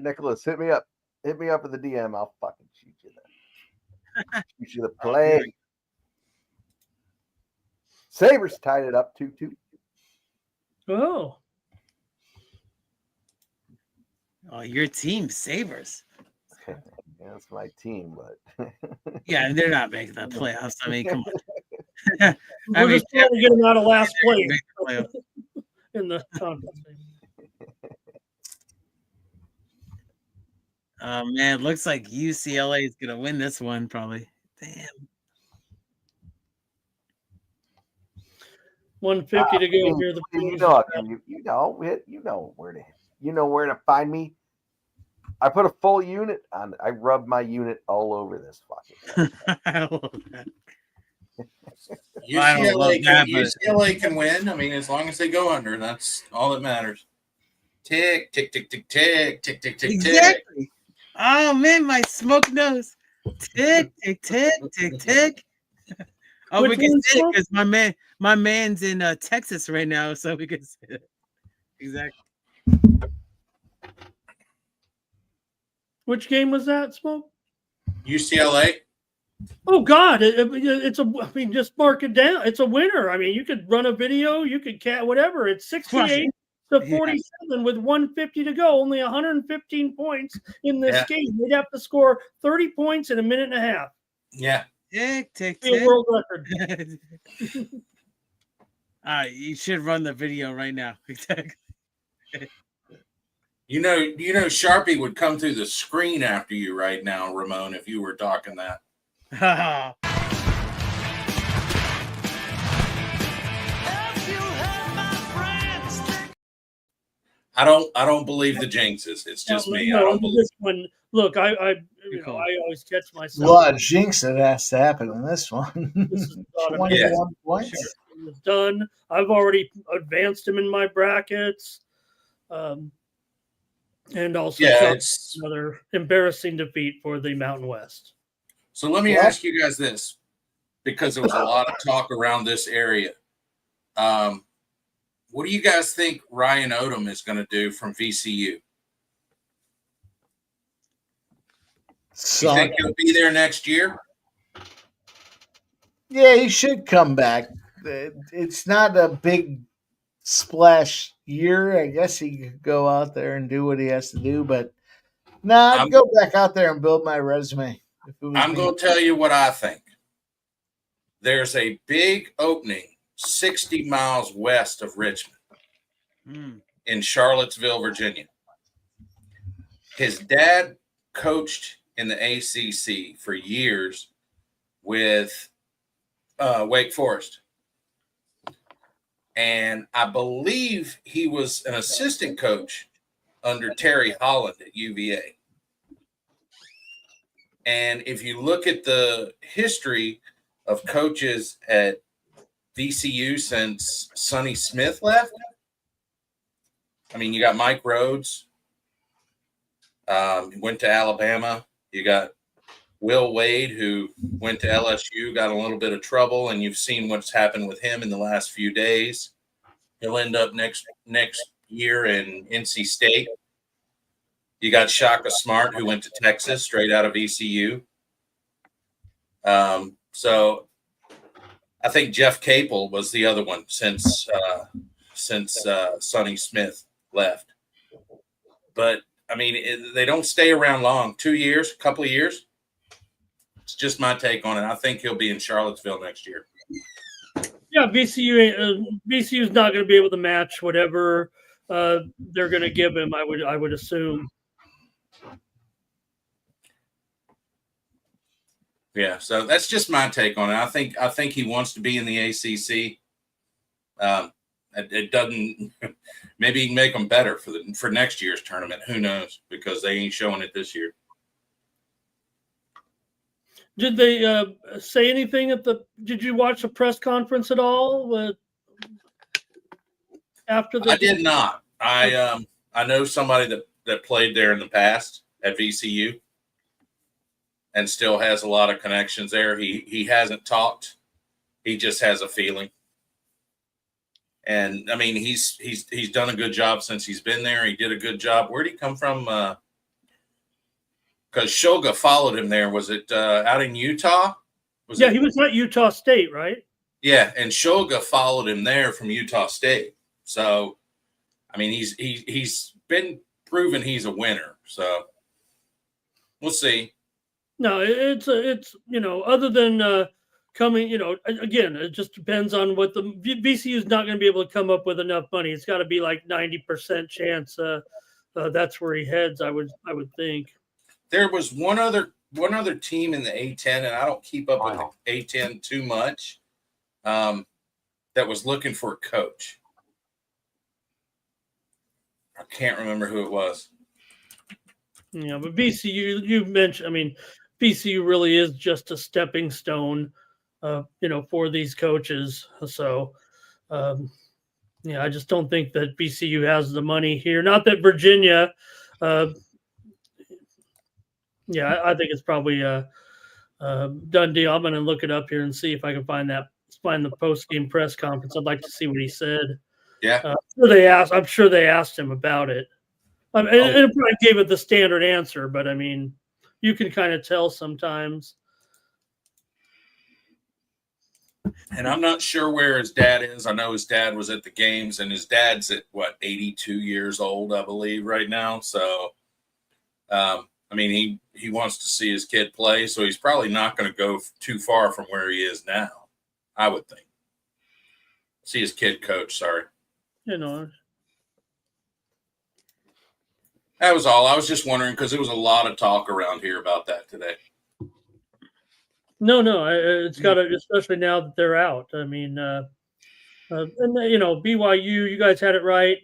Nicholas, hit me up. Hit me up in the DM. I'll fucking shoot you there. Shoot you the play. Sabres tied it up 2-2. Oh, your team, Sabres. Yeah, that's my team, but yeah, they're not making the playoffs. I mean, come on. We're just trying to get them out of last place in the conference. Man, looks like UCLA is gonna win this one probably. Damn. 150 to go here. You know where to find me. I put a full unit on. I rubbed my unit all over this fucking. I love that. UCLA can win. I mean, as long as they go under, that's all that matters. Tick, tick, tick, tick, tick, tick, tick, tick, Exactly. tick. Oh man, my smoke nose. Tick, tick, tick, tick, tick. Oh, we can see it because my man's in Texas right now, so we can see it. Exactly. Which game was that, Smoke? UCLA. Oh God, it's a. I mean, just mark it down. It's a winner. I mean, you could run a video, you could whatever. It's 68 to 47 with 150 to go. Only 115 points in this game. They'd have to score 30 points in a minute and a half. Yeah. Tick, tick, tick. World record. You should run the video right now. Exactly. You know, Sharpie would come through the screen after you right now, Ramon, if you were talking that. I don't believe the jinxes. It's just me. I don't believe this one. Look, I always catch myself. A lot of jinx that has to happen in this one. This is 21 points. Sure. It's done. I've already advanced him in my brackets. And also it's another embarrassing defeat for the Mountain West. So let me ask you guys this, because there was a lot of talk around this area. What do you guys think Ryan Odom is going to do from VCU? You think he'll be there next year? Yeah, he should come back. It's not a big splash year. I guess he could go out there and do what he has to do, but I'd go back out there and build my resume. I'm going to tell you what I think. There's a big opening 60 miles west of Richmond in Charlottesville, Virginia. His dad coached in the ACC for years with Wake Forest. And I believe he was an assistant coach under Terry Holland at UVA. And if you look at the history of coaches at VCU since Sonny Smith left, I mean, you got Mike Rhodes, went to Alabama. You got Will Wade, who went to LSU, got a little bit of trouble, and you've seen what's happened with him in the last few days. He'll end up next year in NC State. You got Shaka Smart, who went to Texas straight out of ECU. So I think Jeff Capel was the other one since Sonny Smith left. But, I mean, they don't stay around long. 2 years, a couple of years. It's just my take on it. I think he'll be in Charlottesville next year. Yeah, VCU is not going to be able to match whatever they're going to give him. I would assume. Yeah, so that's just my take on it. I think he wants to be in the ACC. It doesn't. Maybe he can make them better for next year's tournament. Who knows? Because they ain't showing it this year. Did they say anything Did you watch the press conference at all? After the, I did not. I know somebody that played there in the past at VCU, and still has a lot of connections there. He hasn't talked. He just has a feeling. And I mean, he's done a good job since he's been there. He did a good job. Where'd he come from? Because Shoga followed him there. Was it out in Utah? He was at Utah State, right? Yeah, and Shoga followed him there from Utah State. So, I mean, he's been proven he's a winner. So, we'll see. No, it's other than coming, again, it just depends on what the VCU is not going to be able to come up with enough money. It's got to be like 90% chance that's where he heads. I would think. There was one other team in the A10, and I don't keep up with the A10 too much, that was looking for a coach. I can't remember who it was. Yeah, but VCU, you mentioned, I mean, VCU really is just a stepping stone, for these coaches. So, I just don't think that VCU has the money here. Not that Virginia, I think it's probably a done deal. I'm going to look it up here and see if I can find the post-game press conference. I'd like to see what he said. Yeah. I'm sure they asked him about it. And it probably gave it the standard answer, but I mean, you can kind of tell sometimes. And I'm not sure where his dad is. I know his dad was at the games, and his dad's at 82 years old, I believe, right now. So, I mean, he wants to see his kid play, so he's probably not going to go too far from where he is now, I would think. See his kid coach, sorry. That was all. I was just wondering because there was a lot of talk around here about that today. No, it's got to, especially now that they're out. I mean, and BYU, you guys had it right,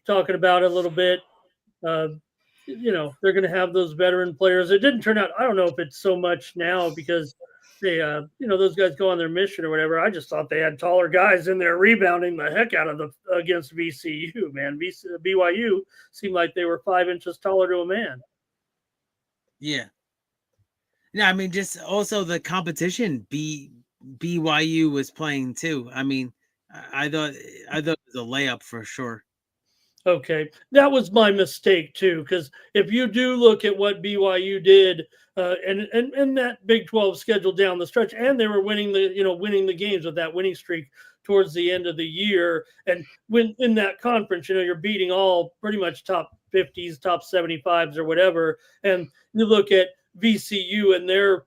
talking about it a little bit. They're going to have those veteran players. It didn't turn out. I don't know if it's so much now because they, those guys go on their mission or whatever. I just thought they had taller guys in there rebounding the heck out of against VCU. Man, BYU seemed like they were 5 inches taller to a man. Yeah. Yeah, I mean, just also the competition BYU was playing too. I mean, I thought it was a layup for sure. Okay, that was my mistake too, because if you do look at what BYU did, and that Big 12 schedule down the stretch, and they were winning the games with that winning streak towards the end of the year, and when in that conference, you're beating all pretty much top 50s, top 75s, or whatever, and you look at VCU and their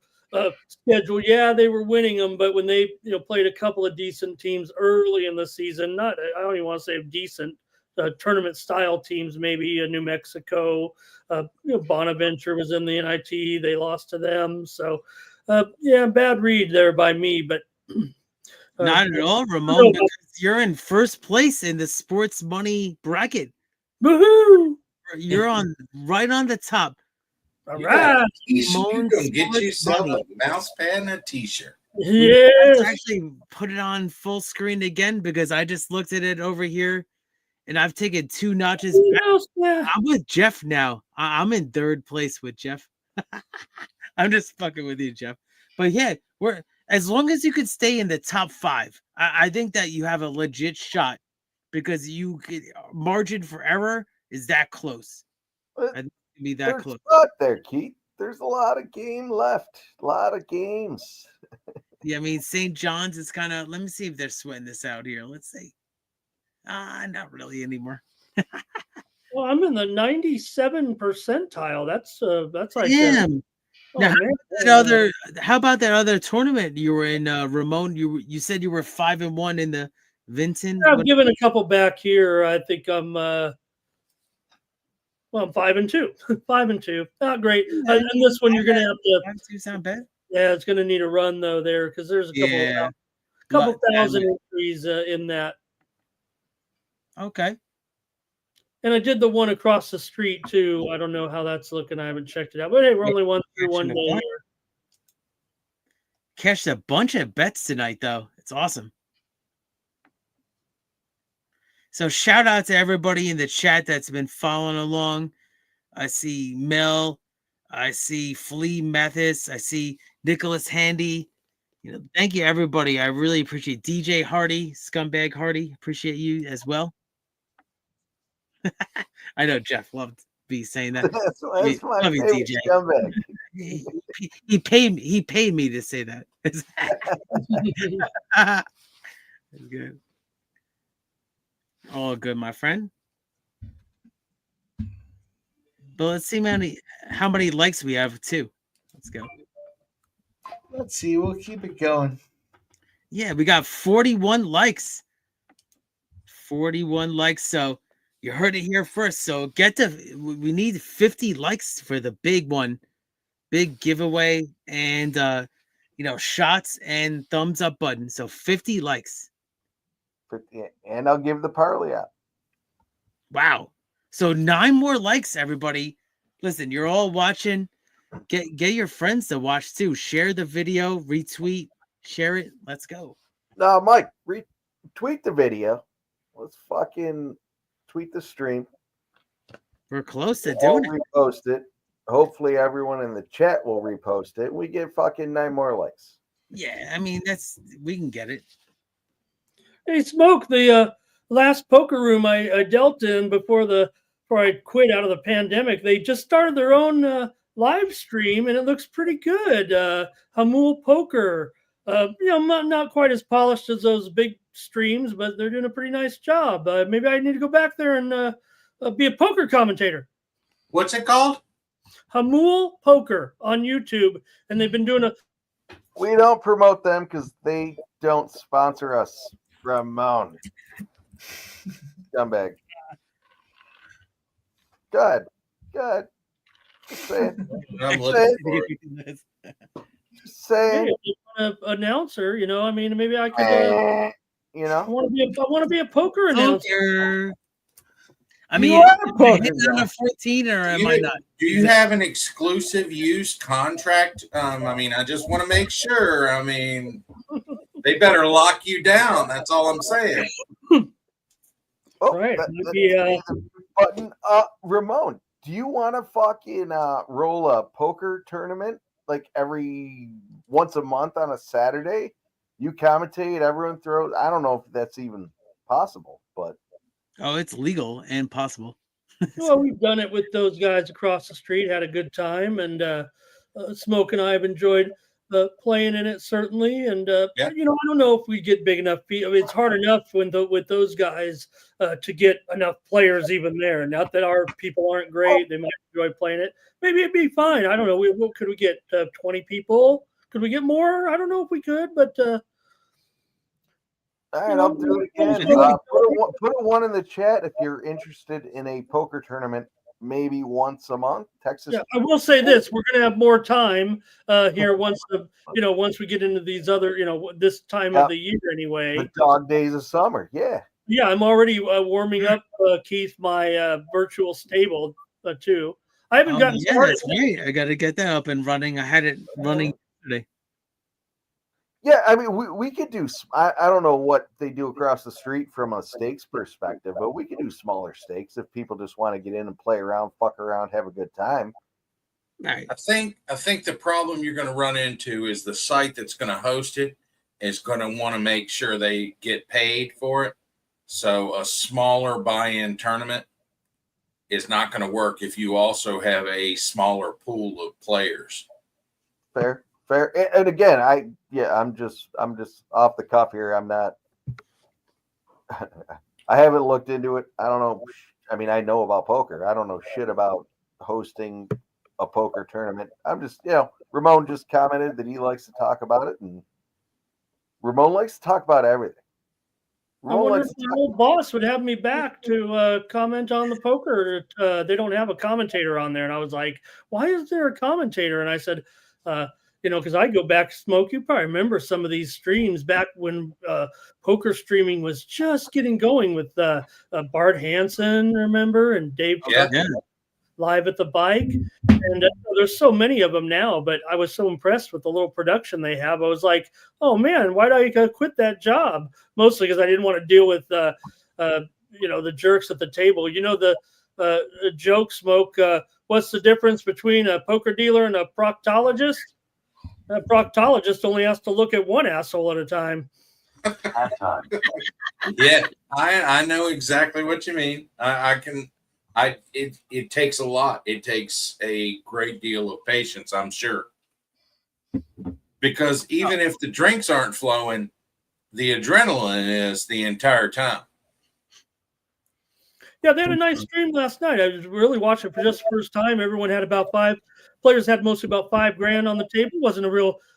schedule, they were winning them, but when they played a couple of decent teams early in the season, I don't even want to say decent, tournament style teams, maybe New Mexico. Bonaventure was in the NIT. They lost to them. So, bad read there by me, but not at all, Ramon, because you're in first place in the sports money bracket. Woohoo! You're right on the top. All right. You can get yourself a mouse pad and a t-shirt. Yeah. Actually put it on full screen again because I just looked at it over here and I've taken 2 notches back. I'm with Jeff now. I'm in 3rd place with Jeff. I'm just fucking with you, Jeff. But yeah, as long as you could stay in the top 5, I think that you have a legit shot because margin for error is that close. I think it'd be that close. Not there, Keith. There's a lot of game left. A lot of games. Yeah, I mean, St. John's is kind of. Let me see if they're sweating this out here. Let's see. Not really anymore. Well, I'm in the 97 percentile. That's like damn. Now, how about that other tournament you were in, Ramon? You said you were 5-1 in the Vinton. Yeah, I've given a couple back here. I think I'm. I'm 5-2. 5-2. Not great. And this one you're gonna have to. 5-2 sound bad. Yeah, it's gonna need a run though there because there's a couple thousand entries in that. Okay. And I did the one across the street too. I don't know how that's looking. I haven't checked it out. But hey, we're only 1 day here. Cashed a bunch of bets tonight, though. It's awesome. So shout out to everybody in the chat that's been following along. I see Mel. I see Flea Mathis. I see Nicholas Handy. Thank you, everybody. I really appreciate DJ Hardy, Scumbag Hardy. Appreciate you as well. I know Jeff loved me saying that. That's my love you, DJ. Scumbag. He paid me to say that. That's good. All good, my friend. But let's see how many likes we have too. Let's go. Let's see. We'll keep it going. Yeah, we got 41 likes. 41 likes. So you heard it here first. So we need 50 likes for the big one, big giveaway, and shots and thumbs up button. So 50 likes. 50, and I'll give the parlay out. Wow. So 9 more likes, everybody. Listen, you're all watching. Get your friends to watch too. Share the video, retweet, share it. Let's go. No, Mike, retweet the video. Let's fucking tweet the stream. We're close to doing it. Repost it. Hopefully everyone in the chat will repost it. We get fucking 9 more likes. Yeah, I mean we can get it. Hey, Smoke, the last poker room I dealt in before I quit out of the pandemic, they just started their own live stream and it looks pretty good. Hamul Poker, not quite as polished as those big streams, but they're doing a pretty nice job. Maybe I need to go back there and be a poker commentator. What's it called? Hamul Poker on YouTube, and they've been doing We don't promote them because they don't sponsor us. Ramon. Scumbag. Good. Just saying. I'm looking for it. Just saying. Hey, an announcer, I mean, maybe I could. I want to be a poker announcer. I mean, am I on a 14 or am I not? Do you have an exclusive use contract? I just want to make sure. They better lock you down. That's all I'm saying. Right. Button. Ramon, do you want to fucking roll a poker tournament like every once a month on a Saturday? You commentate, everyone throws. I don't know if that's even possible, but it's legal and possible. Well, we've done it with those guys across the street, had a good time, and Smoke and I have enjoyed playing in it certainly. And I don't know if we get big enough. It's hard enough with those guys to get enough players even there. Not that our people aren't great; they might enjoy playing it. Maybe it'd be fine. I don't know. Could we get 20 people? Could we get more? I don't know if we could, but All right, I'll do it again. Put a 1 in the chat if you're interested in a poker tournament, maybe once a month. Texas. Yeah, I will say this: we're going to have more time here once we get into these other, this time of the year anyway. The dog days of summer. Yeah. Yeah, I'm already warming up, Keith, my virtual stable too. I haven't gotten started. That's great. I got to get that up and running. I had it running today. Yeah, I mean, we could do. I don't know what they do across the street from a stakes perspective, but we could do smaller stakes if people just want to get in and play around, fuck around, have a good time. Right. I think the problem you're going to run into is the site that's going to host it is going to want to make sure they get paid for it. So a smaller buy-in tournament is not going to work if you also have a smaller pool of players. Fair. And again, I'm just off the cuff here. I'm not. I haven't looked into it. I don't know. I mean, I know about poker. I don't know shit about hosting a poker tournament. I'm just, Ramon just commented that he likes to talk about it, and Ramon likes to talk about everything. I wonder if my old boss would have me back to comment on the poker. They don't have a commentator on there. And I was like, why is there a commentator? And I said, because I go back, Smoke, you probably remember some of these streams back when poker streaming was just getting going with Bart Hansen, remember? And Dave Live at the Bike. And there's so many of them now, but I was so impressed with the little production they have. I was like, oh man, why did I quit that job? Mostly because I didn't want to deal with the jerks at the table. The joke, Smoke, what's the difference between a poker dealer and a proctologist? A proctologist only has to look at one asshole at a time. Yeah, I know exactly what you mean. It takes a lot. It takes a great deal of patience, I'm sure. Because even if the drinks aren't flowing, the adrenaline is the entire time. Yeah, they had a nice stream last night. I was really watching for just the first time. Everyone had about players had mostly about $5,000 on the table. It wasn't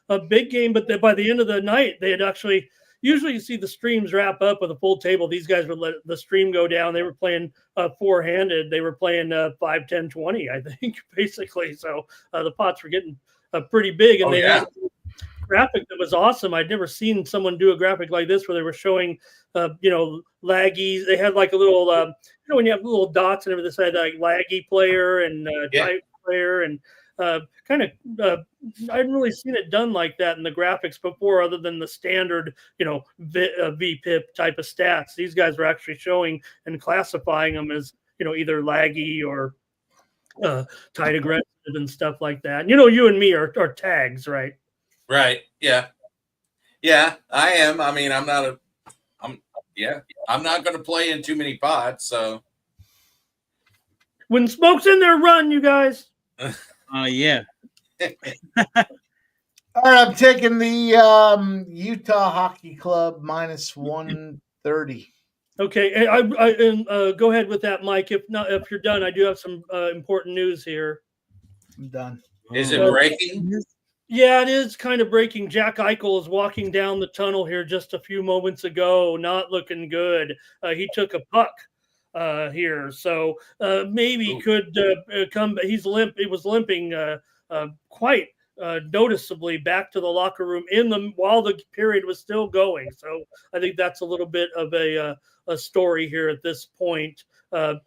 a big game, but by the end of the night, they had actually. Usually, you see the streams wrap up with a full table. These guys would let the stream go down. They were playing four-handed. They were playing 5, 10, 20, I think, basically. So the pots were getting pretty big, and had a graphic that was awesome. I'd never seen someone do a graphic like this where they were showing, laggies. They had like a little, when you have little dots and everything, they had like laggy player and type player and. I hadn't really seen it done like that in the graphics before, other than the standard, VPIP type of stats. These guys were actually showing and classifying them as, either laggy or tight aggressive and stuff like that. And, you and me are tags, right? Right. Yeah. Yeah, I am. I mean, I'm not going to play in too many pots. So when Smoke's in there, run, you guys. Yeah. All right, I'm taking the Utah Hockey Club minus 130. Okay, I go ahead with that, Mike. If you're done, I do have some important news here. I'm done. Is it breaking? Yeah, it is kind of breaking. Jack Eichel is walking down the tunnel here just a few moments ago, not looking good. He took a puck. Here, so maybe could come. He's limp. He was limping quite noticeably back to the locker room while the period was still going. So I think that's a little bit of a story here at this point. 5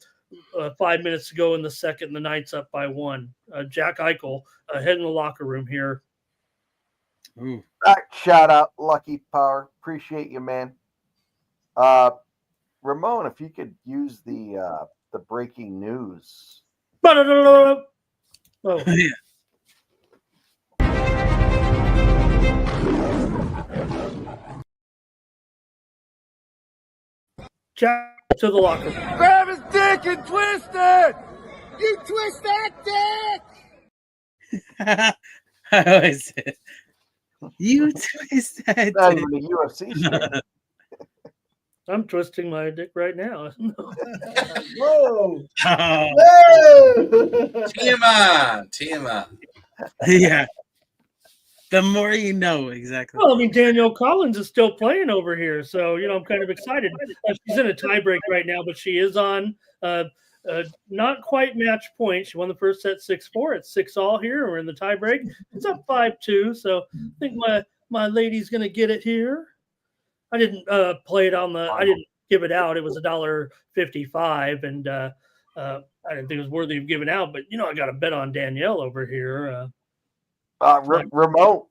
minutes ago in the second, the Knights up by 1. Jack Eichel head in the locker room here. Ooh. All right, shout out, Lucky Power. Appreciate you, man. Ramon, if you could use the breaking news. Oh. Yeah. Jack to the locker room. Grab his dick and twist it! You twist that dick! How is it? You twist that Not even the UFC shit. I'm twisting my dick right now. Whoa! TMI. Yeah. The more you know, exactly. Well, I mean, Danielle Collins is still playing over here, so I'm kind of excited. She's in a tiebreak right now, but she is on not quite match point. She won the first set 6-4. It's 6-all here. We're in the tiebreak. It's up 5-2, so I think my lady's gonna get it here. I didn't play it on the. I didn't give it out. It was $1.55, and I didn't think it was worthy of giving out. But I got a bet on Danielle over here. Ramon,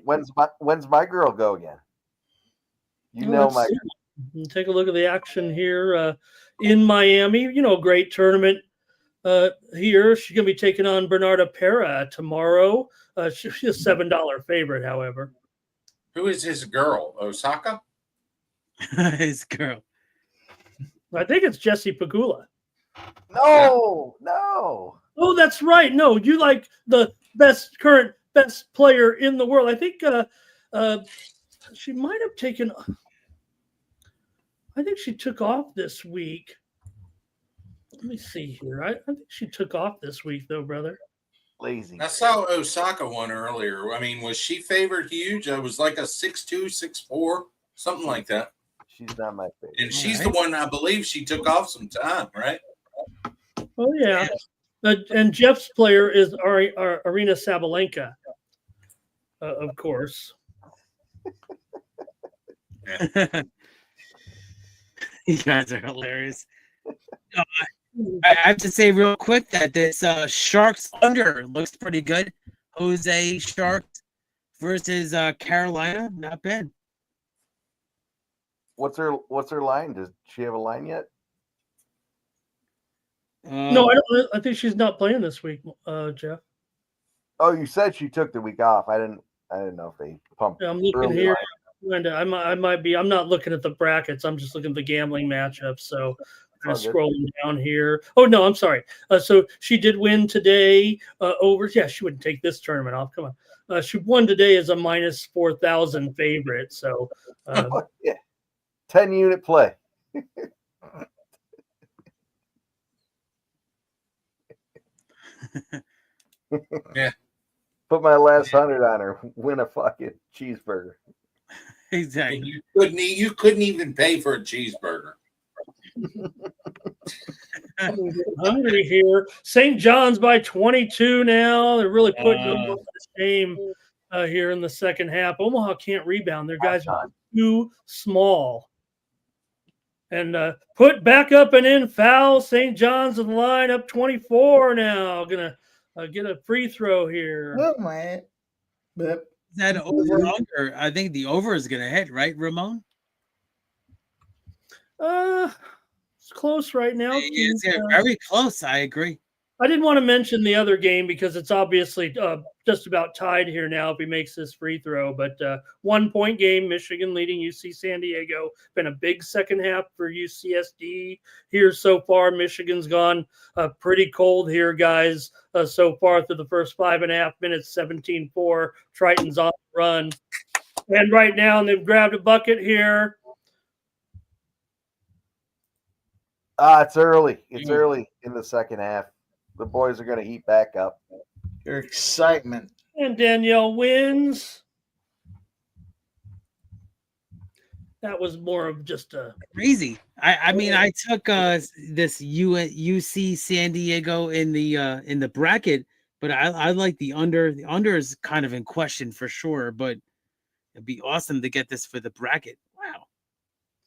when's my girl go again? My. Take a look at the action here in Miami. Great tournament here. She's going to be taking on Bernarda Pera tomorrow. She's a $7 favorite, however. Who is his girl? Osaka? His girl. I think it's Jessie Pegula. No. Oh, that's right. No, you like the current best player in the world. I think she might have taken. I think she took off this week. Let me see here. I think she took off this week, though, brother. Lazy. I saw Osaka one earlier. I mean, was she favored huge? I was like a 6-2, 6-4, something like that. She's not my favorite. And she's the one, I believe she took off some time, right? Oh, yeah. And Jeff's player is Arina Sabalenka, of course. You guys are hilarious. I have to say real quick that this Sharks under looks pretty good. Jose Sharks versus Carolina, not bad. What's her line? Does she have a line yet? No, I don't. I think she's not playing this week, Jeff. Oh, you said she took the week off. I didn't know if they pumped. Yeah, I'm looking here. I might be. I'm not looking at the brackets. I'm just looking at the gambling matchups. So I'm scrolling down here. Oh no, I'm sorry. So she did win today over. Yeah, she wouldn't take this tournament off. Come on. She won today as a minus 4,000 favorite. So yeah, 10-unit play. Yeah. Put my last 100 on her. Win a fucking cheeseburger. Exactly. You couldn't even pay for a cheeseburger. Hungry here. St. John's by 22 now. They're really putting them to shame here in the second half. Omaha can't rebound. Their guys are too small. And put back up and in foul. St. John's in the line up 24 now. Gonna get a free throw here. Oh, man. Is that over under? I think the over is gonna hit, right, Ramon? It's close right now. It's very close. I agree. I didn't want to mention the other game because it's obviously just about tied here now if he makes this free throw. But 1 point game, Michigan leading UC San Diego. Been a big second half for UCSD here so far. Michigan's gone pretty cold here, guys, so far through the first 5.5 minutes, 17-4. Triton's on the run. And right now they've grabbed a bucket here. It's early. It's early in the second half. The boys are going to heat back up. Your excitement. And Danielle wins. That was more of just a crazy. I mean, I took this UC San Diego in the bracket, but I like the under. The under is kind of in question for sure, but it'd be awesome to get this for the bracket. Wow,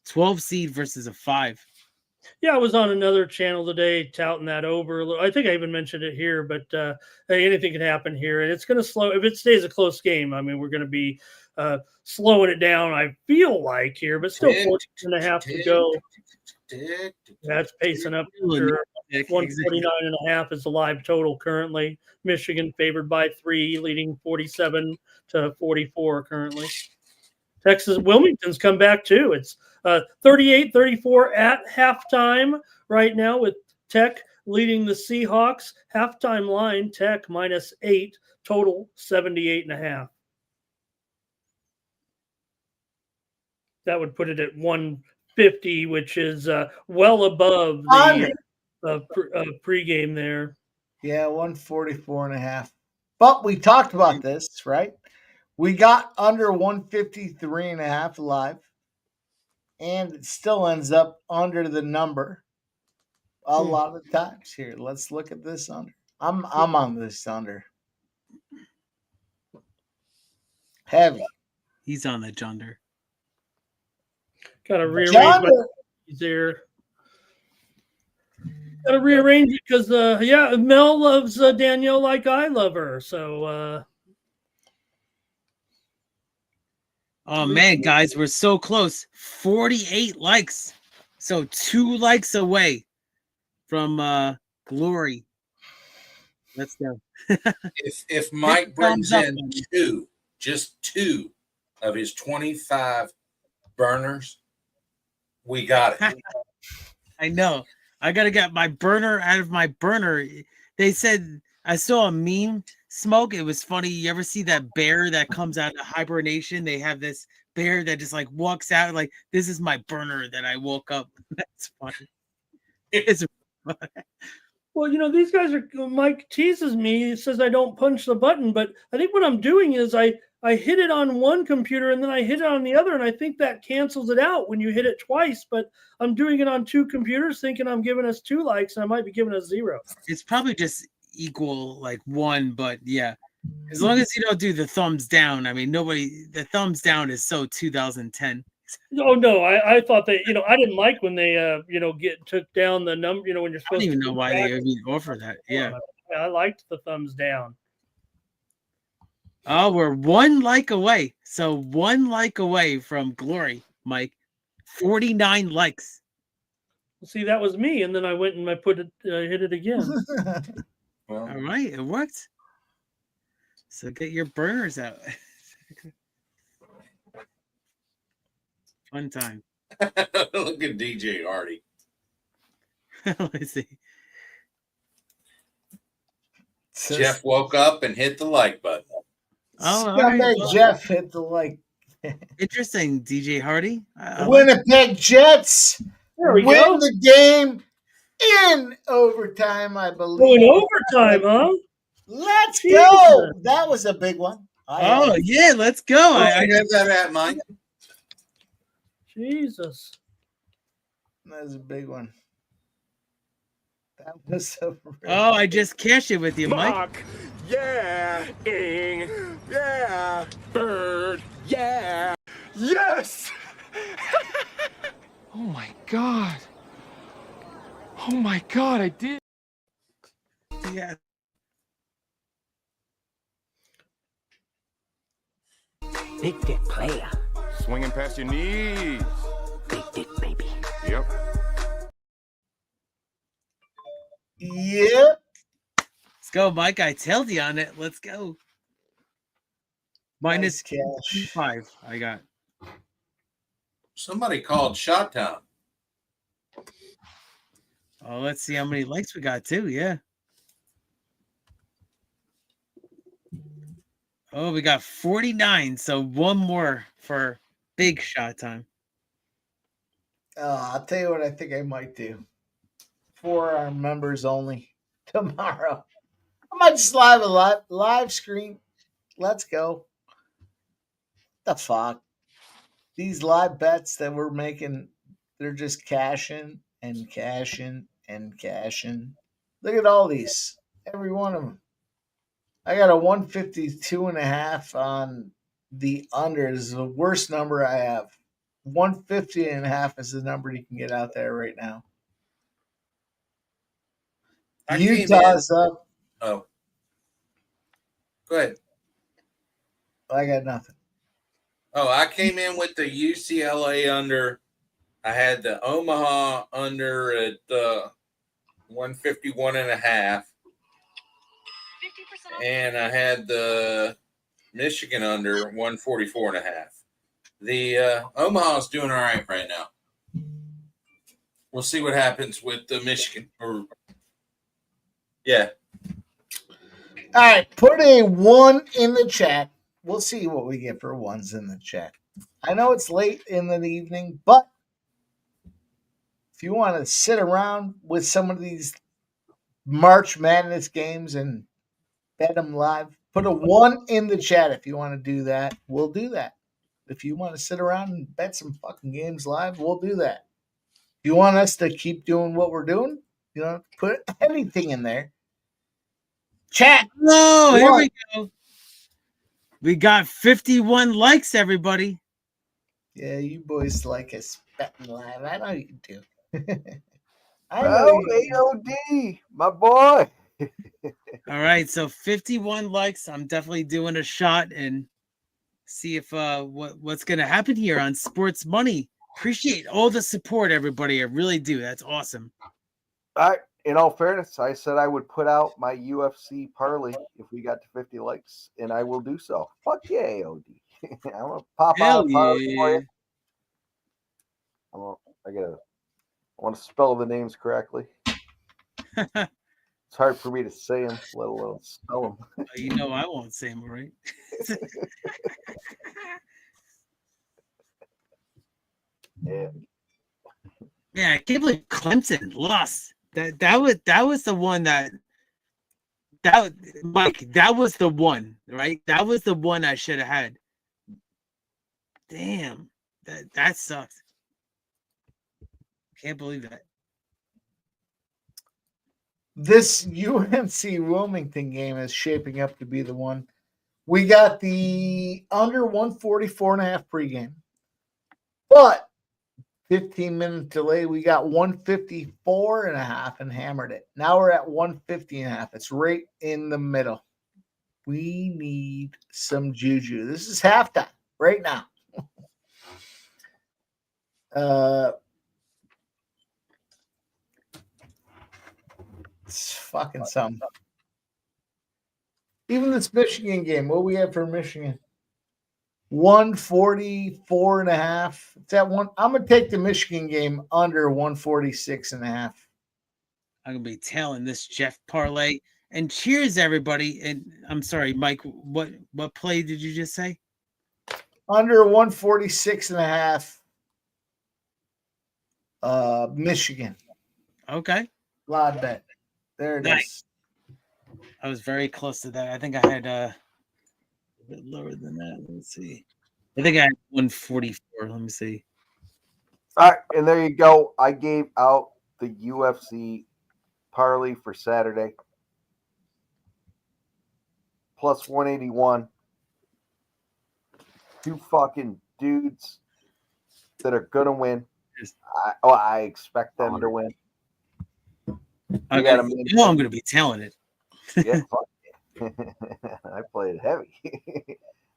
12 seed versus a 5. Yeah, I was on another channel today touting that over. I think I even mentioned it here, but hey, anything can happen here. And it's going to slow. If it stays a close game, I mean, we're going to be slowing it down, I feel like, here, but still 14.5 to go. That's pacing up. 149.5 is the live total currently. Michigan favored by 3, leading 47-44 currently. Texas Wilmington's come back too. It's 38-34 at halftime right now with Tech leading the Seahawks. Halftime line, Tech -8, total 78.5. That would put it at 150, which is well above the pregame there. Yeah, 144.5. But we talked about this, right? We got under 153.5 live, and it still ends up under the number a lot of times here. Let's look at this under. I'm on this under. Heavy. He's on the Junder. Got to rearrange my there. Got to rearrange it because, Mel loves Danielle like I love her. So, oh man, guys, we're so close. 48 likes, so 2 likes away from Glory. Let's go. If Mike brings in just two of his 25 burners, we got it. I know. I gotta get my burner out of my burner. They said I saw a meme, Smoke. It was funny. You ever see that bear that comes out of hibernation? They have this bear that just like walks out like, this is my burner that I woke up. That's funny. It's well, these guys are. Mike teases me. He says I don't punch the button, but I think what I'm doing is I hit it on one computer and then I hit it on the other, and I think that cancels it out when you hit it twice. But I'm doing it on 2 computers, thinking I'm giving us 2 likes, and I might be giving us 0. It's probably just equal like 1, but yeah, as long as you don't do the thumbs down. I mean, the thumbs down is so 2010. Oh no, I thought they, I didn't like when they, took down the number, when you're supposed to. I don't even know why they even offer that. Yeah, I liked the thumbs down. Oh, we're 1 like away. So 1 like away from Glory, Mike. 49 likes. See, that was me, and then I went and I hit it again. Well, all right, it worked. So get your burners out. Fun time. Look at DJ Hardy. Let's see. Jeff woke up and hit the like button. Oh, right. Jeff hit the like. Interesting, DJ Hardy. Winnipeg Jets win the game in overtime, I believe. Going overtime, huh? Let's go. That was a big one. Yeah, let's go. I have that at Mike. Jesus. That was a big one. That was so I just cashed it with you, Mike. Yeah. Ing. Yeah. Bird. Yeah. Yes. Oh my God. Oh my God, I did. Yeah. Big dick player. Swinging past your knees. Big dick, baby. Yep. Yep. Let's go, Mike. I tailed you on it. Let's go. Minus cash. 5. I got. Somebody called Shot Town. Oh, let's see how many likes we got too. Yeah. Oh, we got 49. So 1 more for big shot time. I'll tell you what I think I might do. For our members only tomorrow. I might just live screen. Let's go. The fuck? These live bets that we're making, they're just cashing and cashing and cashing. Look at all these. Every one of them. I got a 152.5 on the under. This is the worst number I have. 150.5 is the number you can get out there right now. Utah's up. Oh. Go ahead. I got nothing. Oh, I came in with the UCLA under. I had the Omaha under at 151.5. And I had the Michigan under 144.5. The Omaha's doing all right now. We'll see what happens with the Michigan. Yeah. All right, put a 1 in the chat. We'll see what we get for 1s in the chat. I know it's late in the evening, but if you want to sit around with some of these March Madness games and bet them live, Put a 1 in the chat if you want to do that. We'll do that. If you want to sit around and bet some fucking games live, we'll do that. If you want us to keep doing what we're doing, you know, put anything in there. Chat. Oh, here we go. We got 51 likes, everybody. Yeah, you boys like us betting live. I know you do. I know AOD, my boy. All right, so 51 likes. I'm definitely doing a shot and see if what's gonna happen here on Sports Money. Appreciate all the support, everybody. I really do. That's awesome. In all fairness, I said I would put out my UFC parlay if we got to 50 likes, and I will do so. Fuck yeah, AOD. I'm gonna pop out a parlay for you. I want to spell the names correctly. It's hard for me to say them, let alone spell them. You know I won't say them, right? Yeah, I can't believe Clemson lost. That was the one Mike, that was the one, right? That was the one I should have had. Damn, that sucks. Can't believe that. This UNC Wilmington game is shaping up to be the one. We got the under 144.5 pregame, but 15-minute delay. We got 154.5 and hammered it. Now we're at 150.5. It's right in the middle. We need some juju. This is halftime right now. It's fucking something. Even this Michigan game, what we have for Michigan? 144.5. It's at one. I'm gonna take the Michigan game under 146.5. I'm gonna be tailing this Jeff parlay. And cheers, everybody. And I'm sorry, Mike. What play did you just say? Under 146.5. Michigan. Okay. Live bet. There it is. I was very close to that. I think I had a bit lower than that. Let's see. I think I had 144. Let me see. All right, and there you go. I gave out the UFC parlay for Saturday. Plus 181. Two fucking dudes that are gonna win. I expect them to win. I'm gonna be telling it. Yeah, fuck yeah. I played heavy.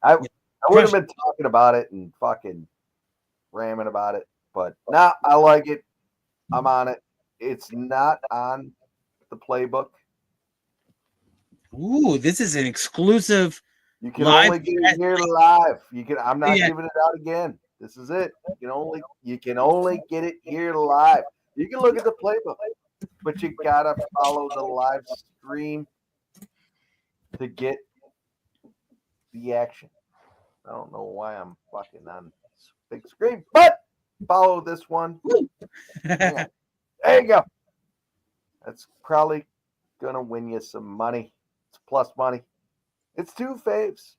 I would have been talking about it and fucking ramming about it, but now I like it. I'm on it. It's not on the playbook. Ooh, this is an exclusive. You can only get it here live. I'm not giving it out again. This is it. You can only get it here live. You can look at the playbook, but you gotta follow the live stream to get the action. I don't know why I'm fucking on this big screen, but follow this one. There you go. That's probably gonna win you some money. It's plus money. It's two faves.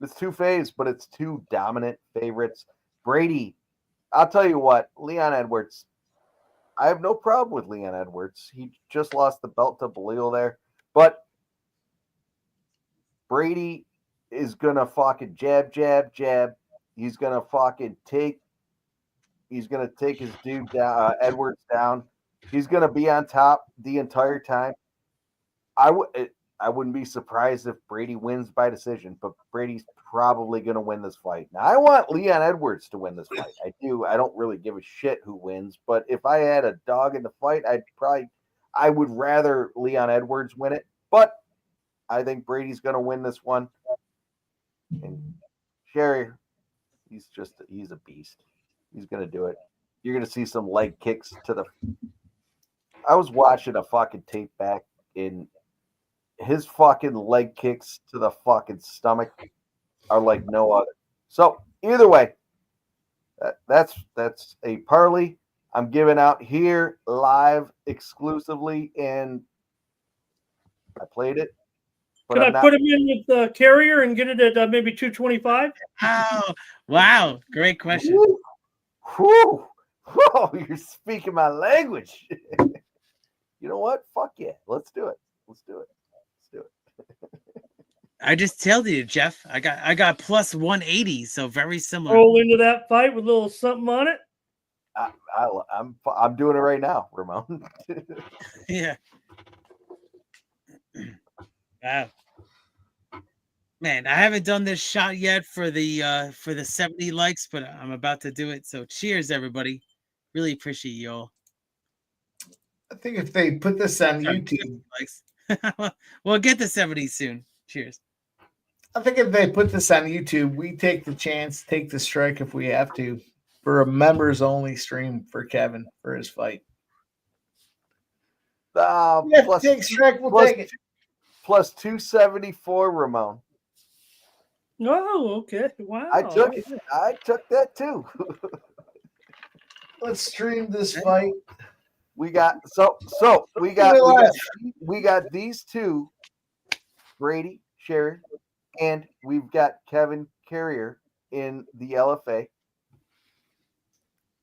But it's two dominant favorites. Brady, I'll tell you what, Leon Edwards. I have no problem with Leon Edwards. He just lost the belt to Belil there. But Brady is going to fucking jab. He's going to fucking take his dude down, Edwards down. He's going to be on top the entire time. I wouldn't be surprised if Brady wins by decision, but Brady's probably going to win this fight. Now, I want Leon Edwards to win this fight. I do. I don't really give a shit who wins, but if I had a dog in the fight, I would rather Leon Edwards win it, but I think Brady's going to win this one. And Sherry, he's a beast. He's going to do it. You're going to see some leg kicks to the. I was watching a fucking tape back in his fucking leg kicks to the fucking stomach are like no other. So either way, that's a parlay I'm giving out here live exclusively, and I played it. Could I put him in with the carrier and get it at maybe 225? Oh, wow. Great question. Woo. Whew. Whoa, you're speaking my language. You know what? Fuck yeah. Let's do it. Let's do it. Let's do it. I just told you, Jeff. I got plus 180, so very similar. Roll into that fight with a little something on it. I'm doing it right now, Ramon. Yeah. Wow. Man, I haven't done this shot yet for the 70 likes, but I'm about to do it. So cheers, everybody. Really appreciate you all. I think if they put this on YouTube, likes. We'll get to 70 soon. Cheers. I think if they put this on YouTube, we take the chance, take the strike if we have to, for a members only stream for Kevin for his fight. Take strike, we'll take it. Plus 274, Ramon. Oh, okay. Wow. I took it. I took that too. Let's stream this fight. We got we got these two, Brady, Sharon, and we've got Kevin Carrier in the LFA.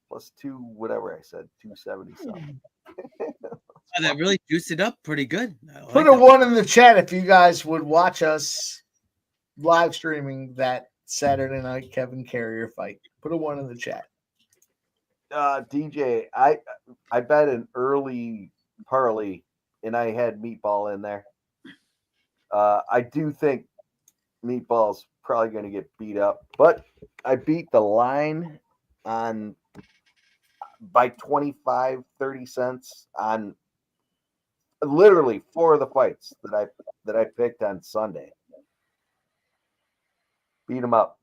Plus two, whatever I said, 270 something. Oh, that really juiced it up pretty good. Put a 1 in the chat if you guys would watch us live streaming that Saturday night Kevin Carrier fight. Put a 1 in the chat. DJ, I bet an early Parley, and I had Meatball in there. I do think Meatball's probably going to get beat up, but I beat the line on by 25, 30 cents on literally 4 of the fights that I picked on Sunday. Beat them up.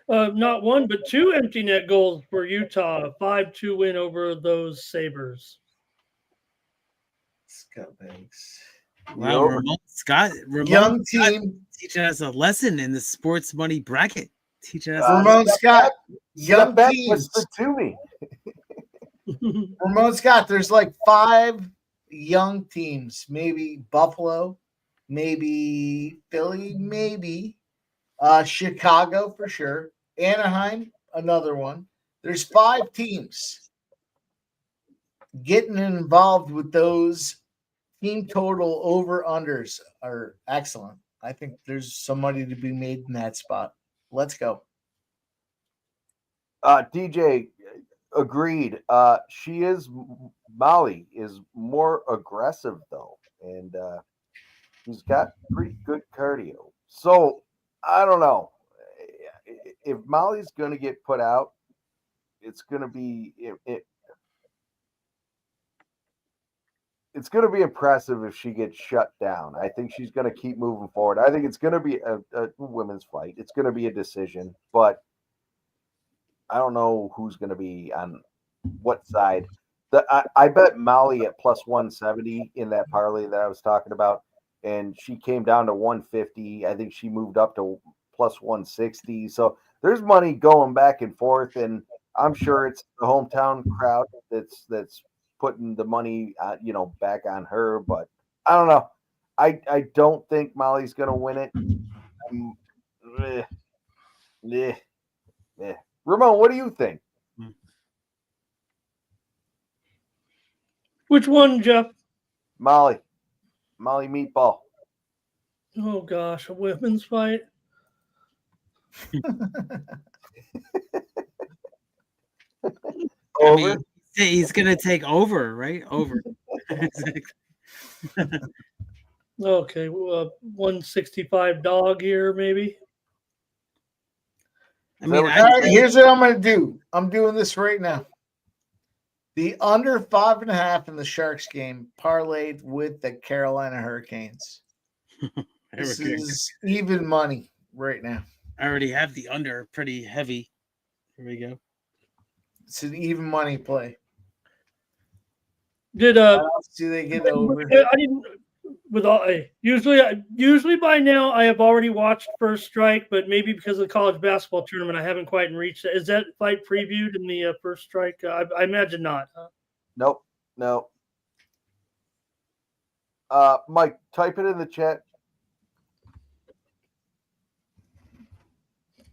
Not 1, but 2 empty net goals for Utah. 5-2 win over those Sabres. Scumbags. Wow, Ramon young team teaching us a lesson in the sports money bracket. Teaching us Ramon Scott, young teams. To me. Ramon Scott, there's like 5 young teams. Maybe Buffalo, maybe Philly, maybe Chicago for sure. Anaheim, another one. There's 5 teams. Getting involved with those team total over-unders are excellent. I think there's some money to be made in that spot. Let's go. DJ, agreed. Molly is more aggressive though, and he's got pretty good cardio. So I don't know if Molly's going to get put out. It's going to be it's going to be impressive if she gets shut down. I think she's going to keep moving forward. I think it's going to be a women's fight. It's going to be a decision, but I don't know who's going to be on what side. I bet Molly at plus 170 in that parlay that I was talking about, and she came down to 150. I think she moved up to plus 160. So there's money going back and forth, and I'm sure it's the hometown crowd that's putting the money, back on her. But I don't know. I don't think Molly's going to win it. Ramon, what do you think? Which one, Jeff? Molly Meatball. Oh gosh, a women's fight. Over. He's gonna take over, right? Over. Okay, 165 dog here, maybe. I mean, here's what I'm gonna do. I'm doing this right now. The under 5.5 in the Sharks game parlayed with the Carolina Hurricanes. This is even money right now. I already have the under pretty heavy. Here we go. It's an even money play. Do they get over? I didn't. With all usually by now I have already watched First Strike, but maybe because of the college basketball tournament I haven't quite reached that. Is that fight previewed in the First Strike? I imagine not. Huh? Nope. Mike, type it in the chat.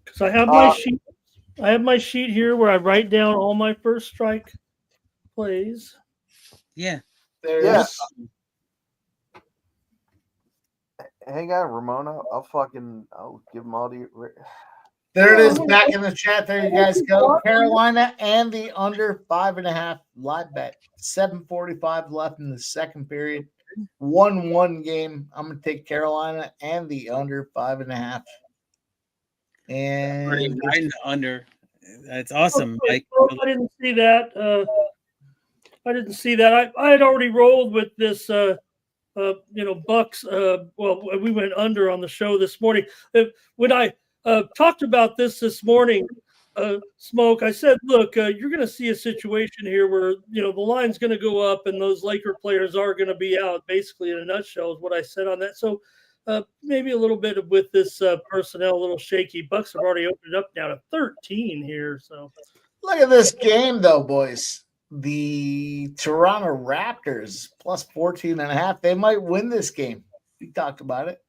Because I have my sheet. I have my sheet here where I write down all my first strike plays. Yeah. There's Hang on, Ramona. I'll give them all to you. There it is back in the chat. There you guys go. Carolina and the under 5.5 live bet. 7:45 left in the second period. 1-1 game. I'm going to take Carolina and the under 5.5. And Already riding the under. That's awesome, Okay, Mike. well, I didn't see that. I didn't see that. I had already rolled with this. Bucks. Well, we went under on the show this morning. When I talked about this morning, Smoke, I said, look, you're going to see a situation here where, the line's going to go up and those Laker players are going to be out, basically, in a nutshell is what I said on that. So maybe a little bit with this personnel, a little shaky. Bucks have already opened up now to 13 here. So look at this game, though, boys. The Toronto Raptors plus 14.5. They might win this game. We talked about it.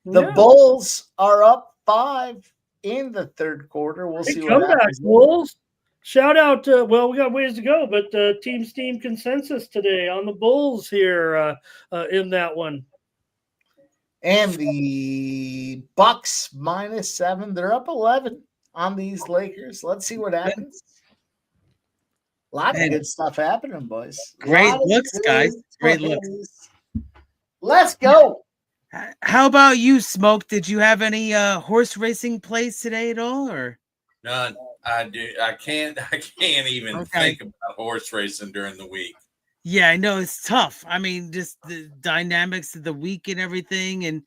The Bulls are up 5 in the third quarter. We'll see what happens. Bulls. Shout out to, we got ways to go, but Team Steam consensus today on the Bulls here in that one. And the Bucks -7. They're up 11 on these Lakers. Let's see what happens. A lot of good stuff happening, boys. Great looks, guys. Great looks. Let's go. How about you, Smoke? Did you have any horse racing plays today at all, or none? I can't even think about horse racing during the week. Yeah, I know it's tough. I mean, just the dynamics of the week and everything, and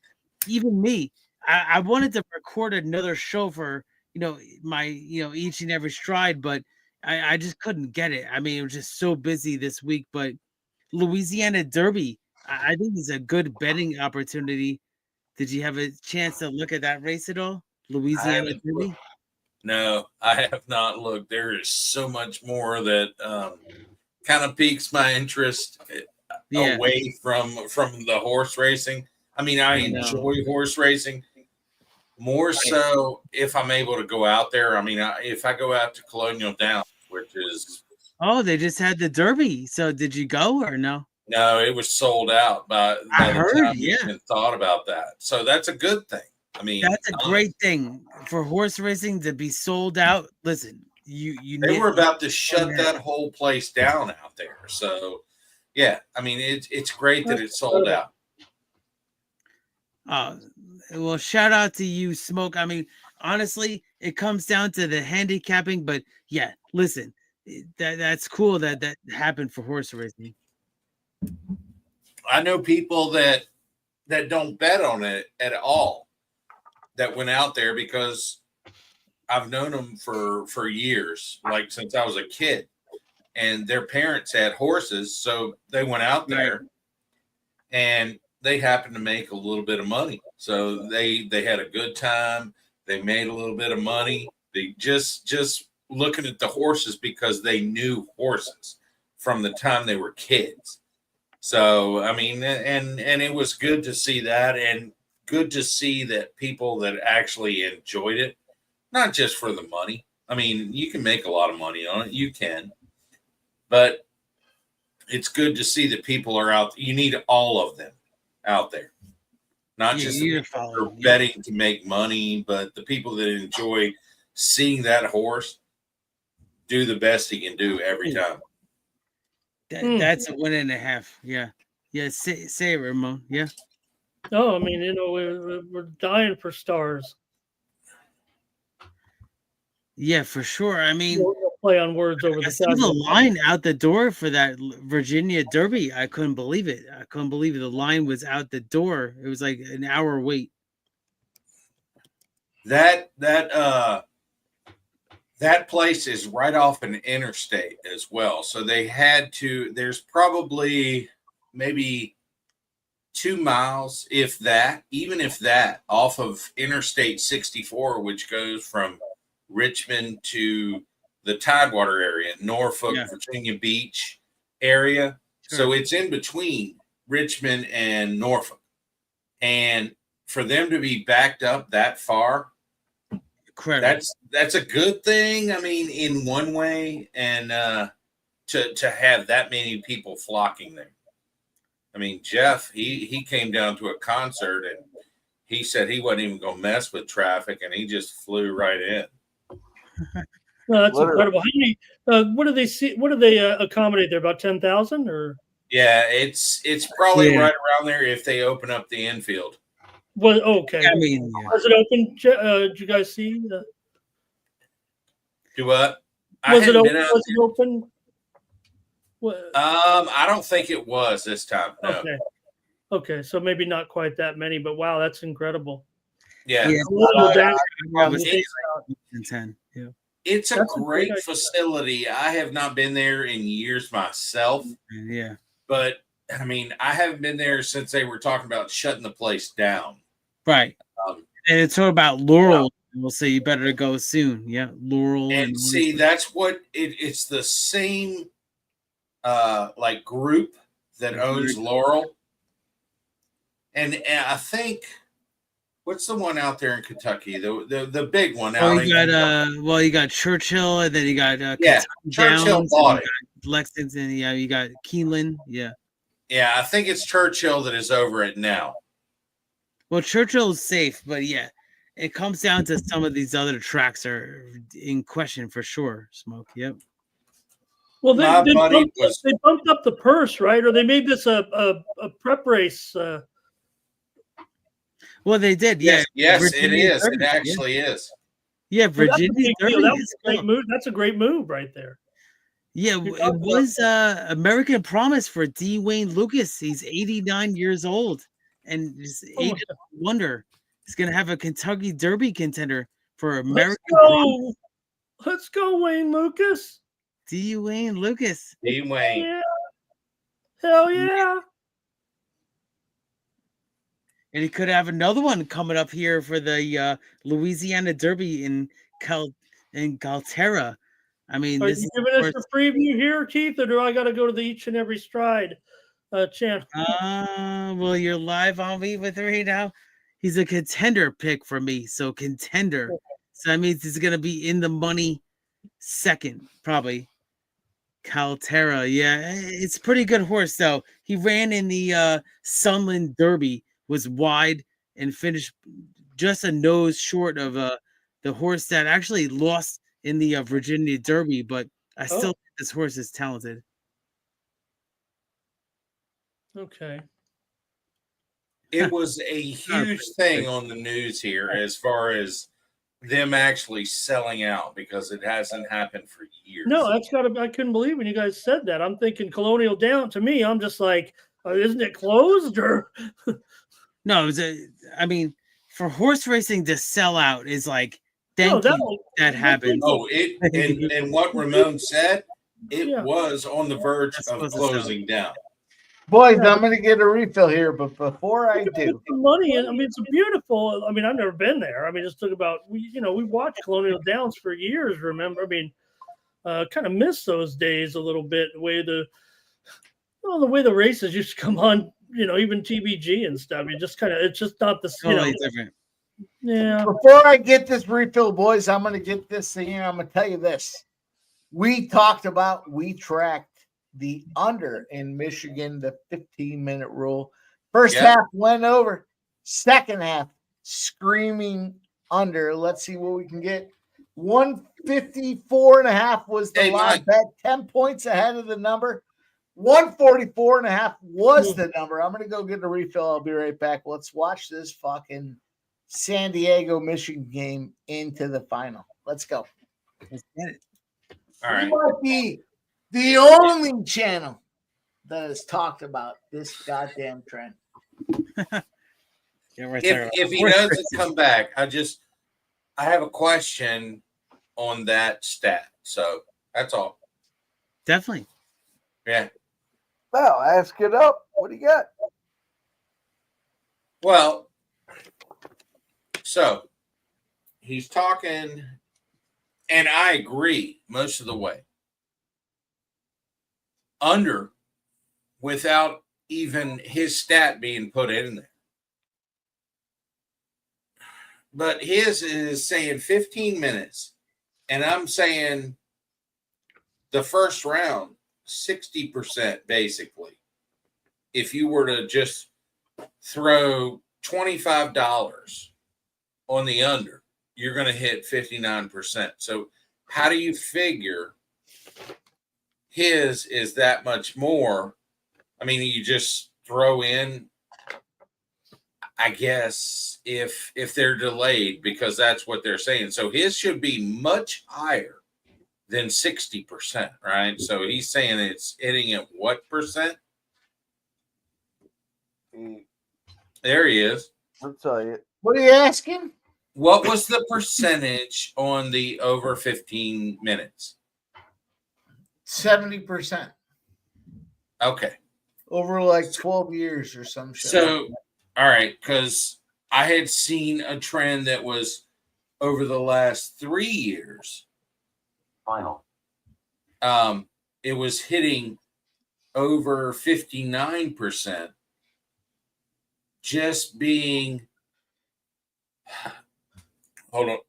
even me. I wanted to record another show for my each and every stride, but I just couldn't get it. I mean, it was just so busy this week. But Louisiana Derby, I think is a good betting opportunity. Did you have a chance to look at that race at all? Louisiana Derby? No, I have not looked. There is so much more that kind of piques my interest away from the horse racing. I mean, I enjoy horse racing more so if I'm able to go out there. I mean, if I go out to Colonial Downs, which is they just had the Derby. So did you go or no? No, it was sold out by the time you even thought about that. So that's a good thing. I mean, that's a great thing for horse racing to be sold out. Listen, they were about to shut that whole place down out there. So, yeah, I mean, it's great that it's sold out. Well, shout out to you, Smoke. I mean, honestly, it comes down to the handicapping, but yeah, listen, that's cool that happened for horse racing. I know people that don't bet on it at all that went out there because I've known them for years, like since I was a kid, and their parents had horses. So they went out there and they happened to make a little bit of money. So they had a good time. They made a little bit of money. They just looking at the horses because they knew horses from the time they were kids. So, I mean, and it was good to see that, and good to see that people that actually enjoyed it, not just for the money. I mean, you can make a lot of money on it. You can. But it's good to see that people are out. You need all of them out there. Not just the people that are betting to make money, but the people that enjoy seeing that horse do the best he can do every time. That's a 1.5. Yeah. Say it, Ramon. Yeah. No, I mean, we're dying for stars. Yeah, for sure. I mean, we'll play on words over I saw the line out the door for that Virginia Derby. I couldn't believe it. I couldn't believe it. The line was out the door. It was like an hour wait. That place is right off an interstate as well. So they had to, there's probably maybe 2 miles, if that, off of Interstate 64, which goes from Richmond to the Tidewater area, Norfolk, Virginia Beach area. Sure. So it's in between Richmond and Norfolk. And for them to be backed up that far, that's a good thing. I mean, in one way, and to have that many people flocking there. I mean, Jeff, he came down to a concert and he said he wasn't even going to mess with traffic, and he just flew right in. No, that's incredible. How many? What do they see? What do they accommodate there? About 10,000 or? Yeah, it's probably right around there if they open up the infield. Well, okay. I mean, was it open? Did you guys see? Do what? Was it open? I don't think it was this time. No. Okay, so maybe not quite that many, but wow, that's incredible. Yeah. It's a great facility. I have not been there in years myself. Yeah. But, I mean, I haven't been there since they were talking about shutting the place down. Right. And it's all about Laurel. We'll say you better go soon. Yeah, Laurel. And see, that's what it's the same like group that owns Laurel. And I think what's the one out there in Kentucky? The big one out you got Churchill, and then you got Churchill bought it. Lexington, you got Keeneland, Yeah, I think it's Churchill that is over it now. Well, Churchill is safe, but yeah, it comes down to some of these other tracks are in question for sure. Smoke, yep. Well, they bumped up the purse, right? Or they made this a prep race. Well, they did, Yes, Virginia it is. Derby, It actually is. Yeah, Virginia Derby. That was a great move. That's a great move right there. Yeah, it was American Promise for D. Wayne Lucas. He's 89 years old, and just age of wonder. He's gonna have a Kentucky Derby contender for American Promise. Let's go, Wayne Lucas. D. Wayne Lucas. D. Wayne. Yeah. Hell yeah. And he could have another one coming up here for the Louisiana Derby in Galterra. I mean, are you giving us a preview here, Keith, or do I got to go to the Each and Every Stride channel? Well, you're live on me with right now. He's a contender pick for me, so contender. So that means he's gonna be in the money second, probably. Galterra, yeah, it's a pretty good horse though. He ran in the Sunland Derby, was wide and finished just a nose short of the horse that actually lost in the Virginia Derby, but I still think this horse is talented. Okay. It was a huge thing on the news here as far as them actually selling out because it hasn't happened for years. No, I couldn't believe when you guys said that. I'm thinking Colonial Down. To me, I'm just like, isn't it closed or? No, I mean, for horse racing to sell out is like, that happened. Oh, and what Ramon said, it was on the verge of closing down. Boys, I'm going to get a refill here, but before I do, money. I mean, it's beautiful. I mean, I've never been there. I mean, it's took about we watched Colonial Downs for years. Remember, I mean, kind of miss those days a little bit. The way the way the races used to come on, even TBG and stuff. It's just not the totally different. Yeah. Before I get this refill, boys, I'm going to get this thing here. I'm going to tell you this. We tracked the under in Michigan, the 15-minute rule. First half went over. Second half, screaming under. Let's see what we can get. 154.5 was the live bet. 10 points ahead of the number. 144.5 was the number. I'm going to go get a refill. I'll be right back. Let's watch this fucking San Diego, Michigan game into the final. Let's go. Let's get it. All right. We might be the only channel that has talked about this goddamn trend. If he doesn't come back, I have a question on that stat. So that's all. Definitely. Yeah. Well, ask it up. What do you got? Well, so he's talking, and I agree most of the way. Under, without even his stat being put in there. But his is saying 15 minutes, and I'm saying the first round, 60% basically. If you were to just throw $25 on the under, you're going to hit 59%. So how do you figure his is that much more? I mean, you just throw in, I guess, if they're delayed, because that's what they're saying. So his should be much higher than 60%, right? So he's saying it's hitting at what percent? There he is. I'll tell you. What are you asking? What was the percentage on the over 15 minutes? 70%. Okay. Over like 12 years or some shit. So, all right, because I had seen a trend that was over the last 3 years. Final. It was hitting over 59%, just being, hold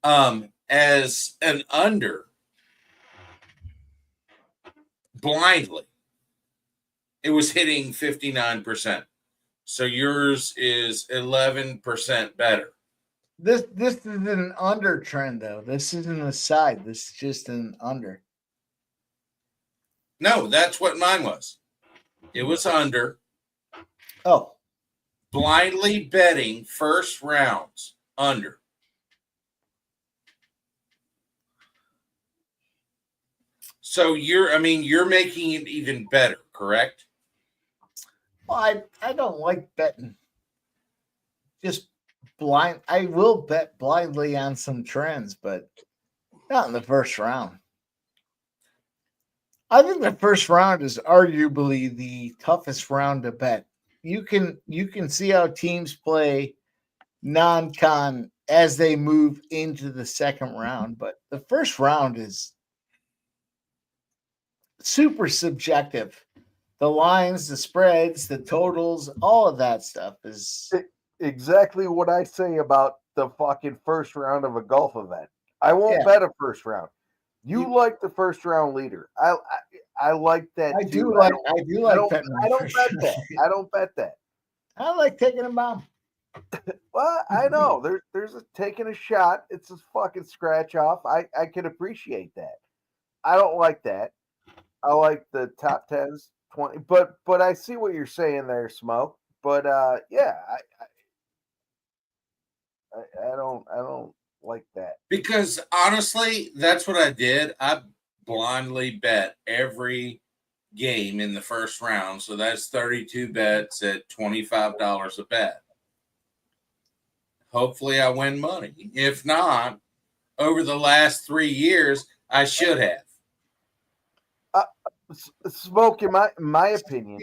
on, as an under blindly. It was hitting 59%. So yours is 11% better. This is an under trend, though. This isn't a side. This is just an under. No, that's what mine was. It was under. Oh. Blindly betting first rounds under. So you're making it even better, correct? Well, I don't like betting. Just blind. I will bet blindly on some trends, but not in the first round. I think the first round is arguably the toughest round to bet. You can see how teams play non-con as they move into the second round, but the first round is super subjective. The lines, the spreads, the totals, all of that stuff is exactly what I say about the fucking first round of a golf event. I won't bet a first round. You like the first round leader. I like that. I too. do like betting. I don't bet that. I don't bet that. I like taking a bomb. Well, I know there's taking a shot. It's a fucking scratch off. I can appreciate that. I don't like that. I like the top 10s, 20. But I see what you're saying there, Smoke. But yeah, I don't like that. Because honestly, that's what I did. I blindly bet every game in the first round. So that's 32 bets at $25 a bet. Hopefully I win money. If not, over the last 3 years, I should have. Smoke, in my opinion,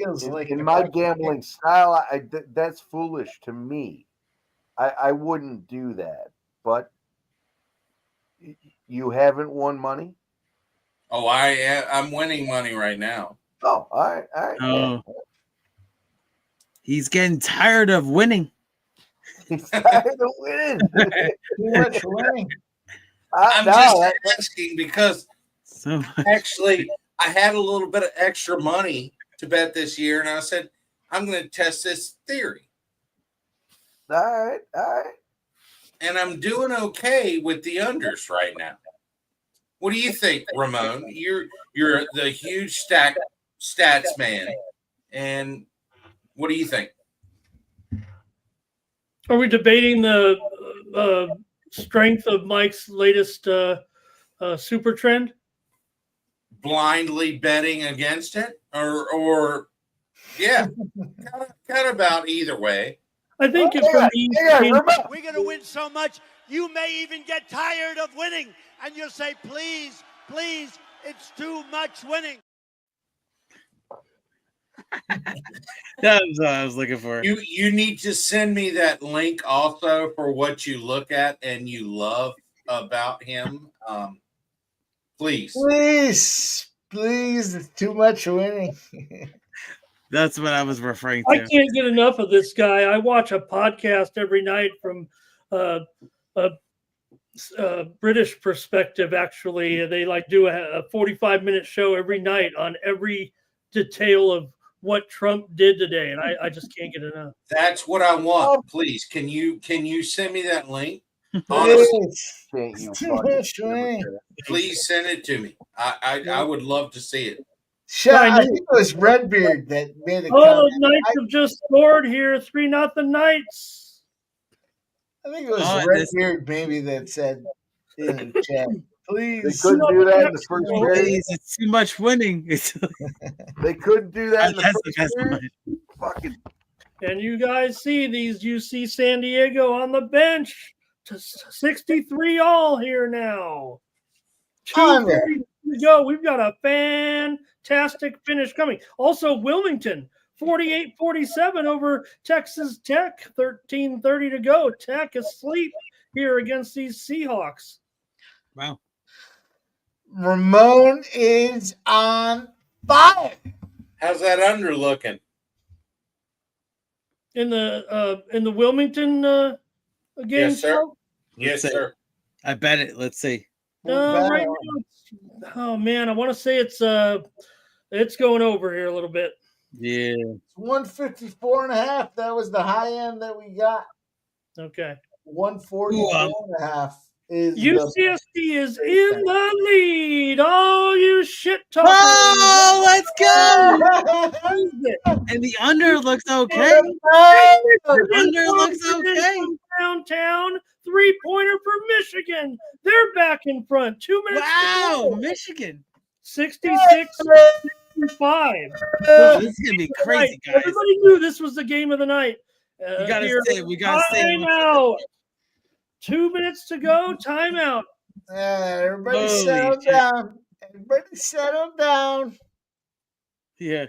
in my gambling style, that's foolish to me. I wouldn't do that. But you haven't won money? Oh, I'm winning money right now. Oh, all right. Oh. He's getting tired of winning. He's tired of winning. Too much winning. I'm just asking because actually I had a little bit of extra money to bet this year, and I said, I'm going to test this theory. All right. And I'm doing okay with the unders right now. What do you think, Ramon? You're the huge stats man, and what do you think? Are we debating the strength of Mike's latest super trend? Blindly betting against it, or yeah, kind of about either way. I think we're going to win so much, you may even get tired of winning, and you'll say, please, it's too much winning. That was what I was looking for. You need to send me that link also for what you look at and you love about him. Please. Please, it's too much winning. That's what I was referring I to. can't get enough of this guy. I watch a podcast every night from a British perspective. Actually, they do a 45-minute show every night on every detail of what Trump did today, and I just can't get enough. That's what I want. Please, can you send me that link? Please. Can't you Too fucking much winning. Please send it to me. I would love to see it. I think it was Redbeard that made a Oh, comment. Knights have just scored here, 3-0 Knights. I think it was Redbeard maybe that said in the chat, please. They couldn't do that in the first period. Please, it's too much winning. They couldn't do that in the That's first the best period. one. Fucking. And you guys see these UC San Diego on the bench to 63 all here now. 2:40 to go. We've got a fantastic finish coming. Also, Wilmington, 48-47 over Texas Tech, 13:30 to go. Tech asleep here against these Seahawks. Wow. Ramon is on fire. How's that under looking? In the Wilmington game, Yes, sir. show? Yes, see. sir. I bet it. Let's see. Right now, oh man, I want to say it's going over here a little bit. Yeah. It's 154.5. That was the high end that we got. Okay. 144.5 is UCSD is in the lead. Oh, you shit talkers. Oh, let's go. And the under looks okay. The under looks okay. Downtown 3-pointer for Michigan. They're back in front. 2 minutes. Wow, Michigan. 66-65. This is gonna be crazy, guys. Everybody knew this was the game of the night. We gotta say. Timeout. 2 minutes to go. Timeout. Everybody settle down. Everybody settle down. Yeah.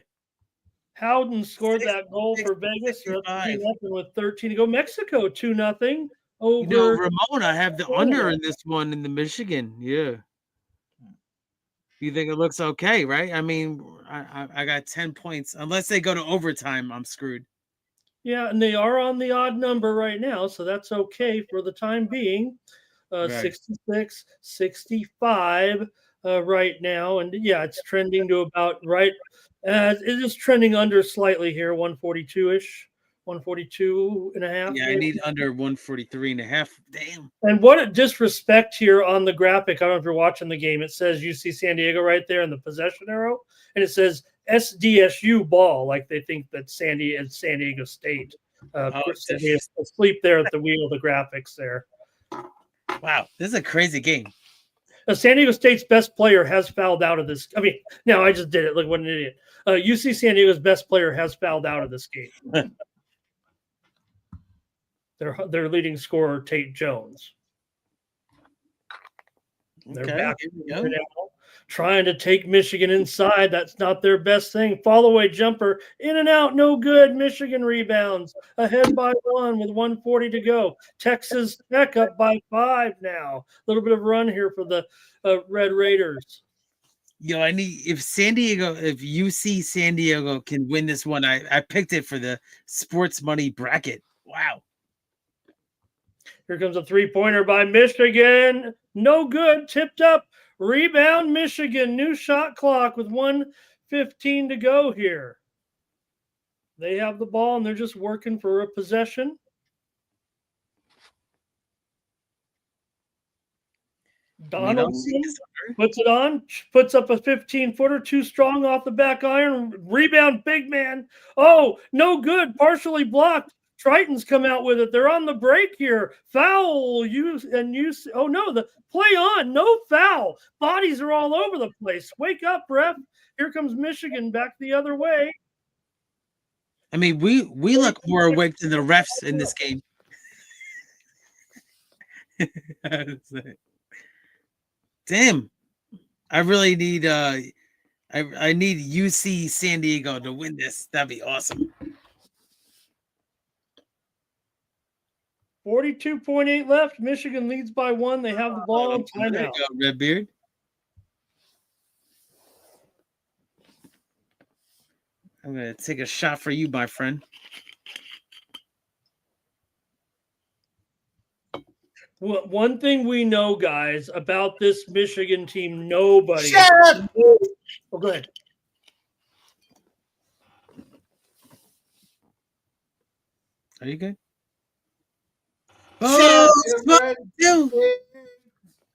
Howden scored that goal for Vegas. They're up 2-0 with 13 to go. Mexico 2-0 over. You know, Ramon, I have the under in this one in the Michigan. Yeah. You think it looks okay, right? I mean, I got 10 points. Unless they go to overtime, I'm screwed. Yeah, and they are on the odd number right now, so that's okay for the time being. 66, 65 right now. And yeah, it's trending to about right. It is trending under slightly here, 142-ish, 142 and a half. Yeah, maybe. I need under 143 and a half. Damn. And what a disrespect here on the graphic. I don't know if you're watching the game. It says UC San Diego right there in the possession arrow, and it says SDSU ball, like they think that San Diego State. Asleep there at the wheel of the graphics there. Wow, this is a crazy game. San Diego State's best player has fouled out of this. I mean, no, I just did it. Look, what an idiot. UC San Diego's best player has fouled out of this game. Their leading scorer, Tate Jones. They're back now, trying to take Michigan inside. That's not their best thing. Fall away jumper, in and out, no good. Michigan rebounds, ahead by 1 with 1:40 to go. Texas Tech up by 5 now. A little bit of run here for the Red Raiders. Yo, I need if UC San Diego can win this one, I picked it for the sports money bracket. Wow. Here comes a 3-pointer by Michigan. No good. Tipped up. Rebound Michigan. New shot clock with 1:15 to go here. They have the ball and they're just working for a possession. Donaldson puts it on, puts up a 15-footer, too strong off the back iron. Rebound, big man. Oh, no good. Partially blocked. Triton's come out with it. They're on the break here. Foul. Oh, no, the play on. No foul. Bodies are all over the place. Wake up, ref. Here comes Michigan back the other way. I mean, we look more awake than the refs in this game. Damn. I really need I need UC San Diego to win this. That'd be awesome. 42.8 left. Michigan leads by 1. They have the ball on timeout. There you go, Redbeard. I'm gonna take a shot for you, my friend. One thing we know, guys, about this Michigan team, nobody. Shut up! Oh, go ahead. Are you good? Oh,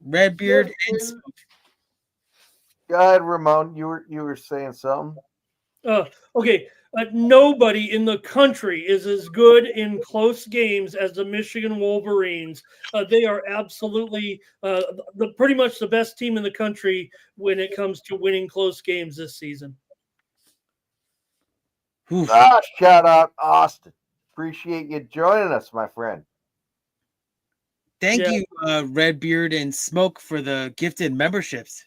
Red beard and smoke. Go ahead, Ramon. You were saying something. Okay. Nobody in the country is as good in close games as the Michigan Wolverines. They are absolutely pretty much the best team in the country when it comes to winning close games this season. Shout out, Austin. Appreciate you joining us, my friend. Thank you, Redbeard and Smoke, for the gifted memberships.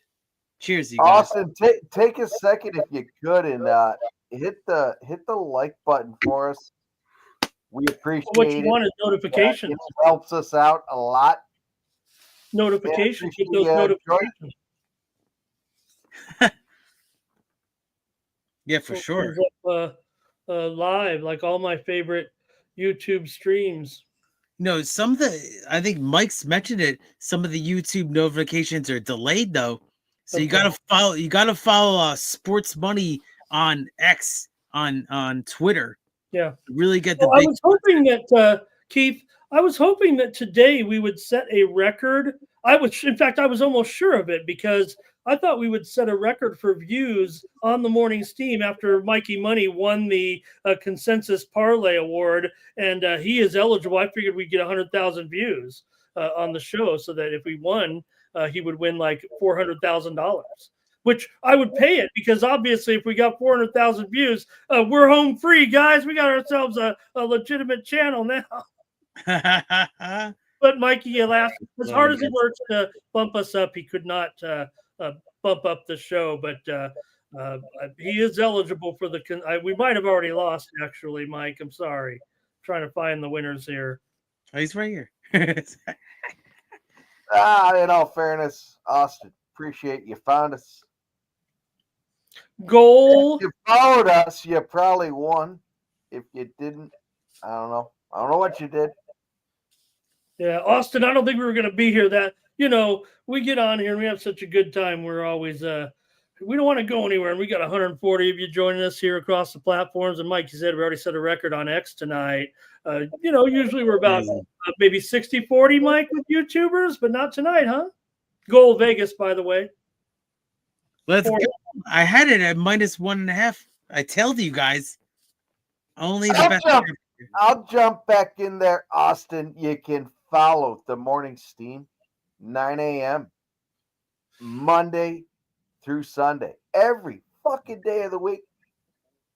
Cheers, you guys. Austin, take a second if you could and hit the like button for us. We appreciate what you it. want is notifications. It helps us out a lot. Notifications. Get those notifications. Yeah, for sure. Live, like all my favorite YouTube streams. No, some of the, I think Mike's mentioned it. Some of the YouTube notifications are delayed though, so you gotta follow. You gotta follow Sports Money on X on Twitter. Yeah, really get the. I was hoping that Keith. I was hoping that today we would set a record. In fact, I was almost sure of it because I thought we would set a record for views on the morning steam after Mikey Money won the Consensus Parlay Award, and he is eligible. I figured we'd get 100,000 views on the show, so that if we won, he would win like $400,000. Which I would pay it because obviously, if we got 400,000 views, we're home free, guys. We got ourselves a legitimate channel now. But Mikey, alas, as hard as he works to bump us up, he could not bump up the show. But he is eligible for the. We might have already lost, actually, Mike. I'm sorry. I'm trying to find the winners here. Oh, he's right here. In all fairness, Austin, appreciate you found us. Goal. If you followed us, you probably won. If you didn't, I don't know. I don't know what you did. Yeah, Austin, I don't think we were going to be here. We get on here and we have such a good time. We're always, we don't want to go anywhere. And we got 140 of you joining us here across the platforms. And Mike, you said we already set a record on X tonight. Usually we're about maybe 60-40, Mike, with YouTubers, but not tonight, huh? Goal Vegas, by the way. Let's go. I had it at -1.5. I told you guys. Only the best. I'll jump back in there, Austin. You can follow the morning steam, 9 a.m. Monday through Sunday, every fucking day of the week.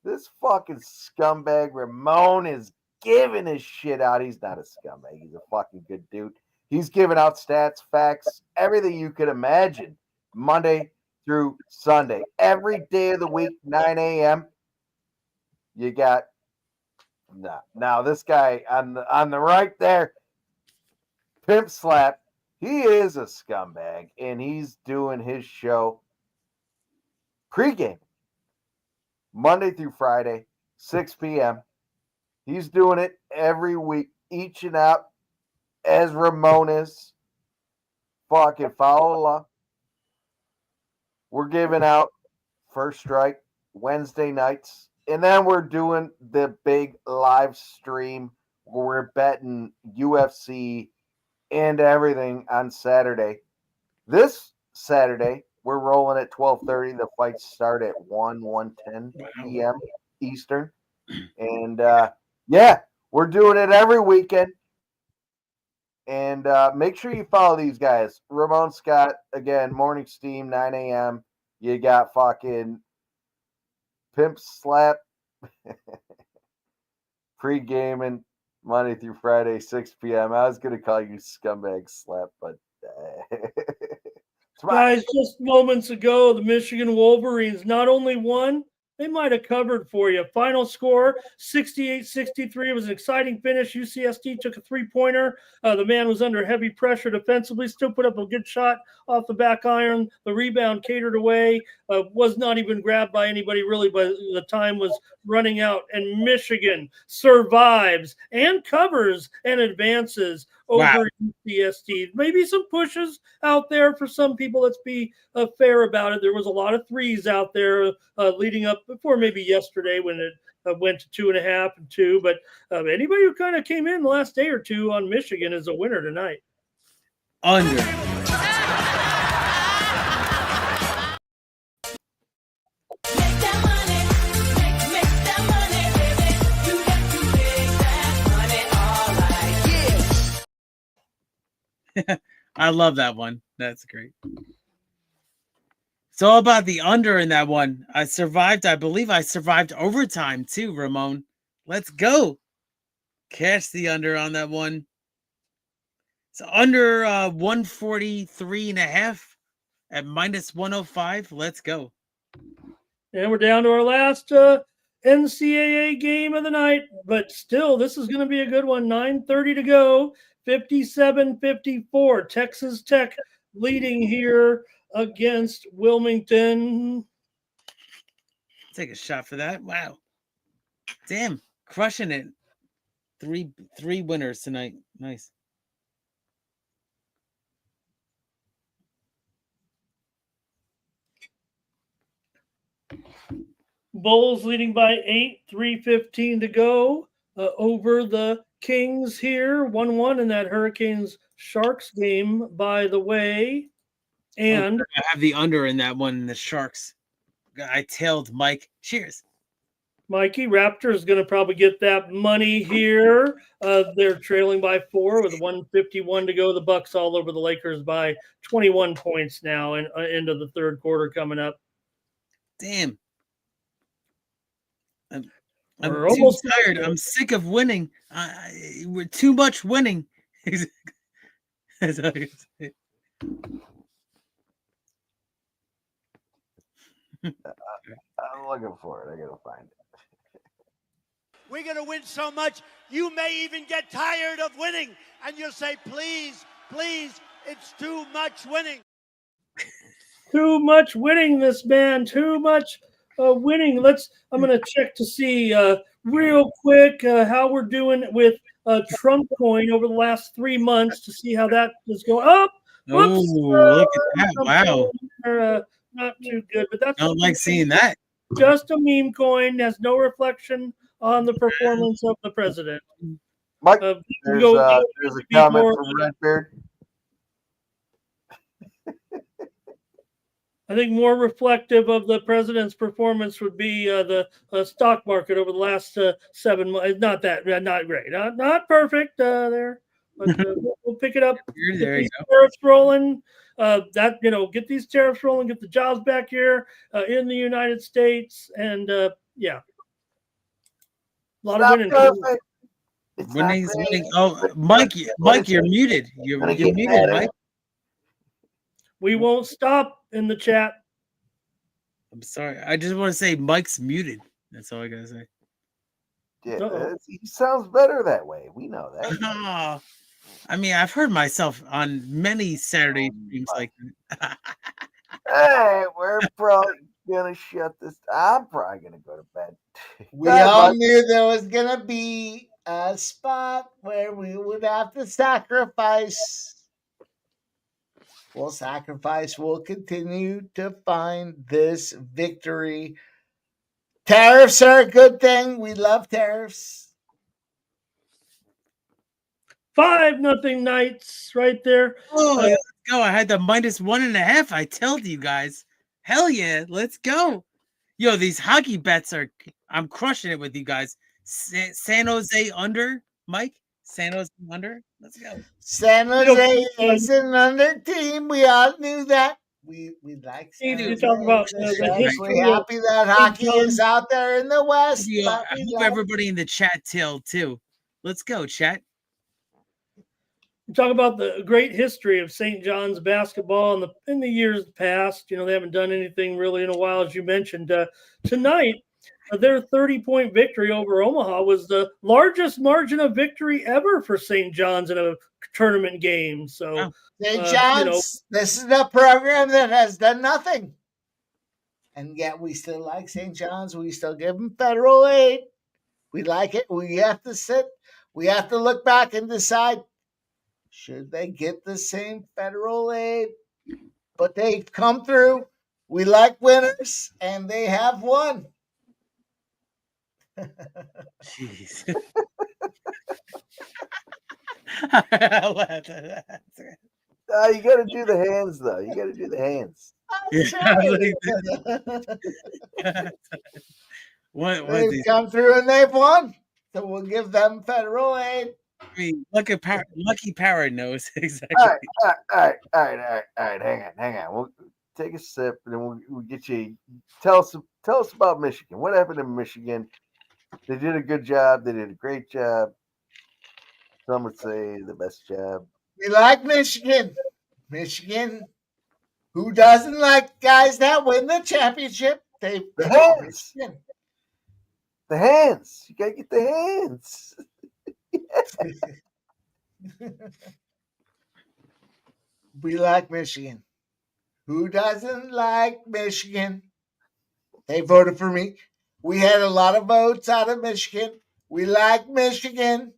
This fucking scumbag Ramon is giving his shit out. He's not a scumbag. He's a fucking good dude. He's giving out stats, facts, everything you could imagine. Monday through Sunday, every day of the week, 9 a.m. You got now this guy on the right there, Pimp Slap. He is a scumbag, and he's doing his show pregame Monday through Friday, 6 p.m. He's doing it every week, each and out, as Ramon is. Fucking follow along. We're giving out First Strike Wednesday nights. And then we're doing the big live stream where we're betting UFC and everything on Saturday. This Saturday, we're rolling at 12:30. The fights start at 1:10 p.m. Eastern. And, we're doing it every weekend. And make sure you follow these guys. Ramon Scott, again, Morning Steam, 9 a.m. You got fucking Pimp Slap pre-gaming Monday through Friday, 6 p.m. I was going to call you Scumbag Slap, but guys, just moments ago, the Michigan Wolverines not only won, they might have covered for you. Final score, 68-63. It was an exciting finish. UCSD took a three-pointer. The man was under heavy pressure defensively, still put up a good shot off the back iron. The rebound catered away, was not even grabbed by anybody really, but the time was running out. And Michigan survives and covers and advances over UCSD. Maybe some pushes out there for some people. Let's be fair about it. There was a lot of threes out there leading up before maybe yesterday when it went to 2.5 and 2. But anybody who kind of came in the last day or two on Michigan is a winner tonight. Under. I love that one. That's great. It's all about the under in that one. I believe I survived overtime too, Ramon. Let's go. Catch the under on that one. It's under 143.5 at -105. Let's go. And we're down to our last NCAA game of the night, but still, this is going to be a good one. 9:30 to go. 57-54. Texas Tech leading here against Wilmington. Take a shot for that. Wow. Damn. Crushing it. Three winners tonight. Nice. Bulls leading by 8, 3:15 to go over the Kings here, 1-1 in that Hurricanes Sharks game, by the way. And I have the under in that one, the Sharks. I tailed Mike. Cheers. Mikey, Raptors going to probably get that money here. They're trailing by 4 with 1:51 to go. The Bucks all over the Lakers by 21 points now, and into the third quarter coming up. Damn. I'm We're almost tired. I'm sick of winning. We're too much winning. That's all I can say. I'm looking for it. I gotta find it. We're going to win so much, you may even get tired of winning. And you'll say, please, please, it's too much winning. Too much winning, this man. Too much winning. I'm going to check to see real quick how we're doing with Trump coin over the last 3 months to see how that is going up. Oh, look at that. Wow. Not too good, but that's Don't like seeing that. Just a meme coin, has no reflection on the performance of the president. Mike, there's a comment from Redbeard. I think more reflective of the president's performance would be the stock market over the last 7 months. Not great, not perfect there, but we'll pick it up. There you go. Tariffs rolling. Get these tariffs rolling, get the jobs back here in the United States, and yeah, a lot of winning. Winning. Oh, Mike, you're muted. You're muted, Mike. We won't stop in the chat. I'm sorry. I just want to say Mike's muted. That's all I gotta say. Yeah, he sounds better that way. We know that. I mean, I've heard myself on many Saturday streams like that. Hey, we're probably gonna shut this. I'm probably gonna go to bed. We all knew there was gonna be a spot where we would have to sacrifice. We'll sacrifice. We'll continue to find this victory. Tariffs are a good thing. We love tariffs. 5-0 Knights right there. Oh, let's go. I had the -1.5. I told you guys. Hell yeah. Let's go. Yo, these hockey bets I'm crushing it with you guys. San Jose under, Mike? San Jose under? Let's go. San Jose is an under team. We all knew that. We like San Jose. Talk about We're happy that hockey is out there in the West. I hope everybody in the chat too. Let's go, chat. Talk about the great history of St. John's basketball in the years past. They haven't done anything really in a while, as you mentioned. Tonight, their 30-point victory over Omaha was the largest margin of victory ever for St. John's in a tournament game. So, St. John's, this is a program that has done nothing. And yet we still like St. John's. We still give them federal aid. We like it. We have to sit. We have to look back and decide, should they get the same federal aid? But they've come through. We like winners, and they have won. Jeez. You got to do the hands, though. You got to do the hands. They've come through and they've won. So we'll give them federal aid. I mean, Lucky Power knows exactly. All right. Hang on. We'll take a sip, and then we'll get you. Tell us about Michigan. What happened in Michigan? They did a good job. They did a great job. Some would say the best job. We like Michigan. Michigan. Who doesn't like guys that win the championship? The hands. Michigan. The hands. You gotta get the hands. We like Michigan. Who doesn't like Michigan? They voted for me. We had a lot of votes out of Michigan. We like Michigan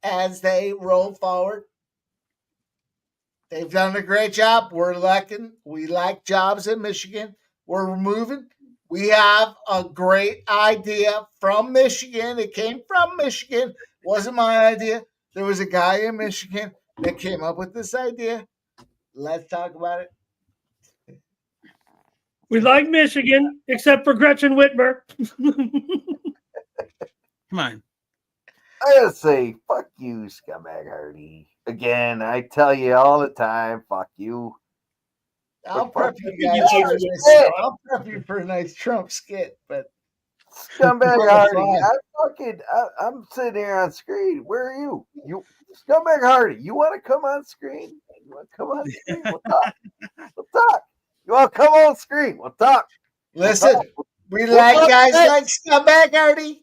as they roll forward. They've done a great job. We're looking. We like jobs in Michigan. We're moving. We have a great idea from Michigan. It came from Michigan. Wasn't my idea. There was a guy in Michigan that came up with this idea. Let's talk about it. We like Michigan, except for Gretchen Whitmer. Come on. I gotta say, fuck you, scumbag Hardy. Again, I tell you all the time, fuck you. I'll prep you guys. I'll prep you for a nice Trump skit, but scumbag Hardy. I'm sitting here on screen. Where are you? You scumbag Hardy. You want to come on screen? You want to come on screen? We'll talk. We'll talk. You want to come on screen? We'll talk. Listen, we like guys like scumbag Hardy.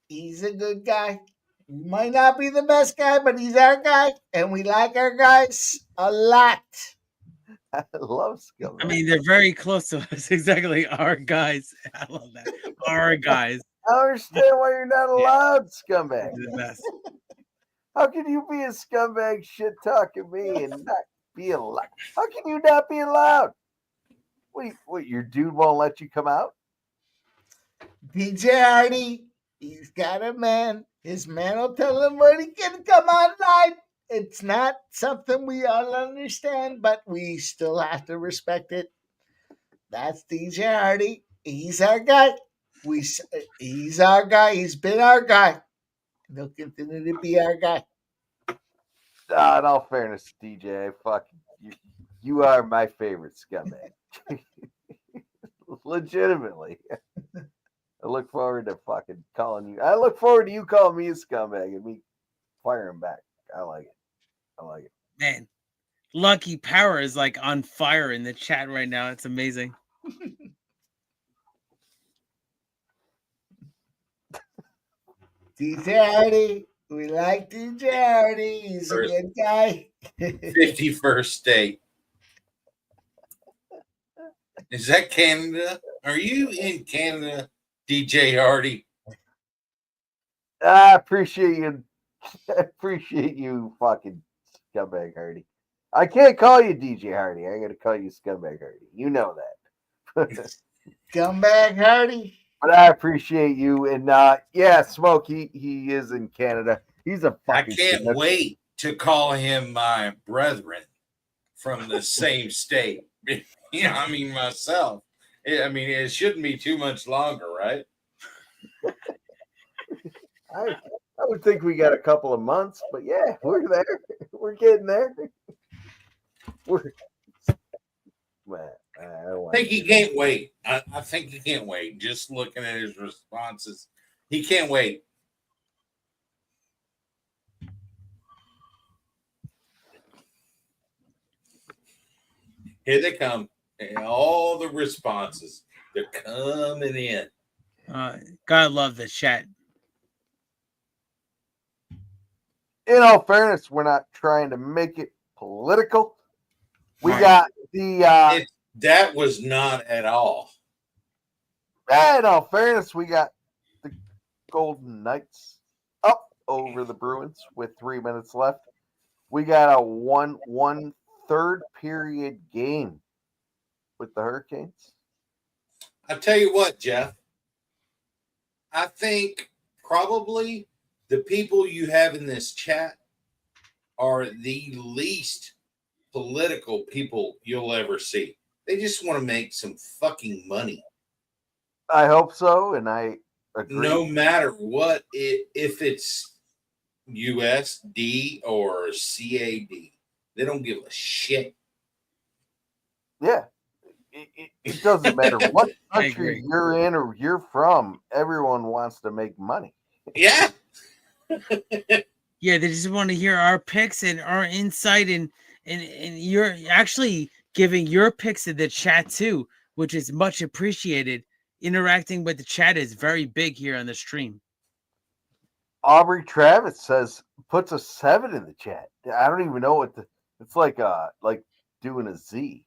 He's a good guy. He might not be the best guy, but he's our guy, and we like our guys a lot. I love scumbag. I mean, they're very close to us. Exactly, our guys. I love that. Our guys. I understand why you're not allowed, scumbag. The best. How can you be a scumbag shit talking me and not be allowed? How can you not be allowed? What, your dude won't let you come out? DJ Hardy, he's got a man. His man will tell him when he can come online. It's not something we all understand, but we still have to respect it. That's DJ Hardy. He's our guy. He's our guy. He's been our guy. He'll continue to be our guy. In all fairness, DJ, fuck you. You are my favorite scumbag. Legitimately. I look forward to fucking calling you. I look forward to you calling me a scumbag and me firing back. I like it. Man, Lucky Power is like on fire in the chat right now. It's amazing. DJ Hardy. We like DJ Hardy. He's a good guy. 51st state. Is that Canada? Are you in Canada, DJ Hardy? I appreciate you. I appreciate you, fucking scumbag Hardy. I can't call you DJ Hardy. I got to call you scumbag Hardy. You know that. Scumbag Hardy. But I appreciate you. And yeah, Smoke, he is in Canada. He's a fucking. I can't wait to call him my brethren from the same state. I mean, myself. It shouldn't be too much longer, right? I would think we got a couple of months, but yeah, we're there. We're getting there. I think he can't wait. I think he can't wait. Just looking at his responses, he can't wait. Here they come. And all the responses, they're coming in. Gotta love the chat. In all fairness, we're not trying to make it political. We Right. got the that was not at all. in all fairness, we got the Golden Knights up over the Bruins with 3 minutes left. We got a 1 third period game with the Hurricanes. I'll tell you what, Jeff. I think probably the people you have in this chat are the least political people you'll ever see. They just want to make some fucking money. I hope so, and I agree. No matter what, if it's USD or CAD, they don't give a shit. Yeah. It doesn't matter what country you're in or you're from. Everyone wants to make money. Yeah. Yeah, they just want to hear our picks and our insight, and you're actually giving your picks in the chat too, which is much appreciated. Interacting with the chat is very big here on the stream. Aubrey Travis puts a 7 in the chat. I don't even know what it's like doing a Z.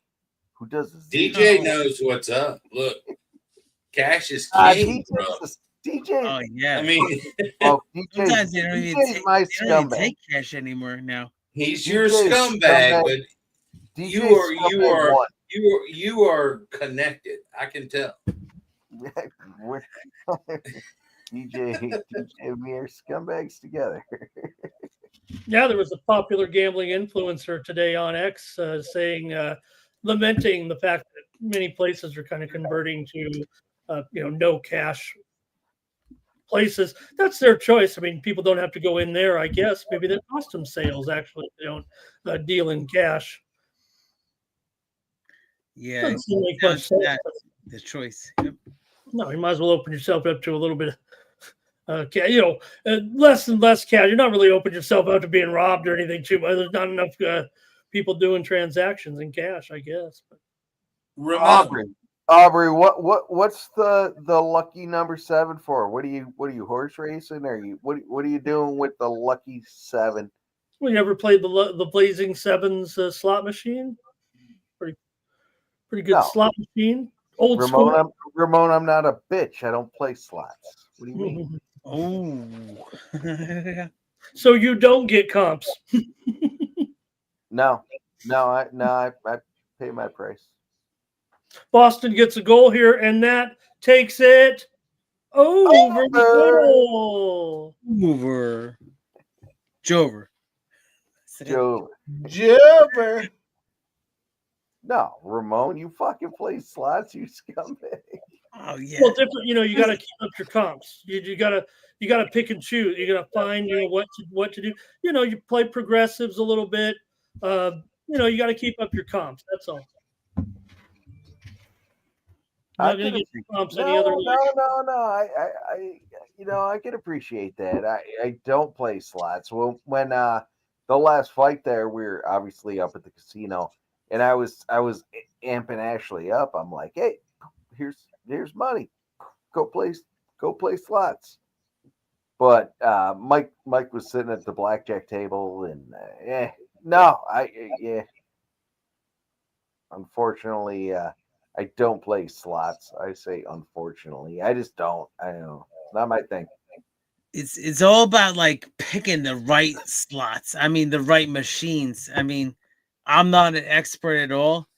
Who does a Z? DJ knows what's up. Look, cash is king, bro. DJ. Oh yeah. I mean, sometimes they don't even take cash anymore now. He's your scumbag, but you are connected. I can tell. DJ, we are scumbags together. Yeah, there was a popular gambling influencer today on X saying, lamenting the fact that many places are kind of converting to, no cash places. That's their choice. I mean, people don't have to go in there, I guess. Maybe they're custom sales, actually. They don't deal in cash. Yeah, Doesn't seem like much sense. The choice. Yep. No, you might as well open yourself up to a little bit of less and less cash. You're not really opening yourself up to being robbed or anything too much. There's not enough people doing transactions in cash, I guess. But Aubrey, what's the lucky number 7 for? What are you horse racing? Or what are you doing with the lucky 7? Well, you ever played the Blazing Sevens slot machine? Pretty good slot machine. Old school. Ramon, I'm not a bitch. I don't play slots. What do you mean? Oh. So you don't get comps? No, I pay my price. Boston gets a goal here, and that takes it over the middle. Over. Jover. No, Ramon, you fucking play slots, you scumbag. Oh yeah. Well, different. You got to keep up your comps. You got to pick and choose. You got to find what to do. You play progressives a little bit. You got to keep up your comps. That's all. Not going to get your comps any other way. No. I can appreciate that. I don't play slots. Well, when the last fight there, we were obviously up at the casino. And I was amping Ashley up. I'm like, hey, here's money. Go play slots. But Mike was sitting at the blackjack table, and unfortunately, I don't play slots. I say unfortunately. I just don't. I don't know. It's not my thing. It's all about like picking the right slots. I mean, the right machines. I mean, I'm not an expert at all,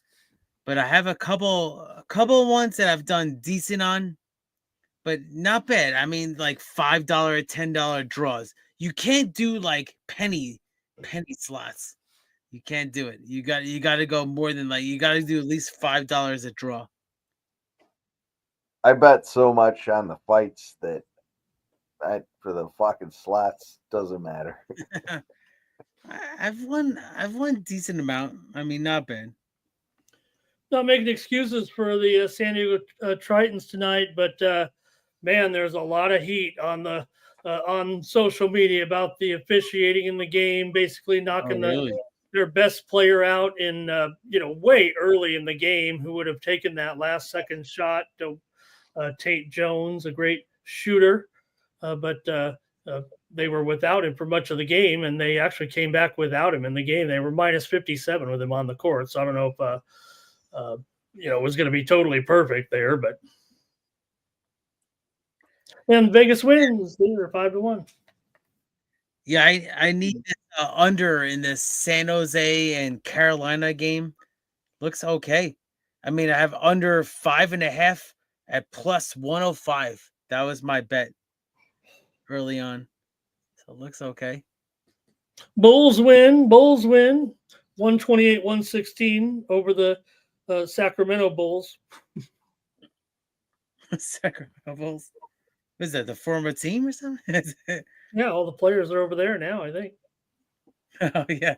but I have a couple ones that I've done decent on, but not bad. I mean, like $5 or $10 draws. You can't do like penny slots. You can't do it. You got to go more than you got to do at least $5 a draw. I bet so much on the fights that for the fucking slots doesn't matter. I've won decent amount. I mean, not bad. Not making excuses for the San Diego Tritons tonight, but man, there's a lot of heat on social media about the officiating in the game, basically knocking their best player out in way early in the game, who would have taken that last second shot to Tate Jones, a great shooter, but they were without him for much of the game, and they actually came back without him in the game. They were minus 57 with him on the court. So I don't know if it was going to be totally perfect there, but and Vegas wins. They were 5-1. Yeah, I need this under in this San Jose and Carolina game. Looks okay. I mean, I have under 5.5 at plus 105. That was my bet early on. So it looks okay. Bulls win. 128-116 over the Sacramento Bulls. Sacramento Bulls. Was that the former team or something? Yeah, all the players are over there now, I think. Oh, yeah.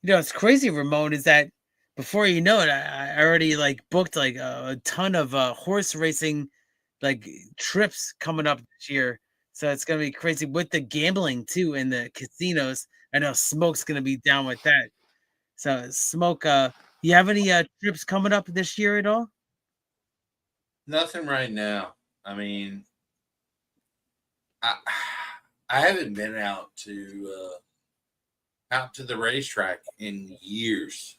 It's crazy, Ramon, is that before you know it, I already booked a ton of horse racing trips coming up this year. So it's gonna be crazy with the gambling too and the casinos. I know Smoke's gonna be down with that. So Smoke, you have any trips coming up this year at all? Nothing right now. I mean, I haven't been out to the racetrack in years.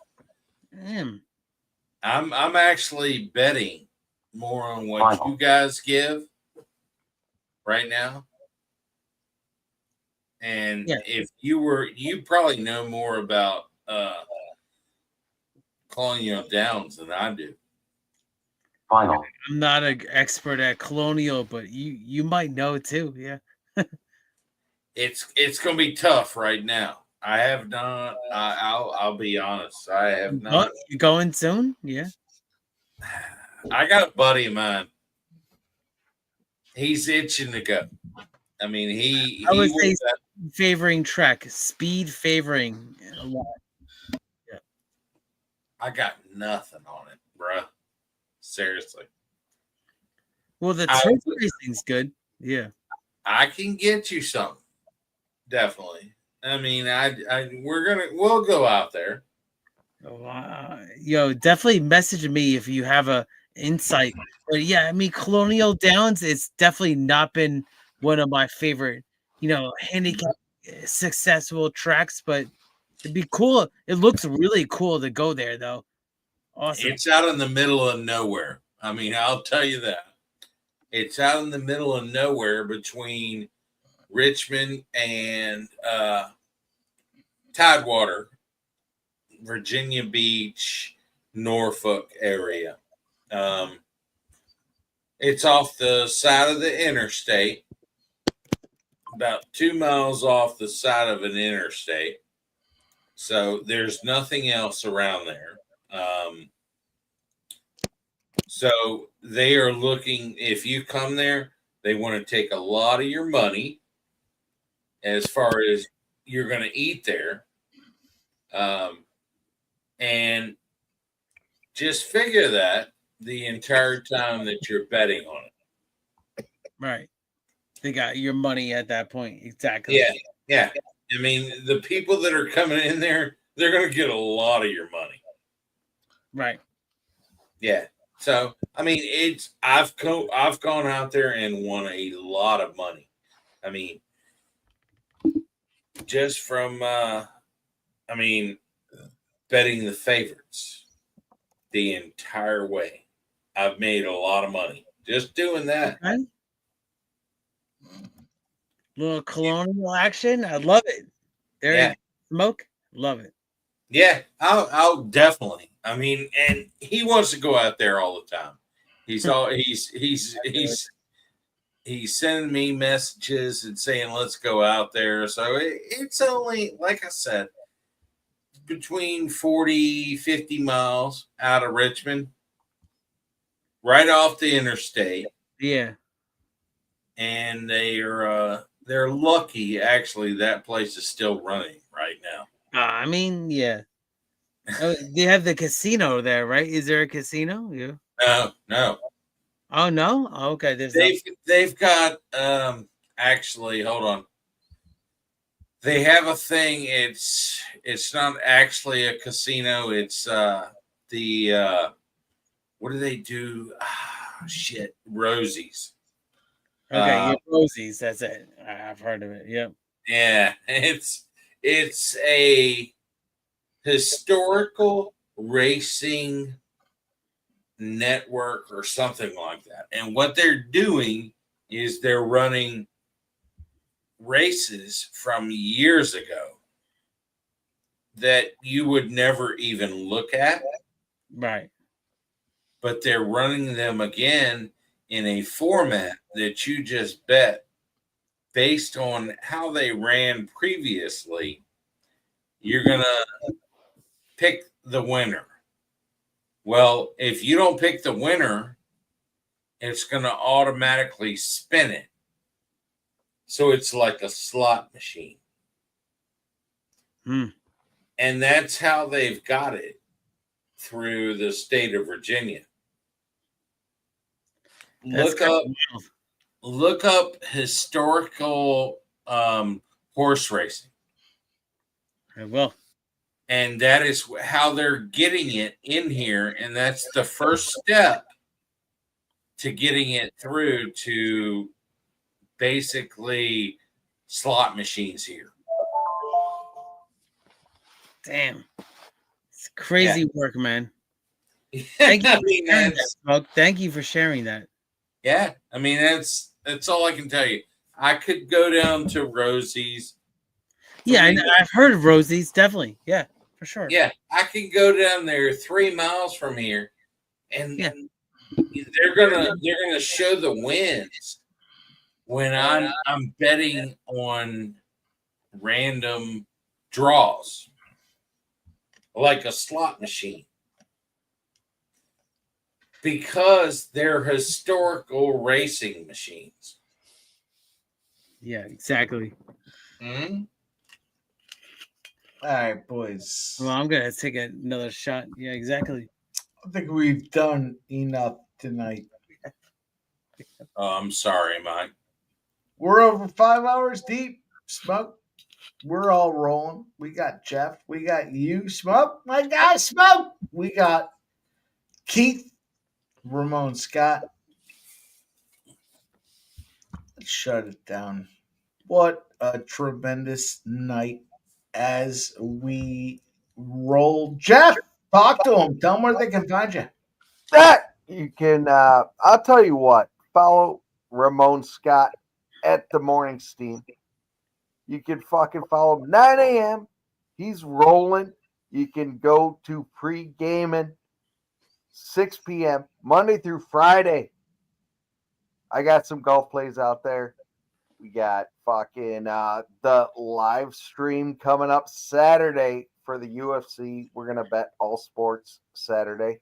Damn. I'm actually betting more on what you guys give right now. And if you probably know more about Colonial Downs than I do. I'm not an expert at Colonial, but you might know too. Yeah. It's going to be tough right now. I have not. I'll be honest. I have not. You going soon? Yeah. I got a buddy of mine. He's itching to go. I mean, I would say favoring Trek, speed favoring a lot. Yeah. I got nothing on it, bruh. Seriously. Well, the turf racing's good. Yeah. I can get you something. Definitely. I mean, we'll go out there. Definitely message me if you have a insight. But yeah, I mean, Colonial Downs, it's definitely not been one of my favorite, handicap successful tracks, but it'd be cool. It looks really cool to go there, though. Awesome. It's out in the middle of nowhere. I mean, I'll tell you that. It's out in the middle of nowhere between Richmond and Tidewater, Virginia Beach, Norfolk area. It's off the side of the interstate, about 2 miles off the side of an interstate. So there's nothing else around there. So they are looking, if you come there, they want to take a lot of your money as far as you're going to eat there. And just figure that the entire time that you're betting on it. Right. They got your money at that point. Exactly. Yeah. Yeah. I mean, the people that are coming in there, they're going to get a lot of your money. Right. Yeah. So, I mean, I've gone out there and won a lot of money. I mean, just from, betting the favorites the entire way. I've made a lot of money just doing that. Okay. Little Colonial action. I love it. There, Smoke. Love it. Yeah, I'll definitely. I mean, and he wants to go out there all the time. He's sending me messages and saying, let's go out there. So it's only, like I said, between 40, 50 miles out of Richmond, right off the interstate. Yeah. And they're lucky, actually, that place is still running right now. I mean, yeah. They have the casino there, right? Is there a casino? Yeah. No. Oh no? Oh, okay. They've got actually, hold on. They have a thing. It's not actually a casino. It's what do they do? shit, Rosie's. Okay, Rosie's. That's it. I've heard of it. Yep. Yeah, it's a historical racing network or something like that. And what they're doing is they're running races from years ago that you would never even look at. Right. But they're running them again in a format that you just bet based on how they ran previously. You're going to pick the winner. Well, if you don't pick the winner, it's going to automatically spin it. So it's like a slot machine. And that's how they've got it through the state of Virginia. Look up historical horse racing. I will. And that is how they're getting it in here. And that's the first step to getting it through to basically slot machines here. Damn. It's crazy work, man. Thank you for sharing that. Yeah. I mean, that's all I can tell you. I could go down to Rosie's. Yeah, I've heard of Rosie's, definitely. Yeah, for sure. Yeah, I can go down there 3 miles from here, and they're gonna show the wins when I'm betting on random draws, like a slot machine, because they're historical racing machines. Yeah, exactly. Mm-hmm. All right, boys. Well, I'm gonna take another shot. Yeah, exactly. I think we've done enough tonight. Oh, I'm sorry, Mike. We're over 5 hours deep. Smoke. We're all rolling. We got Jeff. We got you, Smoke. My guy, Smoke. We got Keith, Ramon Scott. Let's shut it down. What a tremendous night as we roll. Jeff, talk to them. Tell them where they can find you. You can, I'll tell you what, follow Ramon Scott at the Morning Steam. You can fucking follow him 9 a.m. He's rolling. You can go to pre-gaming 6 p.m. Monday through Friday. I got some golf plays out there. We got fucking the live stream coming up Saturday for the UFC. We're going to bet all sports Saturday.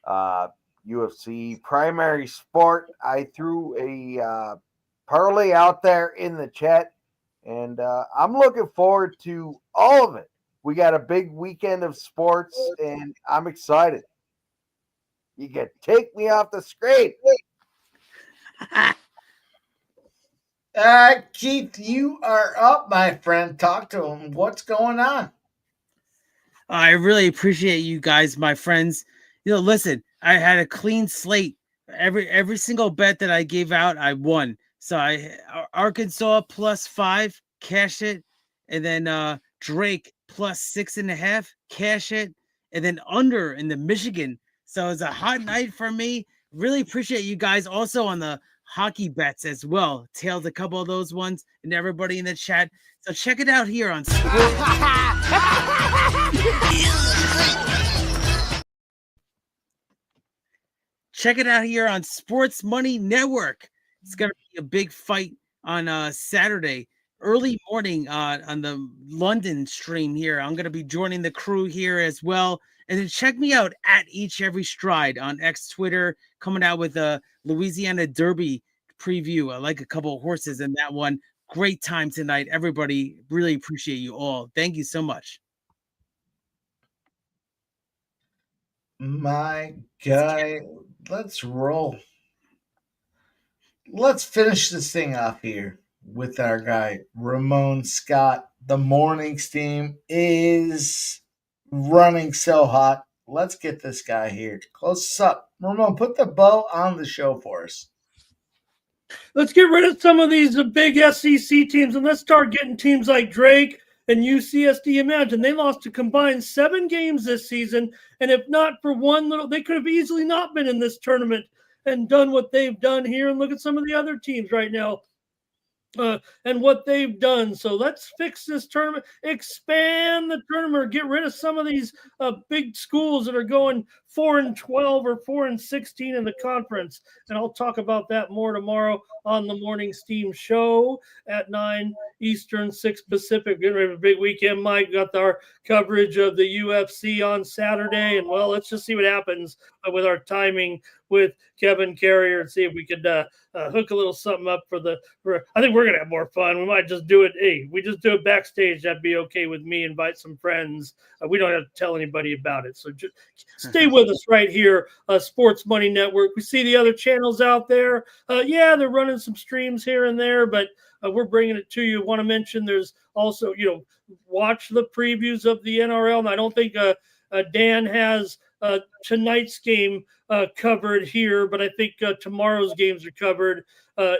UFC primary sport. I threw a parlay out there in the chat, and I'm looking forward to all of it. We got a big weekend of sports, and I'm excited. You can take me off the screen. Keith, you are up, my friend. Talk to him. What's going on? I really appreciate you guys, my friends. Listen, I had a clean slate. Every single bet that I gave out, I won. So Arkansas +5, cash it, and then Drake +6.5, cash it, and then under in the Michigan. So it's a hot night for me. Really appreciate you guys also on the hockey bets as well. Tailed a couple of those ones and everybody in the chat. So check it out here on Check it out here on Sports Money Network. It's going to be a big fight on Saturday, early morning on the London stream here. I'm going to be joining the crew here as well. And then check me out at Each Every Stride on X Twitter, coming out with a Louisiana Derby preview. I like a couple of horses in that one. Great time tonight, everybody. Really appreciate you all. Thank you so much. My guy, let's roll. Let's finish this thing off here with our guy, Ramon Scott. The morning steam is running so hot. Let's get this guy here. Close us up. Ramon, put the bow on the show for us. Let's get rid of some of these big SEC teams, and let's start getting teams like Drake and UCSD. Imagine they lost a combined 7 games this season, and if not for one little, they could have easily not been in this tournament and done what they've done here. And look at some of the other teams right now. And what they've done. So let's fix this tournament, expand the tournament, get rid of some of these big schools that are going 4-12 or 4-16 in the conference. And I'll talk about that more tomorrow on the Morning Steam show at 9 Eastern, 6 Pacific. We're going to have a big weekend. Mike got our coverage of the UFC on Saturday. And well, let's just see what happens with our timing with Kevin Carrier and see if we could hook a little something up for I think we're going to have more fun. We might just do it. Hey, we just do it backstage. That'd be okay with me. Invite some friends. We don't have to tell anybody about it. So just stay with us right here, Sports Money Network. We see the other channels out there. Yeah, they're running some streams here and there, but we're bringing it to you. Want to mention there's also, watch the previews of the NRL. And I don't think Dan has tonight's game covered here, but I think tomorrow's games are covered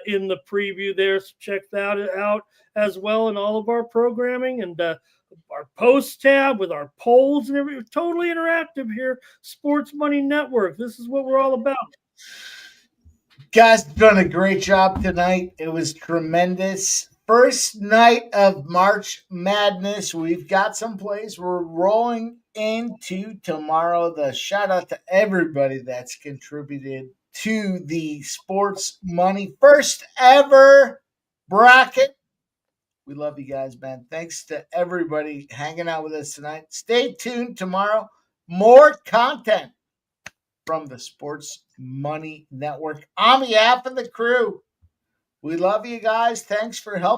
in the preview there. So check that out as well in all of our programming and our post tab with our polls and everything. Totally interactive here. Sports Money Network. This is what we're all about. Guys, done a great job tonight. It was tremendous. First night of March Madness. We've got some plays we're rolling into tomorrow. The shout out to everybody that's contributed to the Sports Money first ever bracket. We love you guys, man. Thanks to everybody hanging out with us tonight. Stay tuned tomorrow. More content from the Sports Money Network on behalf of the crew. We love you guys. Thanks for helping.